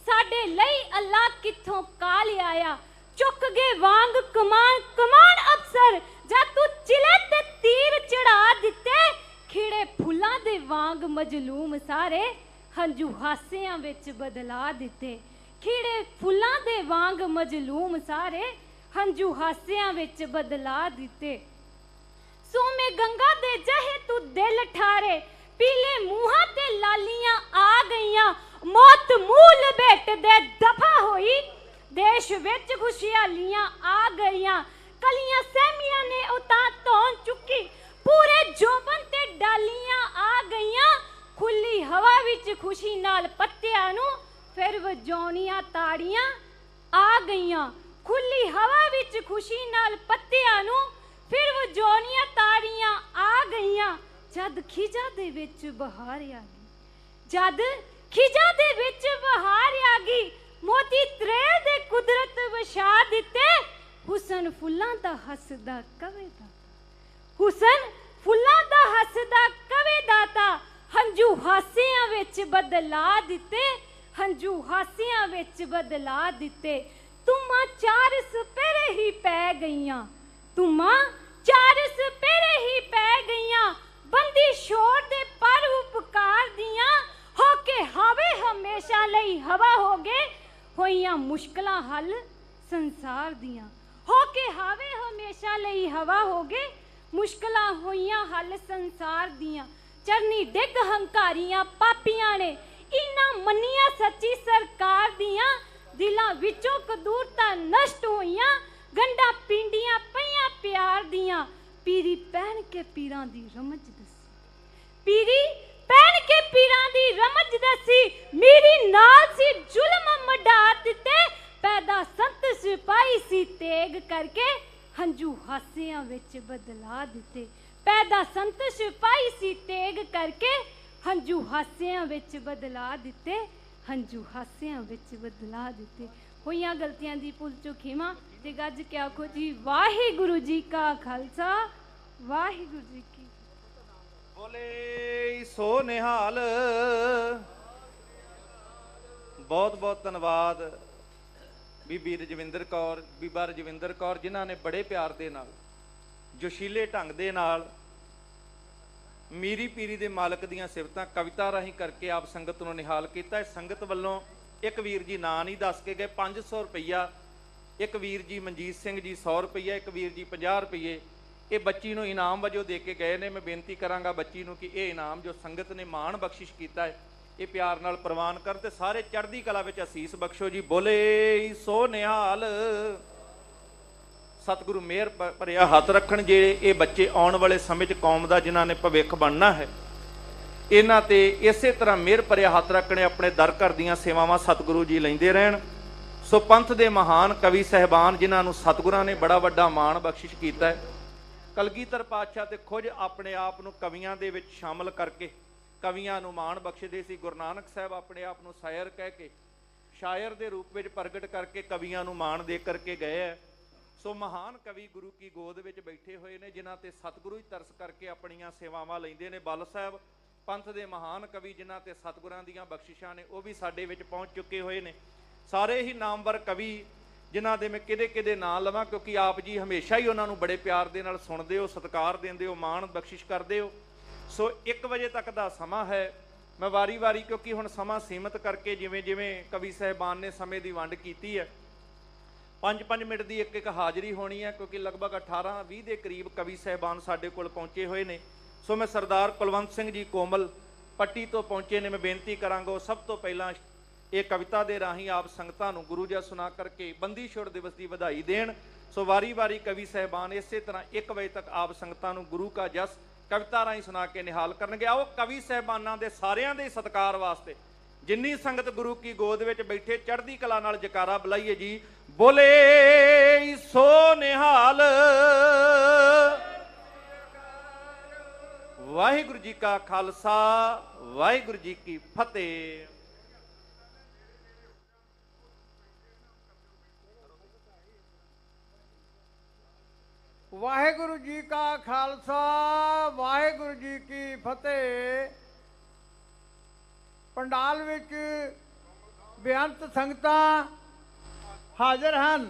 ਸਾਡੇ ਲਈ ਅੱਲਾ ਕਿੱਥੋਂ ਕਾਲ ਆਇਆ। ਚੁੱਕ ਗਏ ਵਾਂਗ ਕਮਾਨ ਕਮਾਨ ਅਫਸਰ ਜਦ ਤੂੰ ਚਿਲੇ ਤੇ ਤੀਰ ਚੜਾ ਦਿੱਤੇ। ਖਿੜੇ ਫੁੱਲਾਂ ਦੇ ਵਾਂਗ ਮਜਲੂਮ ਸਾਰੇ ਹੰਝੂ ਹਾਸਿਆਂ ਵਿੱਚ ਬਦਲਾ ਦਿੱਤੇ। ਖਿੜੇ ਫੁੱਲਾਂ ਦੇ ਵਾਂਗ ਮਜਲੂਮ ਸਾਰੇ ਹੰਝੂ ਹਾਸਿਆਂ ਵਿੱਚ ਬਦਲਾ ਦਿੱਤੇ। ਸੋਮੇ ਗੰਗਾ ਦੇ ਜਹੇ ਤੂੰ ਦਿਲ ਠਾਰੇ, ਪੀਲੇ ਮੂੰਹਾਂ ਤੇ ਲਾਲੀਆਂ ਆ ਗਈਆਂ। ਮੌਤ ਮੂਹ ਲਪੇਟ ਦੇ ਦਫਾ ਹੋਈ, ਦੇਸ਼ ਵਿੱਚ ਖੁਸ਼ਹਾਲੀਆਂ ਆ ਗਈਆਂ। ਕਲੀਆਂ ਸਹਿਮੀਆਂ ਨੇ ਉਤਾਂ ਧੌਣ ਚੁੱਕੀ, ਪੂਰੇ ਜੋਬਨ ਤੇ ਡਾਲੀਆਂ ਆ ਗਈਆਂ। ਖੁੱਲੀ ਹਵਾ ਵਿੱਚ ਖੁਸ਼ੀ ਨਾਲ ਪੱਤਿਆਂ ਨੂੰ ਫਿਰ ਵਜਾਉਣੀਆਂ ਤਾੜੀਆਂ ਆ ਗਈਆਂ। ਖੁੱਲੀ ਹਵਾ ਵਿੱਚ ਖੁਸ਼ੀ ਨਾਲ ਪੱਤਿਆਂ ਨੂੰ ਫਿਰ ਵਜਾਉਣੀਆਂ ਤਾੜੀਆਂ ਆ ਗਈਆਂ। ਜਦ ਖਿਜਾ ਦੇ ਵਿੱਚ ਬਹਾਰ ਆ ਗਈ, ਜਦ ਖਿਜਾ ਦੇ ਵਿੱਚ ਬਹਾਰ ਆ ਗਈ। ਮੋਤੀ ਤਰੇਲ ਦੇ ਕੁਦਰਤ ਵਛਾ ਦਿੱਤੇ। ਹੁਸਨ ਫੁੱਲਾਂ ਦਾ ਹੱਸਦਾ ਕਵੇ ਦਾਤਾ, ਹੁਸਨ ਫੁੱਲਾਂ ਦਾ ਹੱਸਦਾ ਕਵੇ ਦਾਤਾ। ਹੰਝੂ ਹਾਸਿਆਂ ਵਿੱਚ ਬਦਲਾ ਦਿੱਤੇ, ਹੰਝੂ ਹਾਸਿਆਂ ਵਿੱਚ ਬਦਲਾ ਦਿੱਤੇ। ਤੁਮਾਂ 4 ਸਪੇਰੇ ਹੀ ਪੈ ਗਈਆਂ, ਤੁਮਾਂ 4 ਸਪੇਰੇ ਹੀ ਪੈ ਗਈਆਂ। ਬੰਦੀ ਛੋੜ ਦੇ ਪਰ ਉਪਕਾਰ ਦੀਆਂ, ਹੋ ਕੇ ਹਾਵੇ ਹਮੇਸ਼ਾ ਲਈ ਹਵਾ ਹੋ ਗਏ। ਹੋਈਆਂ ਮੁਸ਼ਕਲਾਂ ਹੱਲ ਸੰਸਾਰ ਦੀਆਂ, ਹੋ ਕੇ ਹਾਵੇ ਹਮੇਸ਼ਾ ਲਈ ਹਵਾ ਹੋ ਗਏ। ਮੁਸ਼ਕਲਾਂ ਹੋਈਆਂ ਹੱਲ ਸੰਸਾਰ ਦੀਆਂ। ਚਰਨੀ ਡਿੱਗ ਹੰਕਾਰੀਆਂ ਪਾਪੀਆਂ ਨੇ ਇਨਾ ਮੰਨੀਆਂ ਸੱਚੀ ਸਰਕਾਰ ਦੀਆਂ। ਦਿਲਾਂ ਵਿੱਚੋਂ ਕਦੂਰਤਾਂ ਨਸ਼ਟ ਹੋਈਆਂ, ਗੰਢਾਂ ਪਿੰਡੀਆਂ ਪਈਆਂ ਪਿਆਰ ਦੀਆਂ। ਪੀਰੀ ਪਹਿਨ ਕੇ ਪੀਰਾਂ ਦੀ ਰਮਜ ਦੱਸੀ, ਪੀਰੀ ਪਹਿਨ ਕੇ ਪੀਰਾਂ ਦੀ ਰਮਜ ਦੱਸੀ। ਮੇਰੀ ਨਾਲ ਸੀ ਜ਼ੁਲਮ ਮਡਾ ਦਿੱਤੇ, ਪੈਦਾ ਸੰਤ ਸਿਪਾਹੀ ਸੀ ਤੇਗ ਕਰਕੇ ਹੰਝੂ ਹਾਸਿਆਂ ਵਿੱਚ ਬਦਲਾ ਦਿੱਤੇ। ਪੈਦਾ ਸੰਤ ਸਿਪਾਹੀ ਸੀ ਤੇਗ ਕਰਕੇ, ਹੰਝੂ ਹਾਸਿਆਂ ਵਿੱਚ ਬਦਲਾ ਦਿੱਤੇ, ਹੰਝੂ ਹਾਸਿਆਂ ਵਿੱਚ ਬਦਲਾ ਦਿੱਤੇ। ਹੋਈਆਂ ਗਲਤੀਆਂ ਦੀ ਭੁੱਲ ਚੁੱਕ ਖਿਮਾ ਤੇ ਗੱਜ ਕੇ ਆਖੋ ਜੀ ਵਾਹਿਗੁਰੂ ਜੀ ਕਾ ਖਾਲਸਾ ਵਾਹਿਗੁਰੂ ਜੀ ਕੀ ਬੋਲੇ ਸੋ ਨਿਹਾਲ। ਬਹੁਤ ਬਹੁਤ ਧੰਨਵਾਦ ਬੀਬੀ ਰਜਵਿੰਦਰ ਕੌਰ, ਬੀਬਾ ਰਜਵਿੰਦਰ ਕੌਰ, ਜਿਨ੍ਹਾਂ ਨੇ ਬੜੇ ਪਿਆਰ ਦੇ ਨਾਲ, ਜੋਸ਼ੀਲੇ ਢੰਗ ਦੇ ਨਾਲ ਮੀਰੀ ਪੀਰੀ ਦੇ ਮਾਲਕ ਦੀਆਂ ਸਿਫਤਾਂ ਕਵਿਤਾ ਰਾਹੀਂ ਕਰਕੇ ਆਪ ਸੰਗਤ ਨੂੰ ਨਿਹਾਲ ਕੀਤਾ। ਇਸ ਸੰਗਤ ਵੱਲੋਂ ਇੱਕ ਵੀਰ ਜੀ ਨਾਂ ਨਹੀਂ ਦੱਸ ਕੇ ਗਏ, 500 ਰੁਪਈਆ, ਇੱਕ ਵੀਰ ਜੀ ਮਨਜੀਤ ਸਿੰਘ ਜੀ 100 ਰੁਪਈਆ, ਇੱਕ ਵੀਰ ਜੀ 50 ਰੁਪਈਏ ਇਹ ਬੱਚੀ ਨੂੰ ਇਨਾਮ ਵਜੋਂ ਦੇ ਕੇ ਗਏ ਨੇ। ਮੈਂ ਬੇਨਤੀ ਕਰਾਂਗਾ ਬੱਚੀ ਨੂੰ ਕਿ ਇਹ ਇਨਾਮ ਜੋ ਸੰਗਤ ਨੇ ਮਾਣ ਬਖਸ਼ਿਸ਼ ਕੀਤਾ ਹੈ ਇਹ ਪਿਆਰ ਨਾਲ ਪ੍ਰਵਾਨ ਕਰਨ ਤੇ ਸਾਰੇ ਚੜ੍ਹਦੀ ਕਲਾ ਵਿੱਚ ਅਸੀਸ ਬਖਸ਼ੋ ਜੀ। ਬੋਲੇ ਸੋ ਨਿਹਾਲ। ਸਤਿਗੁਰੂ ਮਿਹਰ ਭਰਿਆ ਹੱਥ ਰੱਖਣ ਜਿਹੜੇ ਇਹ ਬੱਚੇ ਆਉਣ ਵਾਲੇ ਸਮੇਂ 'ਚ ਕੌਮ ਦਾ ਜਿਨ੍ਹਾਂ ਨੇ ਭਵਿੱਖ ਬਣਨਾ ਹੈ, ਇਹਨਾਂ ਤੇ ਇਸੇ ਤਰ੍ਹਾਂ ਮਿਹਰ ਭਰਿਆ ਹੱਥ ਰੱਖਣੇ, ਆਪਣੇ ਦਰ ਘਰ ਦੀਆਂ ਸੇਵਾਵਾਂ ਸਤਿਗੁਰੂ ਜੀ ਲੈਂਦੇ ਰਹਿਣ। ਸੋ ਪੰਥ ਦੇ ਮਹਾਨ ਕਵੀ ਸਹਿਬਾਨ ਜਿਨ੍ਹਾਂ ਨੂੰ ਸਤਿਗੁਰਾਂ ਨੇ ਬੜਾ ਵੱਡਾ ਮਾਣ ਬਖਸ਼ਿਸ਼ ਕੀਤਾ ਹੈ, ਕਲਗੀਧਰ ਪਾਤਸ਼ਾਹ ਤੇ ਖੁਦ ਆਪਣੇ ਆਪ ਨੂੰ ਕਵੀਆਂ ਦੇ ਵਿੱਚ ਸ਼ਾਮਲ ਕਰਕੇ ਕਵੀਆਂ ਨੂੰ ਮਾਣ ਬਖਸ਼ਦੇ ਸੀ। ਗੁਰੂ ਨਾਨਕ ਸਾਹਿਬ ਆਪਣੇ ਆਪ ਨੂੰ ਸ਼ਾਇਰ ਕਹਿ ਕੇ, ਸ਼ਾਇਰ ਦੇ ਰੂਪ ਵਿੱਚ ਪ੍ਰਗਟ ਕਰਕੇ ਕਵੀਆਂ ਨੂੰ ਮਾਣ ਦੇ ਕਰਕੇ ਗਏ ਹੈ। ਸੋ ਮਹਾਨ ਕਵੀ ਗੁਰੂ ਕੀ ਗੋਦ ਵਿੱਚ ਬੈਠੇ ਹੋਏ ਨੇ ਜਿਨ੍ਹਾਂ ਤੇ ਸਤਿਗੁਰੂ ਹੀ ਤਰਸ ਕਰਕੇ ਆਪਣੀਆਂ ਸੇਵਾਵਾਂ ਲੈਂਦੇ ਨੇ। ਬਲ ਸਾਹਿਬ ਪੰਥ ਦੇ ਮਹਾਨ ਕਵੀ ਜਿਨ੍ਹਾਂ ਤੇ ਸਤਿਗੁਰਾਂ ਦੀਆਂ ਬਖਸ਼ਿਸ਼ਾਂ ਨੇ ਉਹ ਵੀ ਸਾਡੇ ਵਿੱਚ ਪਹੁੰਚ ਚੁੱਕੇ ਹੋਏ ਨੇ। ਸਾਰੇ ਹੀ ਨਾਮਵਰ ਕਵੀ ਜਿਨ੍ਹਾਂ ਦੇ ਮੈਂ ਕਿਹਦੇ ਨਾਂ ਲਵਾਂ, ਕਿਉਂਕਿ ਆਪ ਜੀ ਹਮੇਸ਼ਾ ਹੀ ਉਹਨਾਂ ਨੂੰ ਬੜੇ ਪਿਆਰ ਦੇ ਨਾਲ ਸੁਣਦੇ ਹੋ, ਸਤਿਕਾਰ ਦਿੰਦੇ ਹੋ, ਮਾਣ ਬਖਸ਼ਿਸ਼ ਕਰਦੇ ਹੋ। ਸੋ 1 ਵਜੇ ਤੱਕ ਦਾ ਸਮਾਂ ਹੈ। ਮੈਂ ਵਾਰੀ-ਵਾਰੀ ਕਿਉਂਕਿ ਹੁਣ ਸਮਾਂ ਸੀਮਤ ਕਰਕੇ ਜਿਵੇਂ ਕਵੀ ਸਾਹਿਬਾਨ ਨੇ ਸਮੇਂ ਦੀ ਵੰਡ ਕੀਤੀ ਹੈ, 5-5 ਮਿੰਟ ਦੀ ਇੱਕ ਹਾਜ਼ਰੀ ਹੋਣੀ ਹੈ, ਕਿਉਂਕਿ ਲਗਭਗ 18-20 ਦੇ ਕਰੀਬ ਕਵੀ ਸਾਹਿਬਾਨ ਸਾਡੇ ਕੋਲ ਪਹੁੰਚੇ ਹੋਏ ਨੇ। ਸੋ ਮੈਂ ਸਰਦਾਰ ਕੁਲਵੰਤ ਸਿੰਘ ਜੀ ਕੋਮਲ ਪੱਟੀ ਤੋਂ ਪਹੁੰਚੇ ਨੇ। ਮੈਂ ਬੇਨਤੀ ਕਰਾਂਗਾ ਸਭ ਤੋਂ ਪਹਿਲਾਂ ਇਹ ਕਵਿਤਾ ਦੇ ਰਾਹੀਂ ਆਪ ਸੰਗਤਾਂ ਨੂੰ ਗੁਰੂ ਜਸ ਸੁਣਾ ਕਰਕੇ ਬੰਦੀ ਛੋੜ ਦਿਵਸ ਦੀ ਵਧਾਈ ਦੇਣ। ਸੋ ਵਾਰੀ-ਵਾਰੀ ਕਵੀ ਸਾਹਿਬਾਨ ਇਸੇ ਤਰ੍ਹਾਂ 1 ਵਜੇ ਤੱਕ ਆਪ ਸੰਗਤਾਂ ਨੂੰ ਗੁਰੂ ਕਾ ਜਸ ਕਵਿਤਾ ਰਾਹੀਂ ਸੁਣਾ ਕੇ ਨਿਹਾਲ ਕਰਨਗੇ। ਆਓ ਕਵੀ ਸਾਹਿਬਾਨਾਂ ਦੇ ਸਾਰਿਆਂ ਦੇ ਸਤਿਕਾਰ ਵਾਸਤੇ ਜਿੰਨੀ ਸੰਗਤ ਗੁਰੂ ਕੀ ਗੋਦ ਵਿੱਚ ਬੈਠੇ ਚੜ੍ਹਦੀ ਕਲਾ ਨਾਲ ਜਕਾਰਾ ਬੁਲਾਈਏ ਜੀ। ਬੋਲੇ ਸੋ ਨਿਹਾਲ। ਵਾਹਿਗੁਰੂ ਜੀ ਕਾ ਖਾਲਸਾ ਵਾਹਿਗੁਰੂ ਜੀ ਕੀ ਫਤਿਹ। ਵਾਹਿਗੁਰੂ ਜੀ ਕਾ ਖਾਲਸਾ ਵਾਹਿਗੁਰੂ ਜੀ ਕੀ ਫਤਿਹ। ਪੰਡਾਲ ਵਿੱਚ ਬੇਅੰਤ ਸੰਗਤਾਂ ਹਾਜ਼ਰ ਹਨ,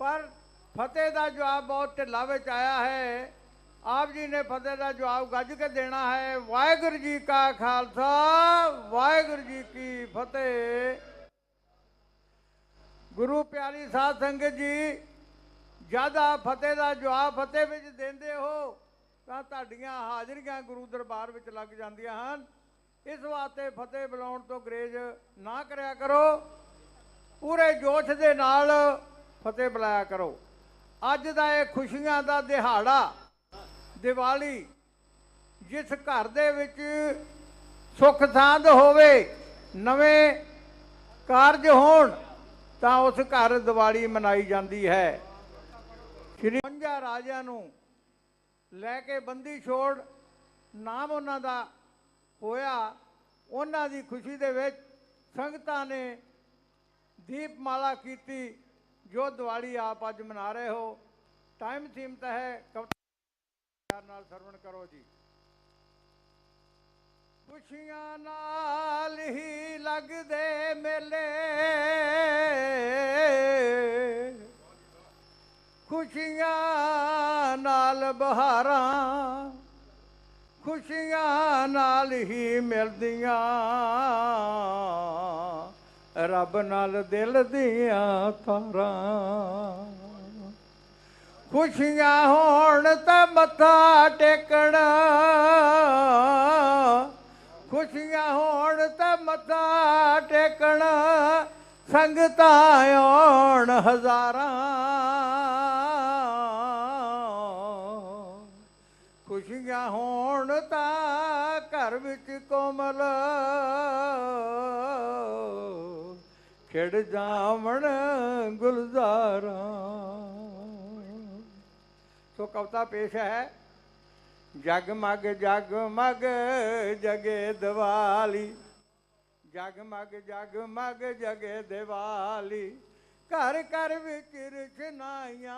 ਪਰ ਫਤਿਹ ਦਾ ਜਵਾਬ ਬਹੁਤ ਢਿੱਲਾ ਵਿੱਚ ਆਇਆ ਹੈ। ਆਪ ਜੀ ਨੇ ਫਤਿਹ ਦਾ ਜਵਾਬ ਗੱਜ ਕੇ ਦੇਣਾ ਹੈ। ਵਾਹਿਗੁਰੂ ਜੀ ਕਾ ਖਾਲਸਾ ਵਾਹਿਗੁਰੂ ਜੀ ਕੀ ਫਤਿਹ। ਗੁਰੂ ਪਿਆਰੀ ਸਾਧ ਸੰਗਤ ਜੀ, ਜਦ ਆਪ ਫਤਿਹ ਦਾ ਜਵਾਬ ਫਤਿਹ ਵਿੱਚ ਦਿੰਦੇ ਹੋ ਤਾਂ ਤੁਹਾਡੀਆਂ ਹਾਜ਼ਰੀਆਂ ਗੁਰੂ ਦਰਬਾਰ ਵਿੱਚ ਲੱਗ ਜਾਂਦੀਆਂ ਹਨ। ਇਸ ਵਾਸਤੇ ਫਤਿਹ ਬੁਲਾਉਣ ਤੋਂ ਗਰੇਜ ਨਾ ਕਰਿਆ ਕਰੋ, ਪੂਰੇ ਜੋਸ਼ ਦੇ ਨਾਲ ਫਤਿਹ ਬੁਲਾਇਆ ਕਰੋ। ਅੱਜ ਦਾ ਇਹ ਖੁਸ਼ੀਆਂ ਦਾ ਦਿਹਾੜਾ, ਦੀਵਾਲੀ, ਜਿਸ ਘਰ ਦੇ ਵਿੱਚ ਸੁੱਖ ਸਾਂਦ ਹੋਵੇ, ਨਵੇਂ ਕਾਰਜ ਹੋਣ, ਤਾਂ ਉਸ ਘਰ ਦੀਵਾਲੀ ਮਨਾਈ ਜਾਂਦੀ ਹੈ। ਸ਼੍ਰੀ 52 ਰਾਜਿਆਂ ਨੂੰ ਲੈ ਕੇ ਬੰਦੀ ਛੋੜ ਨਾਮ ਉਹਨਾਂ ਦਾ ਹੋਇਆ। ਉਹਨਾਂ ਦੀ ਖੁਸ਼ੀ ਦੇ ਵਿੱਚ ਸੰਗਤਾਂ ਨੇ ਦੀਪਮਾਲਾ ਕੀਤੀ, ਜੋ ਦੀਵਾਲੀ ਆਪ ਅੱਜ ਮਨਾ ਰਹੇ ਹੋ। ਟਾਈਮ ਸੀਮਤ ਹੈ, ਕਵਿਤਾ ਨਾਲ ਸਰਵਣ ਕਰੋ ਜੀ। ਖੁਸ਼ੀਆਂ ਨਾਲ ਹੀ ਲੱਗਦੇ ਮੇਲੇ, ਖੁਸ਼ੀਆਂ ਨਾਲ ਬਹਾਰਾਂ, ਖੁਸ਼ੀਆਂ ਨਾਲ ਹੀ ਮਿਲਦੀਆਂ, ਰੱਬ ਨਾਲ ਦਿਲ ਦੀਆਂ ਤਾਰਾਂ। ਖੁਸ਼ੀਆਂ ਹੋਣ ਤਾਂ ਮੱਥਾ ਟੇਕਣਾ, ਖੁਸ਼ੀਆਂ ਹੋਣ ਤਾਂ ਮੱਥਾ ਟੇਕਣਾ, ਸੰਗਤਾਂ ਆਉਣ ਹਜ਼ਾਰਾਂ। ਖੁਸ਼ੀਆਂ ਹੋਣ ਤਾਂ ਘਰ ਵਿੱਚ ਕੋਮਲ ਖਿੜ ਜਾਵਣ ਗੁਲਜ਼ਾਰਾਂ। ਸੋ ਕਵਿਤਾ ਪੇਸ਼ ਹੈ। ਜਗਮਗ ਜਗਮਗ ਜਗੇ ਦੀਵਾਲੀ, ਜਗਮਗ ਜਗਮਗ ਜਗੇ ਦੀਵਾਲੀ, ਘਰ ਘਰ ਵਿੱਚ ਰਚਨਾਈਆਂ,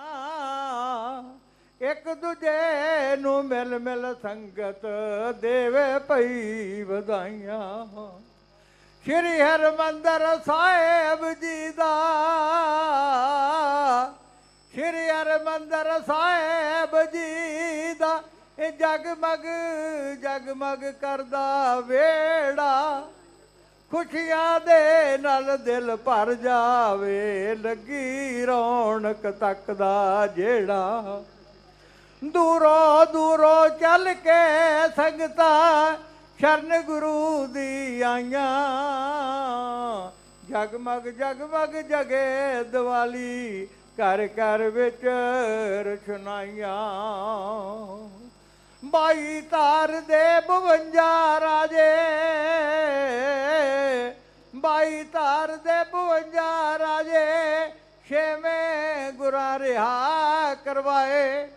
ਇੱਕ ਦੂਜੇ ਨੂੰ ਮਿਲ ਮਿਲ ਸੰਗਤ ਦੇਵੇ ਪਈ ਵਧਾਈਆਂ। ਸ਼੍ਰੀ ਹਰਿਮੰਦਰ ਸਾਹਿਬ ਜੀ ਦਾ, ਸ਼੍ਰੀ ਹਰਿਮੰਦਰ ਸਾਹਿਬ ਜੀ ਦਾ ਇਹ ਜਗਮਗ ਜਗਮਗ ਕਰਦਾ ਵੇੜਾ, ਖੁਸ਼ੀਆਂ ਦੇ ਨਾਲ ਦਿਲ ਭਰ ਜਾਵੇ, ਲੱਗੀ ਰੌਣਕ ਤੱਕਦਾ ਜਿਹੜਾ। ਦੂਰੋਂ ਦੂਰੋਂ ਚੱਲ ਕੇ ਸੰਗਤਾਂ ਸ਼ਰਨ ਗੁਰੂ ਦੀ ਆਈਆਂ, ਜਗਮਗ ਜਗਮਗ ਜਗੇ ਦੀਵਾਲੀ, ਘਰ ਘਰ ਵਿੱਚ ਰਚਨਾਈਆਂ। 22 ਤਾਰ ਦੇ 52 ਰਾਜੇ, 22 ਤਾਰ ਦੇ 52 ਰਾਜੇ, ਛੇਵੇਂ ਗੁਰਾਂ ਰਿਹਾ ਕਰਵਾਏ,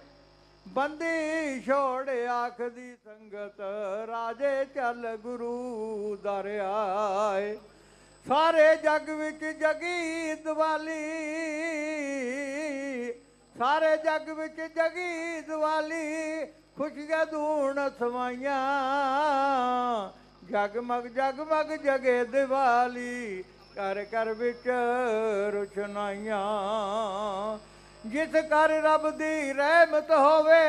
ਬੰਦੀ ਛੋੜ ਆਖਦੀ ਸੰਗਤ, ਰਾਜੇ ਚੱਲ ਗੁਰੂ ਦਰ ਆਏ। ਸਾਰੇ ਜਗ ਵਿੱਚ ਜਗੀ ਦੀਵਾਲੀ, ਸਾਰੇ ਜਗ ਵਿੱਚ ਜਗੀ ਦੀਵਾਲੀ, ਖੁਸ਼ੀਆਂ ਧੂਣ ਸਮਾਈਆਂ, ਜਗਮਗ ਜਗਮਗ ਜਗੇ ਦੀਵਾਲੀ, ਘਰ ਘਰ ਵਿੱਚ ਰੁਸ਼ਨਾਈਆਂ। ਜਿਸ ਘਰ ਰੱਬ ਦੀ ਰਹਿਮਤ ਹੋਵੇ,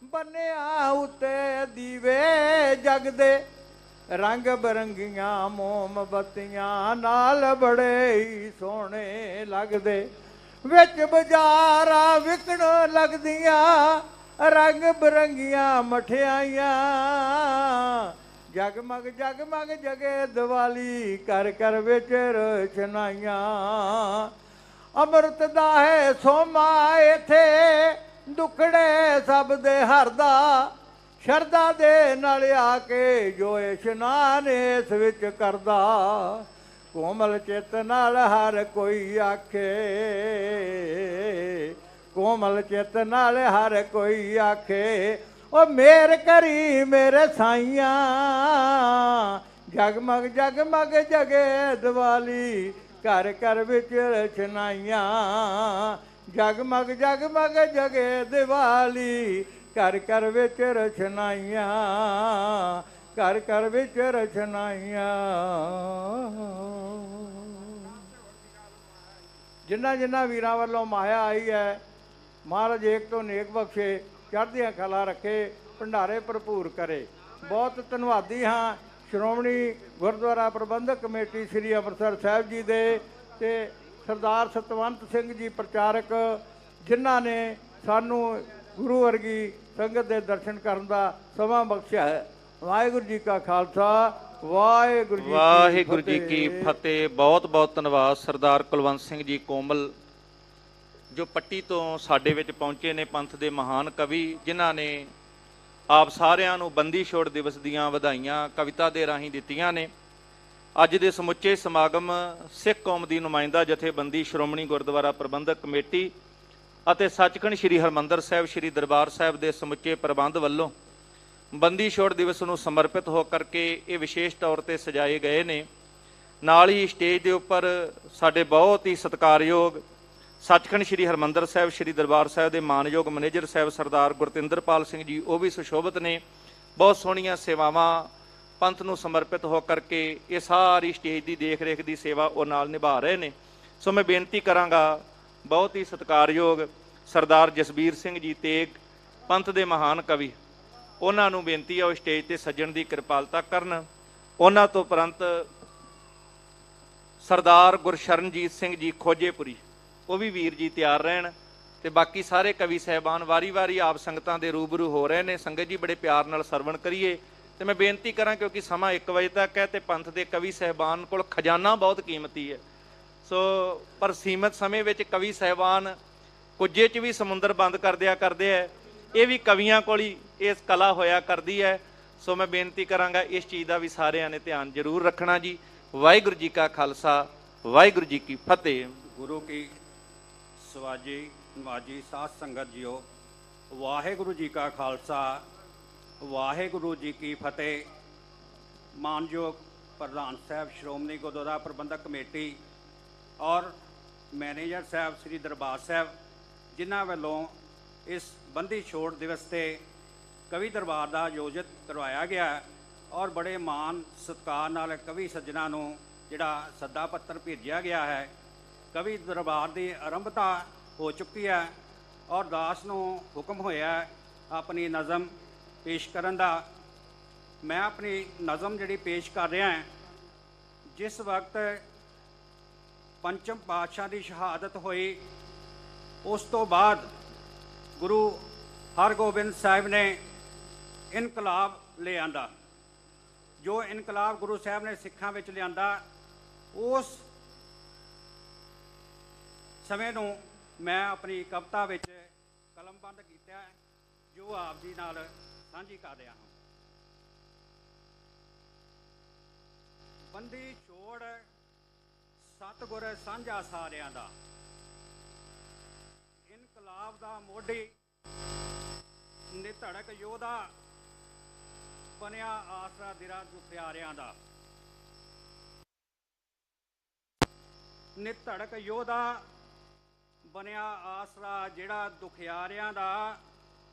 ਬੰਨਿਆ ਉੱਤੇ ਦੀਵੇ ਜਗਦੇ, ਰੰਗ ਬਰੰਗੀਆਂ ਮੋਮਬੱਤੀਆਂ ਨਾਲ ਬੜੇ ਹੀ ਸੋਹਣੇ ਲੱਗਦੇ। ਵਿੱਚ ਬਾਜ਼ਾਰਾਂ ਵਿਕਣ ਲੱਗਦੀਆਂ, ਰੰਗ ਬਰੰਗੀਆਂ ਮਠਿਆਈਆਂ, ਜਗਮਗ ਜਗਮਗ ਜਗੇ ਦੀਵਾਲੀ, ਘਰ ਘਰ ਵਿੱਚ ਰਚਨਾਈਆਂ। ਅੰਮ੍ਰਿਤ ਦਾ ਹੈ ਸੋਮਾ ਇੱਥੇ, ਦੁੱਖੜੇ ਸਭ ਦੇ ਹਰਦਾ, ਸ਼ਰਧਾ ਦੇ ਨਾਲ ਆ ਕੇ ਜੋ ਇਸ਼ਨਾਨ ਇਸ ਵਿੱਚ ਕਰਦਾ। ਕੋਮਲ ਚਿੱਤ ਨਾਲ ਹਰ ਕੋਈ ਆਖੇ, ਕੋਮਲ ਚਿੱਤ ਨਾਲ ਹਰ ਕੋਈ ਆਖੇ, ਉਹ ਮੇਰ ਕਰੀ ਮੇਰੇ ਸਾਈਆਂ, ਜਗਮਗ ਜਗਮਗ ਜਗੇ ਦੀਵਾਲੀ, ਘਰ ਘਰ ਵਿੱਚ ਰਚਨਾਈਆਂ। ਜਗਮਗ ਜਗਮਗ ਜਗੇ ਦੀਵਾਲੀ, ਘਰ ਘਰ ਵਿੱਚ ਰਚਨਾਈਆਂ, ਘਰ ਘਰ ਵਿੱਚ ਰਚਨਾਈਆਂ। ਜਿਨ੍ਹਾਂ ਜਿਨ੍ਹਾਂ ਵੀਰਾਂ ਵੱਲੋਂ ਮਾਇਆ ਆਈ ਹੈ, ਮਹਾਰਾਜ ਏਕ ਤੋਂ ਨੇਕ ਬਖਸ਼ੇ, ਚੜ੍ਹਦੀਆਂ ਕਲਾ ਰੱਖੇ, ਭੰਡਾਰੇ ਭਰਪੂਰ ਕਰੇ। ਬਹੁਤ ਧੰਨਵਾਦੀ ਹਾਂ ਸ਼੍ਰੋਮਣੀ ਗੁਰਦੁਆਰਾ ਪ੍ਰਬੰਧਕ ਕਮੇਟੀ ਸ੍ਰੀ ਅੰਮ੍ਰਿਤਸਰ ਸਾਹਿਬ ਜੀ ਦੇ, ਤੇ ਸਰਦਾਰ ਸਤਵੰਤ ਸਿੰਘ ਜੀ ਪ੍ਰਚਾਰਕ, ਜਿਨ੍ਹਾਂ ਨੇ ਸਾਨੂੰ ਗੁਰੂ ਵਰਗੀ ਸੰਗਤ ਦੇ ਦਰਸ਼ਨ ਕਰਨ ਦਾ ਸਮਾਂ ਬਖਸ਼ਿਆ ਹੈ। ਵਾਹਿਗੁਰੂ ਜੀ ਕਾ ਖਾਲਸਾ, ਵਾਹਿਗੁਰੂ ਜੀ ਕੀ ਫਤਿਹ। ਬਹੁਤ ਬਹੁਤ ਧੰਨਵਾਦ ਸਰਦਾਰ ਕੁਲਵੰਤ ਸਿੰਘ ਜੀ ਕੋਮਲ, ਜੋ ਪੱਟੀ ਤੋਂ ਸਾਡੇ ਵਿੱਚ ਪਹੁੰਚੇ ਨੇ, ਪੰਥ ਦੇ ਮਹਾਨ ਕਵੀ, ਜਿਨ੍ਹਾਂ ਨੇ ਆਪ ਸਾਰਿਆਂ ਨੂੰ ਬੰਦੀ ਛੋੜ ਦਿਵਸ ਦੀਆਂ ਵਧਾਈਆਂ ਕਵਿਤਾ ਦੇ ਰਾਹੀਂ ਦਿੱਤੀਆਂ ਨੇ। ਅੱਜ ਦੇ ਸਮੁੱਚੇ ਸਮਾਗਮ ਸਿੱਖ ਕੌਮ ਦੀ ਨੁਮਾਇੰਦਾ ਜਥੇਬੰਦੀ ਸ਼੍ਰੋਮਣੀ ਗੁਰਦੁਆਰਾ ਪ੍ਰਬੰਧਕ ਕਮੇਟੀ ਅਤੇ ਸੱਚਖੰਡ ਸ੍ਰੀ ਹਰਿਮੰਦਰ ਸਾਹਿਬ ਸ੍ਰੀ ਦਰਬਾਰ ਸਾਹਿਬ ਦੇ ਸਮੁੱਚੇ ਪ੍ਰਬੰਧ ਵੱਲੋਂ ਬੰਦੀ ਛੋੜ ਦਿਵਸ ਨੂੰ ਸਮਰਪਿਤ ਹੋ ਕਰਕੇ ਇਹ ਵਿਸ਼ੇਸ਼ ਤੌਰ ਤੇ ਸਜਾਏ ਗਏ ਨੇ। ਨਾਲ ਹੀ ਸਟੇਜ ਦੇ ਉੱਪਰ ਸਾਡੇ ਬਹੁਤ ਹੀ ਸਤਿਕਾਰਯੋਗ ਸੱਚਖੰਡ ਸ੍ਰੀ ਹਰਿਮੰਦਰ ਸਾਹਿਬ ਸ੍ਰੀ ਦਰਬਾਰ ਸਾਹਿਬ ਦੇ ਮਾਨਯੋਗ ਮੈਨੇਜਰ ਸਾਹਿਬ ਸਰਦਾਰ ਗੁਰਤਿੰਦਰਪਾਲ ਸਿੰਘ ਜੀ, ਉਹ ਵੀ ਸੁਸ਼ੋਭਿਤ ਨੇ। ਬਹੁਤ ਸੋਹਣੀਆਂ ਸੇਵਾਵਾਂ ਪੰਥ ਨੂੰ ਸਮਰਪਿਤ ਹੋ ਕਰਕੇ ਇਹ ਸਾਰੀ ਸਟੇਜ ਦੀ ਦੇਖ ਰੇਖ ਦੀ ਸੇਵਾ ਉਹ ਨਾਲ ਨਿਭਾ ਰਹੇ ਨੇ। ਸੋ ਮੈਂ ਬੇਨਤੀ ਕਰਾਂਗਾ, ਬਹੁਤ ਹੀ ਸਤਿਕਾਰਯੋਗ ਸਰਦਾਰ ਜਸਬੀਰ ਸਿੰਘ ਜੀ ਤੇਗ, ਪੰਥ ਦੇ ਮਹਾਨ ਕਵੀ, ਉਹਨਾਂ ਨੂੰ ਬੇਨਤੀ ਹੈ ਉਹ ਸਟੇਜ ਤੇ ਸੱਜਣ ਦੀ ਕਿਰਪਾਲਤਾ ਕਰਨ। ਉਹਨਾਂ ਤੋਂ ਉਪਰੰਤ ਸਰਦਾਰ ਗੁਰਸ਼ਰਨਜੀਤ ਸਿੰਘ ਜੀ ਖੋਜੇਪੁਰੀ, ਉਹ ਵੀ ਵੀਰ ਜੀ ਤਿਆਰ ਰਹਿਣ, ਤੇ ਬਾਕੀ ਸਾਰੇ ਕਵੀ ਸਾਹਿਬਾਨ ਵਾਰੀ-ਵਾਰੀ ਆਪ ਸੰਗਤਾਂ ਦੇ ਰੂਬਰੂ ਹੋ ਰਹੇ ਨੇ। ਸੰਗਤ ਜੀ ਬੜੇ ਪਿਆਰ ਨਾਲ ਸਰਵਣ ਕਰੀਏ। ਤੇ ਮੈਂ ਬੇਨਤੀ ਕਰਾਂ, ਕਿਉਂਕਿ ਸਮਾਂ 1 ਵਜੇ ਤੱਕ ਹੈ ਤੇ ਪੰਥ ਦੇ ਕਵੀ ਸਾਹਿਬਾਨ ਕੋਲ ਖਜ਼ਾਨਾ ਬਹੁਤ ਕੀਮਤੀ ਹੈ, ਸੋ ਪਰ ਸੀਮਤ ਸਮੇਂ ਵਿੱਚ ਕਵੀ ਸਾਹਿਬਾਨ ਕੁੱਜੇ 'ਚ ਵੀ ਸਮੁੰਦਰ ਬੰਦ ਕਰਦਿਆ ਕਰਦੇ ਹੈ, ਇਹ ਵੀ ਕਵੀਆਂ ਕੋਲ ਹੀ ਇਸ ਕਲਾ ਹੋਇਆ ਕਰਦੀ ਹੈ। ਸੋ ਮੈਂ ਬੇਨਤੀ ਕਰਾਂਗਾ ਇਸ ਚੀਜ਼ ਦਾ ਵੀ ਸਾਰਿਆਂ ਨੇ ਧਿਆਨ ਜ਼ਰੂਰ ਰੱਖਣਾ ਜੀ। ਵਾਹਿਗੁਰੂ ਜੀ ਕਾ ਖਾਲਸਾ, ਵਾਹਿਗੁਰੂ ਜੀ ਕੀ ਫਤਿਹ। गुरु की सवाजी नवाजी साथ संगत जियो, ਵਾਹਿਗੁਰੂ ਜੀ ਕਾ ਖਾਲਸਾ ਵਾਹਿਗੁਰੂ ਜੀ ਕੀ ਫਤਿਹ। ਮਾਨਯੋਗ ਪ੍ਰਧਾਨ ਸਾਹਿਬ ਸ਼੍ਰੋਮਣੀ ਗੁਰਦੁਆਰਾ ਪ੍ਰਬੰਧਕ ਕਮੇਟੀ ਔਰ ਮੈਨੇਜਰ ਸਾਹਿਬ ਸ੍ਰੀ ਦਰਬਾਰ ਸਾਹਿਬ, ਜਿਨ੍ਹਾਂ ਵੱਲੋਂ ਇਸ ਬੰਦੀ ਛੋੜ ਦਿਵਸ ਤੇ ਕਵੀ ਦਰਬਾਰ ਦਾ ਆਯੋਜਿਤ ਕਰਵਾਇਆ ਗਿਆ ਔਰ ਬੜੇ ਮਾਣ ਸਤਿਕਾਰ ਨਾਲ ਕਵੀ ਸੱਜਣਾ ਨੂੰ ਜਿਹੜਾ ਸੱਦਾ ਪੱਤਰ ਭੇਜਿਆ ਗਿਆ ਹੈ। ਕਵੀ ਦਰਬਾਰ ਦੀ ਆਰੰਭਤਾ ਹੋ ਚੁੱਕੀ ਹੈ ਔਰ ਦਾਸ ਨੂੰ ਹੁਕਮ ਹੋਇਆ ਆਪਣੀ ਨਜ਼ਮ ਪੇਸ਼ ਕਰਨ ਦਾ। ਮੈਂ ਆਪਣੀ ਨਜ਼ਮ ਜਿਹੜੀ ਪੇਸ਼ ਕਰ ਰਿਹਾ ਹਾਂ, ਜਿਸ ਵਕਤ ਪੰਚਮ ਪਾਤਸ਼ਾਹ ਦੀ ਸ਼ਹਾਦਤ ਹੋਈ ਉਸ ਤੋਂ ਬਾਅਦ ਗੁਰੂ ਹਰਗੋਬਿੰਦ ਸਾਹਿਬ ਨੇ ਇਨਕਲਾਬ ਲਿਆਂਦਾ। ਜੋ ਇਨਕਲਾਬ ਗੁਰੂ ਸਾਹਿਬ ਨੇ ਸਿੱਖਾਂ ਵਿੱਚ ਲਿਆਂਦਾ, ਉਸ ਸਮੇਂ ਨੂੰ ਮੈਂ ਆਪਣੀ ਕਵਿਤਾ ਵਿੱਚ ਕਲਮਬੰਦ ਕੀਤਾ, ਜੋ ਆਪ ਜੀ ਨਾਲ ਸਾਂਝੀ ਕਰ ਰਿਹਾ ਹਾਂ। ਬੰਦੀ ਛੋੜ ਸਤਿਗੁਰ ਸਾਂਝਾ ਸਾਰਿਆਂ ਦਾ, ਇਨਕਲਾਬ ਦਾ ਮੋਢੀ ਨਿਧੜਕ ਯੋਧਾ ਬਣਿਆ ਆਸਰਾ ਦਿਰਾਂ ਦੁਖਿਆਰਿਆਂ ਦਾ। ਨਿਧੜਕ ਯੋਧਾ ਬਣਿਆ ਆਸਰਾ ਜਿਹੜਾ ਦੁਖਿਆਰਿਆਂ ਦਾ।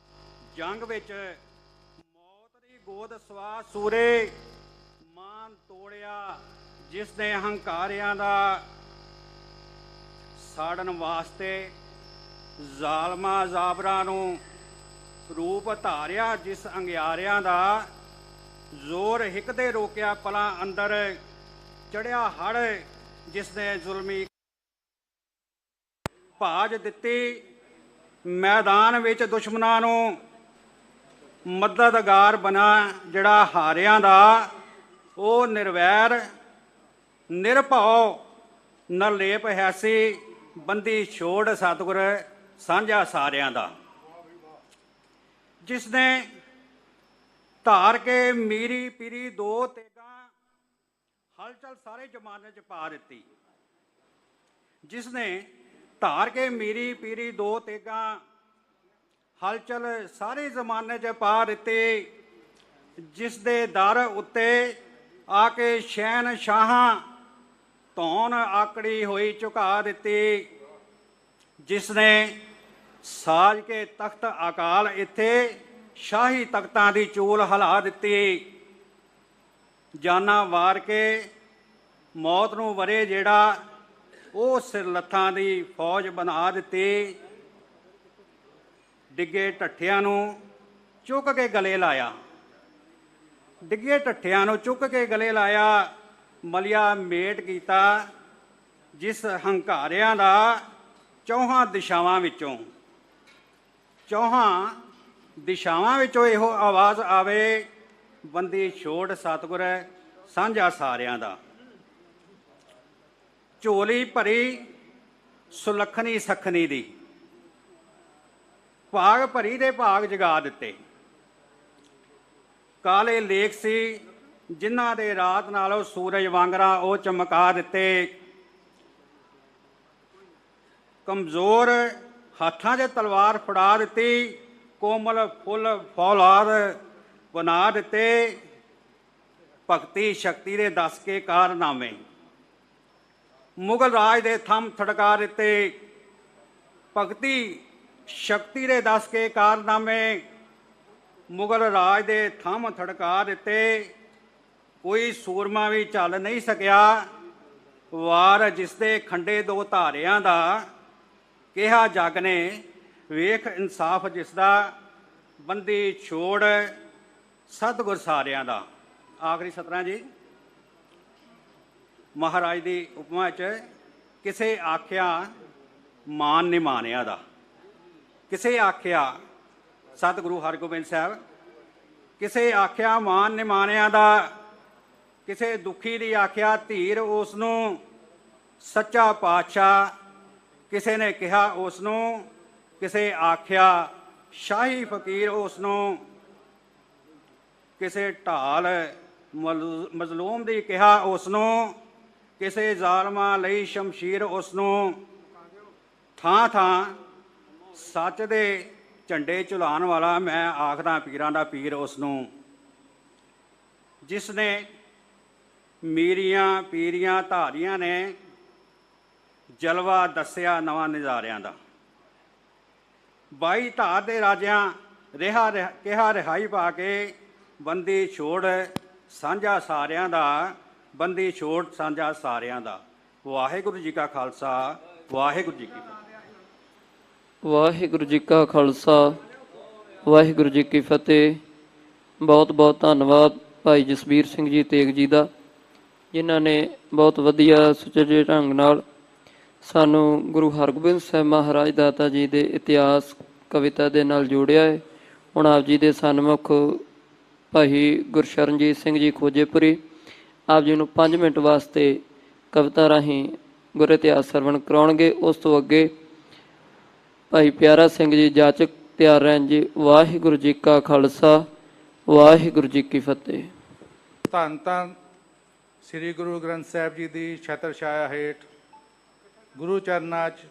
ਜੰਗ ਵਿੱਚ ਮੌਤ ਦੀ ਗੋਦ ਸਵਾ ਸੂਰੇ ਮਾਨ ਤੋੜਿਆ ਜਿਸ ਨੇ ਹੰਕਾਰਿਆਂ ਦਾ। ਸਾੜਨ ਵਾਸਤੇ ਜ਼ਾਲਮਾਂ ਜ਼ਾਬਰਾਂ ਨੂੰ ਰੂਪ ਧਾਰਿਆ ਜਿਸ ਅੰਗਿਆਰਿਆਂ ਦਾ। ਜ਼ੋਰ ਹਿੱਕ ਦੇ ਰੋਕਿਆ ਪਲਾਂ ਅੰਦਰ ਚੜਿਆ ਹੜ ਜਿਸ ਨੇ ਜ਼ੁਲਮੀ ਭਾਜ ਦਿੱਤੀ। ਮੈਦਾਨ ਵਿੱਚ ਦੁਸ਼ਮਣਾਂ ਨੂੰ ਮਦਦਗਾਰ ਬਣਾ ਜਿਹੜਾ ਹਾਰਿਆਂ ਦਾ। ਉਹ ਨਿਰਵੈਰ ਨਿਰਭਉ ਨਿਰਲੇਪ ਹੈਸੀ ਬੰਦੀ ਛੋੜ ਸਤਿਗੁਰ ਸਾਂਝਾ ਸਾਰਿਆਂ ਦਾ। ਜਿਸ ਨੇ ਧਾਰ ਕੇ ਮੀਰੀ ਪੀਰੀ ਦੋ ਤੇਗਾਂ ਹਲਚਲ ਸਾਰੇ ਜ਼ਮਾਨੇ 'ਚ ਪਾ ਦਿੱਤੀ। ਜਿਸ ਨੇ ਧਾਰ ਕੇ ਮੀਰੀ ਪੀਰੀ ਦੋ ਤੇਗਾਂ ਹਲਚਲ ਸਾਰੇ ਜ਼ਮਾਨੇ 'ਚ ਪਾ ਦਿੱਤੀ। ਜਿਸ ਦੇ ਦਰ ਉੱਤੇ ਆ ਕੇ ਸ਼ਹਿਨਸ਼ਾਹਾਂ ਧੌਣ ਆਕੜੀ ਹੋਈ ਝੁਕਾ ਦਿੱਤੀ। ਜਿਸ ਨੇ ਸਾਜ ਕੇ ਤਖਤ ਅਕਾਲ ਇੱਥੇ ਸ਼ਾਹੀ ਤਖਤਾਂ ਦੀ ਚੂਲ ਹਿਲਾ ਦਿੱਤੀ। ਜਾਨਾਂ ਵਾਰ ਕੇ ਮੌਤ ਨੂੰ ਵਰੇ ਜਿਹੜਾ ਉਹ ਸਿਰਲੱਥਾਂ ਦੀ ਫੌਜ ਬਣਾ ਦਿੱਤੀ। ਡਿੱਗੇ ਢੱਠਿਆਂ ਨੂੰ ਚੁੱਕ ਕੇ ਗਲੇ ਲਾਇਆ। ਡਿੱਗੇ ਢੱਠਿਆਂ ਨੂੰ ਚੁੱਕ ਕੇ ਗਲੇ ਲਾਇਆ। ਮਲਿਆ ਮੇਟ ਕੀਤਾ ਜਿਸ ਹੰਕਾਰਿਆਂ ਦਾ। ਚੌਹਾਂ ਦਿਸ਼ਾਵਾਂ ਵਿੱਚੋਂ ਇਹੋ ਆਵਾਜ਼ ਆਵੇ, ਬੰਦੀ ਛੋੜ ਸਤਿਗੁਰ ਸਾਂਝਾ ਸਾਰਿਆਂ ਦਾ। ਝੋਲੀ ਭਰੀ ਸੁਲੱਖਣੀ ਸਖਣੀ ਦੀ, ਭਾਗ ਭਰੀ ਦੇ ਭਾਗ ਜਗਾ ਦਿੱਤੇ। ਕਾਲੇ ਲੇਖ ਸੀ ਜਿਨ੍ਹਾਂ ਦੇ ਰਾਤ ਨਾਲੋਂ ਸੂਰਜ ਵਾਂਗਰਾ ਉਹ ਚਮਕਾ ਦਿੱਤੇ। ਕਮਜ਼ੋਰ ਹੱਥਾਂ 'ਚ ਤਲਵਾਰ ਫੜਾ ਦਿੱਤੀ। ਕੋਮਲ ਫੁੱਲ ਫੌਲਾਦ ਬਣਾ ਦਿੱਤੇ। ਭਗਤੀ ਸ਼ਕਤੀ ਦੇ ਦੱਸ ਕੇ ਕਾਰਨਾਮੇ ਮੁਗਲ ਰਾਜ ਦੇ ਥੰਮ ਥੜਕਾ ਦਿੱਤੇ। ਭਗਤੀ ਸ਼ਕਤੀ ਦੇ ਦੱਸ ਕੇ ਕਾਰਨਾਮੇ ਮੁਗਲ ਰਾਜ ਦੇ ਥੰਮ ਥੜਕਾ ਦਿੱਤੇ। ਕੋਈ ਸੂਰਮਾ ਵੀ ਚੱਲ ਨਹੀਂ ਸਕਿਆ ਵਾਰ ਜਿਸ ਦੇ ਖੰਡੇ ਦੋ ਧਾਰਿਆਂ ਦਾ। ਕਿਹਾ ਜੱਗ ਨੇ ਵੇਖ ਇਨਸਾਫ ਜਿਸ ਦਾ, ਬੰਦੀ ਛੋੜ ਸਤਿਗੁਰ ਸਾਰਿਆਂ ਦਾ। ਆਖਰੀ ਸਤਰਾਂ ਜੀ। ਮਹਾਰਾਜ ਦੀ ਉਪਮਾ 'ਚ ਕਿਸੇ ਆਖਿਆ ਮਾਨ ਨਿਮਾਣਿਆ ਦਾ। ਕਿਸੇ ਆਖਿਆ ਸਤਿਗੁਰੂ ਹਰਗੋਬਿੰਦ ਸਾਹਿਬ, ਕਿਸੇ ਆਖਿਆ ਮਾਨ ਨਿਮਾਣਿਆ ਦਾ। ਕਿਸੇ ਦੁਖੀ ਦੀ ਆਖਿਆ ਧੀਰ ਉਸ ਨੂੰ ਸੱਚਾ ਪਾਤਸ਼ਾਹ। ਕਿਸੇ ਨੇ ਕਿਹਾ ਉਸ ਨੂੰ, ਕਿਸੇ ਆਖਿਆ ਸ਼ਾਹੀ ਫਕੀਰ ਉਸ ਨੂੰ। ਕਿਸੇ ਢਾਲ ਮਜ਼ਲੂਮ ਦੀ ਕਿਹਾ ਉਸ ਨੂੰ। ਕਿਸੇ ਜ਼ਾਲਮਾਂ ਲਈ ਸ਼ਮਸ਼ੀਰ ਉਸ ਨੂੰ। ਥਾਂ ਥਾਂ ਸੱਚ ਦੇ ਝੰਡੇ ਝੁਲਾਉਣ ਵਾਲਾ ਮੈਂ ਆਖਦਾ ਪੀਰਾਂ ਦਾ ਪੀਰ ਉਸ ਨੂੰ, ਜਿਸ ਨੇ ਮੀਰੀਆਂ ਪੀਰੀਆਂ ਧਾਰੀਆਂ ਨੇ ਜਲਵਾ ਦੱਸਿਆ ਨਵਾਂ ਨਜ਼ਾਰਿਆਂ ਦਾ। 22 ਧਾਰ ਦੇ ਰਾਜਿਆਂ ਕਿਹਾ ਰਿਹਾਈ ਪਾ ਕੇ, ਬੰਦੀ ਛੋੜ ਸਾਂਝਾ ਸਾਰਿਆਂ ਦਾ, ਬੰਦੀ ਛੋੜ ਸਾਂਝਾ ਸਾਰਿਆਂ ਦਾ। ਵਾਹਿਗੁਰੂ ਜੀ ਕਾ ਖਾਲਸਾ, ਵਾਹਿਗੁਰੂ ਜੀ ਕੀ ਫਤਿਹ। ਵਾਹਿਗੁਰੂ ਜੀ ਕਾ ਖਾਲਸਾ, ਵਾਹਿਗੁਰੂ ਜੀ ਕੀ ਫਤਿਹ। ਬਹੁਤ ਬਹੁਤ ਧੰਨਵਾਦ ਭਾਈ ਜਸਬੀਰ ਸਿੰਘ ਜੀ ਤੇਗ ਜੀ ਦਾ, ਜਿਨ੍ਹਾਂ ਨੇ ਬਹੁਤ ਵਧੀਆ ਸੁਚੱਜੇ ਢੰਗ ਨਾਲ ਸਾਨੂੰ ਗੁਰੂ ਹਰਗੋਬਿੰਦ ਸਾਹਿਬ ਮਹਾਰਾਜ ਦਾਤਾ ਜੀ ਦੇ ਇਤਿਹਾਸ ਕਵਿਤਾ ਦੇ ਨਾਲ ਜੋੜਿਆ ਹੈ। ਹੁਣ ਆਪ ਜੀ ਦੇ ਸਨਮੁਖ ਭਾਈ ਗੁਰਸ਼ਰਨਜੀਤ ਸਿੰਘ ਜੀ ਖੋਜੇਪੁਰੀ ਆਪ ਜੀ ਨੂੰ 5 ਮਿੰਟ ਵਾਸਤੇ ਕਵਿਤਾ ਰਾਹੀਂ ਗੁਰ ਇਤਿਹਾਸ ਸਰਵਣ ਕਰਾਉਣਗੇ। ਉਸ ਤੋਂ ਅੱਗੇ ਭਾਈ ਪਿਆਰਾ ਸਿੰਘ ਜੀ ਜਾਚਕ ਤਿਆਰ ਰਹਿਣ ਜੀ। ਵਾਹਿਗੁਰੂ ਜੀ ਕਾ ਖਾਲਸਾ, ਵਾਹਿਗੁਰੂ ਜੀ ਕੀ ਫਤਿਹ। ਧੰਨ ਧੰਨ ਸ੍ਰੀ ਗੁਰੂ ਗ੍ਰੰਥ ਸਾਹਿਬ ਜੀ ਦੀ ਛਤਰ ਛਾਇਆ ਹੇਠ ਗੁਰੂ ਚਰਨਾਂ 'ਚ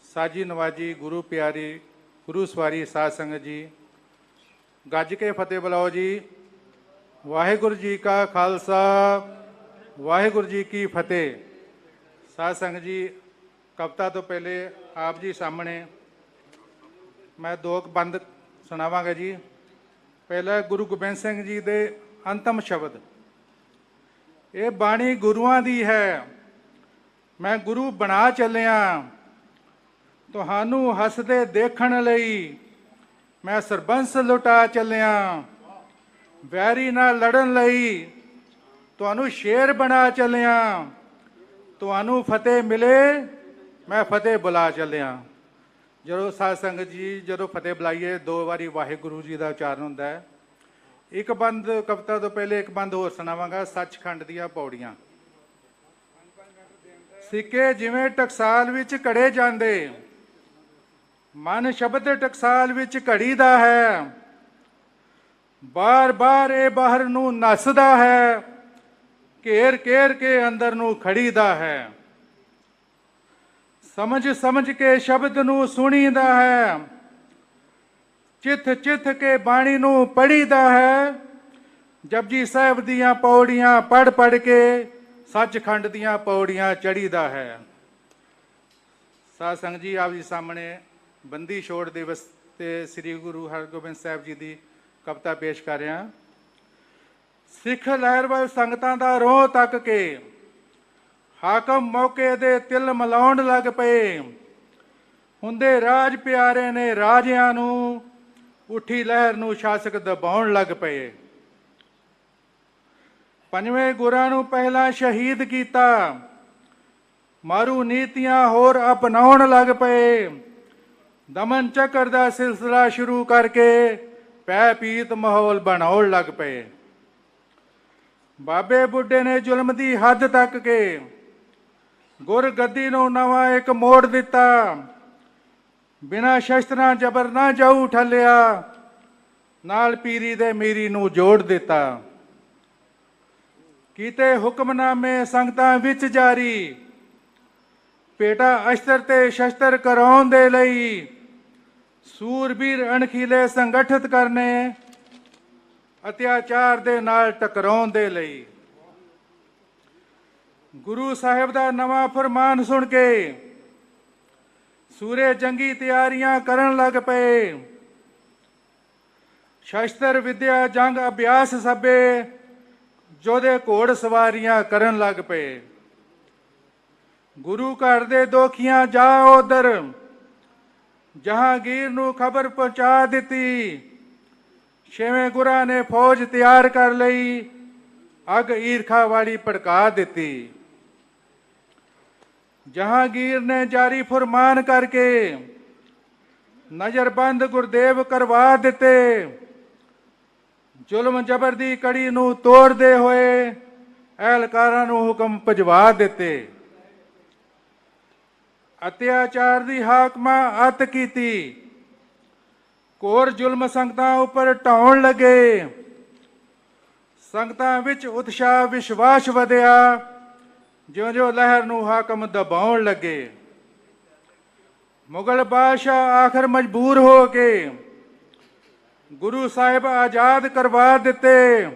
ਸਾਜੀ ਨਵਾਜੀ ਗੁਰੂ ਪਿਆਰੀ ਗੁਰੂ ਸਵਾਰੀ ਸਾਧ ਸੰਗਤ ਜੀ, ਗੱਜ ਕੇ ਫਤਿਹ ਬੁਲਾਓ ਜੀ। ਵਾਹਿਗੁਰੂ ਜੀ ਕਾ ਖਾਲਸਾ, ਵਾਹਿਗੁਰੂ ਜੀ ਕੀ ਫਤਿਹ। ਸਾਧ ਸੰਗਤ ਜੀ, ਕਵਿਤਾ ਤੋਂ ਪਹਿਲੇ ਆਪ ਜੀ ਸਾਹਮਣੇ ਮੈਂ 2 ਬੰਦ ਸੁਣਾਵਾਂਗਾ ਜੀ। ਪਹਿਲਾ ਗੁਰੂ ਗੋਬਿੰਦ ਸਿੰਘ ਜੀ ਦੇ ਅੰਤਮ ਸ਼ਬਦ। ਇਹ ਬਾਣੀ ਗੁਰੂਆਂ ਦੀ ਹੈ, ਮੈਂ ਗੁਰੂ ਬਣਾ ਚੱਲਿਆ, ਤੁਹਾਨੂੰ ਹੱਸਦੇ ਦੇਖਣ ਲਈ ਮੈਂ ਸਰਬੰਸ ਲੁਟਾ ਚੱਲਿਆ, ਵੈਰੀ ਨਾਲ ਲੜਨ ਲਈ ਤੁਹਾਨੂੰ ਸ਼ੇਰ ਬਣਾ ਚੱਲਿਆ, ਤੁਹਾਨੂੰ ਫਤਿਹ ਮਿਲੇ ਮੈਂ ਫਤਿਹ ਬੁਲਾ ਚੱਲਿਆ। ਜਦੋਂ ਸਾਧ ਸੰਗਤ ਜੀ ਜਦੋਂ ਫਤਿਹ ਬੁਲਾਈਏ 2 ਵਾਰੀ ਵਾਹਿਗੁਰੂ ਜੀ ਦਾ ਉਚਾਰਨ ਹੁੰਦਾ ਹੈ। ਇੱਕ ਬੰਦ ਕਵਿਤਾ ਤੋਂ ਪਹਿਲੇ ਇੱਕ ਬੰਦ ਹੋਰ ਸੁਣਾਵਾਂਗਾ। ਸੱਚਖੰਡ ਦੀਆਂ ਪੌੜੀਆਂ। ਸਿੱਕੇ ਜਿਵੇਂ ਟਕਸਾਲ ਵਿੱਚ ਘੜੇ ਜਾਂਦੇ, ਮਨ ਸ਼ਬਦ ਟਕਸਾਲ ਵਿੱਚ ਘੜੀ ਦਾ ਹੈ, ਬਾਰ ਬਾਰ ਇਹ ਬਾਹਰ ਨੂੰ ਨੱਸਦਾ ਹੈ, ਘੇਰ ਘੇਰ ਕੇ ਅੰਦਰ ਨੂੰ ਖੜੀ ਦਾ ਹੈ, ਸਮਝ ਸਮਝ ਕੇ ਸ਼ਬਦ ਨੂੰ ਸੁਣੀਦਾ ਹੈ, ਚਿੱਥ ਚਿੱਥ ਕੇ ਬਾਣੀ ਨੂੰ ਪੜ੍ਹੀਦਾ ਹੈ, ਜਪਜੀ ਸਾਹਿਬ ਦੀਆਂ ਪੌੜੀਆਂ ਪੜ੍ਹ ਪੜ੍ਹ ਕੇ ਸੱਚਖੰਡ ਦੀਆਂ ਪੌੜੀਆਂ ਚੜ੍ਹੀਦਾ ਹੈ। ਸਾਧ ਸੰਗਤ ਜੀ, ਆਪ ਜੀ ਸਾਹਮਣੇ ਬੰਦੀ ਛੋੜ ਦਿਵਸ ਤੇ ਸ੍ਰੀ ਗੁਰੂ ਹਰਗੋਬਿੰਦ ਸਾਹਿਬ ਜੀ ਦੀ ਕਵਿਤਾ ਪੇਸ਼ ਕਰ ਰਿਹਾ। ਸਿੱਖ ਲਹਿਰ ਵੱਲ ਸੰਗਤਾਂ ਦਾ ਰੋਹ ਤੱਕ ਕੇ ਹਾਕਮ ਮੌਕੇ ਦੇ ਤਿਲ ਮਲਾਉਣ ਲੱਗ ਪਏ, ਹੁੰਦੇ ਰਾਜ ਪਿਆਰੇ ਨੇ ਰਾਜਿਆਂ ਨੂੰ, ਉੱਠੀ ਲਹਿਰ ਨੂੰ ਸ਼ਾਸਕ ਦਬਾਉਣ ਲੱਗ ਪਏ। 5ਵੇਂ ਗੁਰਾਂ ਨੂੰ ਪਹਿਲਾਂ ਸ਼ਹੀਦ ਕੀਤਾ, ਮਾਰੂ ਨੀਤੀਆਂ ਹੋਰ ਅਪਣਾਉਣ ਲੱਗ ਪਏ, ਦਮਨ ਚੱਕਰ ਦਾ ਸਿਲਸਿਲਾ ਸ਼ੁਰੂ ਕਰਕੇ ਪੈ ਪੀਤ ਮਾਹੌਲ ਬਣਾਉਣ ਲੱਗ ਪਏ। ਬਾਬੇ ਬੁੱਢੇ ਨੇ ਜ਼ੁਲਮ ਦੀ ਹੱਦ ਤੱਕ ਕੇ ਗੁਰ ਗੱਦੀ ਨੂੰ ਨਵਾਂ ਇੱਕ ਮੋੜ ਦਿੱਤਾ, ਬਿਨਾਂ ਸ਼ਸਤਰਾਂ ਜ਼ਬਰ ਨਾ ਜਾਊ ਠੱਲਿਆ, ਨਾਲ ਪੀਰੀ ਦੇ ਮੀਰੀ ਨੂੰ ਜੋੜ ਦਿੱਤਾ। ਕੀਤੇ ਹੁਕਮਨਾਮੇ ਸੰਗਤਾਂ ਵਿੱਚ ਜਾਰੀ, ਪੇਟਾ ਅਸ਼ਤਰ ਤੇ ਸ਼ਸਤਰ ਕਰਾਉਣ ਦੇ ਲਈ, ਸੂਰਬੀਰ ਅਣਖੀਲੇ ਸੰਗਠਿਤ ਕਰਨੇ, ਅਤਿਆਚਾਰ ਦੇ ਨਾਲ ਟਕਰਾਉਣ ਦੇ ਲਈ। ਗੁਰੂ ਸਾਹਿਬ ਦਾ ਨਵਾਂ ਫਰਮਾਨ ਸੁਣ ਕੇ ਸੂਰੇ ਜੰਗੀ ਤਿਆਰੀਆਂ ਕਰਨ ਲੱਗ ਪਏ, ਸ਼ਸਤਰ ਵਿਦਿਆ ਜੰਗ ਅਭਿਆਸ ਸਭੇ ਜੋਧੇ ਘੋੜ ਸਵਾਰੀਆਂ ਕਰਨ ਲੱਗ ਪਏ। ਗੁਰੂ ਘਰ ਦੇ ਦੋਖੀਆਂ ਜਾ ਉਧਰ ਜਹਾਂਗੀਰ ਨੂੰ ਖਬਰ ਪਹੁੰਚਾ ਦਿੱਤੀ, 6ਵੇਂ ਗੁਰਾਂ ਨੇ ਫੌਜ ਤਿਆਰ ਕਰ ਲਈ, ਅੱਗ ਈਰਖਾ ਵਾਲੀ ਭੜਕਾ ਦਿੱਤੀ। ਜਹਾਂਗੀਰ ਨੇ ਜਾਰੀ ਫਰਮਾਨ ਕਰਕੇ ਨਜ਼ਰਬੰਦ ਗੁਰਦੇਵ ਕਰਵਾ ਦਿੱਤੇ, ਜ਼ੁਲਮ ਜ਼ਬਰ ਦੀ ਕੜੀ ਨੂੰ ਤੋੜਦੇ ਹੋਏ ਅਹਿਲਕਾਰਾਂ ਨੂੰ ਹੁਕਮ ਭਜਵਾ ਦਿੱਤੇ। ਅਤਿਆਚਾਰ ਦੀ ਹਾਕਮਾਂ ਅੱਤ ਕੀਤੀ, ਘੋਰ ਜ਼ੁਲਮ ਸੰਗਤਾਂ ਉੱਪਰ ਢਾਉਣ ਲੱਗੇ, ਸੰਗਤਾਂ ਵਿੱਚ ਉਤਸ਼ਾਹ ਵਿਸ਼ਵਾਸ ਵਧਿਆ, ਜਿਉਂ-ਜਿਉਂ ਲਹਿਰ ਨੂੰ ਹਾਕਮ ਦਬਾਉਣ ਲੱਗੇ। ਮੁਗਲ ਬਾਦਸ਼ਾਹ ਆਖਰ ਮਜਬੂਰ ਹੋ ਕੇ ਗੁਰੂ ਸਾਹਿਬ ਆਜ਼ਾਦ ਕਰਵਾ ਦਿੱਤੇ।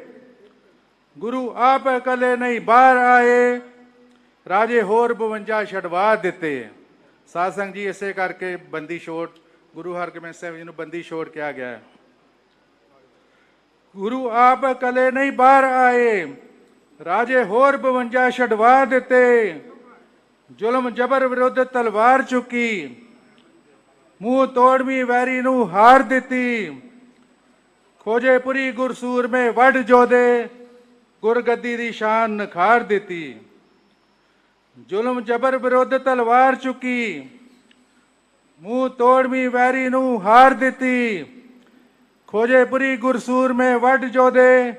ਗੁਰੂ ਆਪ ਇਕੱਲੇ ਨਹੀਂ ਬਾਹਰ ਆਏ, ਰਾਜੇ ਹੋਰ 52 ਛਡਵਾ ਦਿੱਤੇ। ਸਾਧ ਸੰਗਤ ਜੀ, ਇਸੇ ਕਰਕੇ ਬੰਦੀ ਛੋੜ ਗੁਰੂ ਹਰਗੋਬਿੰਦ ਸਾਹਿਬ ਜੀ ਨੂੰ ਬੰਦੀ ਛੋੜ ਕਿਹਾ ਗਿਆ ਹੈ। ਗੁਰੂ ਆਪ ਇਕੱਲੇ ਨਹੀਂ ਬਾਹਰ ਆਏ, ਰਾਜੇ ਹੋਰ 52 ਛਡਵਾ ਦਿੱਤੇ। ਜ਼ੁਲਮ ਜਬਰ ਵਿਰੁੱਧ ਤਲਵਾਰ ਚੁੱਕੀ, ਮੂੰਹ ਤੋੜਵੀਂ ਵੈਰੀ ਨੂੰ ਹਾਰ ਦਿੱਤੀ। ਖੋਜੇਪੁਰੀ ਗੁਰਸੂਰਮੇ ਵੱਢ ਜੋਧੇ, ਗੁਰਗੱਦੀ ਦੀ ਸ਼ਾਨ ਨਿਖਾਰ ਦਿੱਤੀ। ਜ਼ੁਲਮ ਜਬਰ ਵਿਰੁੱਧ ਤਲਵਾਰ ਚੁੱਕੀ, ਮੂੰਹ ਤੋੜਵੀਂ ਵੈਰੀ ਨੂੰ ਹਾਰ ਦਿੱਤੀ। ਖੋਜੇਪੁਰੀ ਗੁਰਸੂਰਮੇ ਵੱਢ ਜੋਧੇ,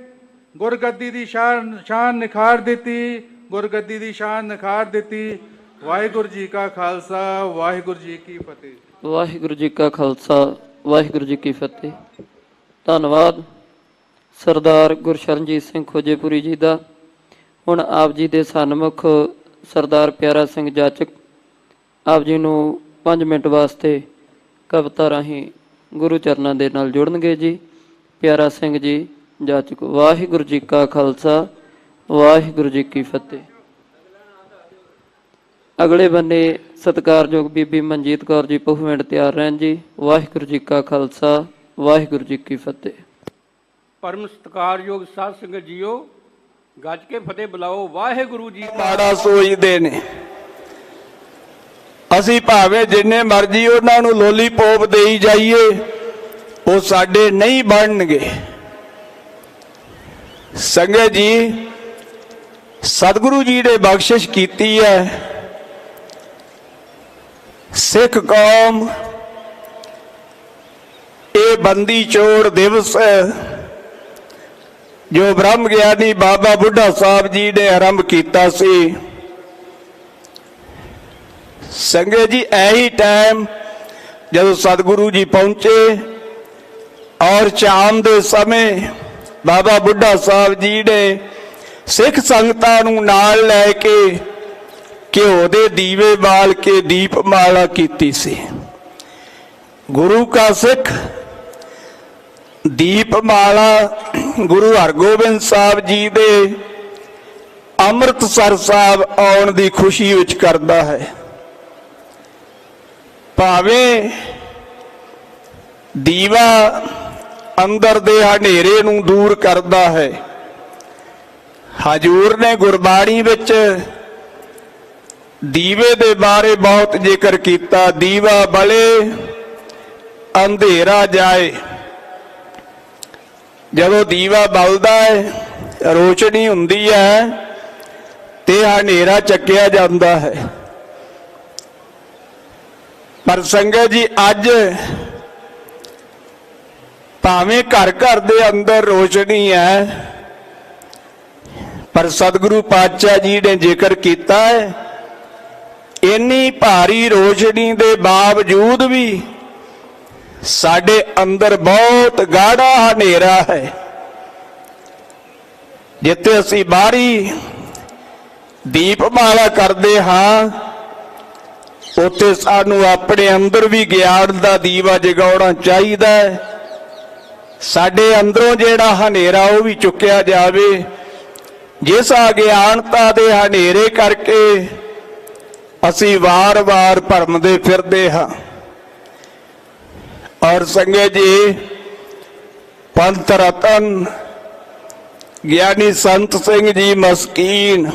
ਗੁਰਗੱਦੀ ਦੀ ਸ਼ਾਨ ਨਿਖਾਰ ਦਿੱਤੀ। ਗੁਰਗੱਦੀ ਦੀ ਸ਼ਾਨ ਨਿਖਾਰ ਦਿੱਤੀ। ਵਾਹਿਗੁਰੂ ਜੀ ਕਾ ਖਾਲਸਾ, ਵਾਹਿਗੁਰੂ ਜੀ ਕੀ ਫਤਿਹ। ਵਾਹਿਗੁਰੂ ਜੀ ਕਾ ਖਾਲਸਾ, ਵਾਹਿਗੁਰੂ ਜੀ ਕੀ ਫਤਿਹ। ਧੰਨਵਾਦ ਸਰਦਾਰ ਗੁਰਸ਼ਰਨਜੀਤ ਸਿੰਘ ਖੋਜੇਪੁਰੀ ਜੀ ਦਾ। ਹੁਣ ਆਪ ਜੀ ਦੇ ਸਨਮੁਖ ਸਰਦਾਰ ਪਿਆਰਾ ਸਿੰਘ ਜਾਚਕ ਆਪ ਜੀ ਨੂੰ 5 ਮਿੰਟ ਵਾਸਤੇ ਕਵਿਤਾ ਰਾਹੀਂ ਗੁਰੂ ਚਰਨਾਂ ਦੇ ਨਾਲ ਜੁੜਨਗੇ ਜੀ। ਪਿਆਰਾ ਸਿੰਘ ਜੀ ਜਾਚਕ। ਵਾਹਿਗੁਰੂ ਜੀ ਕਾ ਖਾਲਸਾ, ਵਾਹਿਗੁਰੂ ਜੀ ਕੀ ਫਤਿਹ। ਅਗਲੇ ਬੰਨੇ ਸਤਿਕਾਰਯੋਗ ਬੀਬੀ ਮਨਜੀਤ ਕੌਰ ਜੀ ਪਹੁਵਿੰਡ ਤਿਆਰ ਰਹਿਣ ਜੀ। ਵਾਹਿਗੁਰੂ ਜੀ ਕਾ ਖਾਲਸਾ, ਵਾਹਿਗੁਰੂ ਜੀ ਕੀ ਫਤਿਹ। ਪਰਮ ਸਤਿਕਾਰਯੋਗ ਸਾਧ ਸੰਗਤ ਜੀਓ, ਗੱਜ ਕੇ ਫਤਿਹ ਬੁਲਾਓ। ਵਾਹਿਗੁਰੂ ਜੀ ਮਾੜਾ ਸੋਚਦੇ ਨੇ, ਅਸੀਂ ਭਾਵੇਂ ਜਿੰਨੇ ਮਰਜ਼ੀ ਉਹਨਾਂ ਨੂੰ ਲੋਲੀਪੋਪ ਦੇਈ ਜਾਈਏ, ਉਹ ਸਾਡੇ ਨਹੀਂ ਬਣਨਗੇ। ਸੰਗਤ ਜੀ, ਸਤਿਗੁਰੂ ਜੀ ਨੇ ਬਖਸ਼ਿਸ਼ ਕੀਤੀ ਹੈ। ਸਿੱਖ ਕੌਮ ਇਹ ਬੰਦੀ ਛੋੜ ਦਿਵਸ ਜੋ ਬ੍ਰਹਮ ਗਿਆਨੀ ਬਾਬਾ ਬੁੱਢਾ ਸਾਹਿਬ ਜੀ ਨੇ ਆਰੰਭ ਕੀਤਾ ਸੀ। ਸੰਗਤ ਜੀ, ਇਹੀ ਟਾਈਮ ਜਦੋਂ ਸਤਿਗੁਰੂ ਜੀ ਪਹੁੰਚੇ ਔਰ ਸ਼ਾਮ ਦੇ ਸਮੇਂ ਬਾਬਾ ਬੁੱਢਾ ਸਾਹਿਬ ਜੀ ਨੇ ਸਿੱਖ ਸੰਗਤਾਂ ਨੂੰ ਨਾਲ ਲੈ ਕੇ ਘਿਓ ਦੇ ਦੀਵੇ ਬਾਲ ਕੇ ਦੀਪਮਾਲਾ ਕੀਤੀ ਸੀ। ਗੁਰੂ ਕਾ ਸਿੱਖ ਦੀਪਮਾਲਾ ਗੁਰੂ ਹਰਗੋਬਿੰਦ ਸਾਹਿਬ ਜੀ ਦੇ ਅੰਮ੍ਰਿਤਸਰ ਸਾਹਿਬ ਆਉਣ ਦੀ ਖੁਸ਼ੀ ਵਿੱਚ ਕਰਦਾ ਹੈ। ਭਾਵੇਂ ਦੀਵਾ ਅੰਦਰ ਦੇ ਹਨੇਰੇ ਨੂੰ ਦੂਰ ਕਰਦਾ ਹੈ। ਹਜੂਰ ਨੇ ਗੁਰਬਾਣੀ ਵਿੱਚ ਦੀਵੇ ਦੇ ਬਾਰੇ ਬਹੁਤ ਜ਼ਿਕਰ ਕੀਤਾ। ਦੀਵਾ ਬਲੇ ਅੰਧੇਰਾ ਜਾਏ। ਜਦੋਂ ਦੀਵਾ ਬਲਦਾ ਹੈ, ਰੋਸ਼ਨੀ ਹੁੰਦੀ ਹੈ ਤੇ ਹਨੇਰਾ ਚੱਕਿਆ ਜਾਂਦਾ ਹੈ। ਪਰ ਸੰਗਤ ਜੀ, ਅੱਜ ਭਾਵੇਂ ਘਰ ਘਰ ਦੇ ਅੰਦਰ ਰੋਸ਼ਨੀ ਹੈ, ਪਰ ਸਤਿਗੁਰੂ ਪਾਤਸ਼ਾਹ ਜੀ ਨੇ ਜ਼ਿਕਰ ਕੀਤਾ ਹੈ, ਇੰਨੀ ਭਾਰੀ ਰੋਸ਼ਨੀ ਦੇ ਬਾਵਜੂਦ ਵੀ ਸਾਡੇ ਅੰਦਰ ਬਹੁਤ ਗਾੜਾ ਹਨੇਰਾ ਹੈ। ਜਿੱਥੇ ਅਸੀਂ ਬਾਹਰੀ ਦੀਪਮਾਲਾ ਕਰਦੇ ਹਾਂ, ਉੱਥੇ ਸਾਨੂੰ ਆਪਣੇ ਅੰਦਰ ਵੀ ਗਿਆਨ ਦਾ ਦੀਵਾ ਜਗਾਉਣਾ ਚਾਹੀਦਾ ਹੈ। ਸਾਡੇ ਅੰਦਰੋਂ ਜਿਹੜਾ ਹਨੇਰਾ ਉਹ ਵੀ ਚੁੱਕਿਆ ਜਾਵੇ। ਜਿਸ ਅਗਿਆਨਤਾ ਦੇ ਹਨੇਰੇ ਕਰਕੇ ਅਸੀਂ ਵਾਰ-ਵਾਰ ਭਰਮਦੇ ਫਿਰਦੇ ਹਾਂ। ਔਰ ਸੰਗਤ ਜੀ, ਪੰਥ ਰਤਨ ਗਿਆਨੀ ਸੰਤ ਸਿੰਘ ਜੀ ਮਸਕੀਨ,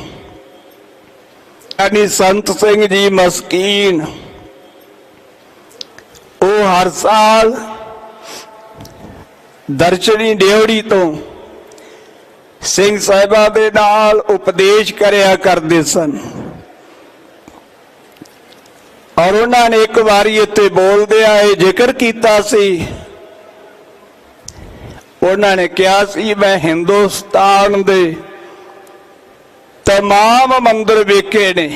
ਗਿਆਨੀ ਸੰਤ ਸਿੰਘ ਜੀ ਮਸਕੀਨ, ਉਹ ਹਰ ਸਾਲ ਦਰਸ਼ਨੀ ਡਿਓੜੀ ਤੋਂ ਸਿੰਘ ਸਾਹਿਬਾਂ ਦੇ ਨਾਲ ਉਪਦੇਸ਼ ਕਰਿਆ ਕਰਦੇ ਸਨ। ਔਰ ਉਹਨਾਂ ਨੇ ਇੱਕ ਵਾਰੀ ਇੱਥੇ ਬੋਲਦਿਆਂ ਇਹ ਜ਼ਿਕਰ ਕੀਤਾ ਸੀ। ਉਹਨਾਂ ਨੇ ਕਿਹਾ ਸੀ, ਮੈਂ ਹਿੰਦੁਸਤਾਨ ਦੇ तमाम ਮੰਦਰ ਵੇਖੇ ਨੇ,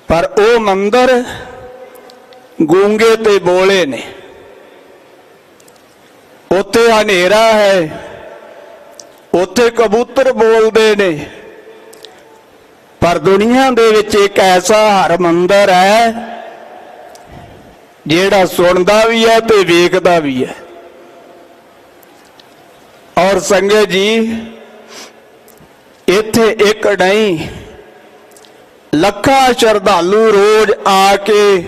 ਪਰ ਉਹ ਮੰਦਰ ਗੂੰਗੇ ਤੇ ਬੋਲੇ ਨੇ। ਉੱਥੇ ਹਨੇਰਾ ਹੈ, ਉੱਥੇ ਕਬੂਤਰ ਬੋਲਦੇ ਨੇ, ਪਰ ਦੁਨੀਆ ਦੇ ਵਿੱਚ ਇੱਕ ਐਸਾ ਹਰ ਮੰਦਰ ਹੈ ਜਿਹੜਾ ਸੁਣਦਾ ਵੀ ਹੈ ਤੇ ਵੇਖਦਾ ਵੀ ਹੈ। ਔਰ ਸੰਗਤ ਜੀ ਇੱਥੇ ਇੱਕ ਨਹੀਂ, ਲੱਖਾਂ ਸ਼ਰਧਾਲੂ ਰੋਜ਼ ਆ ਕੇ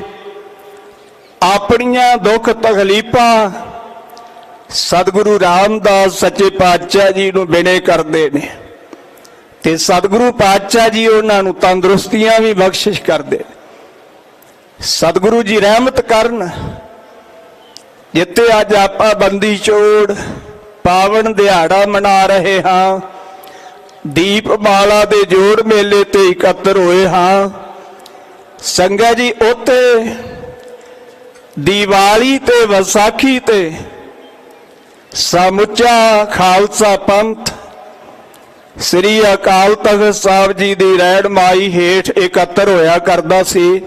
ਆਪਣੀਆਂ ਦੁੱਖ ਤਕਲੀਫਾਂ ਸਤਿਗੁਰੂ ਰਾਮਦਾਸ ਸੱਚੇ ਪਾਤਸ਼ਾਹ ਜੀ ਨੂੰ ਬਿਨੇ ਕਰਦੇ ਨੇ ਤੇ ਸਤਿਗੁਰੂ ਪਾਤਸ਼ਾਹ ਜੀ ਉਹਨਾਂ ਨੂੰ ਤੰਦਰੁਸਤੀਆਂ ਵੀ ਬਖਸ਼ਿਸ਼ ਕਰਦੇ ਨੇ। ਸਤਿਗੁਰੂ ਜੀ ਰਹਿਮਤ ਕਰਨ। ਜਿੱਥੇ ਅੱਜ ਆਪਾਂ ਬੰਦੀ ਛੋੜ ਪਾਵਨ ਦਿਹਾੜਾ ਮਨਾ ਰਹੇ ਹਾਂ, ਦੀਪਮਾਲਾ ਦੇ ਜੋੜ ਮੇਲੇ ਤੇ ਇਕੱਤਰ ਹੋਏ ਹਾਂ ਸੰਗਤ ਜੀ, ਉੱਥੇ ਦੀਵਾਲੀ ਤੇ ਵਿਸਾਖੀ ਤੇ ਸਮੁੱਚਾ ਖਾਲਸਾ ਪੰਥ ਸ੍ਰੀ ਅਕਾਲ ਤਖਤ ਸਾਹਿਬ ਜੀ ਦੀ ਰਹਿਨਮਾਈ ਹੇਠ ਇਕੱਤਰ ਹੋਇਆ ਕਰਦਾ ਸੀ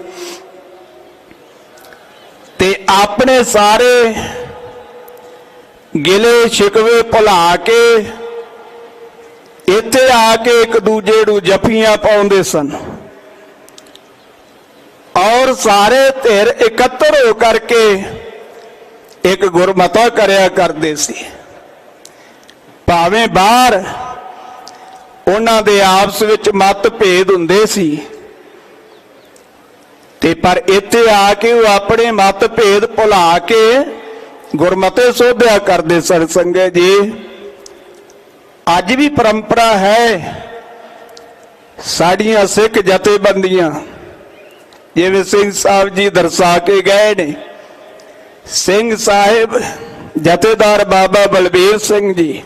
ਤੇ ਆਪਣੇ ਸਾਰੇ ਗਿਲੇ ਸ਼ਿਕਵੇ ਭੁਲਾ ਕੇ ਇੱਥੇ ਆ ਕੇ ਇੱਕ ਦੂਜੇ ਨੂੰ ਜੱਫੀਆਂ ਪਾਉਂਦੇ ਸਨ ਔਰ ਸਾਰੇ ਧਿਰ ਇਕੱਤਰ ਹੋ ਕਰਕੇ ਇੱਕ ਗੁਰਮਤਾ ਕਰਿਆ ਕਰਦੇ ਸੀ। ਭਾਵੇਂ ਬਾਹਰ ਉਹਨਾਂ ਦੇ ਆਪਸ ਵਿੱਚ ਮਤਭੇਦ ਹੁੰਦੇ ਸੀ ਤੇ ਪਰ ਇੱਥੇ ਆ ਕੇ ਉਹ ਆਪਣੇ ਮਤਭੇਦ ਭੁਲਾ ਕੇ ਗੁਰਮਤੇ ਸੋਧਿਆ ਕਰਦੇ ਸਨ। ਸੰਗਤ ਜੀ ਅੱਜ ਵੀ ਪਰੰਪਰਾ ਹੈ ਸਾਡੀਆਂ ਸਿੱਖ ਜਥੇਬੰਦੀਆਂ, ਜਿਵੇਂ ਸਿੰਘ ਸਾਹਿਬ ਜੀ ਦਰਸਾ ਕੇ ਗਏ ਨੇ, ਸਿੰਘ ਸਾਹਿਬ ਜਥੇਦਾਰ ਬਾਬਾ ਬਲਬੀਰ ਸਿੰਘ ਜੀ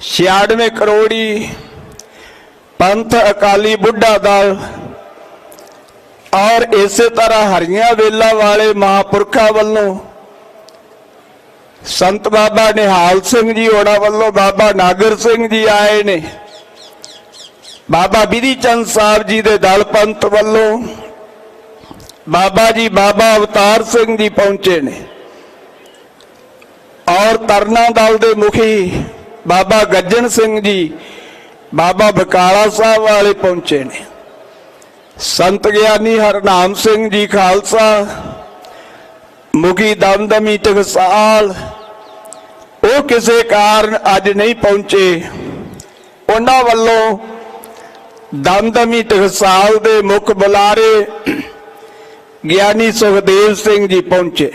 96 ਕਰੋੜੀ ਪੰਥ ਅਕਾਲੀ ਬੁੱਢਾ ਦਲ ਔਰ ਇਸੇ ਤਰ੍ਹਾਂ ਹਰੀਆਂ ਵੇਲਾ ਵਾਲੇ ਮਹਾਂਪੁਰਖਾਂ ਵੱਲੋਂ ਸੰਤ ਬਾਬਾ ਨਿਹਾਲ ਸਿੰਘ ਜੀ ਹੋਣਾ ਵੱਲੋਂ ਬਾਬਾ ਨਾਗਰ ਸਿੰਘ ਜੀ ਆਏ ਨੇ, ਬਾਬਾ ਬਿਧੀ ਚੰਦ ਸਾਹਿਬ ਜੀ ਦੇ ਦਲ ਪੰਥ ਵੱਲੋਂ ਬਾਬਾ ਜੀ ਬਾਬਾ ਅਵਤਾਰ ਸਿੰਘ ਜੀ ਪਹੁੰਚੇ ਨੇ ਔਰ ਤਰਨਾ ਦਲ ਦੇ ਮੁਖੀ ਬਾਬਾ ਗੱਜਣ ਸਿੰਘ ਜੀ ਬਾਬਾ ਬਕਾਲਾ ਸਾਹਿਬ ਵਾਲੇ ਪਹੁੰਚੇ ਨੇ। ਸੰਤ ਗਿਆਨੀ ਹਰਨਾਮ ਸਿੰਘ ਜੀ ਖਾਲਸਾ ਮੁਖੀ ਦਮਦਮੀ ਟਕਸਾਲ ਉਹ ਕਿਸੇ ਕਾਰਨ ਅੱਜ ਨਹੀਂ ਪਹੁੰਚੇ, ਉਹਨਾਂ ਵੱਲੋਂ ਦਮਦਮੀ ਟਕਸਾਲ ਦੇ ਮੁੱਖ ਬੁਲਾਰੇ ਗਿਆਨੀ ਸੁਖਦੇਵ ਸਿੰਘ ਜੀ ਪਹੁੰਚੇ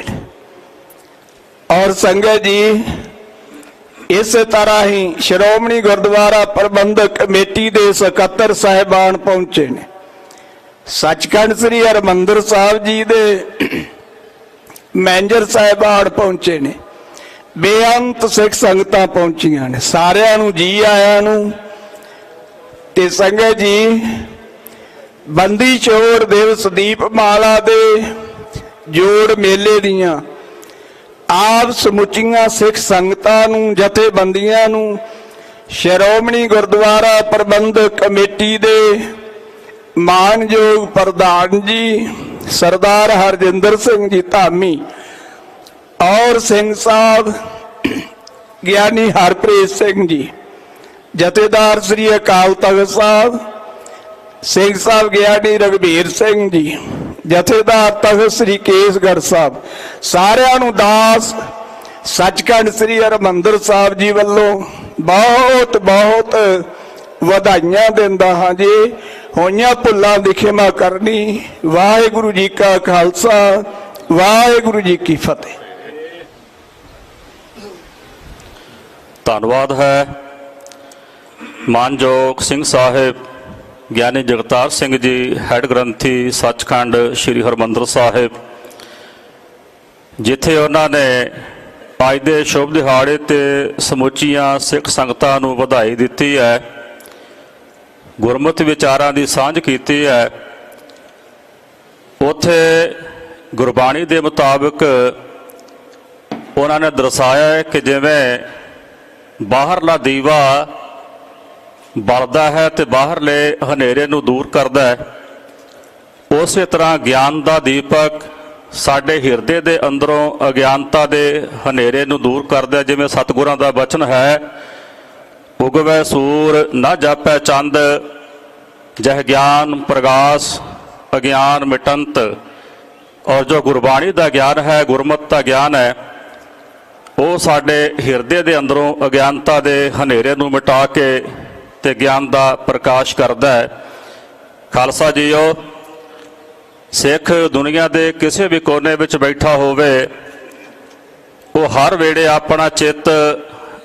ਔਰ ਸੰਗਤ ਜੀ ਇਸੇ ਤਰ੍ਹਾਂ ਹੀ ਸ਼੍ਰੋਮਣੀ ਗੁਰਦੁਆਰਾ ਪ੍ਰਬੰਧਕ ਕਮੇਟੀ ਦੇ ਸਕੱਤਰ ਸਾਹਿਬਾਨ ਪਹੁੰਚੇ ਨੇ, ਸੱਚਖੰਡ ਸ੍ਰੀ ਹਰਿਮੰਦਰ ਸਾਹਿਬ ਜੀ ਦੇ ਮੈਨੇਜਰ ਸਾਹਿਬਾਨ ਪਹੁੰਚੇ ਨੇ, ਬੇਅੰਤ ਸਿੱਖ ਸੰਗਤਾਂ ਪਹੁੰਚੀਆਂ ਨੇ। ਸਾਰਿਆਂ ਨੂੰ ਜੀ ਆਇਆਂ ਨੂੰ। ਤੇ ਸੰਗਤ ਜੀ ਬੰਦੀ ਛੋੜ ਦਿਵਸ ਦੀਪਮਾਲਾ ਦੇ ਜੋੜ ਮੇਲੇ ਦੀਆਂ ਆਪ ਸਮੁੱਚੀਆਂ ਸਿੱਖ ਸੰਗਤਾਂ ਨੂੰ, ਜਥੇਬੰਦੀਆਂ ਨੂੰ, ਸ਼੍ਰੋਮਣੀ ਗੁਰਦੁਆਰਾ ਪ੍ਰਬੰਧਕ ਕਮੇਟੀ ਦੇ ਮਾਨਯੋਗ ਪ੍ਰਧਾਨ ਜੀ ਸਰਦਾਰ ਹਰਜਿੰਦਰ ਸਿੰਘ ਜੀ ਧਾਮੀ ਔਰ ਸਿੰਘ ਸਾਹਿਬ ਗਿਆਨੀ ਹਰਪ੍ਰੀਤ ਸਿੰਘ ਜੀ, ਜਥੇਦਾਰ ਸ੍ਰੀ ਅਕਾਲ ਤਖਤ ਸਾਹਿਬ ਸਿੰਘ ਸਾਹਿਬ ਗਿਆਨੀ ਰਘਬੀਰ ਸਿੰਘ ਜੀ, ਜਥੇਦਾਰ ਤਖਤ ਸ੍ਰੀ ਕੇਸਗੜ੍ਹ ਸਾਹਿਬ, ਸਾਰਿਆਂ ਨੂੰ ਦਾਸ ਸੱਚਖੰਡ ਸ੍ਰੀ ਹਰਿਮੰਦਰ ਸਾਹਿਬ ਜੀ ਵੱਲੋਂ ਬਹੁਤ ਬਹੁਤ ਵਧਾਈਆਂ ਦਿੰਦਾ ਹਾਂ ਜੀ। ਹੋਈਆਂ ਭੁੱਲਾਂ ਦੀ ਖਿਮਾ ਕਰਨੀ। ਵਾਹਿਗੁਰੂ ਜੀ ਕਾ ਖਾਲਸਾ, ਵਾਹਿਗੁਰੂ ਜੀ ਕੀ ਫਤਿਹ। ਧੰਨਵਾਦ ਹੈ ਮਾਨਯੋਗ ਸਿੰਘ ਸਾਹਿਬ ਗਿਆਨੀ ਜਗਤਾਰ ਸਿੰਘ ਜੀ, ਹੈੱਡ ਗ੍ਰੰਥੀ ਸੱਚਖੰਡ ਸ੍ਰੀ ਹਰਿਮੰਦਰ ਸਾਹਿਬ, ਜਿੱਥੇ ਉਹਨਾਂ ਨੇ ਅੱਜ ਦੇ ਸ਼ੁਭ ਦਿਹਾੜੇ ਤੇ ਸਮੁੱਚੀਆਂ ਸਿੱਖ ਸੰਗਤਾਂ ਨੂੰ ਵਧਾਈ ਦਿੱਤੀ ਹੈ, ਗੁਰਮਤਿ ਵਿਚਾਰਾਂ ਦੀ ਸਾਂਝ ਕੀਤੀ ਹੈ। ਉੱਥੇ ਗੁਰਬਾਣੀ ਦੇ ਮੁਤਾਬਕ ਉਹਨਾਂ ਨੇ ਦਰਸਾਇਆ ਹੈ ਕਿ ਜਿਵੇਂ ਬਾਹਰਲਾ ਦੀਵਾ ਬਲਦਾ ਹੈ ਤੇ ਬਾਹਰਲੇ ਹਨੇਰੇ ਨੂੰ ਦੂਰ ਕਰਦਾ ਹੈ, ਉਸੇ ਤਰ੍ਹਾਂ ਗਿਆਨ ਦਾ ਦੀਪਕ ਸਾਡੇ ਹਿਰਦੇ ਦੇ ਅੰਦਰੋਂ ਅਗਿਆਨਤਾ ਦੇ ਹਨੇਰੇ ਨੂੰ ਦੂਰ ਕਰਦਾ। ਜਿਵੇਂ ਸਤਿਗੁਰਾਂ ਦਾ ਬਚਨ ਹੈ, ਉਗਵੈ ਸੂਰ ਨਾ ਜਾਪੈ ਚੰਦ, ਜਹ ਗਿਆਨ ਪ੍ਰਗਾਸ ਅਗਿਆਨ ਮਿਟੰਤ। ਔਰ ਜੋ ਗੁਰਬਾਣੀ ਦਾ ਗਿਆਨ ਹੈ, ਗੁਰਮਤਿ ਦਾ ਗਿਆਨ ਹੈ, ਉਹ ਸਾਡੇ ਹਿਰਦੇ ਦੇ ਅੰਦਰੋਂ ਅਗਿਆਨਤਾ ਦੇ ਹਨੇਰੇ ਨੂੰ ਮਿਟਾ ਕੇ ਤੇ ਗਿਆਨ ਦਾ ਪ੍ਰਕਾਸ਼ ਕਰਦਾ ਹੈ। ਖਾਲਸਾ ਜੀਓ, ਸਿੱਖ ਦੁਨੀਆ ਦੇ ਕਿਸੇ ਵੀ ਕੋਨੇ ਵਿੱਚ ਬੈਠਾ ਹੋਵੇ, ਉਹ ਹਰ ਵੇਲੇ ਆਪਣਾ ਚਿੱਤ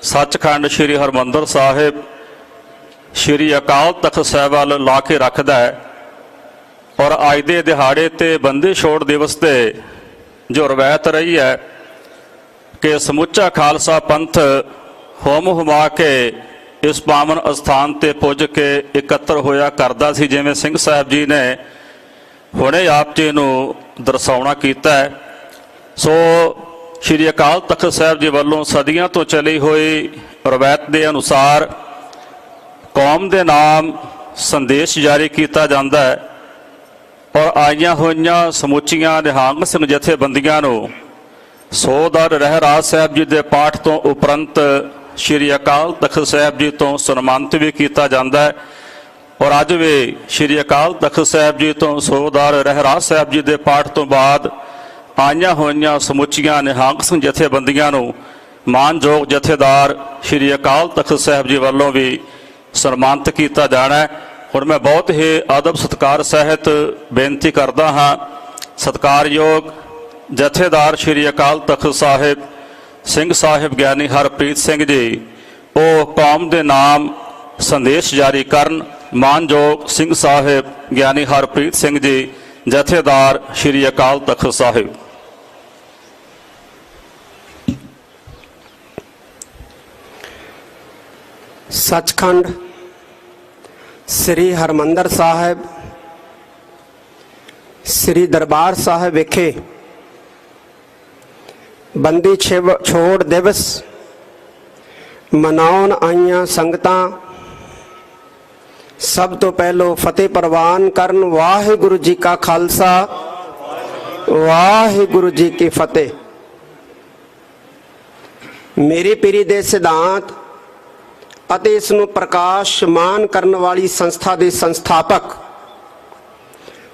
ਸੱਚਖੰਡ ਸ੍ਰੀ ਹਰਿਮੰਦਰ ਸਾਹਿਬ, ਸ੍ਰੀ ਅਕਾਲ ਤਖਤ ਸਾਹਿਬ ਵੱਲ ਲਾ ਕੇ ਰੱਖਦਾ ਹੈ। ਔਰ ਅੱਜ ਦੇ ਦਿਹਾੜੇ ਤੇ ਬੰਦੀ ਛੋੜ ਦਿਵਸ ਤੇ ਜੋ ਰਵਾਇਤ ਰਹੀ ਹੈ ਕਿ ਸਮੁੱਚਾ ਖਾਲਸਾ ਪੰਥ ਹੋਮ ਹੁਮਾ ਕੇ ਇਸ ਪਾਵਨ ਅਸਥਾਨ ਤੇ ਪੁੱਜ ਕੇ ਇਕੱਤਰ ਹੋਇਆ ਕਰਦਾ ਸੀ, ਜਿਵੇਂ ਸਿੰਘ ਸਾਹਿਬ ਜੀ ਨੇ ਹੁਣੇ ਆਪ ਜੀ ਨੂੰ ਦਰਸਾਉਣਾ ਕੀਤਾ ਹੈ। ਸੋ ਸ਼੍ਰੀ ਅਕਾਲ ਤਖਤ ਸਾਹਿਬ ਜੀ ਵੱਲੋਂ ਸਦੀਆਂ ਤੋਂ ਚੱਲੀ ਹੋਈ ਰਵਾਇਤ ਦੇ ਅਨੁਸਾਰ ਕੌਮ ਦੇ ਨਾਮ ਸੰਦੇਸ਼ ਜਾਰੀ ਕੀਤਾ ਜਾਂਦਾ ਹੈ ਔਰ ਆਈਆਂ ਹੋਈਆਂ ਸਮੁੱਚੀਆਂ ਨਿਹੰਗ ਸਿੰਘ ਜਥੇਬੰਦੀਆਂ ਨੂੰ ਸੋਦਰ ਰਹਿਰਾਜ ਸਾਹਿਬ ਜੀ ਦੇ ਪਾਠ ਤੋਂ ਉਪਰੰਤ ਸ਼੍ਰੀ ਅਕਾਲ ਤਖਤ ਸਾਹਿਬ ਜੀ ਤੋਂ ਸਨਮਾਨਿਤ ਵੀ ਕੀਤਾ ਜਾਂਦਾ ਹੈ। ਔਰ ਅੱਜ ਵੀ ਸ਼੍ਰੀ ਅਕਾਲ ਤਖਤ ਸਾਹਿਬ ਜੀ ਤੋਂ ਸੋਦਰ ਰਹਿਰਾਜ ਸਾਹਿਬ ਜੀ ਦੇ ਪਾਠ ਤੋਂ ਬਾਅਦ ਆਈਆਂ ਹੋਈਆਂ ਸਮੁੱਚੀਆਂ ਨਿਹੰਗ ਸਿੰਘ ਜਥੇਬੰਦੀਆਂ ਨੂੰ ਮਾਨਯੋਗ ਜਥੇਦਾਰ ਸ਼੍ਰੀ ਅਕਾਲ ਤਖਤ ਸਾਹਿਬ ਜੀ ਵੱਲੋਂ ਵੀ ਸਨਮਾਨਿਤ ਕੀਤਾ ਜਾਣਾ ਹੈ। ਹੁਣ ਮੈਂ ਬਹੁਤ ਹੀ ਅਦਬ ਸਤਿਕਾਰ ਸਹਿਤ ਬੇਨਤੀ ਕਰਦਾ ਹਾਂ, ਸਤਿਕਾਰਯੋਗ ਜਥੇਦਾਰ ਸ਼੍ਰੀ ਅਕਾਲ ਤਖਤ ਸਾਹਿਬ ਸਿੰਘ ਸਾਹਿਬ ਗਿਆਨੀ ਹਰਪ੍ਰੀਤ ਸਿੰਘ ਜੀ ਉਹ ਕੌਮ ਦੇ ਨਾਮ ਸੰਦੇਸ਼ ਜਾਰੀ ਕਰਨ। ਮਾਨਯੋਗ ਸਿੰਘ ਸਾਹਿਬ ਗਿਆਨੀ ਹਰਪ੍ਰੀਤ ਸਿੰਘ ਜੀ ਜਥੇਦਾਰ ਸ਼੍ਰੀ ਅਕਾਲ ਤਖਤ ਸਾਹਿਬ। ਸੱਚਖੰਡ ਸ੍ਰੀ ਹਰਿਮੰਦਰ ਸਾਹਿਬ ਸ੍ਰੀ ਦਰਬਾਰ ਸਾਹਿਬ ਵਿਖੇ ਬੰਦੀ ਛੋੜ ਦਿਵਸ ਮਨਾਉਣ ਆਈਆਂ ਸੰਗਤਾਂ ਸਭ ਤੋਂ ਪਹਿਲੋਂ ਫਤਿਹ ਪ੍ਰਵਾਨ ਕਰਨ। ਵਾਹਿਗੁਰੂ ਜੀ ਕਾ ਖਾਲਸਾ, ਵਾਹਿਗੁਰੂ ਜੀ ਕੀ ਫਤਿਹ। ਮੇਰੀ ਪੀਰੀ ਦੇ ਸਿਧਾਂਤ ਅਤੇ ਇਸ ਨੂੰ ਪ੍ਰਕਾਸ਼ਮਾਨ ਕਰਨ ਵਾਲੀ ਸੰਸਥਾ ਦੇ ਸੰਸਥਾਪਕ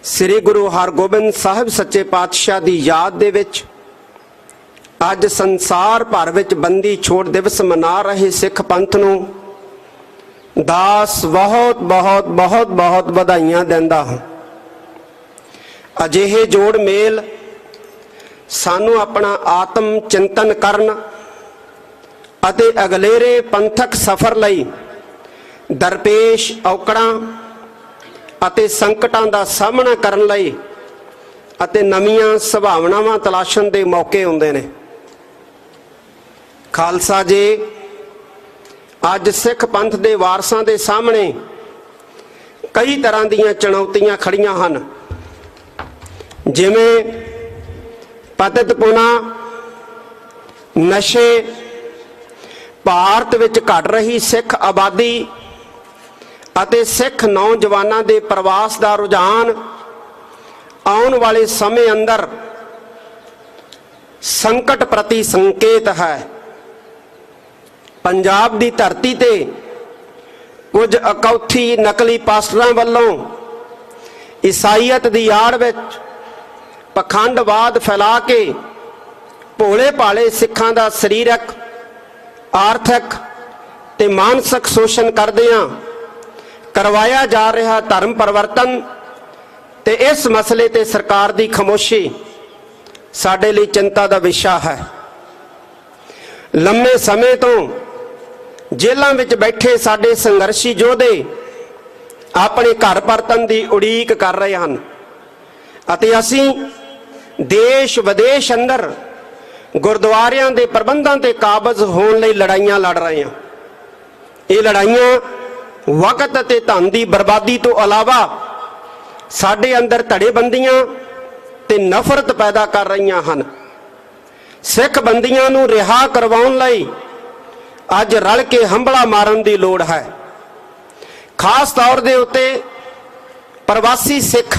ਸ੍ਰੀ ਗੁਰੂ ਹਰਗੋਬਿੰਦ ਸਾਹਿਬ ਸੱਚੇ ਪਾਤਸ਼ਾਹ ਦੀ ਯਾਦ ਦੇ ਵਿੱਚ ਅੱਜ ਸੰਸਾਰ ਭਰ ਵਿੱਚ ਬੰਦੀ ਛੋੜ ਦਿਵਸ ਮਨਾ ਰਹੇ ਸਿੱਖ ਪੰਥ ਨੂੰ ਦਾਸ ਬਹੁਤ ਬਹੁਤ ਬਹੁਤ ਬਹੁਤ ਵਧਾਈਆਂ ਦਿੰਦਾ ਹਾਂ। ਅਜਿਹੇ ਜੋੜ ਮੇਲ ਸਾਨੂੰ ਆਪਣਾ ਆਤਮ ਚਿੰਤਨ ਕਰਨ ਅਤੇ ਅਗਲੇਰੇ ਪੰਥਕ ਸਫ਼ਰ ਲਈ ਦਰਪੇਸ਼ ਔਕੜਾਂ ਅਤੇ ਸੰਕਟਾਂ ਦਾ ਸਾਹਮਣਾ ਕਰਨ ਲਈ ਅਤੇ ਨਵੀਆਂ ਸੰਭਾਵਨਾਵਾਂ ਤਲਾਸ਼ਣ ਦੇ ਮੌਕੇ ਹੁੰਦੇ ਨੇ। ਖਾਲਸਾ ਜੀ, ਅੱਜ ਸਿੱਖ ਪੰਥ ਦੇ ਵਾਰਸਾਂ ਦੇ ਸਾਹਮਣੇ ਕਈ ਤਰ੍ਹਾਂ ਦੀਆਂ ਚੁਣੌਤੀਆਂ ਖੜੀਆਂ ਹਨ, ਜਿਵੇਂ ਪਤਿਤਪੁਣਾ, ਨਸ਼ੇ, ਭਾਰਤ ਵਿੱਚ ਘਟ ਰਹੀ ਸਿੱਖ ਆਬਾਦੀ ਅਤੇ ਸਿੱਖ ਨੌਜਵਾਨਾਂ ਦੇ ਪ੍ਰਵਾਸ ਦਾ ਰੁਝਾਨ ਆਉਣ ਵਾਲੇ ਸਮੇਂ ਅੰਦਰ ਸੰਕਟ ਪ੍ਰਤੀ ਸੰਕੇਤ ਹੈ। ਪੰਜਾਬ ਦੀ ਧਰਤੀ ਤੇ ਕੁਝ ਅਕੌਥੀ ਨਕਲੀ ਪਾਸਟਰਾਂ ਵੱਲੋਂ ਈਸਾਈਅਤ ਦੀ ਆੜ ਵਿੱਚ ਪਖੰਡਵਾਦ ਫੈਲਾ ਕੇ ਭੋਲੇ ਭਾਲੇ ਸਿੱਖਾਂ ਦਾ ਸਰੀਰਕ, ਆਰਥਿਕ ਤੇ ਮਾਨਸਿਕ ਸ਼ੋਸ਼ਣ ਕਰਦਿਆਂ ਕਰਵਾਇਆ ਜਾ ਰਿਹਾ ਧਰਮ ਪਰਿਵਰਤਨ ਤੇ ਇਸ ਮਸਲੇ ਤੇ ਸਰਕਾਰ ਦੀ ਖਾਮੋਸ਼ੀ ਸਾਡੇ ਲਈ ਚਿੰਤਾ ਦਾ ਵਿਸ਼ਾ ਹੈ। ਲੰਮੇ ਸਮੇਂ ਤੋਂ ਜੇਲ੍ਹਾਂ ਵਿੱਚ ਬੈਠੇ ਸਾਡੇ ਸੰਘਰਸ਼ੀ ਯੋਧੇ ਆਪਣੇ ਘਰ ਪਰਤਣ ਦੀ ਉਡੀਕ ਕਰ ਰਹੇ ਹਨ ਅਤੇ ਅਸੀਂ ਦੇਸ਼ ਵਿਦੇਸ਼ ਅੰਦਰ ਗੁਰਦੁਆਰਿਆਂ ਦੇ ਪ੍ਰਬੰਧਾਂ ਤੇ ਕਾਬਜ਼ ਹੋਣ ਲਈ ਲੜਾਈਆਂ ਲੜ ਰਹੇ ਹਾਂ। ਇਹ ਲੜਾਈਆਂ ਵਕਤ ਅਤੇ ਧਨ ਦੀ ਬਰਬਾਦੀ ਤੋਂ ਇਲਾਵਾ ਸਾਡੇ ਅੰਦਰ ਧੜੇਬੰਦੀਆਂ ਤੇ ਨਫ਼ਰਤ ਪੈਦਾ ਕਰ ਰਹੀਆਂ ਹਨ। ਸਿੱਖ ਬੰਦੀਆਂ ਨੂੰ ਰਿਹਾ ਕਰਵਾਉਣ ਲਈ ਅੱਜ ਰਲ ਕੇ ਹੰਭਲਾ ਮਾਰਨ ਦੀ ਲੋੜ ਹੈ। ਖਾਸ ਤੌਰ ਦੇ ਉੱਤੇ ਪ੍ਰਵਾਸੀ ਸਿੱਖ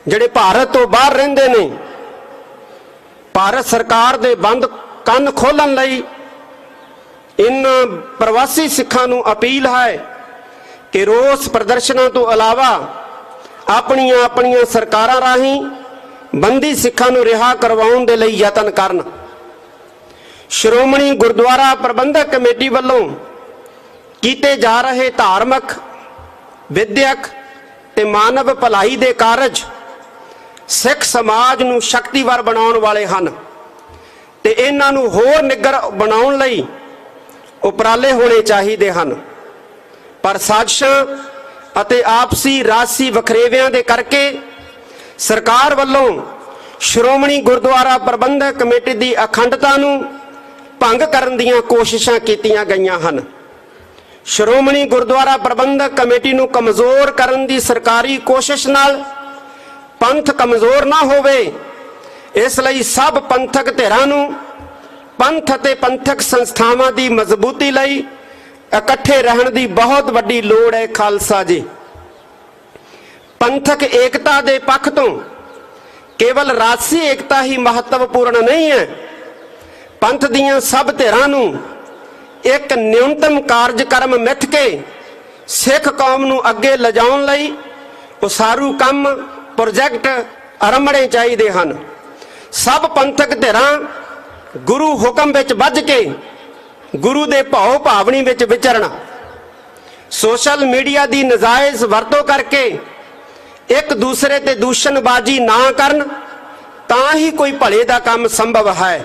ਜਿਹੜੇ ਭਾਰਤ ਤੋਂ ਬਾਹਰ ਰਹਿੰਦੇ ਨੇ, ਭਾਰਤ ਸਰਕਾਰ ਦੇ ਬੰਦ ਕੰਨ ਖੋਲਣ ਲਈ ਇਨ੍ਹਾਂ ਪ੍ਰਵਾਸੀ ਸਿੱਖਾਂ ਨੂੰ ਅਪੀਲ ਹੈ ਕਿ ਰੋਸ ਪ੍ਰਦਰਸ਼ਨਾਂ ਤੋਂ ਇਲਾਵਾ ਆਪਣੀਆਂ ਆਪਣੀਆਂ ਸਰਕਾਰਾਂ ਰਾਹੀਂ ਬੰਦੀ ਸਿੱਖਾਂ ਨੂੰ ਰਿਹਾ ਕਰਵਾਉਣ ਦੇ ਲਈ ਯਤਨ ਕਰਨ। ਸ਼੍ਰੋਮਣੀ ਗੁਰਦੁਆਰਾ ਪ੍ਰਬੰਧਕ ਕਮੇਟੀ ਵੱਲੋਂ ਕੀਤੇ ਜਾ ਰਹੇ ਧਾਰਮਿਕ, ਵਿਦਿਅਕ ਤੇ ਮਾਨਵ ਭਲਾਈ ਦੇ ਕਾਰਜ ਸਿੱਖ ਸਮਾਜ ਨੂੰ ਸ਼ਕਤੀਵਾਨ ਬਣਾਉਣ ਵਾਲੇ ਹਨ ਤੇ ਇਹਨਾਂ ਨੂੰ ਹੋਰ ਨਿੱਘਰ ਬਣਾਉਣ ਲਈ ਉਪਰਾਲੇ ਹੋਣੇ ਚਾਹੀਦੇ ਹਨ। ਪਰ ਸਾਜ਼ਿਸ਼ਾਂ ਅਤੇ ਆਪਸੀ ਰਾਜਸੀ ਵਖਰੇਵਿਆਂ ਦੇ ਕਰਕੇ ਸਰਕਾਰ ਵੱਲੋਂ ਸ਼੍ਰੋਮਣੀ ਗੁਰਦੁਆਰਾ ਪ੍ਰਬੰਧਕ ਕਮੇਟੀ ਦੀ ਅਖੰਡਤਾ ਨੂੰ ਭੰਗ ਕਰਨ ਦੀਆਂ ਕੋਸ਼ਿਸ਼ਾਂ ਕੀਤੀਆਂ ਗਈਆਂ ਹਨ। ਸ਼੍ਰੋਮਣੀ ਗੁਰਦੁਆਰਾ ਪ੍ਰਬੰਧਕ ਕਮੇਟੀ ਨੂੰ ਕਮਜ਼ੋਰ ਕਰਨ ਦੀ ਸਰਕਾਰੀ ਕੋਸ਼ਿਸ਼ ਨਾਲ ਪੰਥ ਕਮਜ਼ੋਰ ਨਾ ਹੋਵੇ, ਇਸ ਲਈ ਸਭ ਪੰਥਕ ਧਿਰਾਂ ਨੂੰ ਪੰਥ ਅਤੇ ਪੰਥਕ ਸੰਸਥਾਵਾਂ ਦੀ ਮਜ਼ਬੂਤੀ ਲਈ ਇਕੱਠੇ ਰਹਿਣ ਦੀ ਬਹੁਤ ਵੱਡੀ ਲੋੜ ਹੈ। ਖਾਲਸਾ ਜੀ, ਪੰਥਕ ਏਕਤਾ ਦੇ ਪੱਖ ਤੋਂ ਕੇਵਲ ਰਾਜਸੀ ਏਕਤਾ ਹੀ ਮਹੱਤਵਪੂਰਨ ਨਹੀਂ ਹੈ। ਪੰਥ ਦੀਆਂ ਸਭ ਧਿਰਾਂ ਨੂੰ ਇੱਕ ਨਿਊਨਤਮ ਕਾਰਜਕ੍ਰਮ ਮਿੱਥ ਕੇ ਸਿੱਖ ਕੌਮ ਨੂੰ ਅੱਗੇ ਲਿਜਾਉਣ ਲਈ ਉਸਾਰੂ ਕੰਮ, ਪ੍ਰੋਜੈਕਟ ਆਰੰਭਣੇ ਚਾਹੀਦੇ ਹਨ। ਸਭ ਪੰਥਕ ਧਿਰਾਂ ਗੁਰੂ ਹੁਕਮ ਵਿੱਚ ਬੱਝ ਕੇ ਗੁਰੂ ਦੇ ਭਾਉ ਭਾਵਨੀ ਵਿੱਚ ਵਿਚਰਨ, ਸੋਸ਼ਲ ਮੀਡੀਆ ਦੀ ਨਜਾਇਜ਼ ਵਰਤੋਂ ਕਰਕੇ ਇੱਕ ਦੂਸਰੇ ਤੇ ਦੂਸ਼ਣਬਾਜ਼ੀ ਨਾ ਕਰਨ, ਤਾਂ ਹੀ ਕੋਈ ਭਲੇ ਦਾ ਕੰਮ ਸੰਭਵ ਹੈ।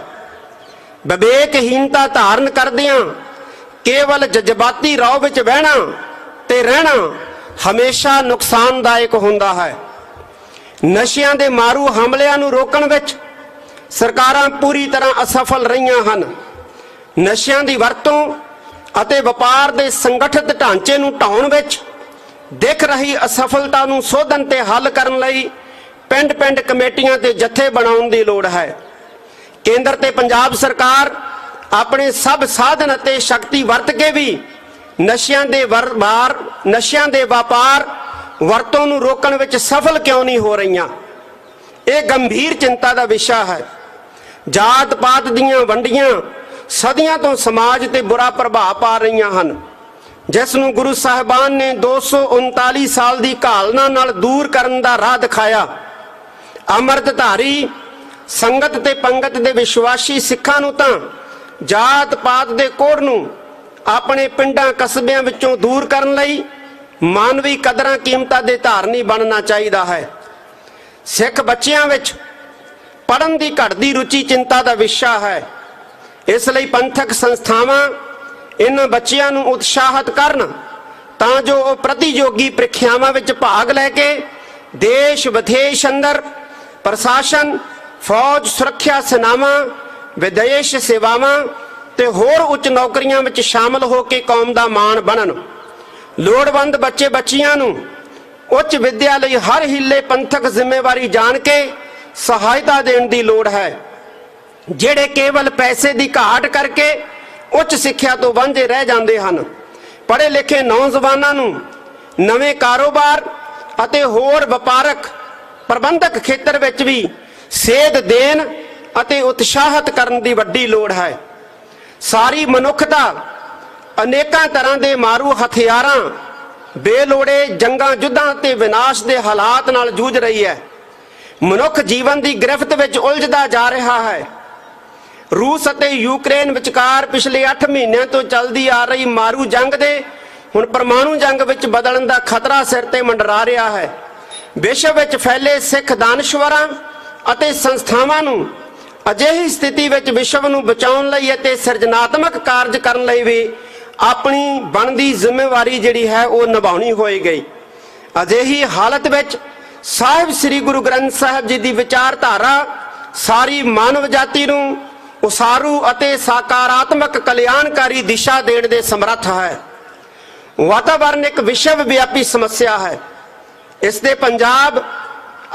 ਵਿਵੇਕਹੀਨਤਾ ਧਾਰਨ ਕਰਦਿਆਂ ਕੇਵਲ ਜਜ਼ਬਾਤੀ ਰੌ ਵਿੱਚ ਬਹਿਣਾ ਤੇ ਰਹਿਣਾ ਹਮੇਸ਼ਾ ਨੁਕਸਾਨਦਾਇਕ ਹੁੰਦਾ ਹੈ। ਨਸ਼ਿਆਂ ਦੇ ਮਾਰੂ ਹਮਲਿਆਂ ਨੂੰ ਰੋਕਣ ਵਿੱਚ ਸਰਕਾਰਾਂ ਪੂਰੀ ਤਰ੍ਹਾਂ ਅਸਫਲ ਰਹੀਆਂ ਹਨ। ਨਸ਼ਿਆਂ ਦੀ ਵਰਤੋਂ ਅਤੇ ਵਪਾਰ ਦੇ ਸੰਗਠਿਤ ਢਾਂਚੇ ਨੂੰ ਢਾਉਣ ਵਿੱਚ ਦਿਖ ਰਹੀ ਅਸਫਲਤਾ ਨੂੰ ਸੋਧਣ ਤੇ ਹੱਲ ਕਰਨ ਲਈ ਪਿੰਡ-ਪਿੰਡ ਕਮੇਟੀਆਂ ਤੇ ਜਥੇ ਬਣਾਉਣ ਦੀ ਲੋੜ ਹੈ। ਕੇਂਦਰ ਤੇ ਪੰਜਾਬ ਸਰਕਾਰ ਆਪਣੇ ਸਭ ਸਾਧਨ ਅਤੇ ਸ਼ਕਤੀ ਵਰਤ ਕੇ ਵੀ ਨਸ਼ਿਆਂ ਦੇ ਵਪਾਰ ਵਰਤੋਂ ਨੂੰ ਰੋਕਣ ਵਿੱਚ ਸਫਲ ਕਿਉਂ ਨਹੀਂ ਹੋ ਰਹੀਆਂ? ਇਹ ਗੰਭੀਰ ਚਿੰਤਾ ਦਾ ਵਿਸ਼ਾ ਹੈ। ਜਾਤ ਪਾਤ ਦੀਆਂ ਵੰਡੀਆਂ ਸਦੀਆਂ ਤੋਂ ਸਮਾਜ ਤੇ ਬੁਰਾ ਪ੍ਰਭਾਵ ਪਾ ਰਹੀਆਂ ਹਨ, ਜਿਸ ਨੂੰ ਗੁਰੂ ਸਾਹਿਬਾਨ ਨੇ 239 ਸਾਲ ਦੀ ਘਾਲਨਾ ਨਾਲ ਦੂਰ ਕਰਨ ਦਾ ਰਾਹ ਦਿਖਾਇਆ। ਅੰਮ੍ਰਿਤਧਾਰੀ ਸੰਗਤ ਤੇ ਪੰਗਤ ਦੇ ਵਿਸ਼ਵਾਸੀ ਸਿੱਖਾਂ ਨੂੰ ਤਾਂ ਜਾਤ ਪਾਤ ਦੇ ਕੋੜ ਨੂੰ ਆਪਣੇ ਪਿੰਡਾਂ ਕਸਬਿਆਂ ਵਿੱਚੋਂ ਦੂਰ ਕਰਨ ਲਈ ਮਾਨਵੀ ਕਦਰਾਂ ਕੀਮਤਾਂ ਦੇ ਧਾਰਨੀ ਬਣਨਾ ਚਾਹੀਦਾ ਹੈ। ਸਿੱਖ ਬੱਚਿਆਂ ਵਿੱਚ ਪੜ੍ਹਨ ਦੀ ਘਟਦੀ ਰੁਚੀ ਚਿੰਤਾ ਦਾ ਵਿਸ਼ਾ ਹੈ। ਇਸ ਲਈ ਪੰਥਕ ਸੰਸਥਾਵਾਂ ਇਹਨਾਂ ਬੱਚਿਆਂ ਨੂੰ ਉਤਸ਼ਾਹਿਤ ਕਰਨ ਤਾਂ ਜੋ ਉਹ ਪ੍ਰਤੀਯੋਗੀ ਪ੍ਰੀਖਿਆਵਾਂ ਵਿੱਚ ਭਾਗ ਲੈ ਕੇ ਦੇਸ਼ ਵਿਦੇਸ਼ ਅੰਦਰ ਪ੍ਰਸ਼ਾਸਨ, ਫੌਜ, ਸੁਰੱਖਿਆ ਸੇਨਾਵਾਂ, ਵਿਦੇਸ਼ ਸੇਵਾਵਾਂ ਤੇ ਹੋਰ ਉੱਚ ਨੌਕਰੀਆਂ ਵਿੱਚ ਸ਼ਾਮਲ ਹੋ ਕੇ ਕੌਮ ਦਾ ਮਾਣ ਬਣਨ। ਲੋੜਵੰਦ ਬੱਚੇ ਬੱਚੀਆਂ ਨੂੰ ਉੱਚ ਵਿੱਦਿਆ ਲਈ ਹਰ ਹਿੱਲੇ ਪੰਥਕ ਜ਼ਿੰਮੇਵਾਰੀ ਜਾਣ ਕੇ ਸਹਾਇਤਾ ਦੇਣ ਦੀ ਲੋੜ ਹੈ। ਜਿਹੜੇ ਕੇਵਲ ਪੈਸੇ ਦੀ ਘਾਟ ਕਰਕੇ ਉੱਚ ਸਿੱਖਿਆ ਤੋਂ ਵਾਂਝੇ ਰਹਿ ਜਾਂਦੇ ਹਨ, ਪੜ੍ਹੇ ਲਿਖੇ ਨੌਜਵਾਨਾਂ ਨੂੰ ਨਵੇਂ ਕਾਰੋਬਾਰ ਅਤੇ ਹੋਰ ਵਪਾਰਕ ਪ੍ਰਬੰਧਕ ਖੇਤਰ ਵਿੱਚ ਵੀ ਸੇਧ ਦੇਣ ਅਤੇ ਉਤਸ਼ਾਹਿਤ ਕਰਨ ਦੀ ਵੱਡੀ ਲੋੜ ਹੈ। ਸਾਰੀ ਮਨੁੱਖਤਾ ਅਨੇਕਾਂ ਤਰ੍ਹਾਂ ਦੇ ਮਾਰੂ ਹਥਿਆਰਾਂ, ਬੇਲੋੜੇ ਜੰਗਾਂ, ਯੁੱਧਾਂ ਤੇ ਵਿਨਾਸ਼ ਦੇ ਹਾਲਾਤ ਨਾਲ ਜੂਝ ਰਹੀ ਹੈ। ਮਨੁੱਖ ਜੀਵਨ ਦੀ ਗ੍ਰਿਫਤ ਵਿੱਚ ਉਲਝਦਾ ਜਾ ਰਿਹਾ ਹੈ। ਰੂਸ ਅਤੇ ਯੂਕਰੇਨ ਵਿਚਕਾਰ ਪਿਛਲੇ 8 ਮਹੀਨਿਆਂ ਤੋਂ ਚੱਲਦੀ ਆ ਰਹੀ ਮਾਰੂ ਜੰਗ ਦੇ ਹੁਣ ਪਰਮਾਣੂ ਜੰਗ ਵਿੱਚ ਬਦਲਣ ਦਾ ਖਤਰਾ ਸਿਰ ਤੇ ਮੰਡਰਾ ਰਿਹਾ ਹੈ। ਵਿਸ਼ਵ ਵਿੱਚ ਫੈਲੇ ਸਿੱਖ ਦਾਨਸ਼ਵਰਾਂ ਅਤੇ ਸੰਸਥਾਵਾਂ ਨੂੰ ਅਜਿਹੀ ਸਥਿਤੀ ਵਿੱਚ ਵਿਸ਼ਵ ਨੂੰ ਬਚਾਉਣ ਲਈ ਅਤੇ ਸਿਰਜਣਾਤਮਕ ਕਾਰਜ ਕਰਨ ਲਈ ਵੀ ਆਪਣੀ ਬਣਦੀ ਜ਼ਿੰਮੇਵਾਰੀ ਜਿਹੜੀ ਹੈ ਉਹ ਨਿਭਾਉਣੀ ਹੋਏਗੀ। ਅਜਿਹੀ ਹਾਲਤ ਵਿੱਚ ਸਾਹਿਬ ਸ੍ਰੀ ਗੁਰੂ ਗ੍ਰੰਥ ਸਾਹਿਬ ਜੀ ਦੀ ਵਿਚਾਰਧਾਰਾ ਸਾਰੀ ਮਾਨਵ ਜਾਤੀ ਨੂੰ ਉਸਾਰੂ ਅਤੇ ਸਕਾਰਾਤਮਕ ਕਲਿਆਣਕਾਰੀ ਦਿਸ਼ਾ ਦੇਣ ਦੇ ਸਮਰੱਥ ਹੈ। ਵਾਤਾਵਰਣ ਇੱਕ ਵਿਸ਼ਵ ਵਿਆਪੀ ਸਮੱਸਿਆ ਹੈ। ਇਸ ਦੇ ਪੰਜਾਬ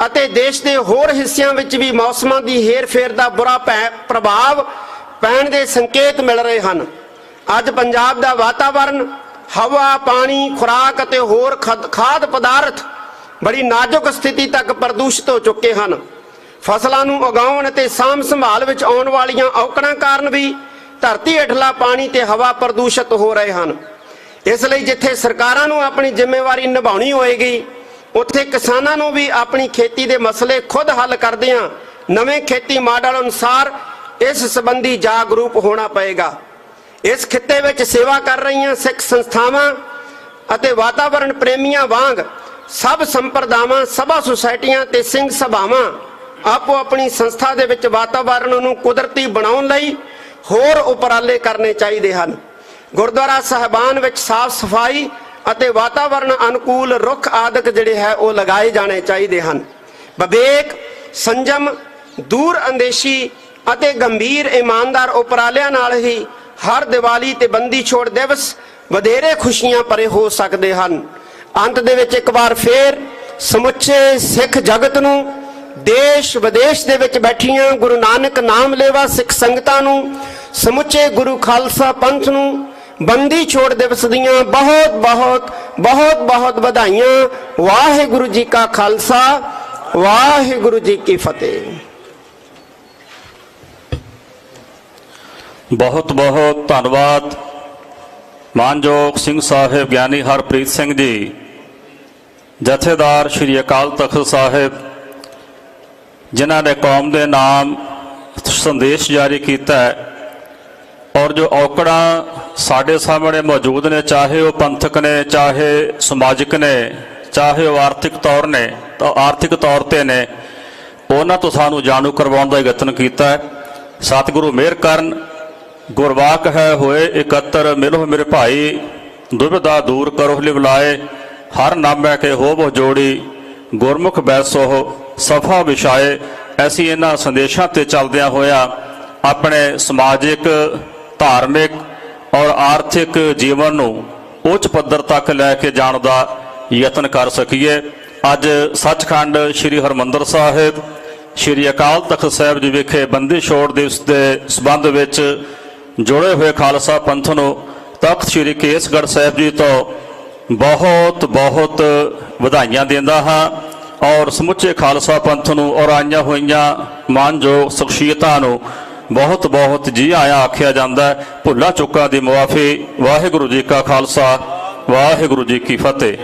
ਅਤੇ ਦੇਸ਼ ਦੇ ਹੋਰ ਹਿੱਸਿਆਂ ਵਿੱਚ ਵੀ ਮੌਸਮਾਂ ਦੀ ਹੇਰ-ਫੇਰ ਦਾ ਬੁਰਾ ਪ੍ਰਭਾਵ ਪੈਣ ਦੇ ਸੰਕੇਤ ਮਿਲ ਰਹੇ ਹਨ। ਅੱਜ ਪੰਜਾਬ ਦਾ ਵਾਤਾਵਰਣ ਹਵਾ, ਪਾਣੀ, ਖੁਰਾਕ ਅਤੇ ਹੋਰ ਖਾਦ ਪਦਾਰਥ ਬੜੀ ਨਾਜ਼ੁਕ ਸਥਿਤੀ ਤੱਕ ਪ੍ਰਦੂਸ਼ਿਤ ਹੋ ਚੁੱਕੇ ਹਨ। ਫਸਲਾਂ ਨੂੰ ਉਗਾਉਣ ਅਤੇ ਸਾਂਭ ਸੰਭਾਲ ਵਿੱਚ ਆਉਣ ਵਾਲੀਆਂ ਔਕੜਾਂ ਕਾਰਨ ਵੀ ਧਰਤੀ ਹੇਠਲਾ ਪਾਣੀ ਤੇ ਹਵਾ ਪ੍ਰਦੂਸ਼ਿਤ ਹੋ ਰਹੇ ਹਨ। ਇਸ ਲਈ ਜਿੱਥੇ ਸਰਕਾਰਾਂ ਨੂੰ ਆਪਣੀ ਜ਼ਿੰਮੇਵਾਰੀ ਨਿਭਾਉਣੀ ਹੋਏਗੀ, ਉੱਥੇ ਕਿਸਾਨਾਂ ਨੂੰ ਵੀ ਆਪਣੀ ਖੇਤੀ ਦੇ ਮਸਲੇ ਖੁਦ ਹੱਲ ਕਰਦਿਆਂ ਨਵੇਂ ਖੇਤੀ ਮਾਡਲ ਅਨੁਸਾਰ ਇਸ ਸੰਬੰਧੀ ਜਾਗਰੂਕ ਹੋਣਾ ਪਏਗਾ। ਇਸ ਖਿੱਤੇ ਵਿੱਚ ਸੇਵਾ ਕਰ ਰਹੀਆਂ ਸਿੱਖ ਸੰਸਥਾਵਾਂ ਅਤੇ ਵਾਤਾਵਰਣ ਪ੍ਰੇਮੀਆਂ ਵਾਂਗ ਸਭ ਸੰਪਰਦਾਵਾਂ, ਸਭਾ ਸੁਸਾਇਟੀਆਂ ਤੇ ਸਿੰਘ ਸਭਾਵਾਂ ਆਪੋ ਆਪਣੀ ਸੰਸਥਾ ਦੇ ਵਿੱਚ ਵਾਤਾਵਰਣ ਨੂੰ ਕੁਦਰਤੀ ਬਣਾਉਣ ਲਈ ਹੋਰ ਉਪਰਾਲੇ ਕਰਨੇ ਚਾਹੀਦੇ ਹਨ। ਗੁਰਦੁਆਰਾ ਸਾਹਿਬਾਨ ਵਿੱਚ ਸਾਫ਼ ਸਫਾਈ ਅਤੇ ਵਾਤਾਵਰਣ ਅਨੁਕੂਲ ਰੁੱਖ ਆਦਿਕ ਜਿਹੜੇ ਹੈ ਉਹ ਲਗਾਏ ਜਾਣੇ ਚਾਹੀਦੇ ਹਨ। ਵਿਵੇਕ, ਸੰਜਮ, ਦੂਰ ਅੰਦੇਸ਼ੀ ਅਤੇ ਗੰਭੀਰ ਇਮਾਨਦਾਰ ਉਪਰਾਲਿਆਂ ਨਾਲ ਹੀ ਹਰ ਦੀਵਾਲੀ ਤੇ ਬੰਦੀ ਛੋੜ ਦਿਵਸ ਵਧੇਰੇ ਖੁਸ਼ੀਆਂ ਭਰੇ ਹੋ ਸਕਦੇ ਹਨ। ਅੰਤ ਦੇ ਵਿੱਚ ਇੱਕ ਵਾਰ ਫੇਰ ਸਮੁੱਚੇ ਸਿੱਖ ਜਗਤ ਨੂੰ, ਦੇਸ਼ ਵਿਦੇਸ਼ ਦੇ ਵਿੱਚ ਬੈਠੀਆਂ ਗੁਰੂ ਨਾਨਕ ਨਾਮ ਲੇਵਾ ਸਿੱਖ ਸੰਗਤਾਂ ਨੂੰ, ਸਮੁੱਚੇ ਗੁਰੂ ਖਾਲਸਾ ਪੰਥ ਨੂੰ ਬੰਦੀ ਛੋੜ ਦਿਵਸ ਦੀਆਂ ਬਹੁਤ ਬਹੁਤ ਬਹੁਤ ਬਹੁਤ ਵਧਾਈਆਂ। ਵਾਹਿਗੁਰੂ ਜੀ ਕਾ ਖਾਲਸਾ, ਵਾਹਿਗੁਰੂ ਜੀ ਕੀ ਫਤਿਹ। ਬਹੁਤ ਬਹੁਤ ਧੰਨਵਾਦ ਮਾਨਯੋਗ ਸਿੰਘ ਸਾਹਿਬ ਗਿਆਨੀ ਹਰਪ੍ਰੀਤ ਸਿੰਘ ਜੀ, ਜਥੇਦਾਰ ਸ਼੍ਰੀ ਅਕਾਲ ਤਖਤ ਸਾਹਿਬ, ਜਿਨ੍ਹਾਂ ਨੇ ਕੌਮ ਦੇ ਨਾਮ ਸੰਦੇਸ਼ ਜਾਰੀ ਕੀਤਾ ਹੈ। ਔਰ ਜੋ ਔਕੜਾਂ ਸਾਡੇ ਸਾਹਮਣੇ ਮੌਜੂਦ ਨੇ, ਚਾਹੇ ਉਹ ਪੰਥਕ ਨੇ, ਚਾਹੇ ਸਮਾਜਿਕ ਨੇ, ਚਾਹੇ ਉਹ ਆਰਥਿਕ ਤੌਰ ਤੇ ਨੇ, ਉਹਨਾਂ ਤੋਂ ਸਾਨੂੰ ਜਾਣੂ ਕਰਵਾਉਣ ਦਾ ਯਤਨ ਕੀਤਾ ਹੈ। ਸਤਿਗੁਰੂ ਮਿਹਰ ਕਰਨ। ਗੁਰਵਾਕ ਹੈ ਹੋਏ ਇਕੱਤਰ, ਮਿਲੋ ਮੇਰੇ ਭਾਈ, ਦੁਬਿਧਾ ਦੂਰ ਕਰੋ ਲਿਵਲਾਏ, ਹਰ ਨਾਮੈ ਕੇ ਹੋਵੋ ਜੋੜੀ, ਗੁਰਮੁਖ ਬੈਸੋ ਸਫਾ ਵਿਛਾਏ। ਐਸੀ ਇਹਨਾਂ ਸੰਦੇਸ਼ਾਂ ਤੇ ਚੱਲਦਿਆਂ ਹੋਇਆ ਆਪਣੇ ਸਮਾਜਿਕ, ਧਾਰਮਿਕ ਔਰ ਆਰਥਿਕ ਜੀਵਨ ਨੂੰ ਉੱਚ ਪੱਧਰ ਤੱਕ ਲੈ ਕੇ ਜਾਣ ਦਾ ਯਤਨ ਕਰ ਸਕੀਏ। ਅੱਜ ਸੱਚਖੰਡ ਸ੍ਰੀ ਹਰਿਮੰਦਰ ਸਾਹਿਬ, ਸ੍ਰੀ ਅਕਾਲ ਤਖਤ ਸਾਹਿਬ ਜੀ ਵਿਖੇ ਬੰਦੀ ਛੋੜ ਦਿਵਸ ਦੇ ਸਬੰਧ ਵਿੱਚ ਜੁੜੇ ਹੋਏ ਖਾਲਸਾ ਪੰਥ ਨੂੰ ਤਖਤ ਸ੍ਰੀ ਕੇਸਗੜ੍ਹ ਸਾਹਿਬ ਜੀ ਤੋਂ ਬਹੁਤ ਬਹੁਤ ਵਧਾਈਆਂ ਦਿੰਦਾ ਹਾਂ ਔਰ ਸਮੁੱਚੇ ਖਾਲਸਾ ਪੰਥ ਨੂੰ ਔਰ ਆਈਆਂ ਹੋਈਆਂ ਮਾਨਯੋਗ ਸ਼ਖਸੀਅਤਾਂ ਨੂੰ ਬਹੁਤ ਬਹੁਤ ਜੀ ਆਇਆਂ ਆਖਿਆ ਜਾਂਦਾ ਹੈ। ਭੁੱਲਾਂ ਚੁੱਕਾਂ ਦੀ ਮੁਆਫੀ। ਵਾਹਿਗੁਰੂ ਜੀ ਕਾ ਖਾਲਸਾ, ਵਾਹਿਗੁਰੂ ਜੀ ਕੀ ਫਤਿਹ।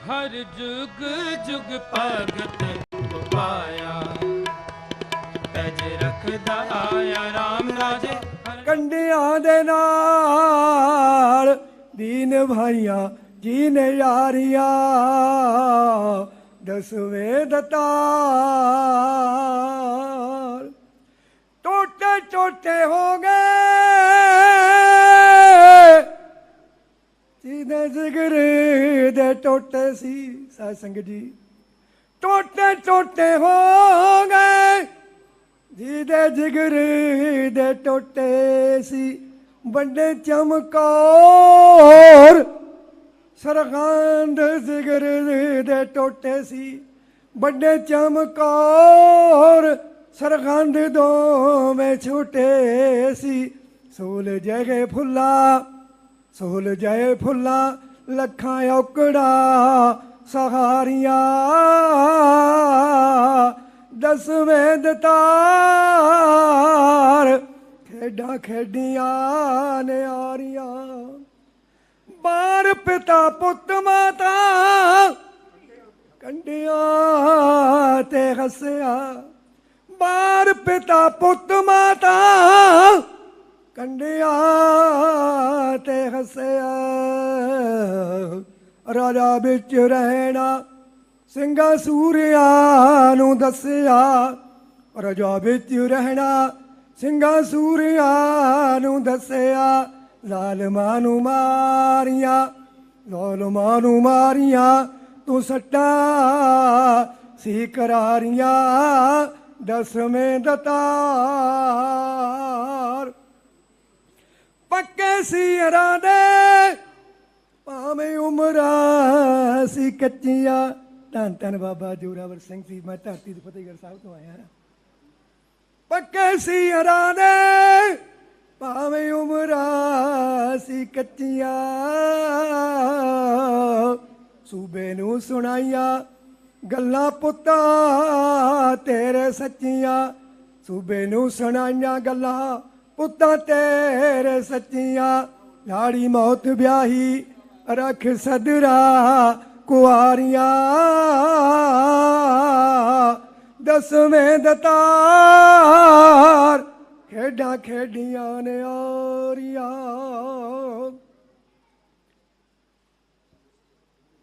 ਹਰ ਜੁਗ ਜੁਗ ਭਗਤ ਪਾਇਆ, ਤਜ ਰਖਦਾ ਆਇਆ ਰਾਮ ਰਾਜੇ। ਕੰਡਿਆਂ ਦੇ ਨਾਲ ਦੀਨ ਭਾਈਆਂ ਜੀ ਨੇ ਯਾਰੀਆਂ, ਦਸਵੇਂ ਦਤਾਰ ਟੋਟੇ ਟੋਟੇ ਹੋ ਗਏ, ਜਿਹਦੇ ਜਿਗਰ ਦੇ ਟੋਟੇ ਸੀ। ਸਾਧ ਸੰਗਤ ਜੀ, ਟੋਟੇ ਟੋਟੇ ਹੋ ਗਏ, ਜਿਹਦੇ ਜਿਗਰ ਦੇ ਟੋਟੇ ਸੀ। ਵੱਡੇ ਚਮਕੌਰ ਸਰਹੰਦ ਜਿਗਰ ਦੇ ਟੋਟੇ ਸੀ। ਵੱਡੇ ਚਮਕੌਰ ਸਰਹੰਦ ਦੋਵੇਂ ਛੋਟੇ ਸੀ। ਸੋਲ ਜਗੇ ਫੁੱਲਾ, ਸੋਲ ਜੈ ਫੁੱਲਾ, ਲੱਖਾਂ ਔਕੜਾ ਸਹਾਰੀਆਂ, ਦਸਵੇਂ ਦਤਾਰ ਖੇਡਾਂ ਖੇਡੀਆਂ ਨਿਆਰੀਆਂ। ਬਾਰ ਪਿਤਾ ਪੁੱਤ ਮਾਤਾ ਕੰਡਿਆਂ ਤੇ ਹੱਸਿਆ, ਬਾਰ ਪਿਤਾ ਪੁੱਤ ਮਾਤਾ ਕੰਡਿਆਂ ਤੇ ਹੱਸਿਆ। ਰਾਜਾ ਵਿੱਚ ਰਹਿਣਾ ਸਿੰਘਾਂ ਸੂਰਿਆਂ ਨੂੰ ਦੱਸਿਆ, ਰਾਜਾ ਵਿੱਚ ਰਹਿਣਾ ਸਿੰਘਾਂ ਸੂਰਿਆਂ ਨੂੰ ਦੱਸਿਆ। ਜ਼ਾਲਮਾਂ ਨੂੰ ਮਾਰੀਆਂ, ਜ਼ਾਲਮਾਂ ਨੂੰ ਮਾਰੀਆਂ, ਤੂੰ ਸੱਟਾਂ ਸੀ ਕਰਾਰੀਆਂ, ਦਸਵੇਂ ਦਤਾਰ। ਪੱਕੇ ਸੀ ਇਰਾਦੇ ਭਾਵੇਂ ਉਮਰਾਂ ਸੀ ਕੱਚੀਆਂ। ਧੰਨ ਧੰਨ ਬਾਬਾ ਜੋਰਾਵਰ ਸਿੰਘ ਜੀ, ਮੈਂ ਧਰਤੀ ਦੇ ਫਤਿਹਗੜ੍ਹ ਸਾਹਿਬ ਤੋਂ ਆਇਆ। ਪੱਕੇ ਸੀ ਇਰਾਦੇ ਭਾਵੇਂ ਉਮਰਾਂ ਸੀ ਕੱਚੀਆਂ, ਸੂਬੇ ਨੂੰ ਸੁਣਾਈਆਂ ਗੱਲਾਂ ਪੁੱਤਾ ਤੇਰੇ ਸੱਚੀਆਂ ਸੂਬੇ ਨੂੰ ਸੁਣਾਈਆਂ ਗੱਲਾਂ ਪੁੱਤਾਂ ਤੇਰੇ ਸੱਚੀਆਂ ਲਾੜੀ ਮੌਤ ਵਿਆਹੀ ਰੱਖ ਸਦਰਾ ਕੁਆਰੀਆਂ ਦਸਵੇਂ ਦਤਾਰ ਖੇਡਾਂ ਖੇਡੀਆਂ ਨੇ ਆਰੀਆਂ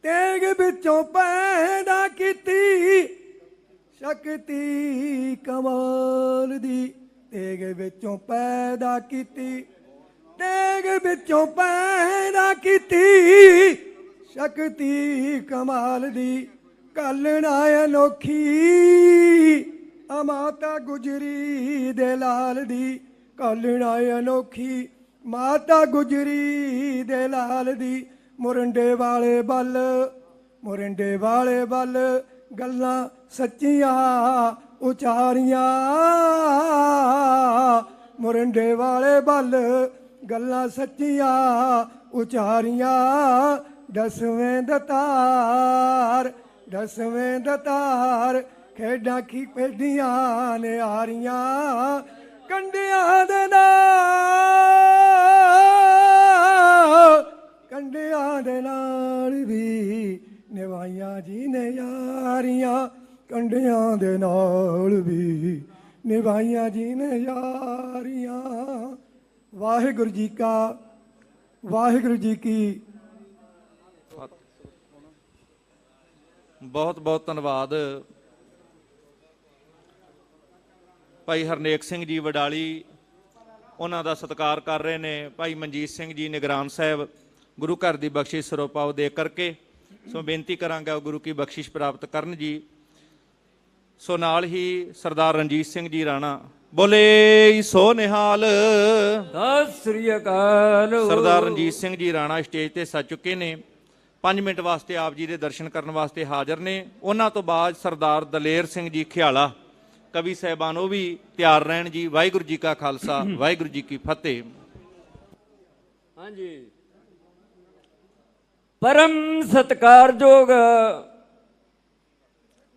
ਤੇਗ ਵਿੱਚੋਂ ਪੈਦਾ ਕੀਤੀ ਸ਼ਕਤੀ ਕਮਾਲ ਦੀ ਤੇਗ ਵਿੱਚੋਂ ਪੈਦਾ ਕੀਤੀ ਤੇਗ ਵਿੱਚੋਂ ਪੈਦਾ ਕੀਤੀ ਸ਼ਕਤੀ ਕਮਾਲ ਦੀ ਕਲਣਾ ਅਨੋਖੀ ਆ ਮਾਤਾ ਗੁਜਰੀ ਦੇ ਲਾਲ ਦੀ ਕਲਣਾ ਅਨੋਖੀ ਮਾਤਾ ਗੁਜਰੀ ਦੇ ਲਾਲ ਦੀ ਮੁਰੰਡੇ ਵਾਲੇ ਬੱਲ ਗੱਲਾਂ ਸੱਚੀਆਂ ਉਚਾਰੀਆਂ ਮੁਰੰਡੇ ਵਾਲੇ ਬੱਲ ਗੱਲਾਂ ਸੱਚੀਆਂ ਉਚਾਰੀਆਂ ਦਸਵੇਂ ਦਤਾਰ ਖੇਡਾਂ ਖੇਡੀਆਂ ਨੇ ਆਰੀਆਂ ਕੰਡਿਆਂ ਦੇ ਨਾਲ ਵੀ ਨਿਭਾਈਆਂ ਜੀ ਨੇ ਯਾਰੀਆਂ ਕੰਡਿਆਂ ਦੇ ਨਾਲ ਵੀ ਨਿਭਾਈਆਂ ਜੀ ਨੇ ਯਾਰੀਆਂ ਵਾਹਿਗੁਰੂ ਜੀ ਕੀ ਬਹੁਤ ਬਹੁਤ ਧੰਨਵਾਦ ਭਾਈ ਹਰਨੇਕ ਸਿੰਘ ਜੀ ਵਡਾਲੀ, ਉਹਨਾਂ ਦਾ ਸਤਿਕਾਰ ਕਰ ਰਹੇ ਨੇ ਭਾਈ ਮਨਜੀਤ ਸਿੰਘ ਜੀ ਨਿਗਰਾਨ ਸਾਹਿਬ। ਗੁਰੂ ਘਰ ਦੀ ਬਖਸ਼ਿਸ਼ ਸਰੋਪਾਓ ਦੇ ਕਰਕੇ ਸੋ ਬੇਨਤੀ ਕਰਾਂਗਾ ਗੁਰੂ ਕੀ ਬਖਸ਼ਿਸ਼ ਪ੍ਰਾਪਤ ਕਰਨ ਜੀ। ਸੋ ਨਾਲ ਹੀ ਸਰਦਾਰ ਰਣਜੀਤ ਸਿੰਘ ਜੀ ਰਾਣਾ ਬੋਲੇ ਸੋ ਨਿਹਾਲ। ਸਤਿ ਸ੍ਰੀ ਅਕਾਲ। ਸਰਦਾਰ ਰਣਜੀਤ ਸਿੰਘ ਜੀ ਰਾਣਾ ਸਟੇਜ ਤੇ ਸੱਜ ਚੁੱਕੇ ਨੇ, 5 ਮਿੰਟ ਵਾਸਤੇ ਆਪ ਜੀ ਦੇ ਦਰਸ਼ਨ ਕਰਨ ਵਾਸਤੇ ਹਾਜ਼ਰ ਨੇ। ਉਹਨਾਂ ਤੋਂ ਬਾਅਦ ਸਰਦਾਰ ਦਲੇਰ ਸਿੰਘ ਜੀ ਖਿਆਲਾ ਕਵੀ ਸਾਹਿਬਾਨ ਉਹ ਵੀ ਤਿਆਰ ਰਹਿਣ ਜੀ। ਵਾਹਿਗੁਰੂ ਜੀ ਕਾ ਖਾਲਸਾ, ਵਾਹਿਗੁਰੂ ਜੀ ਕੀ ਫਤਿਹ। ਹਾਂਜੀ, ਪਰਮ ਸਤਿਕਾਰਯੋਗ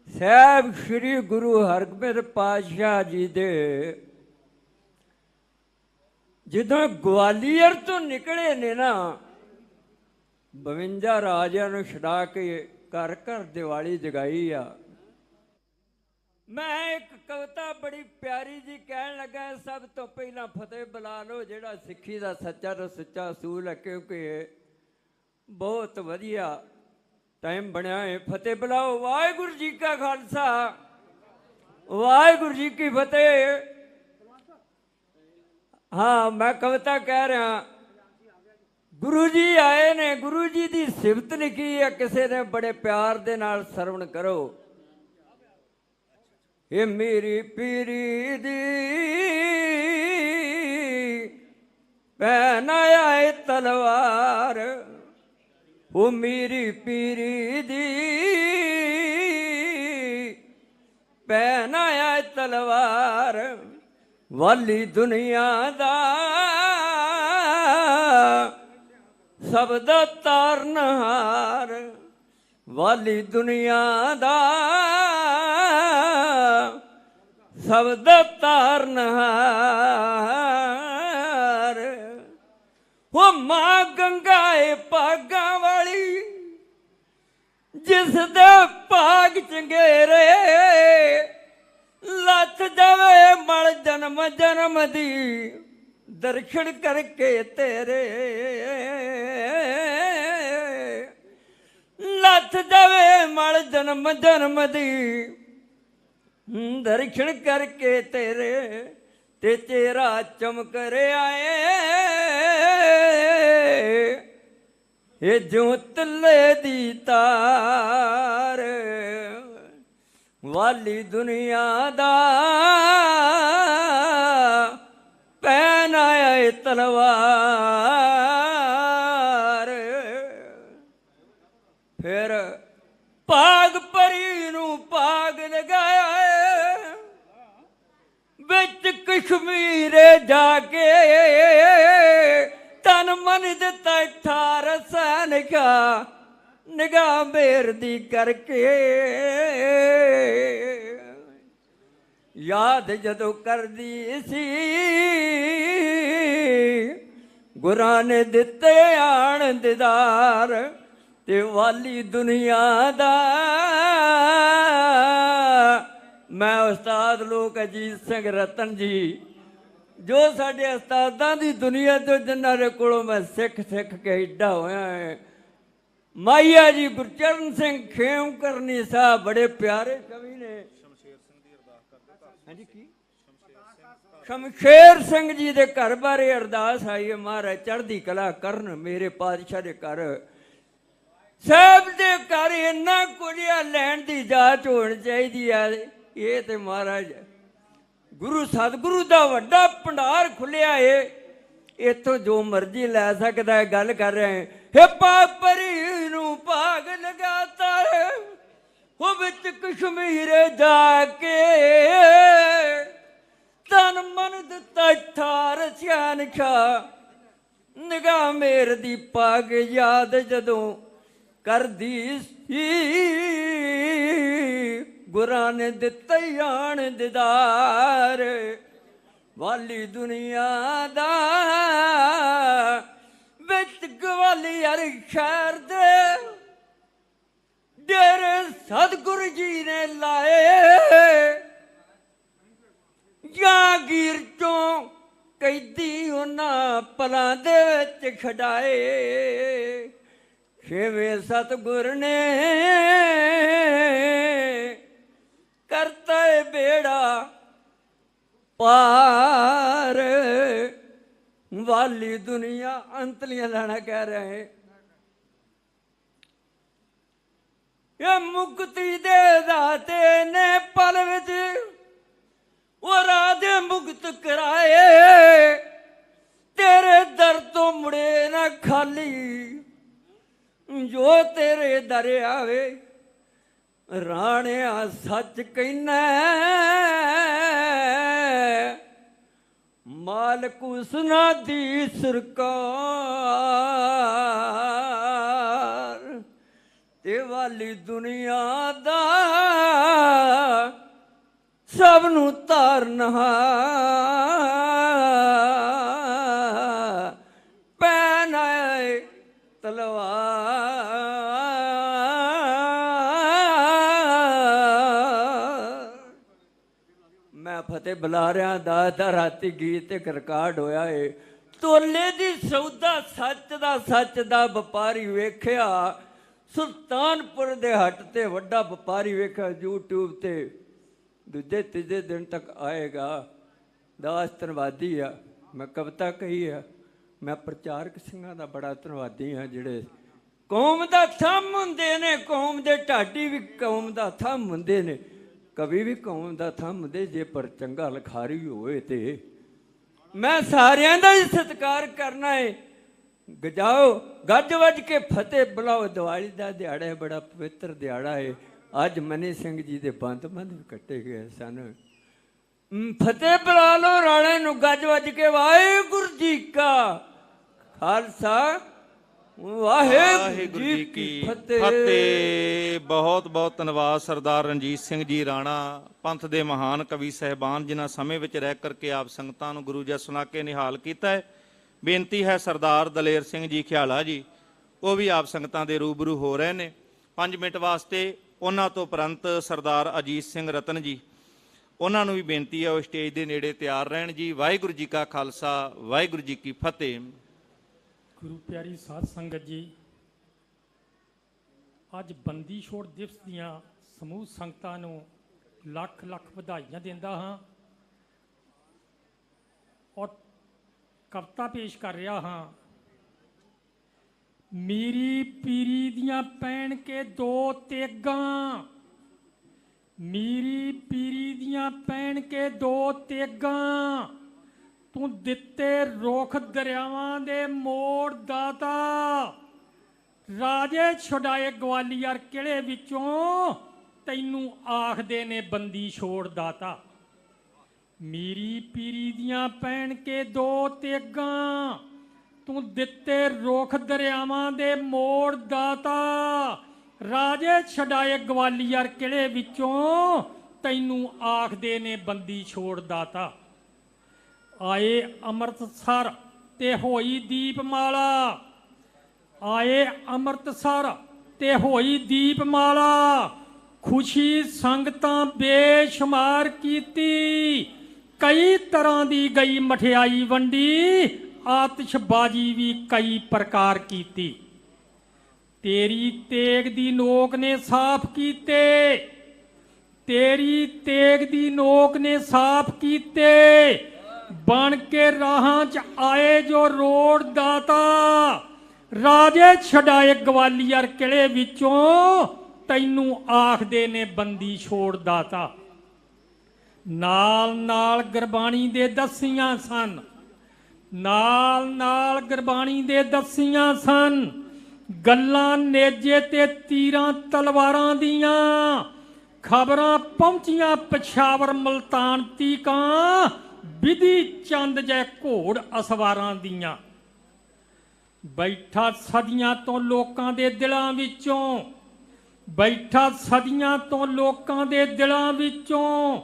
ਸਾਹਿਬ ਸ੍ਰੀ ਗੁਰੂ ਹਰਗੋਬਿੰਦ ਪਾਤਸ਼ਾਹ ਜੀ ਦੇ ਜਦੋਂ ਗਵਾਲੀਅਰ ਤੋਂ ਨਿਕਲੇ ਨੇ ਨਾ, 52 ਰਾਜਿਆਂ ਨੂੰ ਛਡਾ ਕੇ ਘਰ ਘਰ ਦੀਵਾਲੀ ਜਗਾਈ ਆ। ਮੈਂ ਇੱਕ ਕਵਿਤਾ ਬੜੀ ਪਿਆਰੀ ਜੀ ਕਹਿਣ ਲੱਗਾ। ਸਭ ਤੋਂ ਪਹਿਲਾਂ ਫਤਿਹ ਬੁਲਾ ਲਓ ਜਿਹੜਾ ਸਿੱਖੀ ਦਾ ਸੱਚਾ ਤੋਂ ਸੱਚਾ ਅਸੂਲ ਹੈ, ਕਿਉਂਕਿ ਬਹੁਤ ਵਧੀਆ ਟਾਈਮ ਬਣਿਆ ਹੈ। ਫਤਿਹ ਬੁਲਾਓ। ਵਾਹਿਗੁਰੂ ਜੀ ਕਾ ਖਾਲਸਾ, ਵਾਹਿਗੁਰੂ ਜੀ ਕੀ ਫਤਿਹ। ਹਾਂ, ਮੈਂ ਕਵਿਤਾ ਕਹਿ ਰਿਹਾ। ਗੁਰੂ ਜੀ ਆਏ ਨੇ, ਗੁਰੂ ਜੀ ਦੀ ਸਿਫਤ ਲਿਖੀ ਹੈ ਕਿਸੇ ਨੇ, ਬੜੇ ਪਿਆਰ ਦੇ ਨਾਲ ਸਰਵਣ ਕਰੋ। ਇਹ ਮੇਰੀ ਪੀਰੀ ਦੀ ਭੈਣ ਆਏ ਤਲਵਾਰ, ਉਹ ਮੇਰੀ ਪੀਰੀ ਦੀ ਭੈਣ ਆਏ ਤਲਵਾਰ, ਵਾਲੀ ਦੁਨੀਆ ਦਾ ਸਭ ਦਾ ਤਾਰਨਹਾਰ, ਵਾਲੀ ਦੁਨੀਆ ਦਾ ਸਭ ਦਾ ਤਾਰਨਹਾਰ। ਉਹ ਮਾਂ ਗੰਗਾ ਏ ਭਾਗਾਂ ਵਾਲੀ, ਜਿਸ ਦੇ ਭਾਗ ਚੰਗੇਰੇ, ਲੱਥ ਜਾਵੇ ਮਲ ਜਨਮ ਜਨਮ ਦੀ ਦਰਸ਼ਨ ਕਰਕੇ ਤੇਰੇ, ਲੱਥ ਜਾਵੇ ਮਲ ਜਨਮ ਜਨਮ ਦੀ ਦਰਸ਼ਨ ਕਰਕੇ ਤੇਰੇ, ਤੇ ਚਿਹਰਾ ਚਮਕ ਰਿਹਾ ਏ ਇਹ ਜਿਉਂ ਤੱਲੇ ਦੀ ਤਾਰ, ਵਾਲੀ ਦੁਨੀਆ ਦਾ ਭੈਣ ਆਏ ਤਲਵਾਰ। ਫਿਰ ਭਾਗ ਪਰੀ ਨੂੰ ਭਾਗ ਲਗਾਇਆ ਵਿੱਚ ਕਸ਼ਮੀਰੇ ਜਾ ਕੇ, ਤਨ ਮਨ ਦਿੱਤਾ ਠਾਰ ਸੈਨਿਕਾ ਨਿਗਾਹ ਮੇਰ ਦੀ ਕਰਕੇ ਯਾਦ ਜਦੋਂ ਕਰਦੀ ਸੀ ਗੁਰਾਂ ਨੇ ਦਿੱਤੇ ਆਣ ਦਿਦਾਰ ਤੇ ਵਾਲੀ ਦੁਨੀਆ ਦਾ। ਮੈਂ ਉਸਤਾਦ ਲੋਕ ਅਜੀਤ ਸਿੰਘ ਰਤਨ ਜੀ, ਜੋ ਸਾਡੇ ਉਸਤਾਦਾਂ ਦੀ ਦੁਨੀਆ ਤੋਂ ਜਿਨ੍ਹਾਂ ਦੇ ਕੋਲੋਂ ਮੈਂ ਸਿੱਖ ਕੇ ਏਡਾ ਹੋਇਆ ਹੈ। ਮਾਈਆ ਜੀ ਗੁਰਚਰਨ ਸਿੰਘ ਖੇਮ ਕਰਨੀ ਸਾਹਿਬ ਬੜੇ ਪਿਆਰੇ ਕਵੀ ਨੇ। ਹਾਂਜੀ ਕੀ ਸ਼ਮਸ਼ੇਰ ਸਿੰਘ ਜੀ ਦੇ ਘਰ ਬਾਰੇ ਅਰਦਾਸ ਆਈ ਹੈ, ਮਹਾਰਾਜ ਚੜ੍ਹਦੀ ਕਲਾ ਕਰਨ ਮੇਰੇ ਪਾਤਸ਼ਾਹ ਦੇ ਘਰ ਸਾਹਿਬ ਦੇ ਘਰ ਇੰਨਾ ਕੁਝ ਲੈਣ ਦੀ ਜਾਚ ਹੋਣੀ ਚਾਹੀਦੀ ਹੈ। ਇਹ ਤੇ ਮਹਾਰਾਜ ਗੁਰੂ ਸਤਿਗੁਰੂ ਦਾ ਵੱਡਾ ਭੰਡਾਰ ਖੁੱਲਿਆ ਏ, ਇੱਥੋਂ ਜੋ ਮਰਜ਼ੀ ਲੈ ਸਕਦਾ ਹੈ। ਗੱਲ ਕਰ ਰਹੇ ਹੈ ਪਾਪਰੀ ਨੂੰ ਭਾਗ ਲਗਾਤਾ ਹੈ ਉਹ ਵਿੱਚ ਕਸ਼ਮੀਰੇ ਜਾ ਕੇ ਤਨ ਮਨ ਦਿੱਤਾ ਠਾਰ ਸਿਆਨਸ਼ਾ। ਨਿਗਾਹ ਮੇਰ ਦੀ ਪਾਗ ਯਾਦ ਜਦੋਂ ਕਰਦੀ ਸੀ ਗੁਰਾਂ ਨੇ ਦਿੱਤਾ ਆਣ ਦਿਦਾਰ ਵਾਲੀ ਦੁਨੀਆ ਦਾ। ਵਿੱਚ ਗਵਾਲੀਅਰ ਸ਼ਹਿਰ ਦੇ ਡੇਰੇ ਸਤਿਗੁਰੂ ਜੀ ਨੇ ਲਾਏ ਜਾਗੀਰ ਚੋਂ ਕੈਦੀ ਉਹਨਾਂ ਪਲਾਂ ਦੇ ਵਿੱਚ ਖੜਾਏ। ਛੇਵੇਂ ਸਤਿਗੁਰ ਨੇ ਕਰਤਾ ਏ ਬੇੜਾ ਪਾਰ ਵਾਲੀ ਦੁਨੀਆ। ਅੰਤਲੀਆਂ ਲਾਣਾ ਕਹਿ ਰਹੇ ਇਹ ਮੁਕਤੀ ਦੇ ਦਾਤੇ ਨੇ ਪਲ ਵਿੱਚ ਉਹ ਰਾਧੇ ਮੁਕਤ ਕਰਾਏ। ਤੇਰੇ ਦਰ ਤੋਂ ਮੁੜੇ ਨਾ ਖਾਲੀ ਜੋ ਤੇਰੇ ਦਰ ਆਵੇ। ਰਾਣਿਆ ਸੱਚ ਕਹਿਣਾ ਮਾਲਕ ਉਸਨਾ ਦੀ ਸਰਕਾਰ ਤੇ ਵਾਲੀ ਦੁਨੀਆ ਦਾ ਸਭ ਨੂੰ ਤਾਰਨਹਾ ਪੈਣਾ ਤਲਵਾਰ। ਮੈਂ ਫਤਿਹ ਬੁਲਾ ਰਿਹਾ ਦਾ ਰਾਤੀ ਗੀਤ ਇੱਕ ਰਿਕਾਰਡ ਹੋਇਆ ਏ। ਤੋਲੇ ਦੀ ਸੌਦਾ ਸੱਚ ਦਾ ਵਪਾਰੀ ਵੇਖਿਆ ਸੁਲਤਾਨਪੁਰ ਦੇ ਹੱਟ ਤੇ ਵੱਡਾ ਵਪਾਰੀ ਵੇਖਿਆ YouTube ਤੇ ਦੂਜੇ ਤੀਜੇ ਦਿਨ ਤੱਕ ਆਏਗਾ। ਦਾਸ ਧੰਨਵਾਦੀ ਆ, ਮੈਂ ਕਵਿਤਾ ਕਹੀ ਆ। ਮੈਂ ਪ੍ਰਚਾਰਕ ਸਿੰਘਾਂ ਦਾ ਬੜਾ ਧੰਨਵਾਦੀ ਹਾਂ ਜਿਹੜੇ ਕੌਮ ਦਾ ਥੰਮ ਹੁੰਦੇ ਨੇ। ਕੌਮ ਦੇ ਢਾਡੀ ਵੀ ਕੌਮ ਦਾ ਥੰਮ ਹੁੰਦੇ ਨੇ, ਕਵੀ ਵੀ ਕੌਮ ਦਾ ਥੰਮ ਹੁੰਦੇ ਜੇ ਪਰ ਚੰਗਾ ਲਿਖਾਰੀ ਹੋਏ ਤੇ। ਮੈਂ ਸਾਰਿਆਂ ਦਾ ਹੀ ਸਤਿਕਾਰ ਕਰਨਾ ਹੈ। ਗਜਾਓ ਗੱਜ ਵੱਜ ਕੇ ਫਤਿਹ ਬੁਲਾਓ। ਦੀਵਾਲੀ ਦਾ ਦਿਹਾੜਾ ਹੈ, ਬੜਾ ਪਵਿੱਤਰ ਦਿਹਾੜਾ ਹੈ। ਅੱਜ ਮਨੀ ਸਿੰਘ ਜੀ ਦੇ ਬੰਦ ਕੱਟੇ ਗਏ ਸਨ। ਫਤਿਹ ਬੁਲਾ ਲਓ ਰਾਣੇ ਨੂੰ ਗੱਜ ਵੱਜ ਕੇ। ਵਾਹਿਗੁਰੂ ਜੀ ਕਾ ਖਾਲਸਾ ਵਾਹਿਗੁਰੂ ਜੀ ਕੀ ਫਤਿਹ। ਬਹੁਤ ਬਹੁਤ ਧੰਨਵਾਦ ਸਰਦਾਰ ਰਣਜੀਤ ਸਿੰਘ ਜੀ ਰਾਣਾ, ਪੰਥ ਦੇ ਮਹਾਨ ਕਵੀ ਸਹਿਬਾਨ, ਜਿਨ੍ਹਾਂ ਸਮੇਂ ਵਿੱਚ ਰਹਿ ਕਰਕੇ ਆਪ ਸੰਗਤਾਂ ਨੂੰ ਗੁਰੂ ਜੀ ਸੁਣਾ ਕੇ ਨਿਹਾਲ ਕੀਤਾ ਹੈ। ਬੇਨਤੀ ਹੈ ਸਰਦਾਰ ਦਲੇਰ ਸਿੰਘ ਜੀ ਖਿਆਲਾ ਜੀ, ਉਹ ਵੀ ਆਪ ਸੰਗਤਾਂ ਦੇ ਰੂਬਰੂ ਹੋ ਰਹੇ ਨੇ 5 ਮਿੰਟ ਵਾਸਤੇ। ਉਹਨਾਂ ਤੋਂ ਉਪਰੰਤ ਸਰਦਾਰ ਅਜੀਤ ਸਿੰਘ ਰਤਨ ਜੀ, ਉਹਨਾਂ ਨੂੰ ਵੀ ਬੇਨਤੀ ਹੈ ਉਹ ਸਟੇਜ ਦੇ ਨੇੜੇ ਤਿਆਰ ਰਹਿਣ ਜੀ। ਵਾਹਿਗੁਰੂ ਜੀ ਕਾ ਖਾਲਸਾ ਵਾਹਿਗੁਰੂ ਜੀ ਕੀ ਫਤਿਹ। ਗੁਰੂ ਪਿਆਰੀ ਸਾਧ ਸੰਗਤ ਜੀ, ਅੱਜ ਬੰਦੀ ਛੋੜ ਦਿਵਸ ਦੀਆਂ ਸਮੂਹ ਸੰਗਤਾਂ ਨੂੰ ਲੱਖ ਲੱਖ ਵਧਾਈਆਂ ਦਿੰਦਾ ਹਾਂ ਔਰ ਕਵਿਤਾ ਪੇਸ਼ ਕਰ ਰਿਹਾ ਹਾਂ। ਮੀਰੀ ਪੀਰੀ ਦੀਆਂ ਪੈਣ ਕੇ ਦੋ ਤੇਗਾਂ, ਮੀਰੀ ਪੀਰੀ ਦੀਆਂ ਪੈਣ ਕੇ ਦੋ ਤੇਗਾਂ, ਤੂੰ ਦਿੱਤੇ ਰੁੱਖ ਦਰਿਆਵਾਂ ਦੇ ਮੋੜ ਦਾਤਾ, ਰਾਜੇ ਛੁਡਾਏ ਗਵਾਲੀਅਰ ਕਿਲੇ ਵਿੱਚੋਂ, ਤੈਨੂੰ ਆਖਦੇ ਨੇ ਬੰਦੀ ਛੋੜ ਦਾਤਾ। ਮੀਰੀ ਪੀਰੀ ਦੀਆਂ ਪੈਣ ਕੇ ਦੋ ਤੇਗਾਂ, ਤੂੰ ਦਿੱਤੇ ਰੁੱਖ ਦਰਿਆਵਾਂ ਦੇ ਮੋੜ ਦਾਤਾ, ਰਾਜੇ ਛਡਾਏ ਗਵਾਲੀਅਰ ਕਿਲੇ ਵਿੱਚੋਂ ਤੈਨੂੰ ਆਖਦੇ ਨੇ ਬੰਦੀ ਛੋੜ ਦਾਤਾ। ਆਏ ਅੰਮ੍ਰਿਤਸਰ ਤੇ ਹੋਈ ਦੀਪਮਾਲਾ, ਆਏ ਅੰਮ੍ਰਿਤਸਰ ਤੇ ਹੋਈ ਦੀਪਮਾਲਾ, ਖੁਸ਼ੀ ਸੰਗਤਾਂ ਬੇਸ਼ੁਮਾਰ ਕੀਤੀ, ਕਈ ਤਰ੍ਹਾਂ ਦੀ ਗਈ ਮਠਿਆਈ ਵੰਡੀ, ਆਤਿਸ਼ਬਾਜ਼ੀ ਵੀ ਕਈ ਪ੍ਰਕਾਰ ਕੀਤੀ। ਤੇਰੀ ਤੇਗ ਦੀ ਨੋਕ ਨੇ ਸਾਫ਼ ਕੀਤੇ, ਤੇਰੀ ਤੇਗ ਦੀ ਨੋਕ ਨੇ ਸਾਫ਼ ਕੀਤੇ, ਬਣ ਕੇ ਰਾਹਾਂ 'ਚ ਆਏ ਜੋ ਰੋੜ ਦਾਤਾ। ਰਾਜੇ ਛਡਾਏ ਗਵਾਲੀਅਰ ਕਿਲੇ ਵਿੱਚੋਂ ਤੈਨੂੰ ਆਖਦੇ ਨੇ ਬੰਦੀ ਛੋੜ ਦਾਤਾ। ਨਾਲ ਨਾਲ ਗੁਰਬਾਣੀ ਦੇ ਦਸੀਆਂ ਸਨ, ਨਾਲ ਨਾਲ ਗੁਰਬਾਣੀ ਦੇ ਦਸੀਆਂ ਸਨ, ਗੱਲਾਂ ਨੇਜੇ ਤੇ ਤੀਰਾਂ ਤਲਵਾਰਾਂ ਦੀਆਂ, ਖਬਰਾਂ ਪਹੁੰਚੀਆਂ ਪਸ਼ਾਵਰ ਮਲਤਾਨ ਤੀਕਾਂ, ਵਿਧੀ ਚੰਦ ਜੈ ਘੋੜ ਅਸਵਾਰਾਂ ਦੀਆਂ। ਬੈਠਾ ਸਦੀਆਂ ਤੋਂ ਲੋਕਾਂ ਦੇ ਦਿਲਾਂ ਵਿੱਚੋਂ, ਬੈਠਾ ਸਦੀਆਂ ਤੋਂ ਲੋਕਾਂ ਦੇ ਦਿਲਾਂ ਵਿੱਚੋਂ,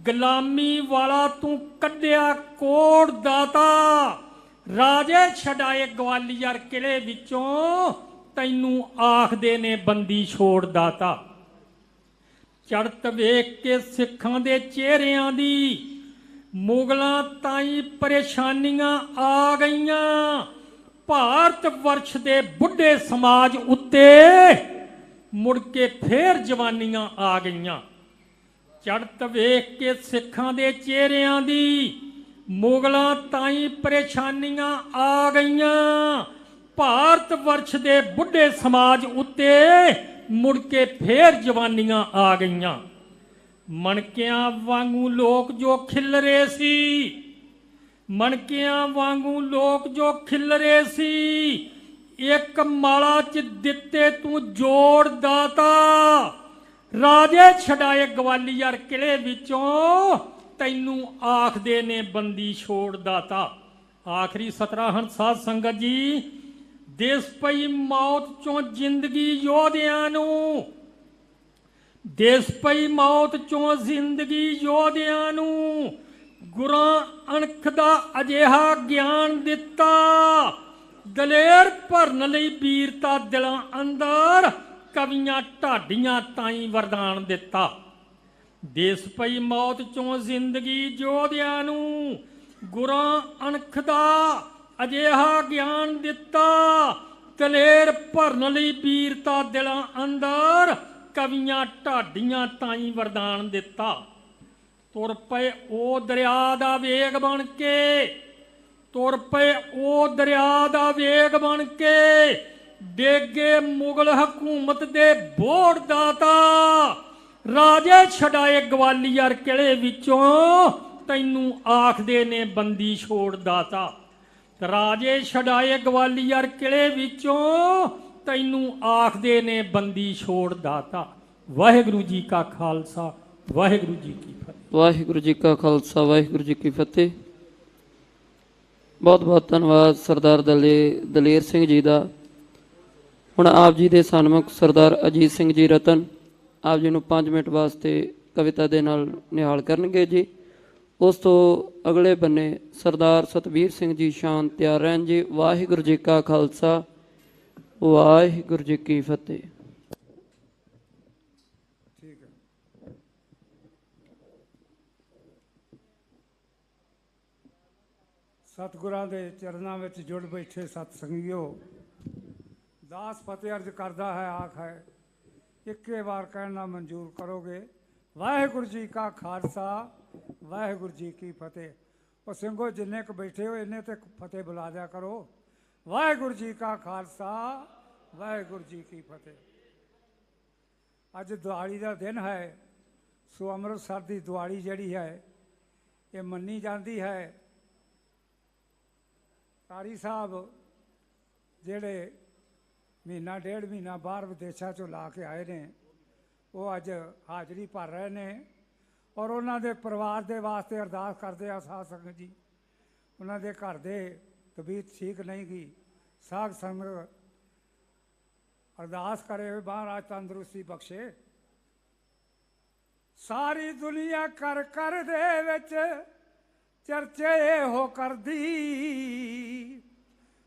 ਗੁਲਾਮੀ ਵਾਲਾ ਤੂੰ ਕੱਢਿਆ ਕੋੜ ਦਾਤਾ। ਰਾਜੇ ਛਡਾਏ ਗਵਾਲੀਅਰ ਕਿਲੇ ਵਿੱਚੋਂ ਤੈਨੂੰ ਆਖਦੇ ਨੇ ਬੰਦੀ ਛੋੜ ਦਾਤਾ। ਚੜ੍ਹਤ ਵੇਖ ਕੇ ਸਿੱਖਾਂ ਦੇ ਚਿਹਰਿਆਂ ਦੀ, ਮੁਗਲਾਂ ਤਾਈਂ ਪਰੇਸ਼ਾਨੀਆਂ ਆ ਗਈਆਂ, ਭਾਰਤ ਵਰਸ਼ ਦੇ ਬੁੱਢੇ ਸਮਾਜ ਉੱਤੇ ਮੁੜ ਕੇ ਫੇਰ ਜਵਾਨੀਆਂ ਆ ਗਈਆਂ। ਚੜ੍ਹਤ ਵੇਖ ਕੇ ਸਿੱਖਾਂ ਦੇ ਚਿਹਰਿਆਂ ਦੀ, ਮੁਗਲਾਂ ਤਾਈਂ ਪਰੇਸ਼ਾਨੀਆਂ ਆ ਗਈਆਂ, ਭਾਰਤ ਵਰਸ਼ ਦੇ ਬੁੱਢੇ ਸਮਾਜ ਉੱਤੇ ਮੁੜ ਕੇ ਫੇਰ ਜਵਾਨੀਆਂ ਆ ਗਈਆਂ। ਮਣਕਿਆਂ ਵਾਂਗੂ ਲੋਕ ਜੋ ਖਿਲਰੇ ਸੀ, ਮਣਕਿਆਂ ਵਾਂਗੂ ਲੋਕ ਜੋ ਖਿਲਰੇ ਸੀ, ਇੱਕ ਮਾਲਾ 'ਚ ਦਿੱਤੇ ਤੂੰ ਜੋੜ ਦਾਤਾ। ਰਾਜੇ ਛਡਾਏ ਗਵਾਲੀਅਰ ਕਿਲੇ ਵਿੱਚੋਂ ਤੈਨੂੰ ਆਖਦੇ ਨੇ ਬੰਦੀ ਛੋੜ ਦਾਤਾ। ਆਖਰੀ ਸਤਰਾਹਣ ਸਾਧ ਸੰਗਤ ਜੀ, ਦੇਸ ਪਈ ਮੌਤ ਚੋਂ ਜ਼ਿੰਦਗੀ ਯੋਧਿਆਂ ਨੂੰ, ਦੇਸ ਪਈ ਮੌਤ ਚੋਂ ਜ਼ਿੰਦਗੀ ਯੋਧਿਆਂ ਨੂੰ, ਗੁਰਾਂ ਅਣਖ ਦਾ ਅਜਿਹਾ ਗਿਆਨ ਦਿੱਤਾ, ਦਲੇਰ ਭਰਨ ਲਈ ਵੀਰਤਾ ਦਿਲਾਂ ਅੰਦਰ, ਕਵੀਆਂ ਢਾਡੀਆਂ ਤਾਈਂ ਵਰਦਾਨ ਦਿੱਤਾ। ਦੇਸ ਪਈ ਮੌਤ ਚੋਂ ਜ਼ਿੰਦਗੀ ਯੋਧਿਆਂ ਨੂੰ, ਗੁਰਾਂ ਅਣਖ ਦਾ ਅਜਿਹਾ ਗਿਆਨ ਦਿੱਤਾ, ਦਲੇਰ ਭਰਨ ਲਈ ਵੀਰਤਾ ਦਿਲਾਂ ਅੰਦਰ, ਕਵੀਆਂ ਢਾਡੀਆਂ ਤਾਈਂ ਵਰਦਾਨ ਦਿੱਤਾ। ਤੁਰ ਪਏ ਉਹ ਦਰਿਆ ਦਾ ਵੇਗ ਬਣ ਕੇ, ਤੁਰ ਪਏ ਉਹ ਦਰਿਆ ਦਾ ਵੇਗ ਬਣ ਕੇ, ਡੇਗੇ ਮੁਗਲ ਹਕੂਮਤ ਦੇ ਬੋੜ ਦਾਤਾ। ਰਾਜੇ ਛਡਾਏ ਗਵਾਲੀਅਰ ਕਿਲੇ ਵਿੱਚੋਂ ਤੈਨੂੰ ਆਖਦੇ ਨੇ ਬੰਦੀ ਛੋੜ ਦਾਤਾ। ਰਾਜੇ ਛਡਾਏ ਗਵਾਲੀਅਰ ਕਿਲੇ ਵਿੱਚੋਂ ਤੈਨੂੰ ਆਖਦੇ ਨੇ ਬੰਦੀ ਛੋੜ ਦਾਤਾ। ਵਾਹਿਗੁਰੂ ਜੀ ਕਾ ਖਾਲਸਾ, ਵਾਹਿਗੁਰੂ ਜੀ ਕੀ ਫਤਿਹ। ਵਾਹਿਗੁਰੂ ਜੀ ਕਾ ਖਾਲਸਾ, ਵਾਹਿਗੁਰੂ ਜੀ ਕੀ ਫਤਿਹ। ਬਹੁਤ ਬਹੁਤ ਧੰਨਵਾਦ ਸਰਦਾਰ ਦਲੇਰ ਸਿੰਘ ਜੀ ਦਾ। ਹੁਣ ਆਪ ਜੀ ਦੇ ਸਨਮੁਖ ਸਰਦਾਰ ਅਜੀਤ ਸਿੰਘ ਜੀ ਰਤਨ ਆਪ ਜੀ ਨੂੰ 5 ਮਿੰਟ ਵਾਸਤੇ ਕਵਿਤਾ ਦੇ ਨਾਲ ਨਿਹਾਲ ਕਰਨਗੇ ਜੀ। ਉਸ ਤੋਂ ਅਗਲੇ ਬੰਨੇ ਸਰਦਾਰ ਸਤਵੀਰ ਸਿੰਘ ਜੀ ਸ਼ਾਨ ਤਿਆਰ ਰਹਿਣ ਜੀ। ਵਾਹਿਗੁਰੂ ਜੀ ਕਾ ਖਾਲਸਾ, ਵਾਹਿਗੁਰੂ ਜੀ ਕੀ ਫਤਿਹ। ਸਤਿਗੁਰਾਂ ਦੇ ਚਰਨਾਂ ਵਿੱਚ ਜੁੜ ਬੈਠੇ ਸਤ ਸੰਗੀਓ, ਦਾਸ ਫਤਿਹ ਅਰਜ ਕਰਦਾ ਹੈ, ਆਖ ਹੈ ਇੱਕੇ ਵਾਰ ਕਹਿਣਾ ਮਨਜ਼ੂਰ ਕਰੋਗੇ। ਵਾਹਿਗੁਰੂ ਜੀ ਕਾ ਖਾਲਸਾ, ਵਾਹਿਗੁਰੂ ਜੀ ਕੀ ਫਤਿਹ। ਉਹ ਸਿੰਘੋ ਜਿੰਨੇ ਕੁ ਬੈਠੇ ਹੋ ਇੰਨੇ ਤੇ ਫਤਿਹ ਬੁਲਾ ਦਿਆ ਕਰੋ। ਵਾਹਿਗੁਰੂ ਜੀ ਕਾ ਖਾਲਸਾ, ਵਾਹਿਗੁਰੂ ਜੀ ਕੀ ਫਤਿਹ। ਅੱਜ ਦਿਵਾਲੀ ਦਾ ਦਿਨ ਹੈ, ਸੋ ਅੰਮ੍ਰਿਤਸਰ ਦੀ ਦਿਵਾਲੀ ਜਿਹੜੀ ਹੈ ਇਹ ਮੰਨੀ ਜਾਂਦੀ ਹੈ। ਕਾਰੀ ਸਾਹਿਬ ਜਿਹੜੇ ਮਹੀਨਾ ਡੇਢ ਮਹੀਨਾ ਬਾਹਰ ਵਿਦੇਸ਼ਾਂ 'ਚੋਂ ਲਾ ਕੇ ਆਏ ਨੇ, ਉਹ ਅੱਜ ਹਾਜ਼ਰੀ ਭਰ ਰਹੇ ਨੇ ਔਰ ਉਹਨਾਂ ਦੇ ਪਰਿਵਾਰ ਦੇ ਵਾਸਤੇ ਅਰਦਾਸ ਕਰਦੇ ਆ ਸਾਧ ਸੰਗਤ ਜੀ। ਉਹਨਾਂ ਦੇ ਘਰ ਦੇ ਤਬੀਅਤ ਠੀਕ ਨਹੀਂ ਗਈ, ਸਾਧ ਸੰਗਤ ਅਰਦਾਸ ਕਰੇ ਮਹਾਰਾਜ ਤੰਦਰੁਸਤੀ ਬਖਸ਼ੇ। ਸਾਰੀ ਦੁਨੀਆ ਕਰ ਦੇ ਵਿੱਚ ਚਰਚੇ ਇਹੋ ਕਰਦੀ,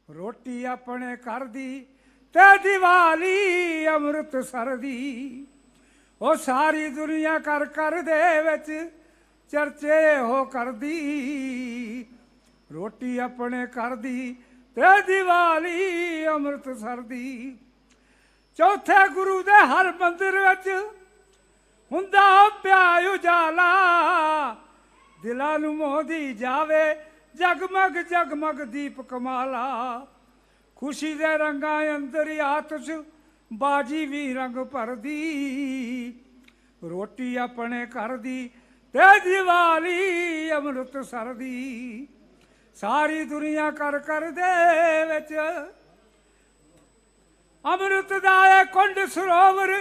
ਰੋਟੀ ਆਪਣੇ ਘਰ ਦੀ ਤੇ ਦੀਵਾਲੀ ਅੰਮ੍ਰਿਤਸਰ ਦੀ। ਉਹ ਸਾਰੀ ਦੁਨੀਆ ਕਰ ਦੇ ਵਿੱਚ ਚਰਚੇ ਇਹੋ ਕਰਦੀ, ਰੋਟੀ ਆਪਣੇ ਘਰ ਦੀ ਤੇ ਦੀਵਾਲੀ ਅੰਮ੍ਰਿਤਸਰ ਦੀ। ਚੌਥੇ ਗੁਰੂ ਦੇ ਹਰ ਮੰਦਿਰ ਵਿੱਚ ਹੁੰਦਾ ਪਿਆ ਉਜਾਲਾ, ਦਿਲਾਂ ਨੂੰ ਮੋਹਦੀ ਜਾਵੇ ਜਗਮਗ ਜਗਮਗ ਦੀਪ ਕਮਾਲਾ। ਖੁਸ਼ੀ ਦੇ ਰੰਗਾਂ ਅੰਦਰ ਆਤਸ਼ ਬਾਜੀ ਵੀ ਰੰਗ ਭਰਦੀ, ਰੋਟੀ ਆਪਣੇ ਘਰ ਦੀ ਤੇ ਦੀਵਾਲੀ ਅੰਮ੍ਰਿਤਸਰ ਦੀ। ਸਾਰੀ ਦੁਨੀਆ ਕਰ ਦੇ ਵਿੱਚ ਅੰਮ੍ਰਿਤ ਦਾ ਇਹ ਕੁੰਡ ਸਰੋਵਰ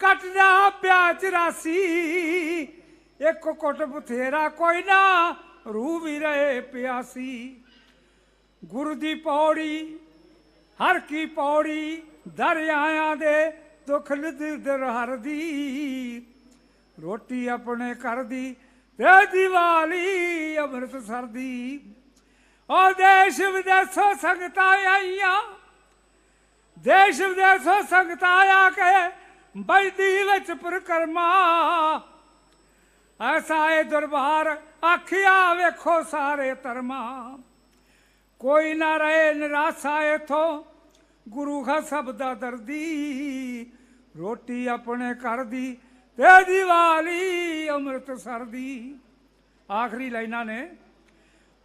ਕੱਟਦਾ ਪਿਆ 84। ਇੱਕ ਕੁੱਟ ਬਥੇਰਾ ਕੋਈ ਨਾ ਰੂਹ ਵੀ ਰਹੇ ਪਿਆਸੀ। ਗੁਰੂ ਦੀ ਪੌੜੀ ਹਰ ਕੀ ਪੌੜੀ ਦਰਿਆਆਂ ਦੇ ਦੁੱਖ ਲਿਦਰ ਹਰਦੀ, ਰੋਟੀ ਆਪਣੇ ਘਰ ਦੀ ਤੇ ਦੀਵਾਲੀ ਅੰਮ੍ਰਿਤਸਰ ਦੀ। ਉਹ ਦੇਸ਼ ਵਿਦੇਸ਼ੋਂ ਸੰਗਤਾਂ ਆਈਆਂ, ਦੇਸ਼ ਵਿਦੇਸ਼ੋਂ ਸੰਗਤਾਂ ਆ ਕੇ ਬੈਦੀ ਵਿੱਚ ਪਰਿਕਰਮਾ। ਐਸਾ ਇਹ ਦਰਬਾਰ ਆਖਿਆ ਵੇਖੋ ਸਾਰੇ ਧਰਮਾਂ, ਕੋਈ ਨਾ ਰਹੇ ਨਿਰਾਸ਼ਾ ਇਥੋਂ ਗੁਰੂ ਹੈ ਸਭ ਦਾ ਦਰਦੀ, ਰੋਟੀ ਆਪਣੇ ਘਰ ਦੀ ਤੇ ਦੀਵਾਲੀ ਅੰਮ੍ਰਿਤਸਰ ਦੀ। ਆਖਰੀ ਲਾਈਨਾਂ ਨੇ,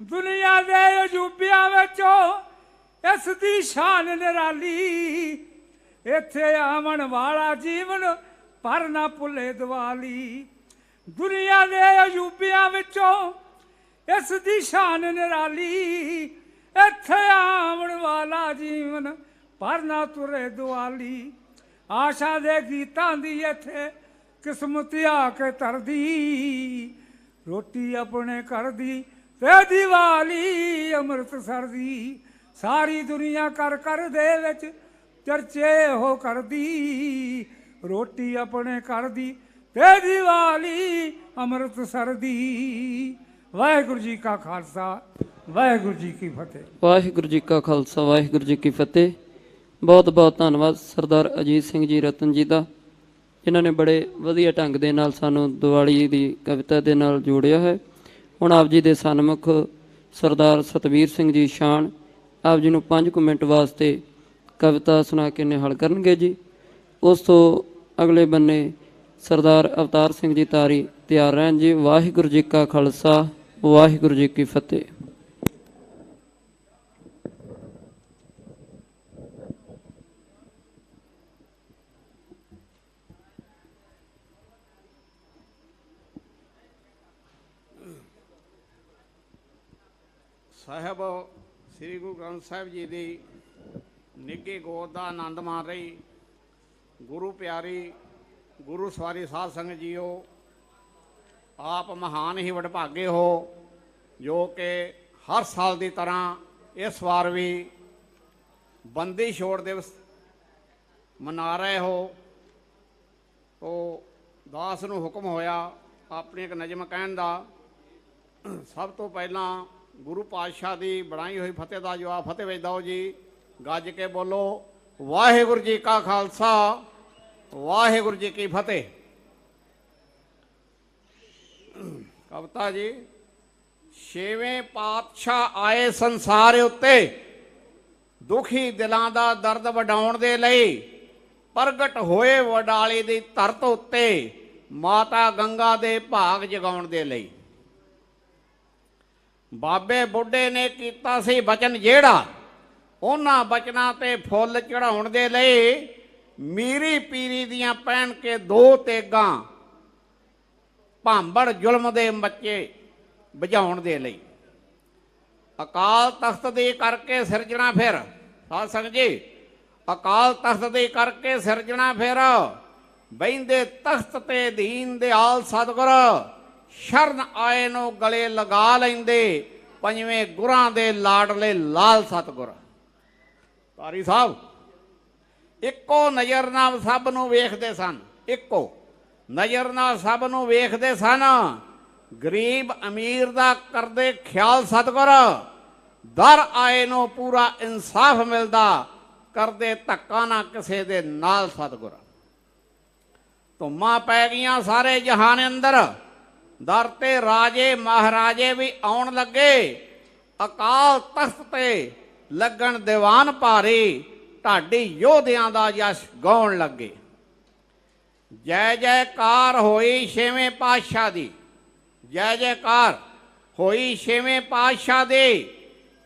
ਦੁਨੀਆ ਦੇ ਅਜੂਬਿਆਂ ਵਿੱਚੋਂ ਇਸ ਦੀ ਸ਼ਾਨ ਨਿਰਾਲੀ, ਇੱਥੇ ਆਵਣ ਵਾਲਾ ਜੀਵਨ ਪਰ ਨਾ ਭੁੱਲੇ ਦੀਵਾਲੀ। ਦੁਨੀਆ ਦੇ ਅਜੂਬਿਆਂ ਵਿੱਚੋਂ ਇਸ ਦੀ ਸ਼ਾਨ ਨਿਰਾਲੀ, ਇੱਥੇ ਆਵਣ ਵਾਲਾ ਜੀਵਨ ਪਰ ਨਾ ਤੁਰੇ ਦੀਵਾਲੀ। ਆਸ਼ਾ ਦੇ ਗੀਤਾਂ ਦੀ ਇੱਥੇ ਕਿਸਮਤ ਆ ਕੇ ਤਰਦੀ, ਰੋਟੀ ਆਪਣੇ ਘਰ ਦੀ ਤੇ ਦੀਵਾਲੀ ਅੰਮ੍ਰਿਤਸਰ ਦੀ। ਸਾਰੀ ਦੁਨੀਆ ਕਰ ਦੇ ਵਿੱਚ ਚਰਚੇ ਹੋ ਕਰਦੀ, ਰੋਟੀ ਆਪਣੇ ਘਰ ਦੀ ਤੇ ਦੀਵਾਲੀ ਅੰਮ੍ਰਿਤਸਰ ਦੀ। ਵਾਹਿਗੁਰੂ ਜੀ ਕਾ ਖਾਲਸਾ, ਵਾਹਿਗੁਰੂ ਜੀ ਕੀ ਫਤਿਹ। ਵਾਹਿਗੁਰੂ ਜੀ ਕਾ ਖਾਲਸਾ, ਵਾਹਿਗੁਰੂ ਜੀ ਕੀ ਫਤਿਹ। ਬਹੁਤ ਬਹੁਤ ਧੰਨਵਾਦ ਸਰਦਾਰ ਅਜੀਤ ਸਿੰਘ ਜੀ ਰਤਨ ਜੀ ਦਾ, ਜਿਨ੍ਹਾਂ ਨੇ ਬੜੇ ਵਧੀਆ ਢੰਗ ਦੇ ਨਾਲ ਸਾਨੂੰ ਦੀਵਾਲੀ ਦੀ ਕਵਿਤਾ ਦੇ ਨਾਲ ਜੋੜਿਆ ਹੈ। ਹੁਣ ਆਪ ਜੀ ਦੇ ਸਨਮੁਖ ਸਰਦਾਰ ਸਤਵੀਰ ਸਿੰਘ ਜੀ ਸ਼ਾਨ ਆਪ ਜੀ ਨੂੰ 5 ਮਿੰਟ ਵਾਸਤੇ ਕਵਿਤਾ ਸੁਣਾ ਕੇ ਨਿਹਾਲ ਕਰਨਗੇ ਜੀ। ਉਸ ਤੋਂ ਅਗਲੇ ਬੰਨੇ ਸਰਦਾਰ ਅਵਤਾਰ ਸਿੰਘ ਜੀ ਤਾਰੀ ਤਿਆਰ ਰਹਿਣ ਜੀ। ਵਾਹਿਗੁਰੂ ਜੀ ਕਾ ਖਾਲਸਾ, ਵਾਹਿਗੁਰੂ ਜੀ ਕੀ ਫਤਿਹ। ਸਾਹਿਬ ਸ੍ਰੀ ਗੁਰੂ ਗ੍ਰੰਥ ਸਾਹਿਬ ਜੀ ਦੀ ਨਿੱਘੀ ਗੋਦ ਦਾ ਆਨੰਦ ਮਾਣ ਰਹੀ ਗੁਰੂ ਪਿਆਰੀ ਗੁਰੂ ਸਵਾਰੀ ਸਾਧ ਸੰਗਤ ਜੀਓ, ਆਪ ਮਹਾਨ ਹੀ ਵਡਭਾਗੇ ਹੋ ਜੋ ਕਿ ਹਰ ਸਾਲ ਦੀ ਤਰ੍ਹਾਂ ਇਸ ਵਾਰ ਵੀ ਬੰਦੀ ਛੋੜ ਦਿਵਸ ਮਨਾ ਰਹੇ ਹੋ। ਤੋ ਦਾਸ ਨੂੰ ਹੁਕਮ ਹੋਇਆ ਆਪਣੀ ਇੱਕ ਨਜ਼ਮ ਕਹਿਣ ਦਾ। ਸਭ ਤੋਂ ਪਹਿਲਾਂ ਗੁਰੂ ਪਾਤਸ਼ਾਹ ਦੀ ਬਣਾਈ ਹੋਈ ਫਤਿਹ ਦਾ ਜਵਾਬ ਫਤਿਹ ਵਿੱਚ ਦਿਓ ਜੀ। ਗੱਜ ਕੇ ਬੋਲੋ, ਵਾਹਿਗੁਰੂ ਜੀ ਕਾ ਖਾਲਸਾ, ਵਾਹਿਗੁਰੂ ਜੀ ਕੀ ਫਤਿਹ। ਕਵਿਤਾ ਜੀ। ਛੇਵੇਂ ਪਾਤਸ਼ਾਹ ਆਏ ਸੰਸਾਰ ਉੱਤੇ ਦੁਖੀ ਦਿਲਾਂ ਦਾ ਦਰਦ ਵਡਾਉਣ ਦੇ ਲਈ, ਪ੍ਰਗਟ ਹੋਏ ਵਡਾਲੀ ਦੀ ਧਰਤ ਉੱਤੇ ਮਾਤਾ ਗੰਗਾ ਦੇ ਭਾਗ ਜਗਾਉਣ ਦੇ ਲਈ। ਬਾਬੇ ਬੁੱਢੇ ਨੇ ਕੀਤਾ ਸੀ ਬਚਨ ਜਿਹੜਾ, ਉਹਨਾਂ ਬਚਨਾਂ ਤੇ ਫੁੱਲ ਚੜਾਉਣ ਦੇ ਲਈ ਮੀਰੀ ਪੀਰੀ ਦੀਆਂ ਪਹਿਨ ਕੇ 2 ਤੇਗਾਂ ਭਾਂਬੜ ਜ਼ੁਲਮ ਦੇ ਮੱਚੇ ਬੁਝਾਉਣ ਦੇ ਲਈ। ਅਕਾਲ ਤਖਤ ਦੀ ਕਰਕੇ ਸਿਰਜਣਾ ਫਿਰ, ਸਾਧ ਸੰਗਤ ਜੀ, ਅਕਾਲ ਤਖਤ ਦੀ ਕਰਕੇ ਸਿਰਜਣਾ ਫਿਰ, ਬਹਿੰਦੇ ਤਖਤ ਤੇ ਦੀਨ ਦਿਆਲ ਸਤਿਗੁਰ, ਸ਼ਰਨ ਆਏ ਨੂੰ ਗਲੇ ਲਗਾ ਲੈਂਦੇ ਪੰਜਵੇਂ ਗੁਰਾਂ ਦੇ ਲਾਡਲੇ ਲਾਲ ਸਤਿਗੁਰ। ਤਾਰੀ ਸਾਹਿਬ, ਇੱਕੋ ਨਜ਼ਰ ਨਾਲ ਸਭ ਨੂੰ ਵੇਖਦੇ ਸਨ, ਇੱਕੋ ਨਜ਼ਰ ਨਾਲ ਸਭ ਨੂੰ ਵੇਖਦੇ ਸਨ। ਗਰੀਬ ਅਮੀਰ ਦਾ ਕਰਦੇ ਖਿਆਲ ਸਤਿਗੁਰ, ਦਰ ਆਏ ਨੂੰ ਪੂਰਾ ਇਨਸਾਫ ਮਿਲਦਾ, ਕਰਦੇ ਧੱਕਾ ਨਾ ਕਿਸੇ ਦੇ ਨਾਲ ਸਤਿਗੁਰ। ਧੁੰਮਾਂ ਪੈ ਗਈਆਂ ਸਾਰੇ ਜਹਾਨ ਅੰਦਰ, ਦਰ ਤੇ ਰਾਜੇ ਮਹਾਰਾਜੇ ਵੀ ਆਉਣ ਲੱਗੇ। ਅਕਾਲ ਤਖਤ ਤੇ ਲੱਗਣ ਦੀਵਾਨ ਭਾਰੀ, ਢਾਡੀ ਯੋਧਿਆਂ ਦਾ ਜਸ ਗਾਉਣ ਲੱਗੇ। ਜੈ ਜੈਕਾਰ ਹੋਈ ਛੇਵੇਂ ਪਾਤਸ਼ਾਹ ਦੀ, ਜੈ ਜੈਕਾਰ ਹੋਈ ਛੇਵੇਂ ਪਾਤਸ਼ਾਹ ਦੀ।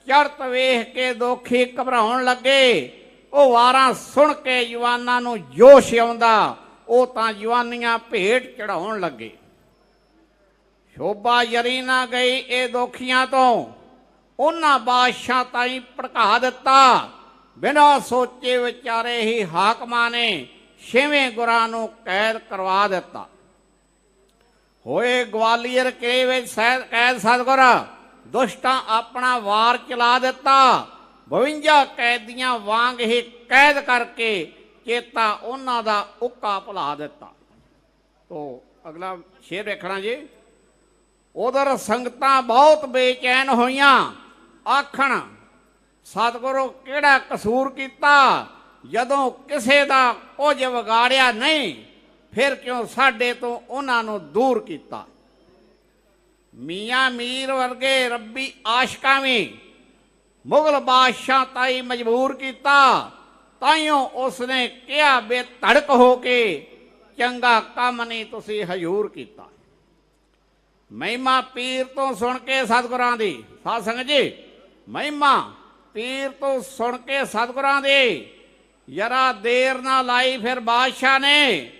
ਚੜ੍ਹਤ ਵੇਖ ਕੇ ਦੋਖੀ ਘਬਰਾਉਣ ਲੱਗੇ। ਉਹ ਵਾਰਾਂ ਸੁਣ ਕੇ ਜਵਾਨਾਂ ਨੂੰ ਜੋਸ਼ ਆਉਂਦਾ, ਉਹ ਤਾਂ ਜਵਾਨੀਆਂ ਭੇਟ ਚੜਾਉਣ ਲੱਗੇ। ਸ਼ੋਭਾ ਜਰੀ ਨਾ ਗਈ ਇਹ ਦੋਖੀਆਂ ਤੋਂ, ਉਹਨਾਂ ਬਾਦਸ਼ਾਹ ਤਾਈਂ ਭੜਕਾ ਦਿੱਤਾ। ਬਿਨਾਂ ਸੋਚੇ ਵਿਚਾਰੇ ਹੀ ਹਾਕਮਾਂ ਨੇ ਛੇਵੇਂ ਗੁਰਾਂ ਨੂੰ ਕੈਦ ਕਰਵਾ ਦਿੱਤਾ। ਹੋਏ ਗਵਾਲੀਅਰ ਕਿਲੇ ਵਿੱਚ ਕੈਦ ਸਤਿਗੁਰ, ਦੁਸ਼ਟਾਂ ਆਪਣਾ ਵਾਰ ਚਲਾ ਦਿੱਤਾ। 52 ਕੈਦੀਆਂ ਵਾਂਗ ਹੀ ਕੈਦ ਕਰਕੇ ਚੇਤਾ ਉਹਨਾਂ ਦਾ ਉੱਕਾ ਭੁਲਾ ਦਿੱਤਾ। ਤੋ ਅਗਲਾ ਸ਼ੇਰ ਵੇਖਣਾ ਜੀ। ਉਧਰ ਸੰਗਤਾਂ ਬਹੁਤ ਬੇਚੈਨ ਹੋਈਆਂ, ਆਖਣ ਸਤਿਗੁਰੂ ਕਿਹੜਾ ਕਸੂਰ ਕੀਤਾ, ਜਦੋਂ ਕਿਸੇ ਦਾ ਕੁਝ ਵਿਗਾੜਿਆ ਨਹੀਂ, ਫਿਰ ਕਿਉਂ ਸਾਡੇ ਤੋਂ ਉਹਨਾਂ ਨੂੰ ਦੂਰ ਕੀਤਾ। ਮੀਆਂ ਮੀਰ ਵਰਗੇ ਰੱਬੀ ਆਸ਼ਕਾਂ ਵੀ ਮੁਗਲ ਬਾਦਸ਼ਾਹ ਤਾਈ ਮਜਬੂਰ ਕੀਤਾ। ਤਾਈਓ ਉਸਨੇ ਕਿਹਾ ਬੇਧੜਕ ਹੋ ਕੇ, ਚੰਗਾ ਕੰਮ ਨਹੀਂ ਤੁਸੀਂ ਹਜ਼ੂਰ ਕੀਤਾ। ਮਹਿਮਾ ਪੀਰ ਤੋਂ ਸੁਣ ਕੇ ਸਤਿਗੁਰਾਂ ਦੀ, ਸਾਧ ਸੰਗਤ ਜੀ, ਮਹਿਮਾ ਪੀਰ ਤੋਂ ਸੁਣ ਕੇ ਸਤਿਗੁਰਾਂ ਦੀ ਜਰਾ ਦੇਰ ਨਾ ਲਾਈ। ਫਿਰ ਬਾਦਸ਼ਾਹ ਨੇ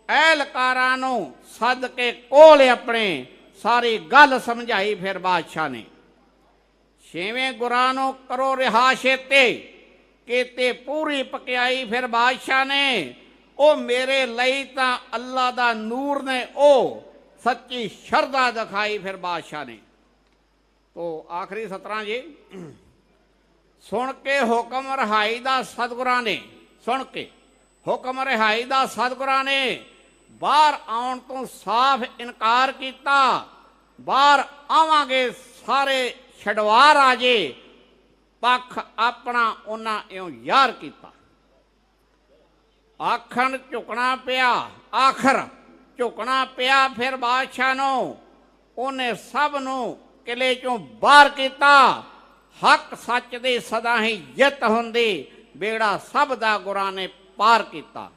ਅਹਿਲਕਾਰਾਂ ਨੂੰ ਸੱਦ ਕੇ ਕੋਲ ਆਪਣੇ ਸਾਰੀ ਗੱਲ ਸਮਝਾਈ। ਫਿਰ ਬਾਦਸ਼ਾਹ ਨੇ ਛੇਵੇਂ ਗੁਰਾਂ ਨੂੰ ਕਰੋ ਰਿਹਾ ਛੇਤੇ, ਕੀਤੇ ਪੂਰੀ ਪਕਿਆਈ। ਫਿਰ ਬਾਦਸ਼ਾਹ ਨੇ ਉਹ ਮੇਰੇ ਲਈ ਤਾਂ ਅੱਲਾ ਦਾ ਨੂਰ ਨੇ ਉਹ ਸੱਚੀ ਸ਼ਰਧਾ ਦਿਖਾਈ। ਫਿਰ ਬਾਦਸ਼ਾਹ ਨੇ ਤੋ ਆਖਰੀ 17 ਜੀ। ਸੁਣ ਕੇ ਹੁਕਮ ਰਿਹਾਈ ਦਾ ਸਤਿਗੁਰਾਂ ਨੇ, ਸੁਣ ਕੇ ਹੁਕਮ ਰਿਹਾਈ ਦਾ ਸਤਿਗੁਰਾਂ ਨੇ ਬਾਹਰ ਆਉਣ ਤੋਂ ਸਾਫ਼ ਇਨਕਾਰ ਕੀਤਾ। ਬਾਹਰ ਆਵਾਂਗੇ ਸਾਰੇ ਛਡਵਾ ਰਾਜੇ, ਪੱਖ ਆਪਣਾ ਉਹਨਾਂ ਇਉਂ ਯਾਰ ਕੀਤਾ। ਆਖਣ ਝੁਕਣਾ ਪਿਆ, ਆਖਰ ਝੁਕਣਾ ਪਿਆ। ਫਿਰ ਬਾਦਸ਼ਾਹ ਨੂੰ ਉਹਨੇ ਸਭ ਨੂੰ ਕਿਲੇ ਚੋਂ ਬਾਹਰ ਕੀਤਾ। ਹੱਕ ਸੱਚ ਦੀ ਸਦਾ ਹੀ ਜਿੱਤ ਹੁੰਦੀ, ਬੇੜਾ ਸਭ ਦਾ ਗੁਰਾਂ ਨੇ ਪਾਰ ਕੀਤਾ।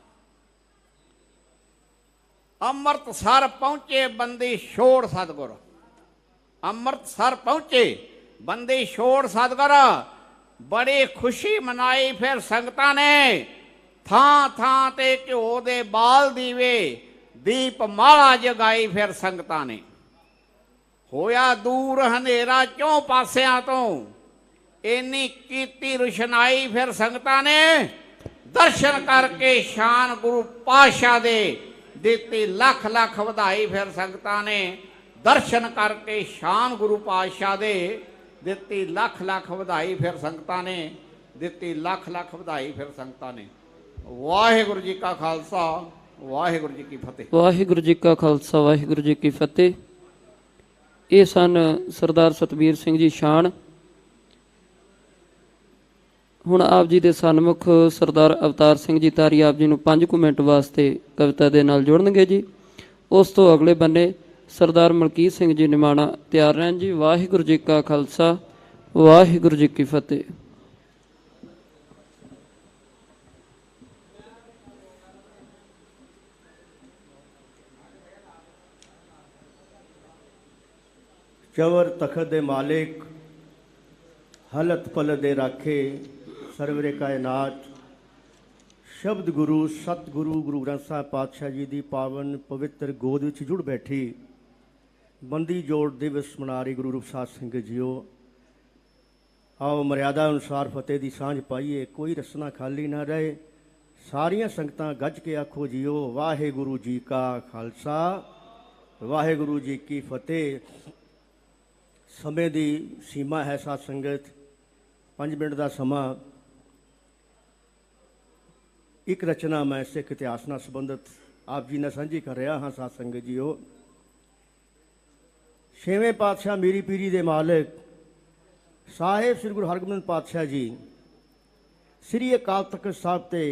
ਅੰਮ੍ਰਿਤਸਰ ਪਹੁੰਚੇ ਬੰਦੀ ਛੋੜ ਸਤਿਗੁਰ, ਅੰਮ੍ਰਿਤਸਰ ਪਹੁੰਚੇ ਬੰਦੀ ਛੋੜ ਸਤਿਗੁਰ। ਬੜੀ ਖੁਸ਼ੀ ਮਨਾਈ ਫਿਰ ਸੰਗਤਾਂ ਨੇ, ਥਾਂ ਥਾਂ ਤੇ ਘਿਓ ਦੇ ਬਾਲ ਦੀਵੇ, ਦੀਪ ਮਾਲਾ ਜਗਾਈ। ਫਿਰ ਸੰਗਤਾਂ ਨੇ ਹੋਇਆ ਦੂਰ ਹਨੇਰਾ ਚੌਂ ਪਾਸਿਆਂ ਤੋਂ, ਇੰਨੀ ਕੀਤੀ ਰੁਸ਼ਨਾਈ। ਫਿਰ ਸੰਗਤਾਂ ਨੇ ਦਰਸ਼ਨ ਕਰਕੇ ਸ਼ਾਨ ਗੁਰੂ ਪਾਤਸ਼ਾਹ ਦੇ ਦਿੱਤੀ ਲੱਖ ਲੱਖ ਵਧਾਈ। ਫਿਰ ਸੰਗਤਾਂ ਨੇ ਦਰਸ਼ਨ ਕਰਕੇ ਸ਼ਾਨ ਗੁਰੂ ਪਾਤਸ਼ਾਹ ਦੇ ਦਿੱਤੀ ਲੱਖ ਲੱਖ ਵਧਾਈ। ਫਿਰ ਸੰਗਤਾਂ ਨੇ ਦਿੱਤੀ ਲੱਖ ਲੱਖ ਵਧਾਈ। ਫਿਰ ਸੰਗਤਾਂ ਨੇ। ਵਾਹਿਗੁਰੂ ਜੀ ਕਾ ਖਾਲਸਾ, ਵਾਹਿਗੁਰੂ ਜੀ ਕੀ ਫਤਿਹ। ਵਾਹਿਗੁਰੂ ਜੀ ਕਾ ਖਾਲਸਾ, ਵਾਹਿਗੁਰੂ ਜੀ ਕੀ ਫਤਿਹ। ਇਹ ਸਨ ਸਰਦਾਰ ਸਤਬੀਰ ਸਿੰਘ ਜੀ ਸ਼ਾਨ। ਹੁਣ ਆਪ ਜੀ ਦੇ ਸਨਮੁਖ ਸਰਦਾਰ ਅਵਤਾਰ ਸਿੰਘ ਜੀ ਤਾਰੀ ਆਪ ਜੀ ਨੂੰ 5 ਮਿੰਟ ਵਾਸਤੇ ਕਵਿਤਾ ਦੇ ਨਾਲ ਜੋੜਨਗੇ ਜੀ। ਉਸ ਤੋਂ ਅਗਲੇ ਬੰਨੇ ਸਰਦਾਰ ਮਲਕੀਤ ਸਿੰਘ ਜੀ ਨਿਮਾਣਾ ਤਿਆਰ ਰਹਿਣ ਜੀ। ਵਾਹਿਗੁਰੂ ਜੀ ਕਾ ਖਾਲਸਾ, ਵਾਹਿਗੁਰੂ ਜੀ ਕੀ ਫਤਿਹ। ਚਵਰ ਤਖਤ ਦੇ ਮਾਲਿਕ, ਹਲਤ ਪਲ ਦੇ ਰਾਖੇ, ਸਰਵਰੇ ਕਾਇਨਾਤ, ਸ਼ਬਦ ਗੁਰੂ ਸਤਿਗੁਰੂ ਗੁਰੂ ਗ੍ਰੰਥ ਸਾਹਿਬ ਪਾਤਸ਼ਾਹ ਜੀ ਦੀ ਪਾਵਨ ਪਵਿੱਤਰ ਗੋਦ ਵਿੱਚ ਜੁੜ ਬੈਠੀ ਬੰਦੀ ਜੋੜ ਦਿਵਸ ਮਨਾ ਰਹੀ ਗੁਰੂ ਰੂਪ ਸਾਧ ਸੰਗਤ ਜੀਓ, ਆਓ ਮਰਿਆਦਾ ਅਨੁਸਾਰ ਫਤਿਹ ਦੀ ਸਾਂਝ ਪਾਈਏ। ਕੋਈ ਰਸਨਾ ਖਾਲੀ ਨਾ ਰਹੇ। ਸਾਰੀਆਂ ਸੰਗਤਾਂ ਗੱਜ ਕੇ ਆਖੋ ਜੀਓ, ਵਾਹਿਗੁਰੂ ਜੀ ਕਾ ਖਾਲਸਾ, ਵਾਹਿਗੁਰੂ ਜੀ ਕੀ ਫਤਿਹ। ਸਮੇਂ ਦੀ ਸੀਮਾ ਹੈ ਸਾਧ ਸੰਗਤ, 5 ਮਿੰਟ ਦਾ ਸਮਾਂ। ਇੱਕ ਰਚਨਾ ਮੈਂ ਸਿੱਖ ਇਤਿਹਾਸ ਨਾਲ ਸੰਬੰਧਿਤ ਆਪ ਜੀ ਨਾਲ ਸਾਂਝੀ ਕਰ ਰਿਹਾ ਹਾਂ। ਸਾਧ ਸੰਗਤ ਜੀਓ, 6ਵੇਂ ਪਾਤਸ਼ਾਹ ਮੀਰੀ ਪੀਰੀ ਦੇ ਮਾਲਕ ਸਾਹਿਬ ਸ੍ਰੀ ਗੁਰੂ ਹਰਗੋਬਿੰਦ ਪਾਤਸ਼ਾਹ ਜੀ ਸ੍ਰੀ ਅਕਾਲ ਤਖ਼ਤ ਸਾਹਿਬ ਤੇ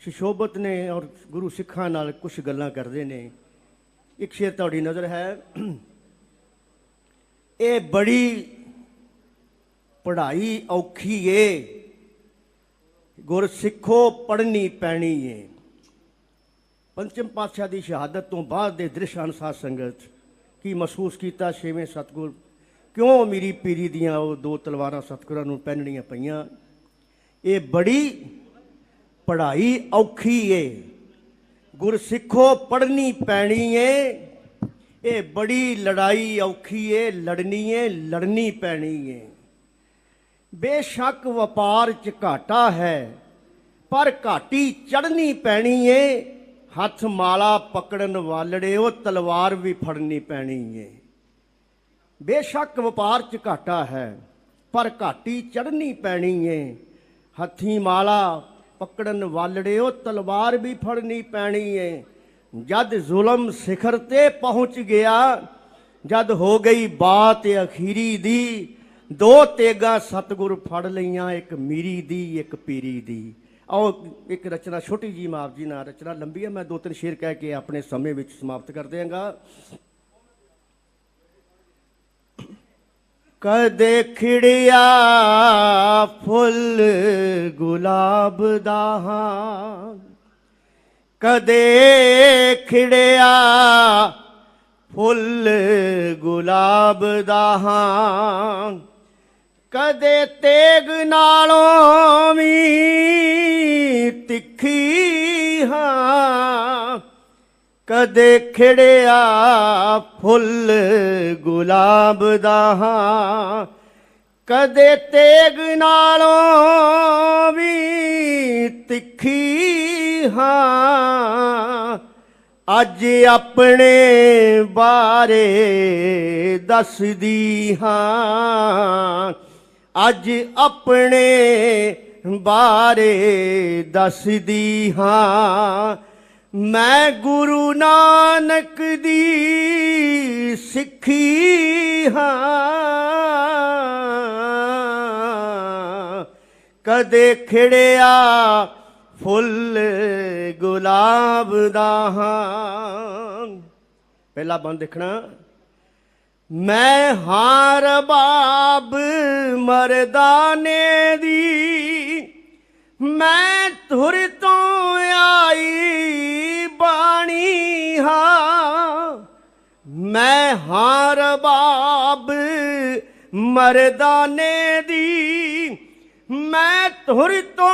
ਸੁਸ਼ੋਭਿਤ ਨੇ ਔਰ ਗੁਰੂ ਸਿੱਖਾਂ ਨਾਲ ਕੁਝ ਗੱਲਾਂ ਕਰਦੇ ਨੇ। ਇੱਕ ਸ਼ੇਰ ਤੁਹਾਡੀ ਨਜ਼ਰ ਹੈ, ਇਹ ਬੜੀ ਪੜ੍ਹਾਈ ਔਖੀ ਏ, ਗੁਰ ਸਿੱਖੋ ਪੜ੍ਹਨੀ ਪੈਣੀ ਏ। ਪੰਚਮ ਪਾਤਸ਼ਾਹ ਦੀ ਸ਼ਹਾਦਤ ਤੋਂ ਬਾਅਦ ਦੇ ਦ੍ਰਿਸ਼ ਅਨੁਸਾਰ ਸੰਗਤ ਕੀ ਮਹਿਸੂਸ ਕੀਤਾ? 6ਵੇਂ ਸਤਿਗੁਰ ਕਿਉਂ ਮੀਰੀ ਪੀਰੀ ਦੀਆਂ ਉਹ 2 ਤਲਵਾਰਾਂ ਸਤਿਗੁਰਾਂ ਨੂੰ ਪਹਿਨਣੀਆਂ ਪਈਆਂ? ਇਹ ਬੜੀ ਪੜ੍ਹਾਈ ਔਖੀ ਏ, ਗੁਰ ਸਿੱਖੋ ਪੜ੍ਹਨੀ ਪੈਣੀ ਏ। ਇਹ ਬੜੀ ਲੜਾਈ ਔਖੀ ਏ, ਲੜਨੀ ਏ, ਲੜਨੀ ਪੈਣੀ ਏ। ਬੇਸ਼ੱਕ ਵਪਾਰ 'ਚ ਘਾਟਾ ਹੈ, ਪਰ ਘਾਟੀ ਚੜ੍ਹਨੀ ਪੈਣੀ ਏ। ਹੱਥ ਮਾਲਾ ਪਕੜਨ ਵਾਲੜੇ ਉਹ ਤਲਵਾਰ ਵੀ ਫੜਨੀ ਪੈਣੀ ਏ। ਬੇਸ਼ੱਕ ਵਪਾਰ 'ਚ ਘਾਟਾ ਹੈ, ਪਰ ਘਾਟੀ ਚੜ੍ਹਨੀ ਪੈਣੀ ਏ। ਹੱਥੀ ਮਾਲਾ ਪਕੜਨ ਵਾਲੜੇ ਉਹ ਤਲਵਾਰ ਵੀ ਫੜਨੀ ਪੈਣੀ ਏ। ਜਦ ਜ਼ੁਲਮ ਸਿਖਰ ਤੇ ਪਹੁੰਚ ਗਿਆ, ਜਦ ਹੋ ਗਈ ਬਾਤ ਅਖੀਰੀ ਦੀ, 2 ਤੇਗਾਂ ਸਤਿਗੁਰ ਫੜ ਲਈਆਂ, ਇੱਕ ਮੀਰੀ ਦੀ ਇੱਕ ਪੀਰੀ ਦੀ। ਆਓ ਇੱਕ ਰਚਨਾ ਛੋਟੀ ਜੀ ਮਾਪ ਜੀ ਨਾਲ, ਰਚਨਾ ਲੰਬੀ ਹੈ, ਮੈਂ 2-3 ਸ਼ੇਰ ਕਹਿ ਕੇ ਆਪਣੇ ਸਮੇਂ ਵਿੱਚ ਸਮਾਪਤ ਕਰ ਦਿਆਂਗਾ। ਕਦੇ ਖਿੜਿਆ ਫੁੱਲ ਗੁਲਾਬ ਦਾ ਹਾਂ, ਕਦੇ ਖਿੜਿਆ ਫੁੱਲ ਗੁਲਾਬ ਦਾ ਹਾਂ, ਕਦੇ ਤੇਗ ਨਾਲੋਂ ਵੀ ਤਿੱਖੀ ਹਾਂ, ਕਦੇ ਖਿੜਿਆ ਫੁੱਲ ਗੁਲਾਬ ਦਾ ਹਾਂ, ਕਦੇ ਤੇਗ ਨਾਲੋਂ ਵੀ ਤਿੱਖੀ ਹਾਂ। ਅੱਜ ਆਪਣੇ ਬਾਰੇ ਦੱਸਦੀ ਹਾਂ, ਅੱਜ ਆਪਣੇ ਬਾਰੇ ਦੱਸਦੀ ਹਾਂ। ਮੈਂ ਗੁਰੂ ਨਾਨਕ ਦੀ ਸਿੱਖੀ ਹਾਂ, ਕਦੇ ਖਿੜਿਆ ਫੁੱਲ ਗੁਲਾਬ ਦਾ ਹਾਂ। ਪਹਿਲਾ ਬੰਦ ਦੇਖਣਾ, ਮੈਂ ਹਾਂ ਰਬਾਬ ਮਰਦਾਨੇ ਦੀ, ਮੈਂ ਧੁਰ ਤੋਂ ਆਈ ਬਾਣੀ ਹਾਂ। ਮੈਂ ਹਾਂ ਰਬਾਬ ਮਰਦਾਨੇ ਦੀ, ਮੈਂ ਧੁਰ ਤੋਂ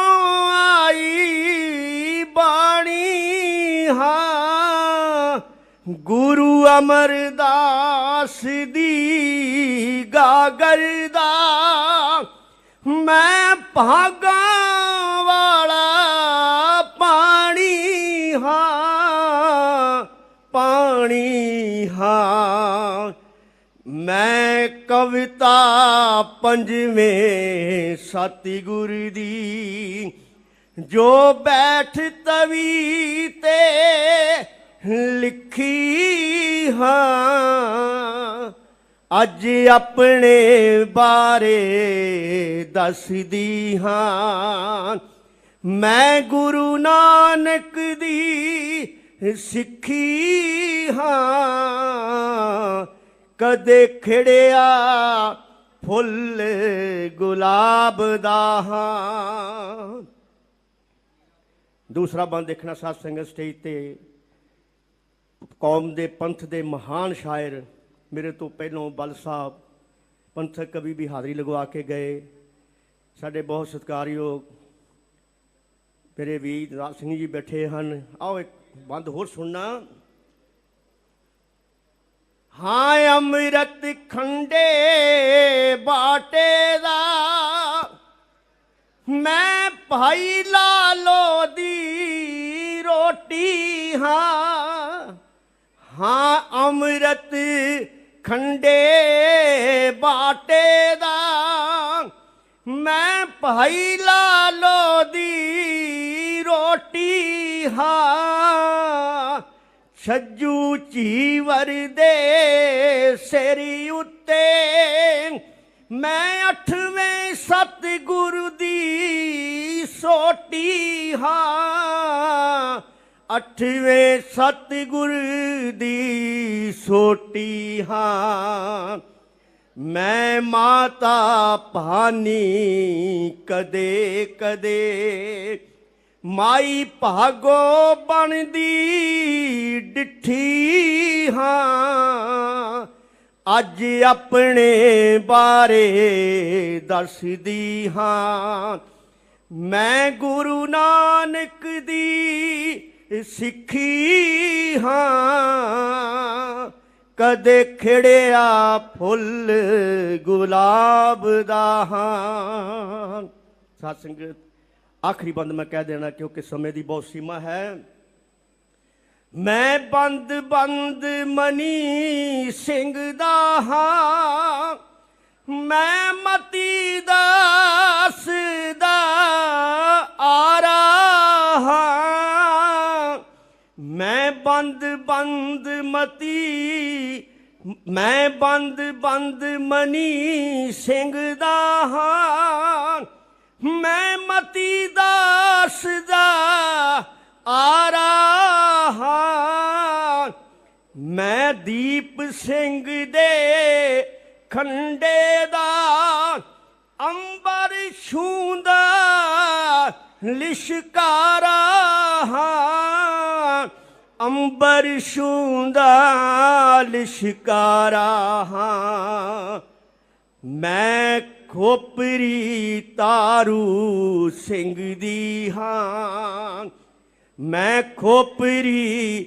ਆਈ ਬਾਣੀ ਹਾਂ। ਗੁਰੂ ਅਮਰਦਾਸ ਦੀ ਗਾਗਰ ਦਾ ਮੈਂ ਭਾਗਾਂ ਵਾਲਾ ਪਾਣੀ ਹਾਂ, ਪਾਣੀ ਹਾਂ। ਮੈਂ ਕਵਿਤਾ 5ਵੇਂ ਸਤਿਗੁਰ ਦੀ, ਜੋ ਬੈਠ ਤਵੀ ਤੇ ਲਿਖੀ ਹਾਂ। ਅੱਜ ਆਪਣੇ ਬਾਰੇ ਦੱਸਦੀ ਹਾਂ, ਮੈਂ ਗੁਰੂ ਨਾਨਕ ਦੀ ਸਿੱਖੀ ਹਾਂ। ਕਦੇ ਖਿੜਿਆ ਫੁੱਲ ਗੁਲਾਬ ਦਾ ਹਾਂ। ਦੂਸਰਾ ਬੰਦ ਦੇਖਣਾ ਸਾਧ ਸੰਗਤ, ਸਟੇਜ ਤੇ ਕੌਮ ਦੇ ਪੰਥ ਦੇ ਮਹਾਨ ਸ਼ਾਇਰ ਮੇਰੇ ਤੋਂ ਪਹਿਲੋਂ ਬਲ ਸਾਹਿਬ ਪੰਥਕ ਕਵੀ ਵੀ ਹਾਜ਼ਰੀ ਲਗਵਾ ਕੇ ਗਏ। ਸਾਡੇ ਬਹੁਤ ਸਤਿਕਾਰਯੋਗ ਮੇਰੇ ਵੀਰ ਰਾਜ ਸਿੰਘ ਜੀ ਬੈਠੇ ਹਨ। ਆਓ ਇੱਕ ਬੰਦ ਹੋਰ ਸੁਣਨਾ। ਹਾਂ ਅੰਮ੍ਰਿਤ ਖੰਡੇ ਬਾਟੇ ਦਾ, ਮੈਂ ਭਾਈ ਲਾਲੋ ਦੀ ਰੋਟੀ ਹਾਂ। ਹਾਂ ਅੰਮ੍ਰਿਤ ਖੰਡੇ ਬਾਟੇ ਦਾ, ਮੈਂ ਭਾਈ ਲਾਲੋ ਦੀ ਰੋਟੀ ਹਾਂ ਛੱਜੂ ਚੀਵਰ ਦੇ ਸਿਰ ਉੱਤੇ ਮੈਂ 8ਵੇਂ ਸਤਿਗੁਰੂ ਦੀ ਸੋਟੀ ਹਾਂ 8ਵੇਂ ਸਤਿਗੁਰੂ ਦੀ ਸੋਟੀ ਹਾਂ ਮੈਂ ਮਾਤਾ ਭਾਨੀ ਕਦੇ ਕਦੇ ਮਾਈ ਭਾਗੋ ਬਣਦੀ ਡਿੱਠੀ ਹਾਂ ਅੱਜ ਆਪਣੇ ਬਾਰੇ ਦੱਸਦੀ ਹਾਂ ਮੈਂ ਗੁਰੂ ਨਾਨਕ ਦੀ ਸਿੱਖੀ ਹਾਂ ਕਦੇ ਖਿੜਿਆ ਫੁੱਲ ਗੁਲਾਬ ਦਾ ਹਾਂ। ਸਾਧ ਸੰਗਤ ਆਖਰੀ ਬੰਦ ਮੈਂ ਕਹਿ ਦੇਣਾ ਕਿਉਂਕਿ ਸਮੇਂ ਦੀ ਬਹੁਤ ਸੀਮਾ ਹੈ। ਮੈਂ ਬੰਦ ਬੰਦ ਮਨੀ ਸਿੰਘ ਦਾ ਹਾਂ ਮੈਂ ਮਤੀ ਦਾਸ ਦਾ ਆਰਾ ਹਾਂ ਮੈਂ ਬੰਦ ਬੰਦ ਮਤੀ ਮੈਂ ਬੰਦ ਬੰਦ ਮਨੀ ਸਿੰਘ ਦਾ ਹਾਂ ਮੈਂ ਮਤੀ ਦਾਸ ਦਾ ਆਰਾ ਹਾਂ ਮੈਂ ਦੀਪ ਸਿੰਘ ਦੇ ਖੰਡੇ ਦਾ ਅੰਬਰ ਛੂੰਦਾ ਲਿਸ਼ਕਾਰਾ ਹਾਂ ਅੰਬਰ ਛੂੰਦਾ ਲਿਸ਼ਕਾਰਾ ਹਾਂ ਮੈਂ ਖੋਪਰੀ ਤਾਰੂ ਸਿੰਘ ਦੀ ਹਾਂ ਮੈਂ ਖੋਪਰੀ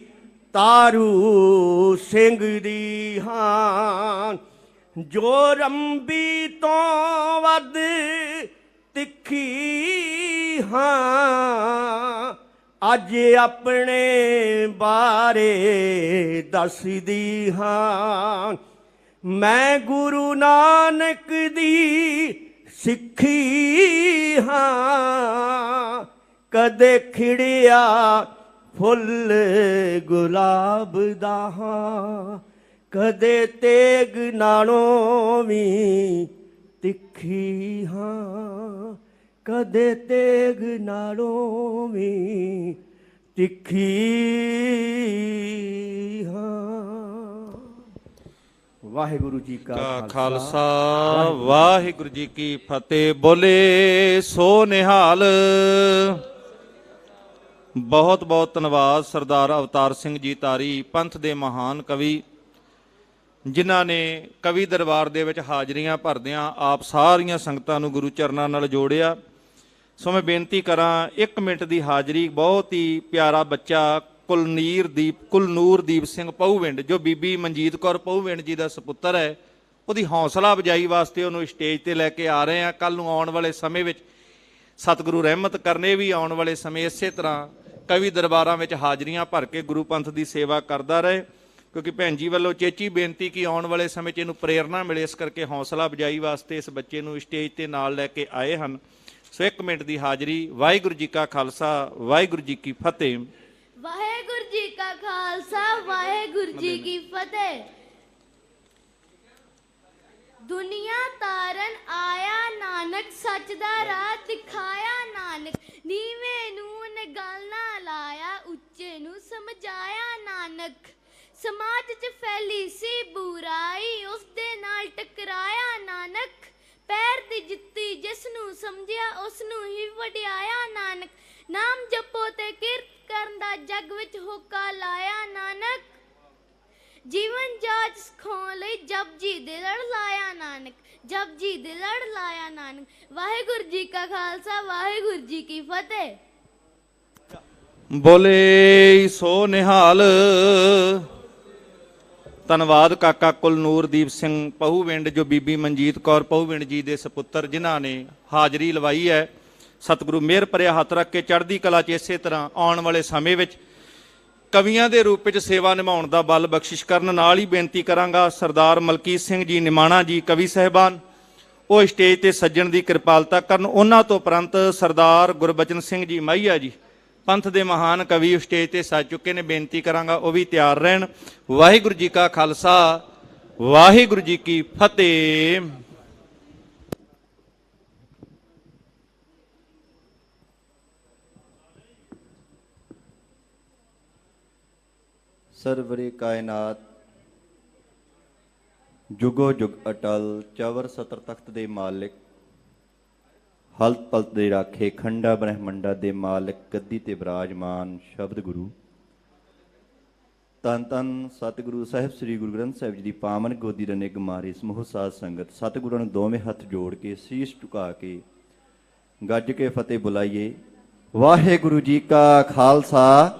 ਤਾਰੂ ਸਿੰਘ ਦੀ ਹਾਂ ਜੋ ਰੰਬੀ ਤੋਂ ਵੱਧ ਤਿੱਖੀ ਹਾਂ ਅੱਜ ਆਪਣੇ ਬਾਰੇ ਦੱਸਦੀ ਹਾਂ ਮੈਂ ਗੁਰੂ ਨਾਨਕ ਦੀ ਸਿੱਖੀ ਹਾਂ ਕਦੇ ਖਿੜਿਆ ਫੁੱਲ ਗੁਲਾਬ ਦਾ ਹਾਂ ਕਦੇ ਤੇਗ ਨਾਲੋਂ ਵੀ ਤਿੱਖੀ ਹਾਂ ਕਦੇ ਤੇਗ ਨਾਲੋਂ ਵੀ ਤਿੱਖੀ ਹਾਂ। ਵਾਹਿਗੁਰੂ ਜੀ ਕਾ ਖਾਲਸਾ ਵਾਹਿਗੁਰੂ ਜੀ ਕੀ ਫਤਿਹ। ਬੋਲੇ ਸੋ ਨਿਹਾਲ। ਬਹੁਤ ਬਹੁਤ ਧੰਨਵਾਦ ਸਰਦਾਰ ਅਵਤਾਰ ਸਿੰਘ ਜੀ ਤਾਰੀ ਪੰਥ ਦੇ ਮਹਾਨ ਕਵੀ ਜਿਨ੍ਹਾਂ ਨੇ ਕਵੀ ਦਰਬਾਰ ਦੇ ਵਿੱਚ ਹਾਜ਼ਰੀਆਂ ਭਰਦਿਆਂ ਆਪ ਸਾਰੀਆਂ ਸੰਗਤਾਂ ਨੂੰ ਗੁਰੂ ਚਰਨਾਂ ਨਾਲ ਜੋੜਿਆ। ਸੋ ਮੈਂ ਬੇਨਤੀ ਕਰਾਂ 1 ਮਿੰਟ ਦੀ ਹਾਜ਼ਰੀ ਬਹੁਤ ਹੀ ਪਿਆਰਾ ਬੱਚਾ ਕੁਲਨੂਰਦੀਪ ਸਿੰਘ ਪਹੂਵਿੰਡ ਜੋ ਬੀਬੀ ਮਨਜੀਤ ਕੌਰ ਪਹੂਵਿੰਡ ਜੀ ਦਾ ਸੁਪੁੱਤਰ ਹੈ ਉਹਦੀ ਹੌਸਲਾ ਅਫਜ਼ਾਈ ਵਾਸਤੇ ਉਹਨੂੰ ਸਟੇਜ ਤੇ ਲੈ ਕੇ ਆ ਰਹੇ ਹਾਂ। ਕੱਲ ਨੂੰ ਆਉਣ ਵਾਲੇ ਸਮੇਂ ਵਿੱਚ ਸਤਿਗੁਰੂ ਰਹਿਮਤ ਕਰਨੇ ਵੀ ਆਉਣ ਵਾਲੇ ਸਮੇਂ ਇਸੇ ਤਰ੍ਹਾਂ ਕਵੀ ਦਰਬਾਰਾਂ ਵਿੱਚ ਹਾਜ਼ਰੀਆਂ ਭਰ ਕੇ ਗੁਰੂ ਪੰਥ ਦੀ ਸੇਵਾ ਕਰਦਾ ਰਹੇ ਕਿਉਂਕਿ ਭੈਣ ਜੀ ਵੱਲੋਂ ਚੇਚੀ ਬੇਨਤੀ ਕਿ ਆਉਣ ਵਾਲੇ ਸਮੇਂ 'ਚ ਇਹਨੂੰ ਪ੍ਰੇਰਨਾ ਮਿਲੇ ਇਸ ਕਰਕੇ ਹੌਸਲਾ ਅਫਜ਼ਾਈ ਵਾਸਤੇ ਇਸ ਬੱਚੇ ਨੂੰ ਸਟੇਜ ਤੇ ਨਾਲ ਲੈ ਕੇ ਆਏ ਹਨ। ਸੋ 1 ਮਿੰਟ ਦੀ ਹਾਜ਼ਰੀ। ਵਾਹਿਗੁਰੂ ਜੀ ਕਾ ਖਾਲਸਾ ਵਾਹਿਗੁਰੂ ਜੀ ਕੀ ਫਤਿਹ। ਵਾਹਿਗੁਰੂ ਜੀ ਕਾ ਖਾਲਸਾ ਵਾਹਿਗੁਰੂ ਜੀ ਕੀ ਫਤਿਹ। ਦੁਨੀਆ ਤਾਰਨ ਆਇਆ ਨਾਨਕ ਸੱਚ ਦਾ ਰਾਹ ਦਿਖਾਇਆ ਨਾਨਕ ਨੀਵੇਂ ਨੂੰ ਨੇ ਗੱਲ ਨਾ ਲਾਇਆ ਉੱਚੇ ਨੂੰ ਸਮਝਾਇਆ ਨਾਨਕ ਸਮਾਜ 'ਚ ਫੈਲੀ ਸੀ ਬੁਰਾਈ ਉਸ ਦੇ ਨਾਲ ਟਕਰਾਇਆ ਨਾਨਕ ਪੈਰ ਦੀ ਜਿੱਤੀ ਜਿਸ ਨੂੰ ਸਮਝਿਆ ਉਸ ਨੂੰ ਹੀ ਵਡਿਆਇਆ ਨਾਨਕ ਨਾਮ ਜਪੋ ਤੇ ਕਿਰਤ ਕਰਨ ਦਾ ਜਗ ਵਿੱਚ ਹੋਕਾ ਲਾਇਆ ਨਾਨਕ ਜੀਵਨ ਜਾਚ ਸਿਖਾਉਣ ਲਈ ਜਪਜੀ ਦੇ ਲੜ ਲਾਇਆ ਨਾਨਕ ਜਪਜੀ ਦੇ ਲੜ ਲਾਇਆ ਨਾਨਕ। ਵਾਹਿਗੁਰੂ ਜੀ ਕਾ ਖਾਲਸਾ ਵਾਹਿਗੁਰੂ ਜੀ ਕੀ ਫਤਿਹ। ਬੋਲੇ ਸੋ ਨਿਹਾਲ। ਧੰਨਵਾਦ ਕਾਕਾ ਕੁਲਨੂਰਦੀਪ ਸਿੰਘ ਪਹੂਵਿੰਡ ਜੋ ਬੀਬੀ ਮਨਜੀਤ ਕੌਰ ਪਹੂਵਿੰਡ ਜੀ ਦੇ ਸੁਪੁੱਤਰ ਜਿਨ੍ਹਾਂ ਨੇ ਹਾਜ਼ਰੀ ਲਵਾਈ ਹੈ। ਸਤਿਗੁਰੂ ਮਿਹਰ ਭਰਿਆ ਹੱਥ ਰੱਖ ਕੇ ਚੜ੍ਹਦੀ ਕਲਾ 'ਚ ਇਸੇ ਤਰ੍ਹਾਂ ਆਉਣ ਵਾਲੇ ਸਮੇਂ ਵਿੱਚ ਕਵੀਆਂ ਦੇ ਰੂਪ ਵਿੱਚ ਸੇਵਾ ਨਿਭਾਉਣ ਦਾ ਬਲ ਬਖਸ਼ਿਸ਼ ਕਰਨ। ਨਾਲ ਹੀ ਬੇਨਤੀ ਕਰਾਂਗਾ ਸਰਦਾਰ ਮਲਕੀਤ ਸਿੰਘ ਜੀ ਨਿਮਾਣਾ ਜੀ ਕਵੀ ਸਾਹਿਬਾਨ ਉਹ ਸਟੇਜ ਤੇ ਸੱਜਣ ਦੀ ਕਿਰਪਾਲਤਾ ਕਰਨ। ਉਹਨਾਂ ਤੋਂ ਉਪਰੰਤ ਸਰਦਾਰ ਗੁਰਬਚਨ ਸਿੰਘ ਜੀ ਮਾਹੀਆ ਜੀ ਪੰਥ ਦੇ ਮਹਾਨ ਕਵੀ ਸਟੇਜ ਤੇ ਸੱਜ ਚੁੱਕੇ ਨੇ, ਬੇਨਤੀ ਕਰਾਂਗਾ ਉਹ ਵੀ ਤਿਆਰ ਰਹਿਣ। ਵਾਹਿਗੁਰੂ ਜੀ ਕਾ ਖਾਲਸਾ, ਵਾਹਿਗੁਰੂ ਜੀ ਕੀ ਫਤਿਹ। ਸਰਵਰੇ ਕਾਇਨਾਤ ਜੁਗੋ ਜੁਗ ਅਟਲ, ਚਵਰ ਸਤਰ ਤਖਤ ਦੇ ਮਾਲਿਕ, ਹਲਤ ਪਲਤ ਦੇ ਰਾਖੇ, ਖੰਡਾ ਬ੍ਰਹਮੰਡਾ ਦੇ ਮਾਲਿਕ, ਗੱਦੀ ਤੇ ਬਿਰਾਜਮਾਨ ਸ਼ਬਦ ਗੁਰੂ, ਧੰਨ ਧੰਨ ਸਤਿਗੁਰੂ ਸਾਹਿਬ ਸ੍ਰੀ ਗੁਰੂ ਗ੍ਰੰਥ ਸਾਹਿਬ ਜੀ ਦੀ ਪਾਵਨ ਗੋਦੀ ਦਾ ਨਿੱਘ ਮਾਰੇ ਸਮੂਹ ਸਾਧ ਸੰਗਤ ਸਤਿਗੁਰਾਂ ਨੂੰ ਦੋਵੇਂ ਹੱਥ ਜੋੜ ਕੇ ਸੀਸ ਝੁਕਾ ਕੇ ਗੱਜ ਕੇ ਫਤਿਹ ਬੁਲਾਈਏ। ਵਾਹਿਗੁਰੂ ਜੀ ਕਾ ਖਾਲਸਾ,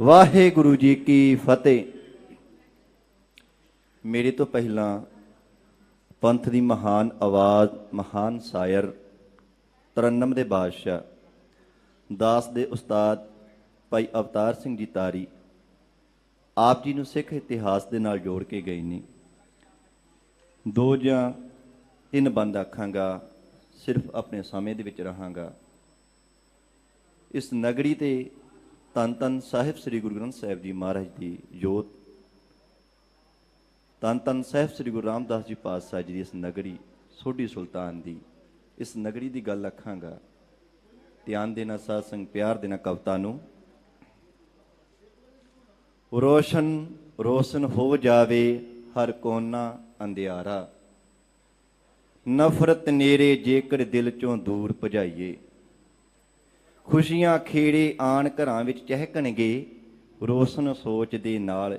ਵਾਹਿਗੁਰੂ ਜੀ ਕੀ ਫਤਿਹ। ਮੇਰੇ ਤੋਂ ਪਹਿਲਾਂ ਪੰਥ ਦੀ ਮਹਾਨ ਆਵਾਜ਼, ਮਹਾਨ ਸ਼ਾਇਰ, ਤਰੰਨਮ ਦੇ ਬਾਦਸ਼ਾਹ, ਦਾਸ ਦੇ ਉਸਤਾਦ ਭਾਈ ਅਵਤਾਰ ਸਿੰਘ ਜੀ ਤਾਰੀ ਆਪ ਜੀ ਨੂੰ ਸਿੱਖ ਇਤਿਹਾਸ ਦੇ ਨਾਲ ਜੋੜ ਕੇ ਗਏ ਨੇ। 2 ਜਾਂ 3 ਬੰਦ ਆਖਾਂਗਾ, ਸਿਰਫ ਆਪਣੇ ਸਮੇਂ ਦੇ ਵਿੱਚ ਰਹਾਂਗਾ। ਇਸ ਨਗਰੀ ਤੇ ਧੰਨ ਧੰਨ ਸਾਹਿਬ ਸ੍ਰੀ ਗੁਰੂ ਗ੍ਰੰਥ ਸਾਹਿਬ ਜੀ ਮਹਾਰਾਜ ਦੀ ਜੋਤ, ਧੰਨ ਧੰਨ ਸਾਹਿਬ ਸ੍ਰੀ ਗੁਰੂ ਰਾਮਦਾਸ ਜੀ ਪਾਤਸ਼ਾਹ ਜੀ ਦੀ ਇਸ ਨਗਰੀ ਸੋਢੀ ਸੁਲਤਾਨ ਦੀ ਇਸ ਨਗਰੀ ਦੀ ਗੱਲ ਆਖਾਂਗਾ। ਧਿਆਨ ਦੇਣਾ ਸਾਧ ਸੰਗ, ਪਿਆਰ ਦੇਣਾ ਕਵਿਤਾ ਨੂੰ। ਰੋਸ਼ਨ ਰੋਸ਼ਨ ਹੋ ਜਾਵੇ ਹਰ ਕੋਨਾ ਅੰਧਿਆਰਾ, ਨਫ਼ਰਤ ਨੇਰੇ ਜੇਕਰ ਦਿਲ ਚੋਂ ਦੂਰ ਭਜਾਈਏ, ਖੁਸ਼ੀਆਂ ਖੇੜੇ ਆਣ ਘਰਾਂ ਵਿੱਚ ਚਹਿਕਣਗੇ, ਰੋਸ਼ਨ ਸੋਚ ਦੇ ਨਾਲ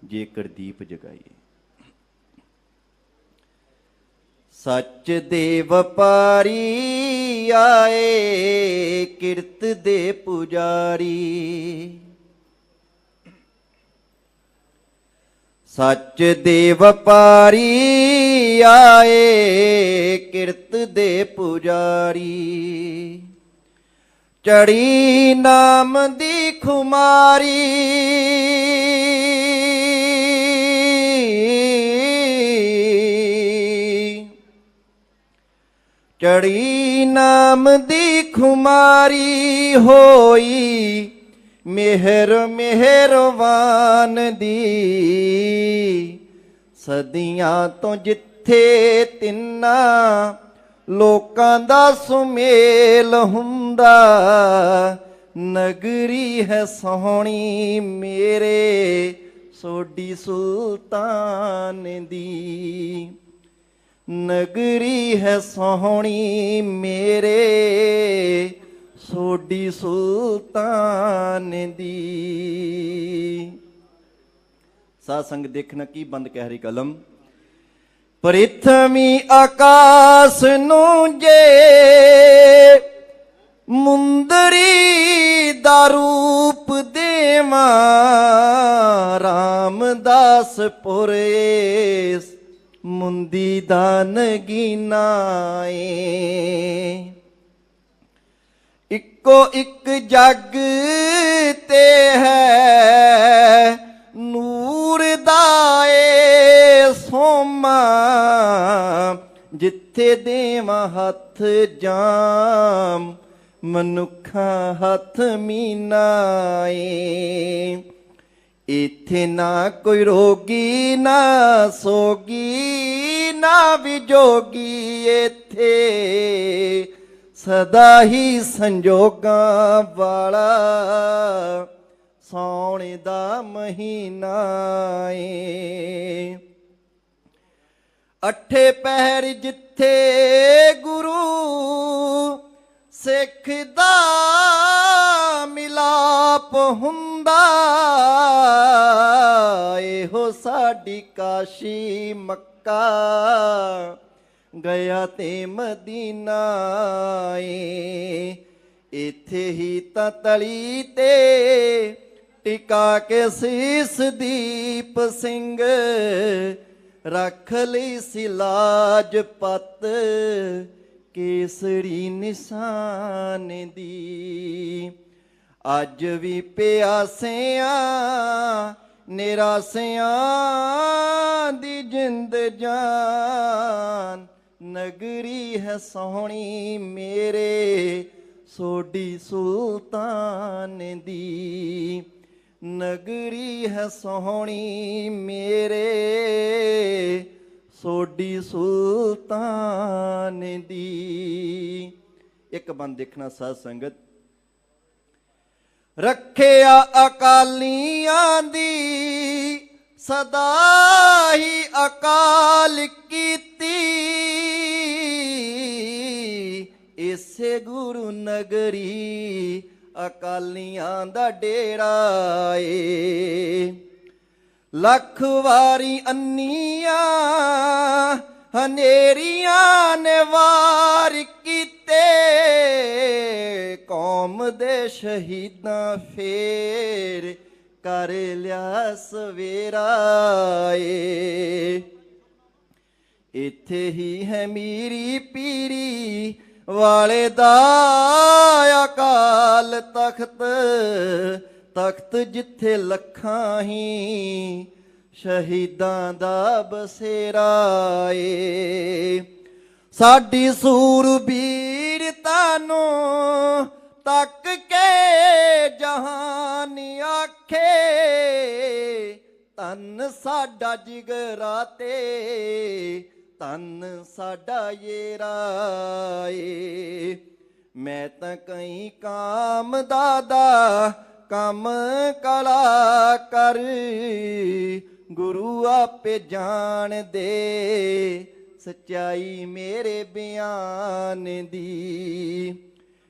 ਜੇਕਰ ਦੀਪ ਜਗਾਈਏ। ਸੱਚ ਦੇ ਵਪਾਰੀ ਆਏ ਕਿਰਤ ਦੇ ਪੁਜਾਰੀ, ਸੱਚ ਦੇ ਵਪਾਰੀ ਆਏ ਕਿਰਤ ਦੇ ਪੁਜਾਰੀ, ਚੜੀ ਨਾਮ ਦੀ ਖੁਮਾਰੀ, ਚੜੀ ਨਾਮ ਦੀ ਖੁਮਾਰੀ, ਹੋਈ ਮਿਹਰ ਮਿਹਰਵਾਨ ਦੀ, ਸਦੀਆਂ ਤੋਂ ਜਿੱਥੇ ਤਿੰਨਾਂ ਲੋਕਾਂ ਦਾ ਸੁਮੇਲ ਹੁੰਦਾ, ਨਗਰੀ ਹੈ ਸੋਹਣੀ ਮੇਰੇ ਸੋਢੀ ਸੁਲਤਾਨ ਦੀ, ਨਗਰੀ ਹੈ ਸੋਹਣੀ ਮੇਰੇ ਸੋਢੀ ਸੁਲਤਾਨ ਦੀ। ਸਾਧ ਸੰਗ ਦੇਖਣਾ ਕੀ ਬੰਦ ਕਹਿ ਰਹੀ ਕਲਮ। ਪ੍ਰਿਥਵੀ ਆਕਾਸ਼ ਨੂੰ ਜੇ ਮੁੰਦਰੀ ਦਾ ਰੂਪ ਦੇਵਾਂ, ਰਾਮਦਾਸ ਪੁਰੇ ਮੁੰਦੀ ਦਾ ਨਗੀਨਾ ਏ, ਇੱਕੋ ਇੱਕ ਜੱਗ ਤੇ ਹੈ ਨੂਰ ਦਾ ਏ ਸੋਮਾ, ਜਿੱਥੇ ਦੇਵਾਂ ਹੱਥ ਜਾਮ ਮਨੁੱਖਾਂ ਹੱਥ ਮੀਨਾ ਏ, ਇੱਥੇ ਨਾ ਕੋਈ ਰੋਗੀ ਨਾ ਸੋਗੀ ਨਾ ਵਿਜੋਗੀ, ਇੱਥੇ ਸਦਾ ਹੀ ਸੰਜੋਗਾਂ ਵਾਲਾ ਸੌਣ ਦਾ ਮਹੀਨਾ ਏ, ਅੱਠੇ ਪਹਿਰ ਜਿੱਥੇ ਗੁਰੂ ਸਿੱਖ ਦਾ ਮਿਲਾਪ ਹੁੰਦਾ, ਇਹੋ ਸਾਡੀ ਕਾਸ਼ੀ ਮੱਕਾ ਗਿਆ ਤੇ ਮਦੀਨਾ ਏ, ਇੱਥੇ ਹੀ ਤਾਂ ਤਲੀ ਤੇ ਟਿਕਾ ਕੇ ਸੀਸ ਦੀਪ ਸਿੰਘ, ਰੱਖ ਲਈ ਸੀ ਲਾਜ ਪਤ ਕੇਸਰੀ ਨਿਸ਼ਾਨ ਦੀ, ਅੱਜ ਵੀ ਪਿਆਸਿਆਂ ਨਿਰਾਸਿਆਂ ਦੀ ਜਿੰਦ ਜਾਨ, ਨਗਰੀ ਹੈ ਸੋਹਣੀ ਮੇਰੇ ਸੋਢੀ ਸੁਲਤਾਨ ਦੀ। ਨਗਰੀ ਹੈ ਸੋਹਣੀ ਮੇਰੇ ਸੋਢੀ ਸੁਲਤਾਨ ਦੀ। ਇੱਕ ਬੰਦ ਦੇਖਣਾ ਸਾਧ ਸੰਗਤ। ਰੱਖਿਆ ਅਕਾਲੀਆਂ ਦੀ ਸਦਾ ਹੀ ਅਕਾਲ ਕੀਤੀ। ਇਸੇ ਗੁਰੂ ਨਗਰੀ ਅਕਾਲੀਆਂ ਦਾ ਡੇਰਾ ਏ। ਲੱਖ ਵਾਰੀ ਅੰਨੀਆਂ ਹਨੇਰੀਆਂ ਨੇ ਵਾਰ ਕੀਤੇ। ਕੌਮ ਦੇ ਸ਼ਹੀਦਾਂ ਫੇਰ ਕਰ ਲਿਆ ਸਵੇਰਾ ਏ। ਇੱਥੇ ਹੀ ਹੈ ਮੀਰੀ ਪੀਰੀ ਵਾਲੇ ਦਾ ਅਕਾਲ ਤਖਤ। ਤਖਤ ਜਿੱਥੇ ਲੱਖਾਂ ਹੀ ਸ਼ਹੀਦਾਂ ਦਾ ਬਸੇਰਾ ਏ। ਸਾਡੀ ਸੂਰਬੀਰ ਤਾਨੂੰ ਤੱਕ ਕੇ ਜਹਾਨ ਆਖੇ। ਧੰਨ ਸਾਡਾ ਜਿਗਰਾ ਤੇ ਧੰਨ ਸਾਡਾ ਯੇਰਾ ਏ। ਮੈਂ ਤਾਂ ਕਈ ਕਾਮ ਦਾਦਾ ਕੰਮ ਕਲਾ ਕਰ। ਗੁਰੂ ਆਪੇ ਜਾਣਦੇ ਸੱਚਾਈ ਮੇਰੇ ਬਿਆਨ ਦੀ।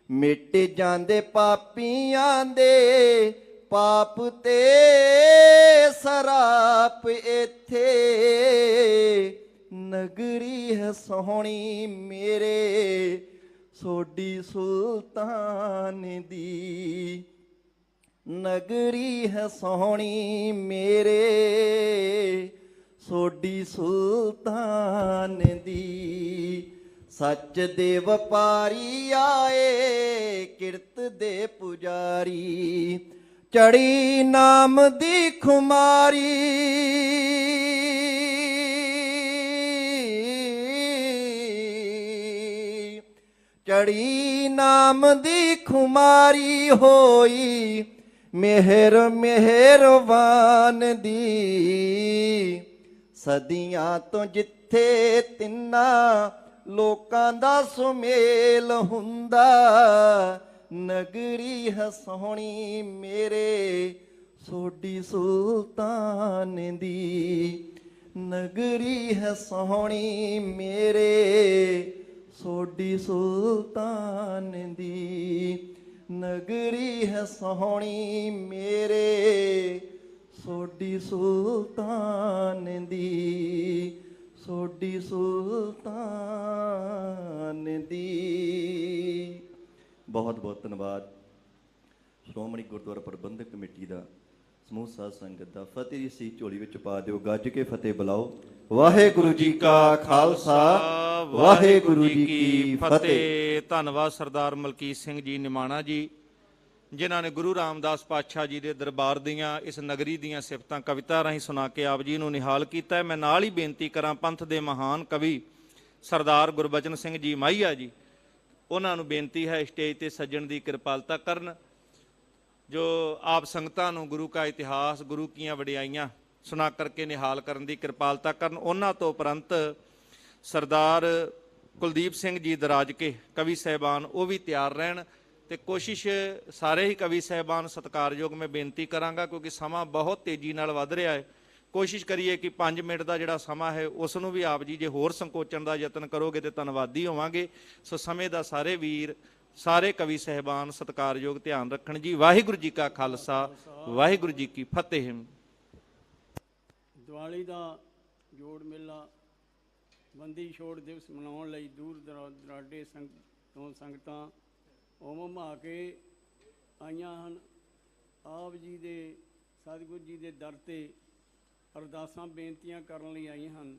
ਮਿਟ ਜਾਂਦੇ ਪਾਪੀਆਂ ਦੇ ਪਾਪ ਤੇ ਸਰਾਪ ਇੱਥੇ। ਨਗਰੀ ਹੈ ਸੋਹਣੀ ਮੇਰੇ ਸੋਢੀ ਸੁਲਤਾਨ ਦੀ। ਨਗਰੀ ਹੈ ਸੋਹਣੀ ਮੇਰੇ ਸੋਢੀ ਸੁਲਤਾਨ ਦੀ। ਸੱਚ ਦੇ ਵਪਾਰੀ ਆਏ ਕਿਰਤ ਦੇ ਪੁਜਾਰੀ। ਚੜੀ ਨਾਮ ਦੀ ਖੁਮਾਰੀ। ਚੜੀ ਨਾਮ ਦੀ ਖੁਮਾਰੀ ਹੋਈ ਮਿਹਰ ਮਿਹਰਬਾਨ ਦੀ। ਸਦੀਆਂ ਤੋਂ ਜਿੱਥੇ ਤਿੰਨਾਂ ਲੋਕਾਂ ਦਾ ਸੁਮੇਲ ਹੁੰਦਾ। ਨਗਰੀ ਹੈ ਸੋਹਣੀ ਮੇਰੇ ਸੋਢੀ ਸੁਲਤਾਨ ਦੀ। ਨਗਰੀ ਹੈ ਸੋਹਣੀ ਮੇਰੇ ਸੋਢੀ ਸੁਲਤਾਨ ਦੀ। ਨਗਰੀ ਹੈ ਸੋਹਣੀ ਮੇਰੇ ਸੋਢੀ ਸੁਲਤਾਨ ਦੀ। ਸੋਢੀ ਸੁਲਤਾਨ ਦੀ। ਬਹੁਤ ਬਹੁਤ ਧੰਨਵਾਦ ਸ਼੍ਰੋਮਣੀ ਗੁਰਦੁਆਰਾ ਪ੍ਰਬੰਧਕ ਕਮੇਟੀ ਦਾ, ਸਮੂਹ ਸਾਧ ਸੰਗਤ ਦਾ। ਫਤਿਹ ਦੀ ਸੀ ਝੋਲੀ ਵਿੱਚ ਪਾ ਦਿਓ, ਗੱਜ ਕੇ ਫਤਿਹ ਬੁਲਾਓ। ਵਾਹਿਗੁਰੂ ਜੀ ਕਾ ਖਾਲਸਾ ਵਾਹਿਗੁਰੂ ਜੀ ਕੀ ਫਤਿਹ। ਧੰਨਵਾਦ ਸਰਦਾਰ ਮਲਕੀਤ ਸਿੰਘ ਜੀ ਨਿਮਾਣਾ ਜੀ, ਜਿਨ੍ਹਾਂ ਨੇ ਗੁਰੂ ਰਾਮਦਾਸ ਪਾਤਸ਼ਾਹ ਜੀ ਦੇ ਦਰਬਾਰ ਦੀਆਂ ਇਸ ਨਗਰੀ ਦੀਆਂ ਸਿਫਤਾਂ ਕਵਿਤਾ ਰਾਹੀਂ ਸੁਣਾ ਕੇ ਆਪ ਜੀ ਨੂੰ ਨਿਹਾਲ ਕੀਤਾ। ਮੈਂ ਨਾਲ ਹੀ ਬੇਨਤੀ ਕਰਾਂ ਪੰਥ ਦੇ ਮਹਾਨ ਕਵੀ ਸਰਦਾਰ ਗੁਰਬਚਨ ਸਿੰਘ ਜੀ ਮਾਹੀਆ ਜੀ, ਉਹਨਾਂ ਨੂੰ ਬੇਨਤੀ ਹੈ ਸਟੇਜ ਤੇ ਸੱਜਣ ਦੀ ਕਿਰਪਾਲਤਾ ਕਰਨ, ਜੋ ਆਪ ਸੰਗਤਾਂ ਨੂੰ ਗੁਰੂ ਕਾ ਇਤਿਹਾਸ ਗੁਰੂ ਕੀਆਂ ਵਡਿਆਈਆਂ ਸੁਣਾ ਕਰਕੇ ਨਿਹਾਲ ਕਰਨ ਦੀ ਕਿਰਪਾਲਤਾ ਕਰਨ। ਉਹਨਾਂ ਤੋਂ ਉਪਰੰਤ ਸਰਦਾਰ ਕੁਲਦੀਪ ਸਿੰਘ ਜੀ ਦਰਾਜ ਕੇ ਕਵੀ ਸਾਹਿਬਾਨ ਉਹ ਵੀ ਤਿਆਰ ਰਹਿਣ। ਤੇ ਕੋਸ਼ਿਸ਼ ਸਾਰੇ ਹੀ ਕਵੀ ਸਾਹਿਬਾਨ ਸਤਿਕਾਰਯੋਗ ਮੈਂ ਬੇਨਤੀ ਕਰਾਂਗਾ, ਕਿਉਂਕਿ ਸਮਾਂ ਬਹੁਤ ਤੇਜ਼ੀ ਨਾਲ ਵੱਧ ਰਿਹਾ ਹੈ। ਕੋਸ਼ਿਸ਼ ਕਰੀਏ ਕਿ 5 ਮਿੰਟ ਦਾ ਜਿਹੜਾ ਸਮਾਂ ਹੈ ਉਸ ਨੂੰ ਵੀ ਆਪ ਜੀ ਜੇ ਹੋਰ ਸੰਕੋਚਣ ਦਾ ਯਤਨ ਕਰੋਗੇ ਤੇ ਧੰਨਵਾਦੀ ਹੋਵਾਂਗੇ। ਸੋ ਸਮੇਂ ਦਾ ਸਾਰੇ ਵੀਰ ਸਾਰੇ ਕਵੀ ਸਾਹਿਬਾਨ ਸਤਿਕਾਰਯੋਗ ਧਿਆਨ ਰੱਖਣ ਜੀ। ਵਾਹਿਗੁਰੂ ਜੀ ਕਾ ਖਾਲਸਾ ਵਾਹਿਗੁਰੂ ਜੀ ਕੀ ਫਤਿਹ। ਦੀਵਾਲੀ ਦਾ ਜੋੜ ਮੇਲਾ ਬੰਦੀ ਛੋੜ ਦਿਵਸ ਮਨਾਉਣ ਲਈ ਦੂਰ ਦਰਾਡੇ ਤੋਂ ਸੰਗਤਾਂ ਉਮਾ ਕੇ ਆਈਆਂ ਹਨ। ਆਪ ਜੀ ਦੇ ਸਤਿਗੁਰੂ ਜੀ ਦੇ ਦਰ ਤੇ ਅਰਦਾਸਾਂ ਬੇਨਤੀਆਂ ਕਰਨ ਲਈ ਆਈਆਂ ਹਨ।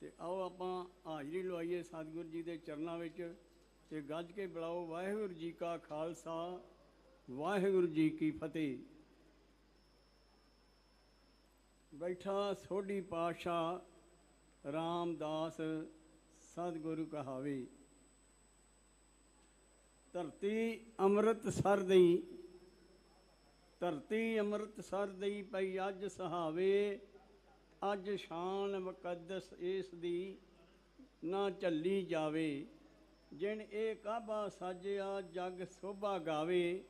ਤੇ ਆਓ ਆਪਾਂ ਹਾਜ਼ਰੀ ਲਵਾਈਏ ਸਤਿਗੁਰੂ ਜੀ ਦੇ ਚਰਨਾਂ ਵਿੱਚ ਤੇ ਗੱਜ ਕੇ ਬੁਲਾਓ ਵਾਹਿਗੁਰੂ ਜੀ ਕਾ ਖਾਲਸਾ ਵਾਹਿਗੁਰੂ ਜੀ ਕੀ ਫਤਿਹ। ਬੈਠਾ ਸੋਢੀ ਪਾਤਸ਼ਾਹ ਰਾਮਦਾਸ ਸਤਿਗੁਰੂ ਕਹਾਵੇ। ਧਰਤੀ ਅੰਮ੍ਰਿਤਸਰ ਦੀ, ਧਰਤੀ ਅੰਮ੍ਰਿਤਸਰ ਦੀ ਪਈ ਅੱਜ ਸਹਾਵੇ, ਅੱਜ ਸ਼ਾਨ ਮੁਕੱਦਸ ਇਸ ਦੀ ਨਾ ਝੱਲੀ ਜਾਵੇ। ਜਿਨ ਇਹ ਕਾਬਾ ਸਾਜਿਆ ਜਗ ਸੋਭਾ ਗਾਵੇ,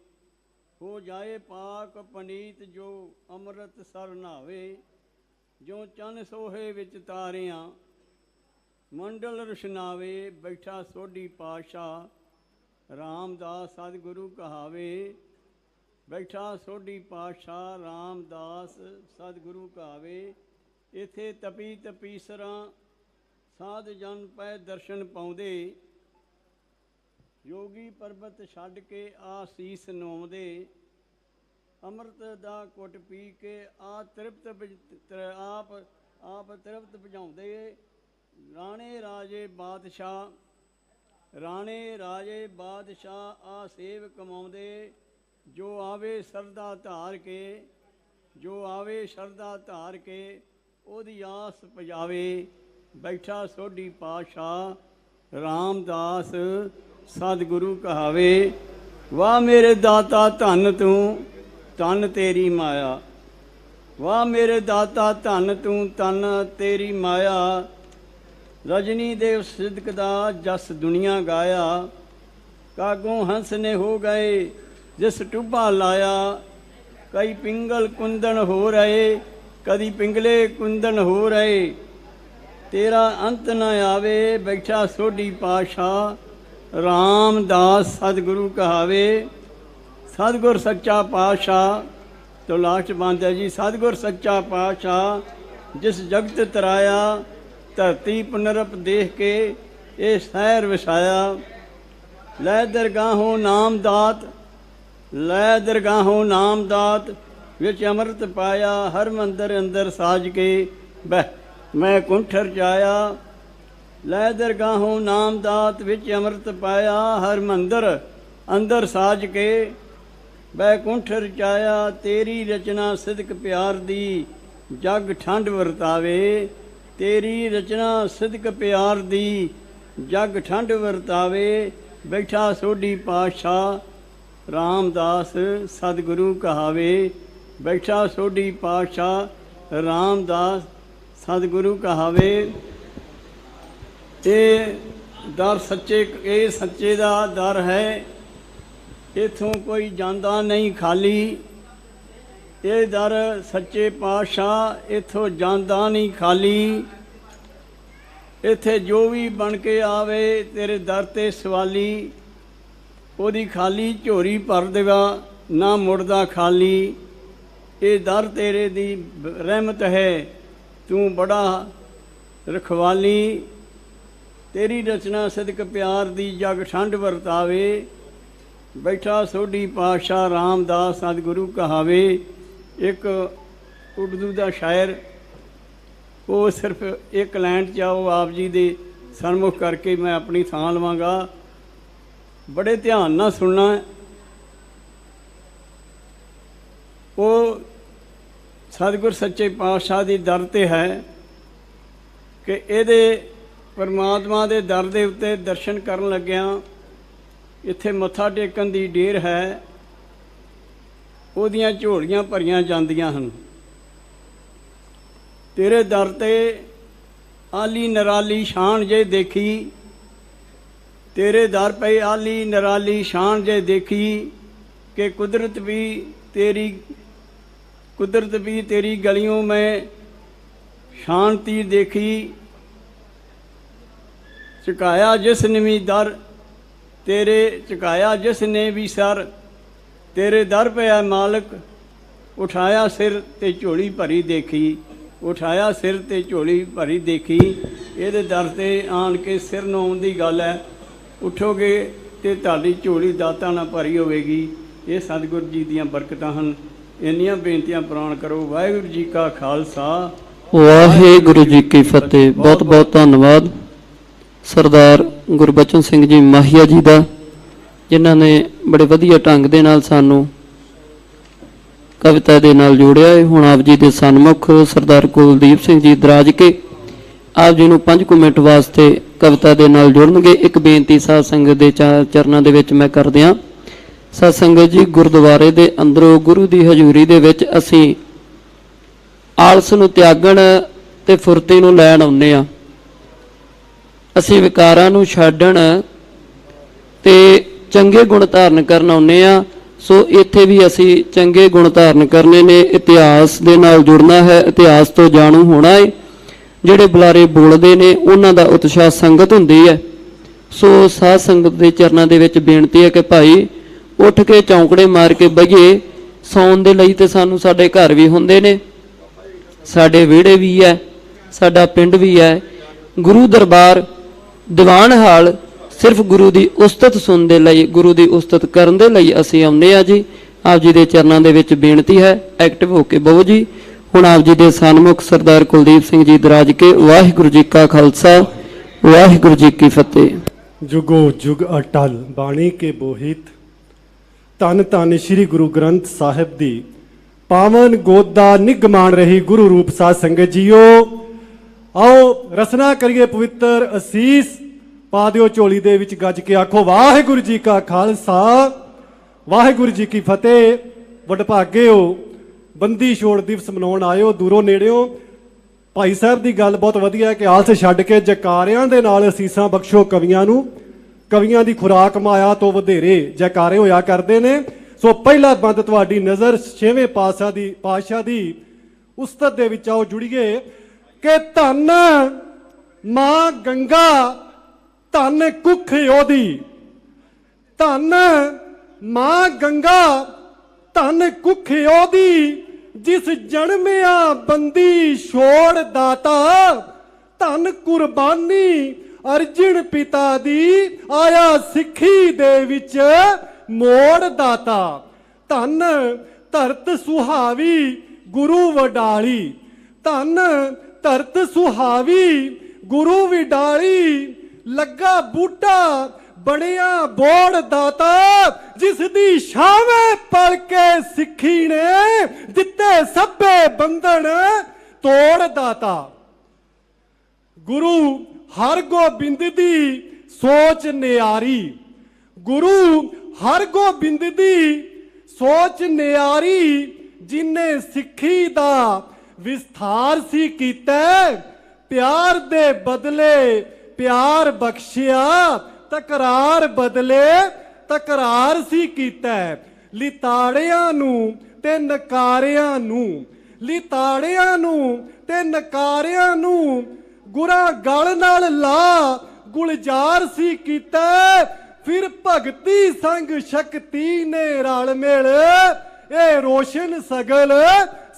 ਹੋ ਜਾਏ ਪਾਕ ਪਨੀਤ ਜੋ ਅੰਮ੍ਰਿਤਸਰ ਨਾਵੇ। ਜੋ ਚੰਨ ਸੋਹੇ ਵਿੱਚ ਤਾਰਿਆਂ ਮੰਡਲ ਰੁਸ਼ਨਾਵੇ, ਬੈਠਾ ਸੋਢੀ ਪਾਤਸ਼ਾਹ ਰਾਮਦਾਸ ਸਤਿਗੁਰੂ ਕਹਾਵੇ। ਬੈਠਾ ਸੋਢੀ ਪਾਤਸ਼ਾਹ ਰਾਮਦਾਸ ਸਤਿਗੁਰੂ ਕਹਾਵੇ। ਇਥੇ ਤਪੀ ਤਪੀਸਰਾਂ ਸਾਧ ਜਨ ਪੈ ਦਰਸ਼ਨ ਪਾਉਂਦੇ, ਯੋਗੀ ਪਰਬਤ ਛੱਡ ਕੇ ਆਸੀਸ ਨੋਂਦੇ। ਅੰਮ੍ਰਿਤ ਦਾ ਘੁੱਟ ਪੀ ਕੇ ਆਪ ਤ੍ਰਿਪਤ ਬੁਝਾਉਂਦੇ। ਰਾਣੇ ਰਾਜੇ ਬਾਦਸ਼ਾਹ, ਰਾਣੇ ਰਾਜੇ ਬਾਦਸ਼ਾਹ ਆ ਸੇਵ ਕਮਾਉਂਦੇ। ਜੋ ਆਵੇ ਸ਼ਰਧਾ ਧਾਰ ਕੇ, ਜੋ ਆਵੇ ਸ਼ਰਧਾ ਧਾਰ ਕੇ ਉਹਦੀ ਆਸ ਪੁਜਾਵੇ। ਬੈਠਾ ਸੋਢੀ ਪਾਤਸ਼ਾਹ ਰਾਮਦਾਸ ਸਤਿਗੁਰੂ ਕਹਾਵੇ। ਵਾਹ ਮੇਰੇ ਦਾਤਾ ਧੰਨ ਤੂੰ, ਧੰਨ ਤੇਰੀ ਮਾਇਆ। ਵਾਹ ਮੇਰੇ ਦਾਤਾ ਧੰਨ ਤੂੰ, ਧੰਨ ਤੇਰੀ ਮਾਇਆ। ਰਜਨੀ ਦੇਵ ਸਿਦਕ ਦਾ ਜਸ ਦੁਨੀਆ ਗਾਇਆ। ਕਾਗੋਂ ਹੰਸ ਨੇ ਹੋ ਗਏ ਜਿਸ ਟੁੱਭਾ ਲਾਇਆ। ਕਈ ਪਿੰਗਲ ਕੁੰਦਨ ਹੋ ਰਹੇ, ਕਦੀ ਪਿੰਗਲੇ ਕੁੰਦਨ ਹੋ ਰਹੇ। ਤੇਰਾ ਅੰਤ ਨਾ ਆਵੇ। ਬੈਠਾ ਸੋਢੀ ਪਾਤਸ਼ਾਹ ਰਾਮਦਾਸ ਸਤਿਗੁਰੂ ਕਹਾਵੇ। ਸਤਿਗੁਰ ਸੱਚਾ ਪਾਤਸ਼ਾਹ ਤੋਂ ਲਾਸਟ ਬੰਦ ਹੈ ਜੀ। ਸਤਿਗੁਰ ਸੱਚਾ ਪਾਤਸ਼ਾਹ ਜਿਸ ਜਗਤ ਤਰਾਇਆ, ਧਰਤੀ ਪੁਨਰਪ ਦੇਖ ਕੇ ਇਹ ਸ਼ਹਿਰ ਵਸਾਇਆ। ਲੈ ਦਰਗਾਹੋਂ ਨਾਮ ਦਾਤ, ਲੈ ਦਰਗਾਹੋਂ ਨਾਮ ਦਾਤ, ਵਿੱਚ ਅੰਮ੍ਰਿਤ ਪਾਇਆ। ਹਰ ਮੰਦਰ ਅੰਦਰ ਸਾਜ ਕੇ ਮੈਂ ਕੁੰਠਰ ਜਾਇਆ। ਲੈ ਦਰਗਾਹੋਂ ਨਾਮ ਦਾਤ, ਵਿੱਚ ਅੰਮ੍ਰਿਤ ਪਾਇਆ। ਹਰ ਮੰਦਰ ਅੰਦਰ ਸਾਜ ਕੇ ਬੈਕੁੰਠ ਰਚਾਇਆ। ਤੇਰੀ ਰਚਨਾ ਸਿਦਕ ਪਿਆਰ ਦੀ ਜਗ ਠੰਡ ਵਰਤਾਵੇ। ਤੇਰੀ ਰਚਨਾ ਸਿਦਕ ਪਿਆਰ ਦੀ ਜਗ ਠੰਡ ਵਰਤਾਵੇ। ਬੈਠਾ ਸੋਢੀ ਪਾਤਸ਼ਾਹ ਰਾਮਦਾਸ ਸਤਿਗੁਰੂ ਕਹਾਵੇ। ਬੈਠਾ ਸੋਢੀ ਪਾਤਸ਼ਾਹ ਰਾਮਦਾਸ ਸਤਿਗੁਰੂ ਕਹਾਵੇ। ਇਹ ਦਰ ਸੱਚੇ, ਇਹ ਸੱਚੇ ਦਾ ਦਰ ਹੈ। ਇੱਥੋਂ ਕੋਈ ਜਾਂਦਾ ਨਹੀਂ ਖਾਲੀ। ਇਹ ਦਰ ਸੱਚੇ ਪਾਤਸ਼ਾਹ ਇੱਥੋਂ ਜਾਂਦਾ ਨਹੀਂ ਖਾਲੀ। ਇੱਥੇ ਜੋ ਵੀ ਬਣ ਕੇ ਆਵੇ ਤੇਰੇ ਦਰ 'ਤੇ ਸਵਾਲੀ, ਉਹਦੀ ਖਾਲੀ ਝੋਰੀ ਭਰ ਦੇਵਾ ਨਾ ਮੁੜਦਾ ਖਾਲੀ। ਇਹ ਦਰ ਤੇਰੇ ਦੀ ਰਹਿਮਤ ਹੈ, ਤੂੰ ਬੜਾ ਰਖਵਾਲੀ। ਤੇਰੀ ਰਚਨਾ ਸਦਕ ਪਿਆਰ ਦੀ ਜਗ ਠੰਡ ਵਰਤਾਵੇ। ਬੈਠਾ ਸੋਢੀ ਪਾਤਸ਼ਾਹ ਰਾਮਦਾਸ ਸਤਿਗੁਰੂ ਕਹਾਵੇ। ਇੱਕ ਉਰਦੂ ਦਾ ਸ਼ਾਇਰ, ਉਹ ਸਿਰਫ ਇੱਕ ਲਾਈਨ 'ਚ ਆਓ ਆਪ ਜੀ ਦੇ ਸਨਮੁਖ ਕਰਕੇ ਮੈਂ ਆਪਣੀ ਥਾਂ ਲਵਾਂਗਾ। ਬੜੇ ਧਿਆਨ ਨਾਲ ਸੁਣਨਾ। ਉਹ ਸਤਿਗੁਰ ਸੱਚੇ ਪਾਤਸ਼ਾਹ ਦੀ ਦਰ 'ਤੇ ਹੈ ਕਿ ਇਹਦੇ ਪਰਮਾਤਮਾ ਦੇ ਦਰ ਦੇ ਉੱਤੇ ਦਰਸ਼ਨ ਕਰਨ ਲੱਗਿਆਂ ਇੱਥੇ ਮੱਥਾ ਟੇਕਣ ਦੀ ਢੇਰ ਹੈ। ਉਹਦੀਆਂ ਝੋਲੀਆਂ ਭਰੀਆਂ ਜਾਂਦੀਆਂ ਹਨ। ਤੇਰੇ ਦਰ 'ਤੇ ਆਲੀ ਨਿਰਾਲੀ ਸ਼ਾਨ ਜੇ ਦੇਖੀ। ਤੇਰੇ ਦਰ ਪਈ ਆਲੀ ਨਿਰਾਲੀ ਸ਼ਾਨ ਜੇ ਦੇਖੀ ਕਿ ਕੁਦਰਤ ਵੀ तेरी गलियों में शांति देखी। झुकाया जिसने भी दर तेरे, झुकाया जिसने भी सर तेरे दर पे है मालिक। उठाया सिर ते झोली भरी देखी, उठाया सिर ते झोली भरी देखी। ਇਹਦੇ ਦਰ 'ਤੇ ਆਣ ਕੇ ਸਿਰ ਨਹਾਉਣ ਦੀ ਗੱਲ ਹੈ। ਉੱਠੋਗੇ ਤੇ ਤੁਹਾਡੀ ਝੋਲੀ ਦਾਤਾਂ ਨਾਲ ਭਰੀ ਹੋਵੇਗੀ। ਇਹ ਸਤਿਗੁਰੂ ਜੀ ਦੀਆਂ ਬਰਕਤਾਂ ਹਨ। ਇੰਨੀਆਂ ਬੇਨਤੀਆਂ ਪ੍ਰਵਾਨ ਕਰੋ। ਵਾਹਿਗੁਰੂ ਜੀ ਕਾ ਖਾਲਸਾ, ਵਾਹਿਗੁਰੂ ਜੀ ਕੀ ਫਤਿਹ। ਬਹੁਤ ਬਹੁਤ ਧੰਨਵਾਦ ਸਰਦਾਰ ਗੁਰਬਚਨ ਸਿੰਘ ਜੀ ਮਾਹੀਆ ਜੀ ਦਾ, ਜਿਨ੍ਹਾਂ ਨੇ ਬੜੇ ਵਧੀਆ ਢੰਗ ਦੇ ਨਾਲ ਸਾਨੂੰ ਕਵਿਤਾ ਦੇ ਨਾਲ ਜੋੜਿਆ ਹੈ। ਹੁਣ ਆਪ ਜੀ ਦੇ ਸਨਮੁਖ ਸਰਦਾਰ ਕੁਲਦੀਪ ਸਿੰਘ ਜੀ ਦਰਾਜ ਕੇ ਆਪ ਜੀ ਨੂੰ 5 ਮਿੰਟ ਵਾਸਤੇ ਕਵਿਤਾ ਦੇ ਨਾਲ ਜੁੜਨਗੇ। ਇੱਕ ਬੇਨਤੀ ਸਾਧ ਸੰਗਤ ਦੇ ਚਰਨਾਂ ਦੇ ਵਿੱਚ ਮੈਂ ਕਰਦੇ ਹਾਂ। ਸਾਧ ਸੰਗਤ ਜੀ, ਗੁਰਦੁਆਰੇ ਦੇ ਅੰਦਰੋਂ ਗੁਰੂ ਦੀ ਹਜ਼ੂਰੀ ਦੇ ਵਿੱਚ ਅਸੀਂ ਆਲਸ ਨੂੰ ਤਿਆਗਣ ਤੇ ਫੁਰਤੀ ਨੂੰ ਲੈਣ ਆਉਂਦੇ ਹਾਂ। ਅਸੀਂ ਵਿਕਾਰਾਂ ਨੂੰ ਛੱਡਣ ਤੇ ਚੰਗੇ ਗੁਣ ਧਾਰਨ ਕਰਨ ਆਉਂਦੇ ਹਾਂ। ਸੋ ਇੱਥੇ ਵੀ ਅਸੀਂ ਚੰਗੇ ਗੁਣ ਧਾਰਨ ਕਰਨੇ ਨੇ, ਇਤਿਹਾਸ ਦੇ ਨਾਲ ਜੁੜਨਾ ਹੈ, ਇਤਿਹਾਸ ਤੋਂ ਜਾਣੂ ਹੋਣਾ ਹੈ। ਜਿਹੜੇ ਬੁਲਾਰੇ ਬੋਲਦੇ ਨੇ ਉਹਨਾਂ ਦਾ ਉਤਸ਼ਾਹ ਸੰਗਤ ਹੁੰਦੀ ਹੈ। ਸੋ ਸਾਧ ਸੰਗਤ ਦੇ ਚਰਨਾਂ ਦੇ ਵਿੱਚ ਬੇਨਤੀ ਹੈ ਕਿ ਭਾਈ ਉੱਠ ਕੇ ਚੌਂਕੜੇ ਮਾਰ ਕੇ ਬਈਏ। ਸੌਣ ਦੇ ਲਈ ਤੇ ਸਾਨੂੰ ਸਾਡੇ ਘਰ ਵੀ ਹੁੰਦੇ ਨੇ, ਸਾਡੇ ਵਿਹੜੇ ਵੀ ਹੈ, ਸਾਡਾ ਪਿੰਡ ਵੀ ਹੈ। ਗੁਰੂ ਦਰਬਾਰ ਦੀਵਾਨ ਹਾਲ ਸਿਰਫ ਗੁਰੂ ਦੀ ਉਸਤਤ ਸੁਣਨ ਦੇ ਲਈ, ਗੁਰੂ ਦੀ ਉਸਤਤ ਕਰਨ ਦੇ ਲਈ ਅਸੀਂ ਆਉਂਦੇ ਹਾਂ ਜੀ। ਆਪ ਜੀ ਦੇ ਚਰਨਾਂ ਦੇ ਵਿੱਚ ਬੇਨਤੀ ਹੈ, ਐਕਟਿਵ ਹੋ ਕੇ ਬਹੋ ਜੀ। ਹੁਣ ਆਪ ਜੀ ਦੇ ਸਨਮੁਖ ਸਰਦਾਰ ਕੁਲਦੀਪ ਸਿੰਘ ਜੀ ਦਰਾਜ ਕੇ। ਵਾਹਿਗੁਰੂ ਜੀ ਕਾ ਖਾਲਸਾ, ਵਾਹਿਗੁਰੂ ਜੀ ਕੀ ਫਤਿਹ। ਜੁਗੋ ਜੁਗ ਅਟਲ ਬਾਣੀ ਕੇ ਬੋਹਿਤ, ਧੰਨ ਧੰਨ ਸ੍ਰੀ ਗੁਰੂ ਗ੍ਰੰਥ ਸਾਹਿਬ ਦੀ ਪਾਵਨ ਗੋਦਾ ਨਿੱਘ ਮਾਣ ਰਹੀ ਗੁਰੂ ਰੂਪ ਸਾਧ ਸੰਗਤ ਜੀਓ। ਆਓ ਰਸਨਾ ਕਰੀਏ ਪਵਿੱਤਰ ਅਸੀਸ, ਪਾ ਦਿਓ ਝੋਲੀ ਦੇ ਵਿੱਚ ਗੱਜ ਕੇ ਆਖੋ ਵਾਹਿਗੁਰੂ ਜੀ ਕਾ ਖਾਲਸਾ, ਵਾਹਿਗੁਰੂ ਜੀ ਕੀ ਫਤਿਹ। ਵਡਭਾਗੇ ਹੋ, ਬੰਦੀ ਛੋੜ ਦਿਵਸ ਮਨਾਉਣ ਆਇਓ ਦੂਰੋਂ ਨੇੜਿਓਂ। ਭਾਈ ਸਾਹਿਬ ਦੀ ਗੱਲ ਬਹੁਤ ਵਧੀਆ ਕਿ ਆਲਸ ਛੱਡ ਕੇ ਜੈਕਾਰਿਆਂ ਦੇ ਨਾਲ ਅਸੀਸਾਂ ਬਖਸ਼ੋ ਕਵੀਆਂ ਨੂੰ। ਕਵੀਆਂ ਦੀ ਖੁਰਾਕ ਮਾਇਆ ਤੋਂ ਵਧੇਰੇ ਜੈਕਾਰੇ ਹੋਇਆ ਕਰਦੇ ਨੇ। ਸੋ ਪਹਿਲਾ ਬੰਦ ਤੁਹਾਡੀ ਨਜ਼ਰ 6ਵੇਂ ਪਾਤਸ਼ਾਹ ਦੀ ਉਸਤਤ ਦੇ ਵਿੱਚ ਆਓ ਜੁੜੀਏ ਕਿ ਧੰਨ ਮਾਂ ਗੰਗਾ ਧੰਨ ਕੁੱਖ ਉਹਦੀ, ਧੰਨ ਮਾਂ ਗੰਗਾ ਧੰਨ ਕੁੱਖ ਉਹਦੀ, ਜਿਸ ਜਨਮਿਆ ਬੰਦੀ ਛੋੜ ਦਾਤਾ, ਧੰਨ ਕੁਰਬਾਨੀ ਅਰਜਨ ਪਿਤਾ ਦੀ, ਆਇਆ ਸਿੱਖੀ ਦੇ ਵਿੱਚ ਮੋੜ ਦਾਤਾ। ਧੰਨ ਧਰਤ ਸੁਹਾਵੀ ਗੁਰੂ ਵਡਾਲੀ, ਧੰਨ ਧਰਤ ਸੁਹਾਵੀ ਗੁਰੂ ਵਿਡਾਲੀ, ਲੱਗਾ ਬੂਟਾ ਬਣਿਆ ਬੋੜ ਦਾਤਾ, ਜਿਸ ਦੀ ਛਾਵੇਂ ਪਲ ਕੇ ਸਿੱਖੀ ਨੇ, ਦਿੱਤੇ ਸਭੇ ਬੰਧਨ ਤੋੜ ਦਾਤਾ। ਗੁਰੂ ਹਰਗੋਬਿੰਦ ਦੀ ਸੋਚ ਨਿਆਰੀ, ਗੁਰੂ ਹਰਗੋਬਿੰਦ ਦੀ ਸੋਚ ਨਿਆਰੀ, ਜਿਨੇ ਸਿੱਖੀ ਦਾ ਵਿਸਥਾਰ ਸੀ ਕੀਤਾ, ਪਿਆਰ ਦੇ ਬਦਲੇ ਪਿਆਰ ਬਖਸ਼ਿਆ, ਤਕਰਾਰ ਬਦਲੇ ਤਕਰਾਰ ਸੀ ਕੀਤਾ। ਲਿਤਾੜਿਆਂ ਨੂੰ ਤੇ ਨਕਾਰਿਆਂ ਨੂੰ, ਲਿਤਾੜਿਆਂ ਨੂੰ ਤੇ ਨਕਾਰਿਆਂ ਨੂੰ, ਗੁਰਾਂ ਗਲ ਨਾਲ ਲਾ ਗੁਲਜ਼ਾਰ ਸੀ ਕੀਤਾ। ਫਿਰ ਭਗਤੀ ਸੰਗ ਸ਼ਕਤੀ ਨੇ ਰਲ ਮਿਲ, ਇਹ ਰੋਸ਼ਨ ਸਗਲ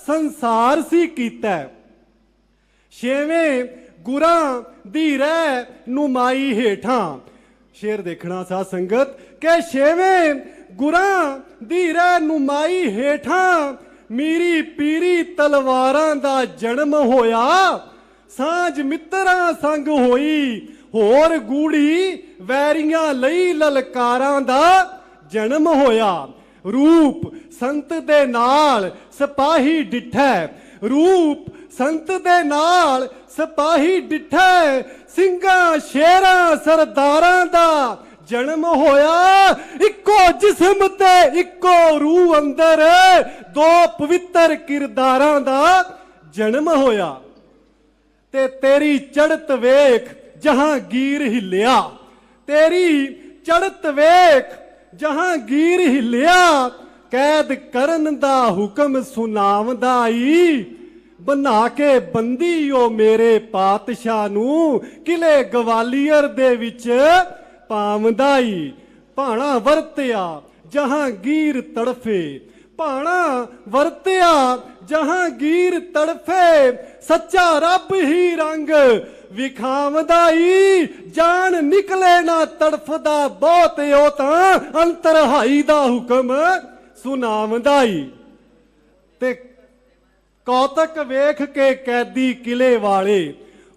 ਸੰਸਾਰ ਸੀ ਕੀਤਾ। ਛੇਵੇਂ ਗੁਰਾਂ ਦੀ ਰਹਿ ਨੁਮਾਈ ਹੇਠਾਂ, ਸ਼ੇਰ ਦੇਖਣਾ ਸਾਧ ਸੰਗਤ ਕਿ ਛੇਵੇਂ ਗੁਰਾਂ ਦੀ ਰਹਿ ਨੁਮਾਈ ਹੇਠਾਂ, ਮੀਰੀ ਪੀਰੀ ਤਲਵਾਰਾਂ ਦਾ ਜਨਮ ਹੋਇਆ, ਸਾਂਝ ਮਿੱਤਰਾਂ ਸੰਗ ਹੋਈ ਹੋਰ ਗੂੜੀ, ਵੈਰੀਆਂ ਲਈ ਲਲਕਾਰਾਂ ਦਾ ਜਨਮ ਹੋਇਆ। ਰੂਪ ਸੰਤ ਦੇ ਨਾਲ ਸਿਪਾਹੀ ਡਿਠੈ, ਰੂਪ ਸੰਤ ਦੇ ਨਾਲ ਸਿਪਾਹੀ ਡਿਠੈ, ਸਿੰਘਾਂ ਸ਼ੇਰਾਂ ਸਰਦਾਰਾਂ ਦਾ ਜਨਮ ਹੋਇਆ। ਇੱਕੋ ਜਿਸਮ ਤੇ ਇੱਕੋ ਰੂਹ ਅੰਦਰ, ਦੋ ਪਵਿੱਤਰ ਕਿਰਦਾਰਾਂ ਦਾ ਜਨਮ ਹੋਇਆ। ਤੇ ਤੇਰੀ ਚੜ੍ਹਤ ਵੇਖ ਜਹਾਂਗੀਰ ਹਿੱਲਿਆ, ਤੇਰੀ ਚੜ੍ਹਤ ਵੇਖ ਜਹਾਂਗੀਰ ਹਿੱਲਿਆ, ਕੈਦ ਕਰਨ ਦਾ ਹੁਕਮ ਸੁਣਾਵਦਾ ਈ, ਬਣਾ ਕੇ ਬੰਦੀ ਉਹ ਮੇਰੇ ਪਾਤਸ਼ਾਹ ਨੂੰ, ਕਿਲੇ ਗਵਾਲੀਅਰ ਦੇ ਵਿੱਚ ਪਾਵਦਾ ਈ। ਭਾਣਾ ਵਰਤਿਆ ਜਹਾਂਗੀਰ ਤੜਫੇ, ਭਾਣਾ ਵਰਤਿਆ ਜਹਾਂਗੀਰ ਤੜਫੇ, ਸੱਚਾ ਰੱਬ ਹੀ ਰੰਗ ਵਿਖਾਵਦਾ ਈ, ਜਾਨ ਨਿਕਲੇ ਨਾ ਤੜਫਦਾ ਬਹੁਤ, ਉਹ ਤਾਂ ਅੰਤਰਹਾਈ ਦਾ ਹੁਕਮ ਸੁਣਾਵਦਾ ਈ। ਤੇ ਕੌਤਕ ਵੇਖ ਕੇ ਕੈਦੀ ਕਿਲੇ ਵਾਲੇ,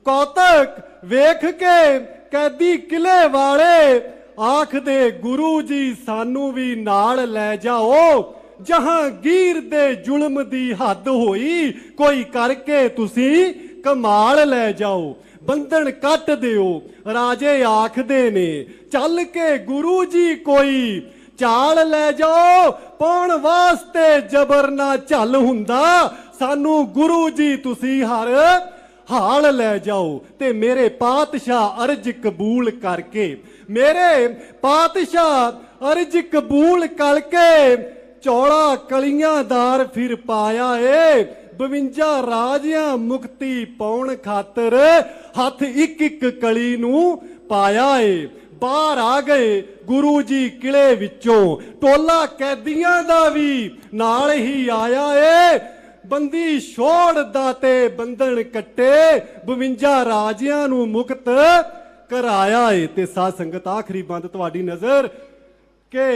ਕੌਤਕ ਵੇਖ ਕੇ ਕੈਦੀ ਕਿਲੇ ਵਾਲੇ, ਆਖਦੇ ਗੁਰੂ ਜੀ ਸਾਨੂੰ ਵੀ ਨਾਲ ਲੈ ਜਾਓ, ਜਹਾਂਗੀਰ ਦੇ ਜ਼ੁਲਮ ਦੀ ਹੱਦ ਹੋਈ, ਕੋਈ ਕਰਕੇ ਤੁਸੀਂ ਕਮਾਲ ਲੈ ਜਾਓ। ਬੰਧਨ ਕੱਟ ਦਿਓ। ਰਾਜੇ ਆਖਦੇ ਨੇ ਚੱਲ ਕੇ ਗੁਰੂ ਜੀ ਕੋਈ ਚਾਲ ਲੈ ਜਾਓ, ਪਾਉਣ ਵਾਸਤੇ ਜਬਰ ਨਾ ਝੱਲ ਹੁੰਦਾ। ਸਾਨੂੰ ਗੁਰੂ ਜੀ ਤੁਸੀਂ ਹਰ ਹਾਲ ਲੈ ਜਾਓ। ਤੇ ਮੇਰੇ ਪਾਤਸ਼ਾਹ ਅਰਜ ਕਬੂਲ ਕਰਕੇ, ਮੇਰੇ ਪਾਤਸ਼ਾਹ ਅਰਜ ਕਬੂਲ ਕਰਕੇ ਚੌੜਾ ਕਲੀਆਂਦਾਰ ਫਿਰ ਪਾਇਆ ਏ। 52 ਰਾਜਿਆਂ ਮੁਕਤੀ ਪਾਉਣ ਖਾਤਰ ਹੱਥ ਇੱਕ ਇੱਕ ਕਲੀ ਨੂੰ ਪਾਇਆ ਏ। ਬਾਹਰ ਆ ਗਏ ਗੁਰੂ ਜੀ ਕਿਲੇ ਵਿੱਚੋਂ, ਟੋਲਾ ਕੈਦੀਆਂ ਦਾ ਵੀ ਨਾਲ ਹੀ ਆਇਆ ਏ। ਬੰਦੀ ਛੋੜ ਦਾਤੇ ਬੰਧਨ ਕੱਟੇ, 52 ਰਾਜਿਆਂ ਨੂੰ ਮੁਕਤ ਕਰਾਇਆ ਏ। ਤੇ ਸਾਧ ਸੰਗਤ ਆਖਰੀ ਬੰਦ ਤੁਹਾਡੀ ਨਜ਼ਰ ਕਿ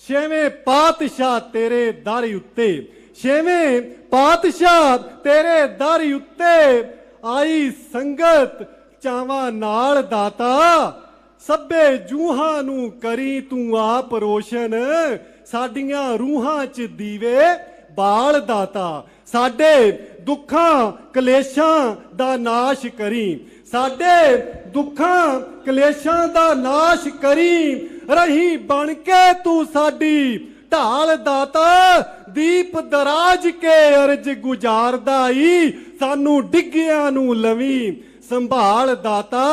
6ਵੇਂ ਪਾਤਸ਼ਾਹ ਤੇਰੇ ਦਰ ਉੱਤੇ, 6ਵੇਂ ਪਾਤਸ਼ਾਹ ਤੇਰੇ ਦਰ ਉੱਤੇ ਆਈ ਸੰਗਤ ਚਾਵਾਂ ਨਾਲ ਦਾਤਾ। ਸਭੇ ਜੂਹਾਂ ਨੂੰ ਕਰੀ ਤੂੰ ਆਪ ਰੋਸ਼ਨ, ਸਾਡੀਆਂ ਰੂਹਾਂ 'ਚ ਦੀਵੇ ਬਾਲ ਦਾਤਾ। ਸਾਡੇ ਦੁੱਖਾਂ ਕਲੇਸ਼ਾਂ ਦਾ ਨਾਸ਼ ਕਰੀ, ਸਾਡੇ ਦੁੱਖਾਂ ਕਲੇਸ਼ਾਂ ਦਾ ਨਾਸ਼ ਕਰੀ। ਰਹੀ ਬਣ ਕੇ ਤੂੰ ਸਾਡੀ ਢਾਲ ਦਾਤਾ। ਦੀਪ ਦਰਾਜ ਕੇ ਅਰਜ ਗੁਜ਼ਾਰਦਾ ਈ, ਸਾਨੂੰ ਡਿੱਗਿਆਂ ਨੂੰ ਲਵੀਂ ਸੰਭਾਲ ਦਾਤਾ।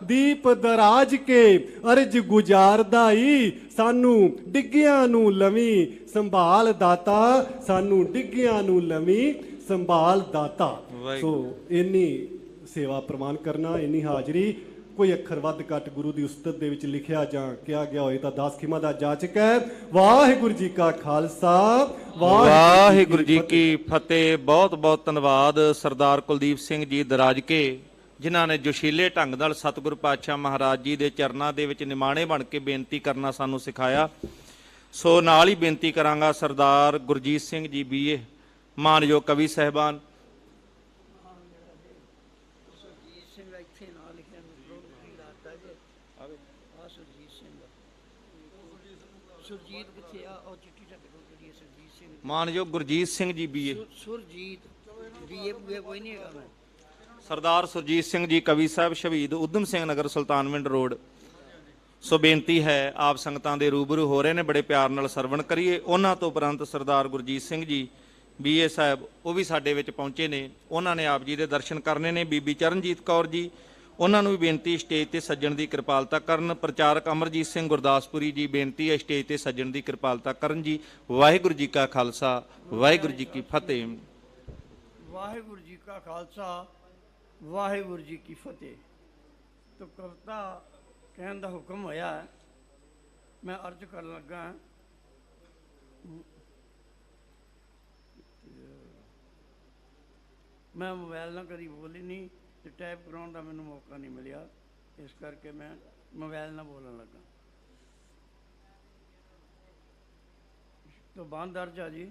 ਦੀਪ ਦਰਾਜ ਕੇ ਅਰਜ ਗੁਜ਼ਾਰਦਾ ਈ, ਸਾਨੂੰ ਡਿੱਗਿਆਂ ਨੂੰ ਲਵੀਂ ਸੰਭਾਲ ਦਾਤਾ। ਸਾਨੂੰ ਡਿੱਗਿਆਂ ਨੂੰ ਲਵੀਂ ਸੰਭਾਲ ਦਾਤਾ। ਸੋ ਇੰਨੀ ਸੇਵਾ ਪ੍ਰਵਾਨ ਕਰਨਾ, ਇੰਨੀ ਹਾਜ਼ਰੀ। ਕੋਈ ਅੱਖਰ ਵੱਧ ਘੱਟ ਗੁਰੂ ਦੀ ਉਸਤਤ ਦੇ ਵਿੱਚ ਲਿਖਿਆ ਜਾਂ ਕਿਹਾ ਗਿਆ ਹੋਏ ਤਾਂ ਦਾਸ ਖਿਮਾ ਦਾ ਜਾਚਕ ਹੈ। ਵਾਹਿਗੁਰੂ ਜੀ ਕਾ ਖਾਲਸਾ, ਵਾਹਿਗੁਰੂ ਜੀ ਕੀ ਫਤਿਹ। ਬਹੁਤ ਬਹੁਤ ਧੰਨਵਾਦ ਸਰਦਾਰ ਕੁਲਦੀਪ ਸਿੰਘ ਜੀ ਦਰਾਜਕੇ, ਜਿਨ੍ਹਾਂ ਨੇ ਜੋਸ਼ੀਲੇ ਢੰਗ ਨਾਲ ਸਤਿਗੁਰੂ ਪਾਤਸ਼ਾਹ ਮਹਾਰਾਜ ਜੀ ਦੇ ਚਰਨਾਂ ਦੇ ਵਿੱਚ ਨਿਮਾਣੇ ਬਣ ਕੇ ਬੇਨਤੀ ਕਰਨਾ ਸਾਨੂੰ ਸਿਖਾਇਆ। ਸੋ ਨਾਲ ਹੀ ਬੇਨਤੀ ਕਰਾਂਗਾ ਸਰਦਾਰ ਗੁਰਜੀਤ ਸਿੰਘ ਜੀ ਬੀਏ, ਮਾਨਯੋਗ ਕਵੀ ਸਾਹਿਬਾਨ। ਮਾਨਯੋਗ ਗੁਰਜੀਤ ਸਿੰਘ ਜੀ ਬੀਏ, ਕੋਈ ਨਹੀਂ ਹੈਗਾ। ਸਰਦਾਰ ਸੁਰਜੀਤ ਸਿੰਘ ਜੀ ਕਵੀ ਸਾਹਿਬ, ਸ਼ਹੀਦ ਊਧਮ ਸਿੰਘ ਨਗਰ, ਸੁਲਤਾਨਵਿੰਡ ਰੋਡ। ਸੋ ਬੇਨਤੀ ਹੈ ਆਪ ਸੰਗਤਾਂ ਦੇ ਰੂਬਰੂ ਹੋ ਰਹੇ ਨੇ, ਬੜੇ ਪਿਆਰ ਨਾਲ ਸਰਵਣ ਕਰੀਏ। ਉਹਨਾਂ ਤੋਂ ਉਪਰੰਤ ਸਰਦਾਰ ਗੁਰਜੀਤ ਸਿੰਘ ਜੀ ਬੀਏ ਸਾਹਿਬ ਉਹ ਵੀ ਸਾਡੇ ਵਿੱਚ ਪਹੁੰਚੇ ਨੇ, ਉਹਨਾਂ ਨੇ ਆਪ ਜੀ ਦੇ ਦਰਸ਼ਨ ਕਰਨੇ ਨੇ। ਬੀਬੀ ਚਰਨਜੀਤ ਕੌਰ ਜੀ, ਉਹਨਾਂ ਨੂੰ ਵੀ ਬੇਨਤੀ ਸਟੇਜ ਤੇ ਸੱਜਣ ਦੀ ਕਿਰਪਾਲਤਾ ਕਰਨ। ਪ੍ਰਚਾਰਕ ਅਮਰਜੀਤ ਸਿੰਘ ਗੁਰਦਾਸਪੁਰੀ ਜੀ, ਬੇਨਤੀ ਹੈ ਸਟੇਜ ਤੇ ਸੱਜਣ ਦੀ ਕਿਰਪਾਲਤਾ ਕਰਨ ਜੀ। ਵਾਹਿਗੁਰੂ ਜੀ ਕਾ ਖਾਲਸਾ, ਵਾਹਿਗੁਰੂ ਜੀ ਕੀ ਫਤਿਹ। ਵਾਹਿਗੁਰੂ ਜੀ ਕਾ ਖਾਲਸਾ, ਵਾਹਿਗੁਰੂ ਜੀ ਕੀ ਫਤਿਹ। ਤੋ ਕਵਿਤਾ ਕਹਿਣ ਦਾ ਹੁਕਮ ਹੋਇਆ ਹੈ, ਮੈਂ ਅਰਜ਼ ਕਰਨ ਲੱਗਾ। ਮੈਂ ਮੋਬਾਈਲ ਨਾਲ ਕਦੀ ਬੋਲੀ ਨਹੀਂ ਤੇ ਟਾਈਪ ਕਰਾਉਣ ਦਾ ਮੈਨੂੰ ਮੌਕਾ ਨਹੀਂ ਮਿਲਿਆ, ਇਸ ਕਰਕੇ ਮੈਂ ਮੋਬਾਈਲ ਨਾਲ ਬੋਲਣ ਲੱਗਾ। ਤੋ ਬੰਦ ਅਰਜ਼ ਆ ਜੀ।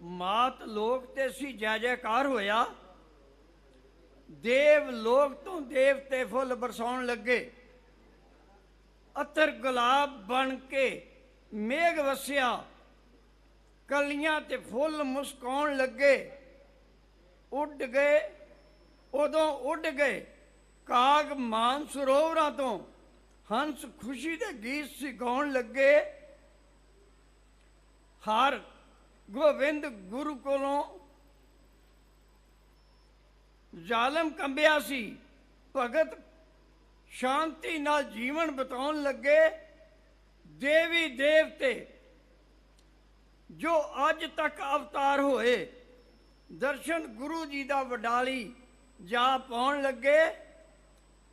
ਮਾਤ ਲੋਕ ਤੇ ਸੀ ਜੈ ਜੈਕਾਰ ਹੋਇਆ, ਦੇਵ ਲੋਕ ਤੋਂ ਦੇਵਤੇ ਫੁੱਲ ਬਰਸਾਉਣ ਲੱਗੇ। ਅਤਰ ਗੁਲਾਬ ਬਣ ਕੇ ਮੇਘ ਵਸਿਆ, ਕਲੀਆਂ ਤੇ ਫੁੱਲ ਮੁਸਕਾਉਣ ਲੱਗੇ। ਉੱਡ ਗਏ ਉਦੋਂ ਉੱਡ ਗਏ ਕਾਗ ਮਾਨ ਸਰੋਵਰਾਂ ਤੋਂ, ਹੰਸ ਖੁਸ਼ੀ ਦੇ ਗੀਤ ਸਿਗਾਉਣ ਲੱਗੇ। ਹਰ ਗੋਬਿੰਦ ਗੁਰੂ ਕੋਲੋਂ ਜ਼ਾਲਮ ਕੰਬਿਆ ਸੀ, ਭਗਤ ਸ਼ਾਂਤੀ ਨਾਲ ਜੀਵਨ ਬਿਤਾਉਣ ਲੱਗੇ। ਦੇਵੀ ਦੇਵਤੇ ਜੋ ਅੱਜ ਤੱਕ ਅਵਤਾਰ ਹੋਏ, ਦਰਸ਼ਨ ਗੁਰੂ ਜੀ ਦਾ ਵਡਾਲੀ ਜਾ ਪਾਉਣ ਲੱਗੇ।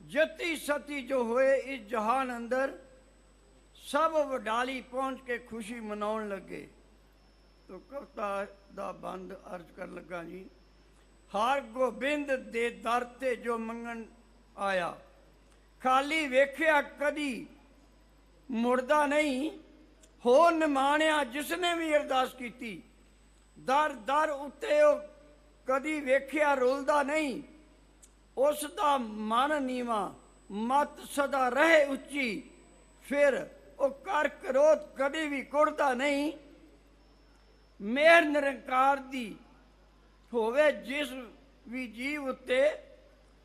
ਜਤੀ ਸਤੀ ਜੋ ਹੋਏ ਇਸ ਜਹਾਨ ਅੰਦਰ, ਸਭ ਵਡਾਲੀ ਪਹੁੰਚ ਕੇ ਖੁਸ਼ੀ ਮਨਾਉਣ ਲੱਗੇ। ਤੋ ਕਵਿਤਾ ਦਾ ਬੰਦ ਅਰਜ਼ ਕਰਨ ਲੱਗਾ ਜੀ। ਹਰ ਗੋਬਿੰਦ ਦੇ ਦਰ ਤੇ ਜੋ ਮੰਗਣ ਆਇਆ, ਖਾਲੀ ਵੇਖਿਆ ਕਦੀ ਮੁੜਦਾ ਨਹੀਂ। ਹੋ ਨਿਮਾਣਿਆ ਜਿਸਨੇ ਵੀ ਅਰਦਾਸ ਕੀਤੀ, ਦਰ ਦਰ ਉੱਤੇ ਉਹ ਕਦੀ ਵੇਖਿਆ ਰੁਲਦਾ ਨਹੀਂ। ਉਸ ਦਾ ਮਨ ਨੀਵਾਂ, ਮਤ ਸਦਾ ਰਹੇ ਉੱਚੀ, ਫਿਰ ਉਹ ਕਰ ਕਰੋਧ ਕਦੀ ਵੀ ਕੁੜਦਾ ਨਹੀਂ। ਮੇਰ ਨਿਰੰਕਾਰ ਦੀ ਹੋਵੇ ਜਿਸ ਵੀ ਜੀਵ ਉੱਤੇ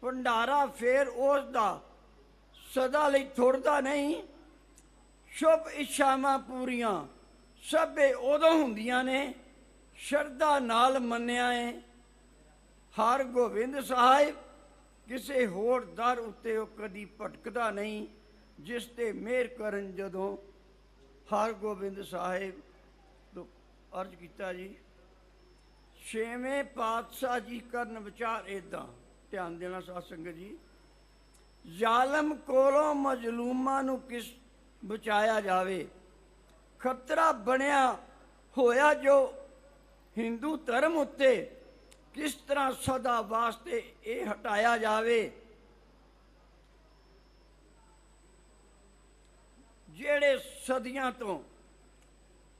ਭੰਡਾਰਾ ਫੇਰ ਉਸ ਦਾ ਸਦਾ ਲਈ ਥੁੜਦਾ ਨਹੀਂ। ਸ਼ੁਭ ਇੱਛਾਵਾਂ ਪੂਰੀਆਂ ਸਭੇ ਉਦੋਂ ਹੁੰਦੀਆਂ ਨੇ ਸ਼ਰਧਾ ਨਾਲ ਮੰਨਿਆ ਏ। ਹਰ ਗੋਬਿੰਦ ਸਾਹਿਬ ਕਿਸੇ ਹੋਰ ਦਰ ਉੱਤੇ ਉਹ ਕਦੀ ਭਟਕਦਾ ਨਹੀਂ। ਜਿਸ ਤੇ ਮਿਹਰ ਕਰਨ ਜਦੋਂ ਹਰ ਗੋਬਿੰਦ ਸਾਹਿਬ ਤੋਂ ਅਰਜ਼ ਕੀਤਾ ਜੀ। ਛੇਵੇਂ ਪਾਤਸ਼ਾਹ ਜੀ ਕਰਨ ਵਿਚਾਰ ਇਦਾਂ, ਧਿਆਨ ਦੇਣਾ ਸਾਧ ਸੰਗਤ ਜੀ। ਜ਼ਾਲਮ ਕੋਲੋਂ ਮਜ਼ਲੂਮਾਂ ਨੂੰ ਕਿਸ ਬਚਾਇਆ ਜਾਵੇ। ਖਤਰਾ ਬਣਿਆ ਹੋਇਆ ਜੋ ਹਿੰਦੂ ਧਰਮ ਉੱਤੇ ਕਿਸ ਤਰ੍ਹਾਂ ਸਦਾ ਵਾਸਤੇ ਇਹ ਹਟਾਇਆ ਜਾਵੇ। ਜਿਹੜੇ ਸਦੀਆਂ ਤੋਂ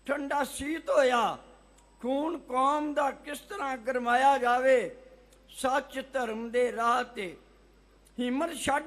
ਠੰਡਾ ਸੀਤ ਹੋਇਆ ਖੂਨ ਕੌਮ ਦਾ ਕਿਸ ਤਰ੍ਹਾਂ ਗਰਮਾਇਆ ਜਾਵੇ। ਸੱਚ ਧਰਮ ਦੇ ਰਾਹ ਤੇ ਹਿੰਮਤ ਛੱਡ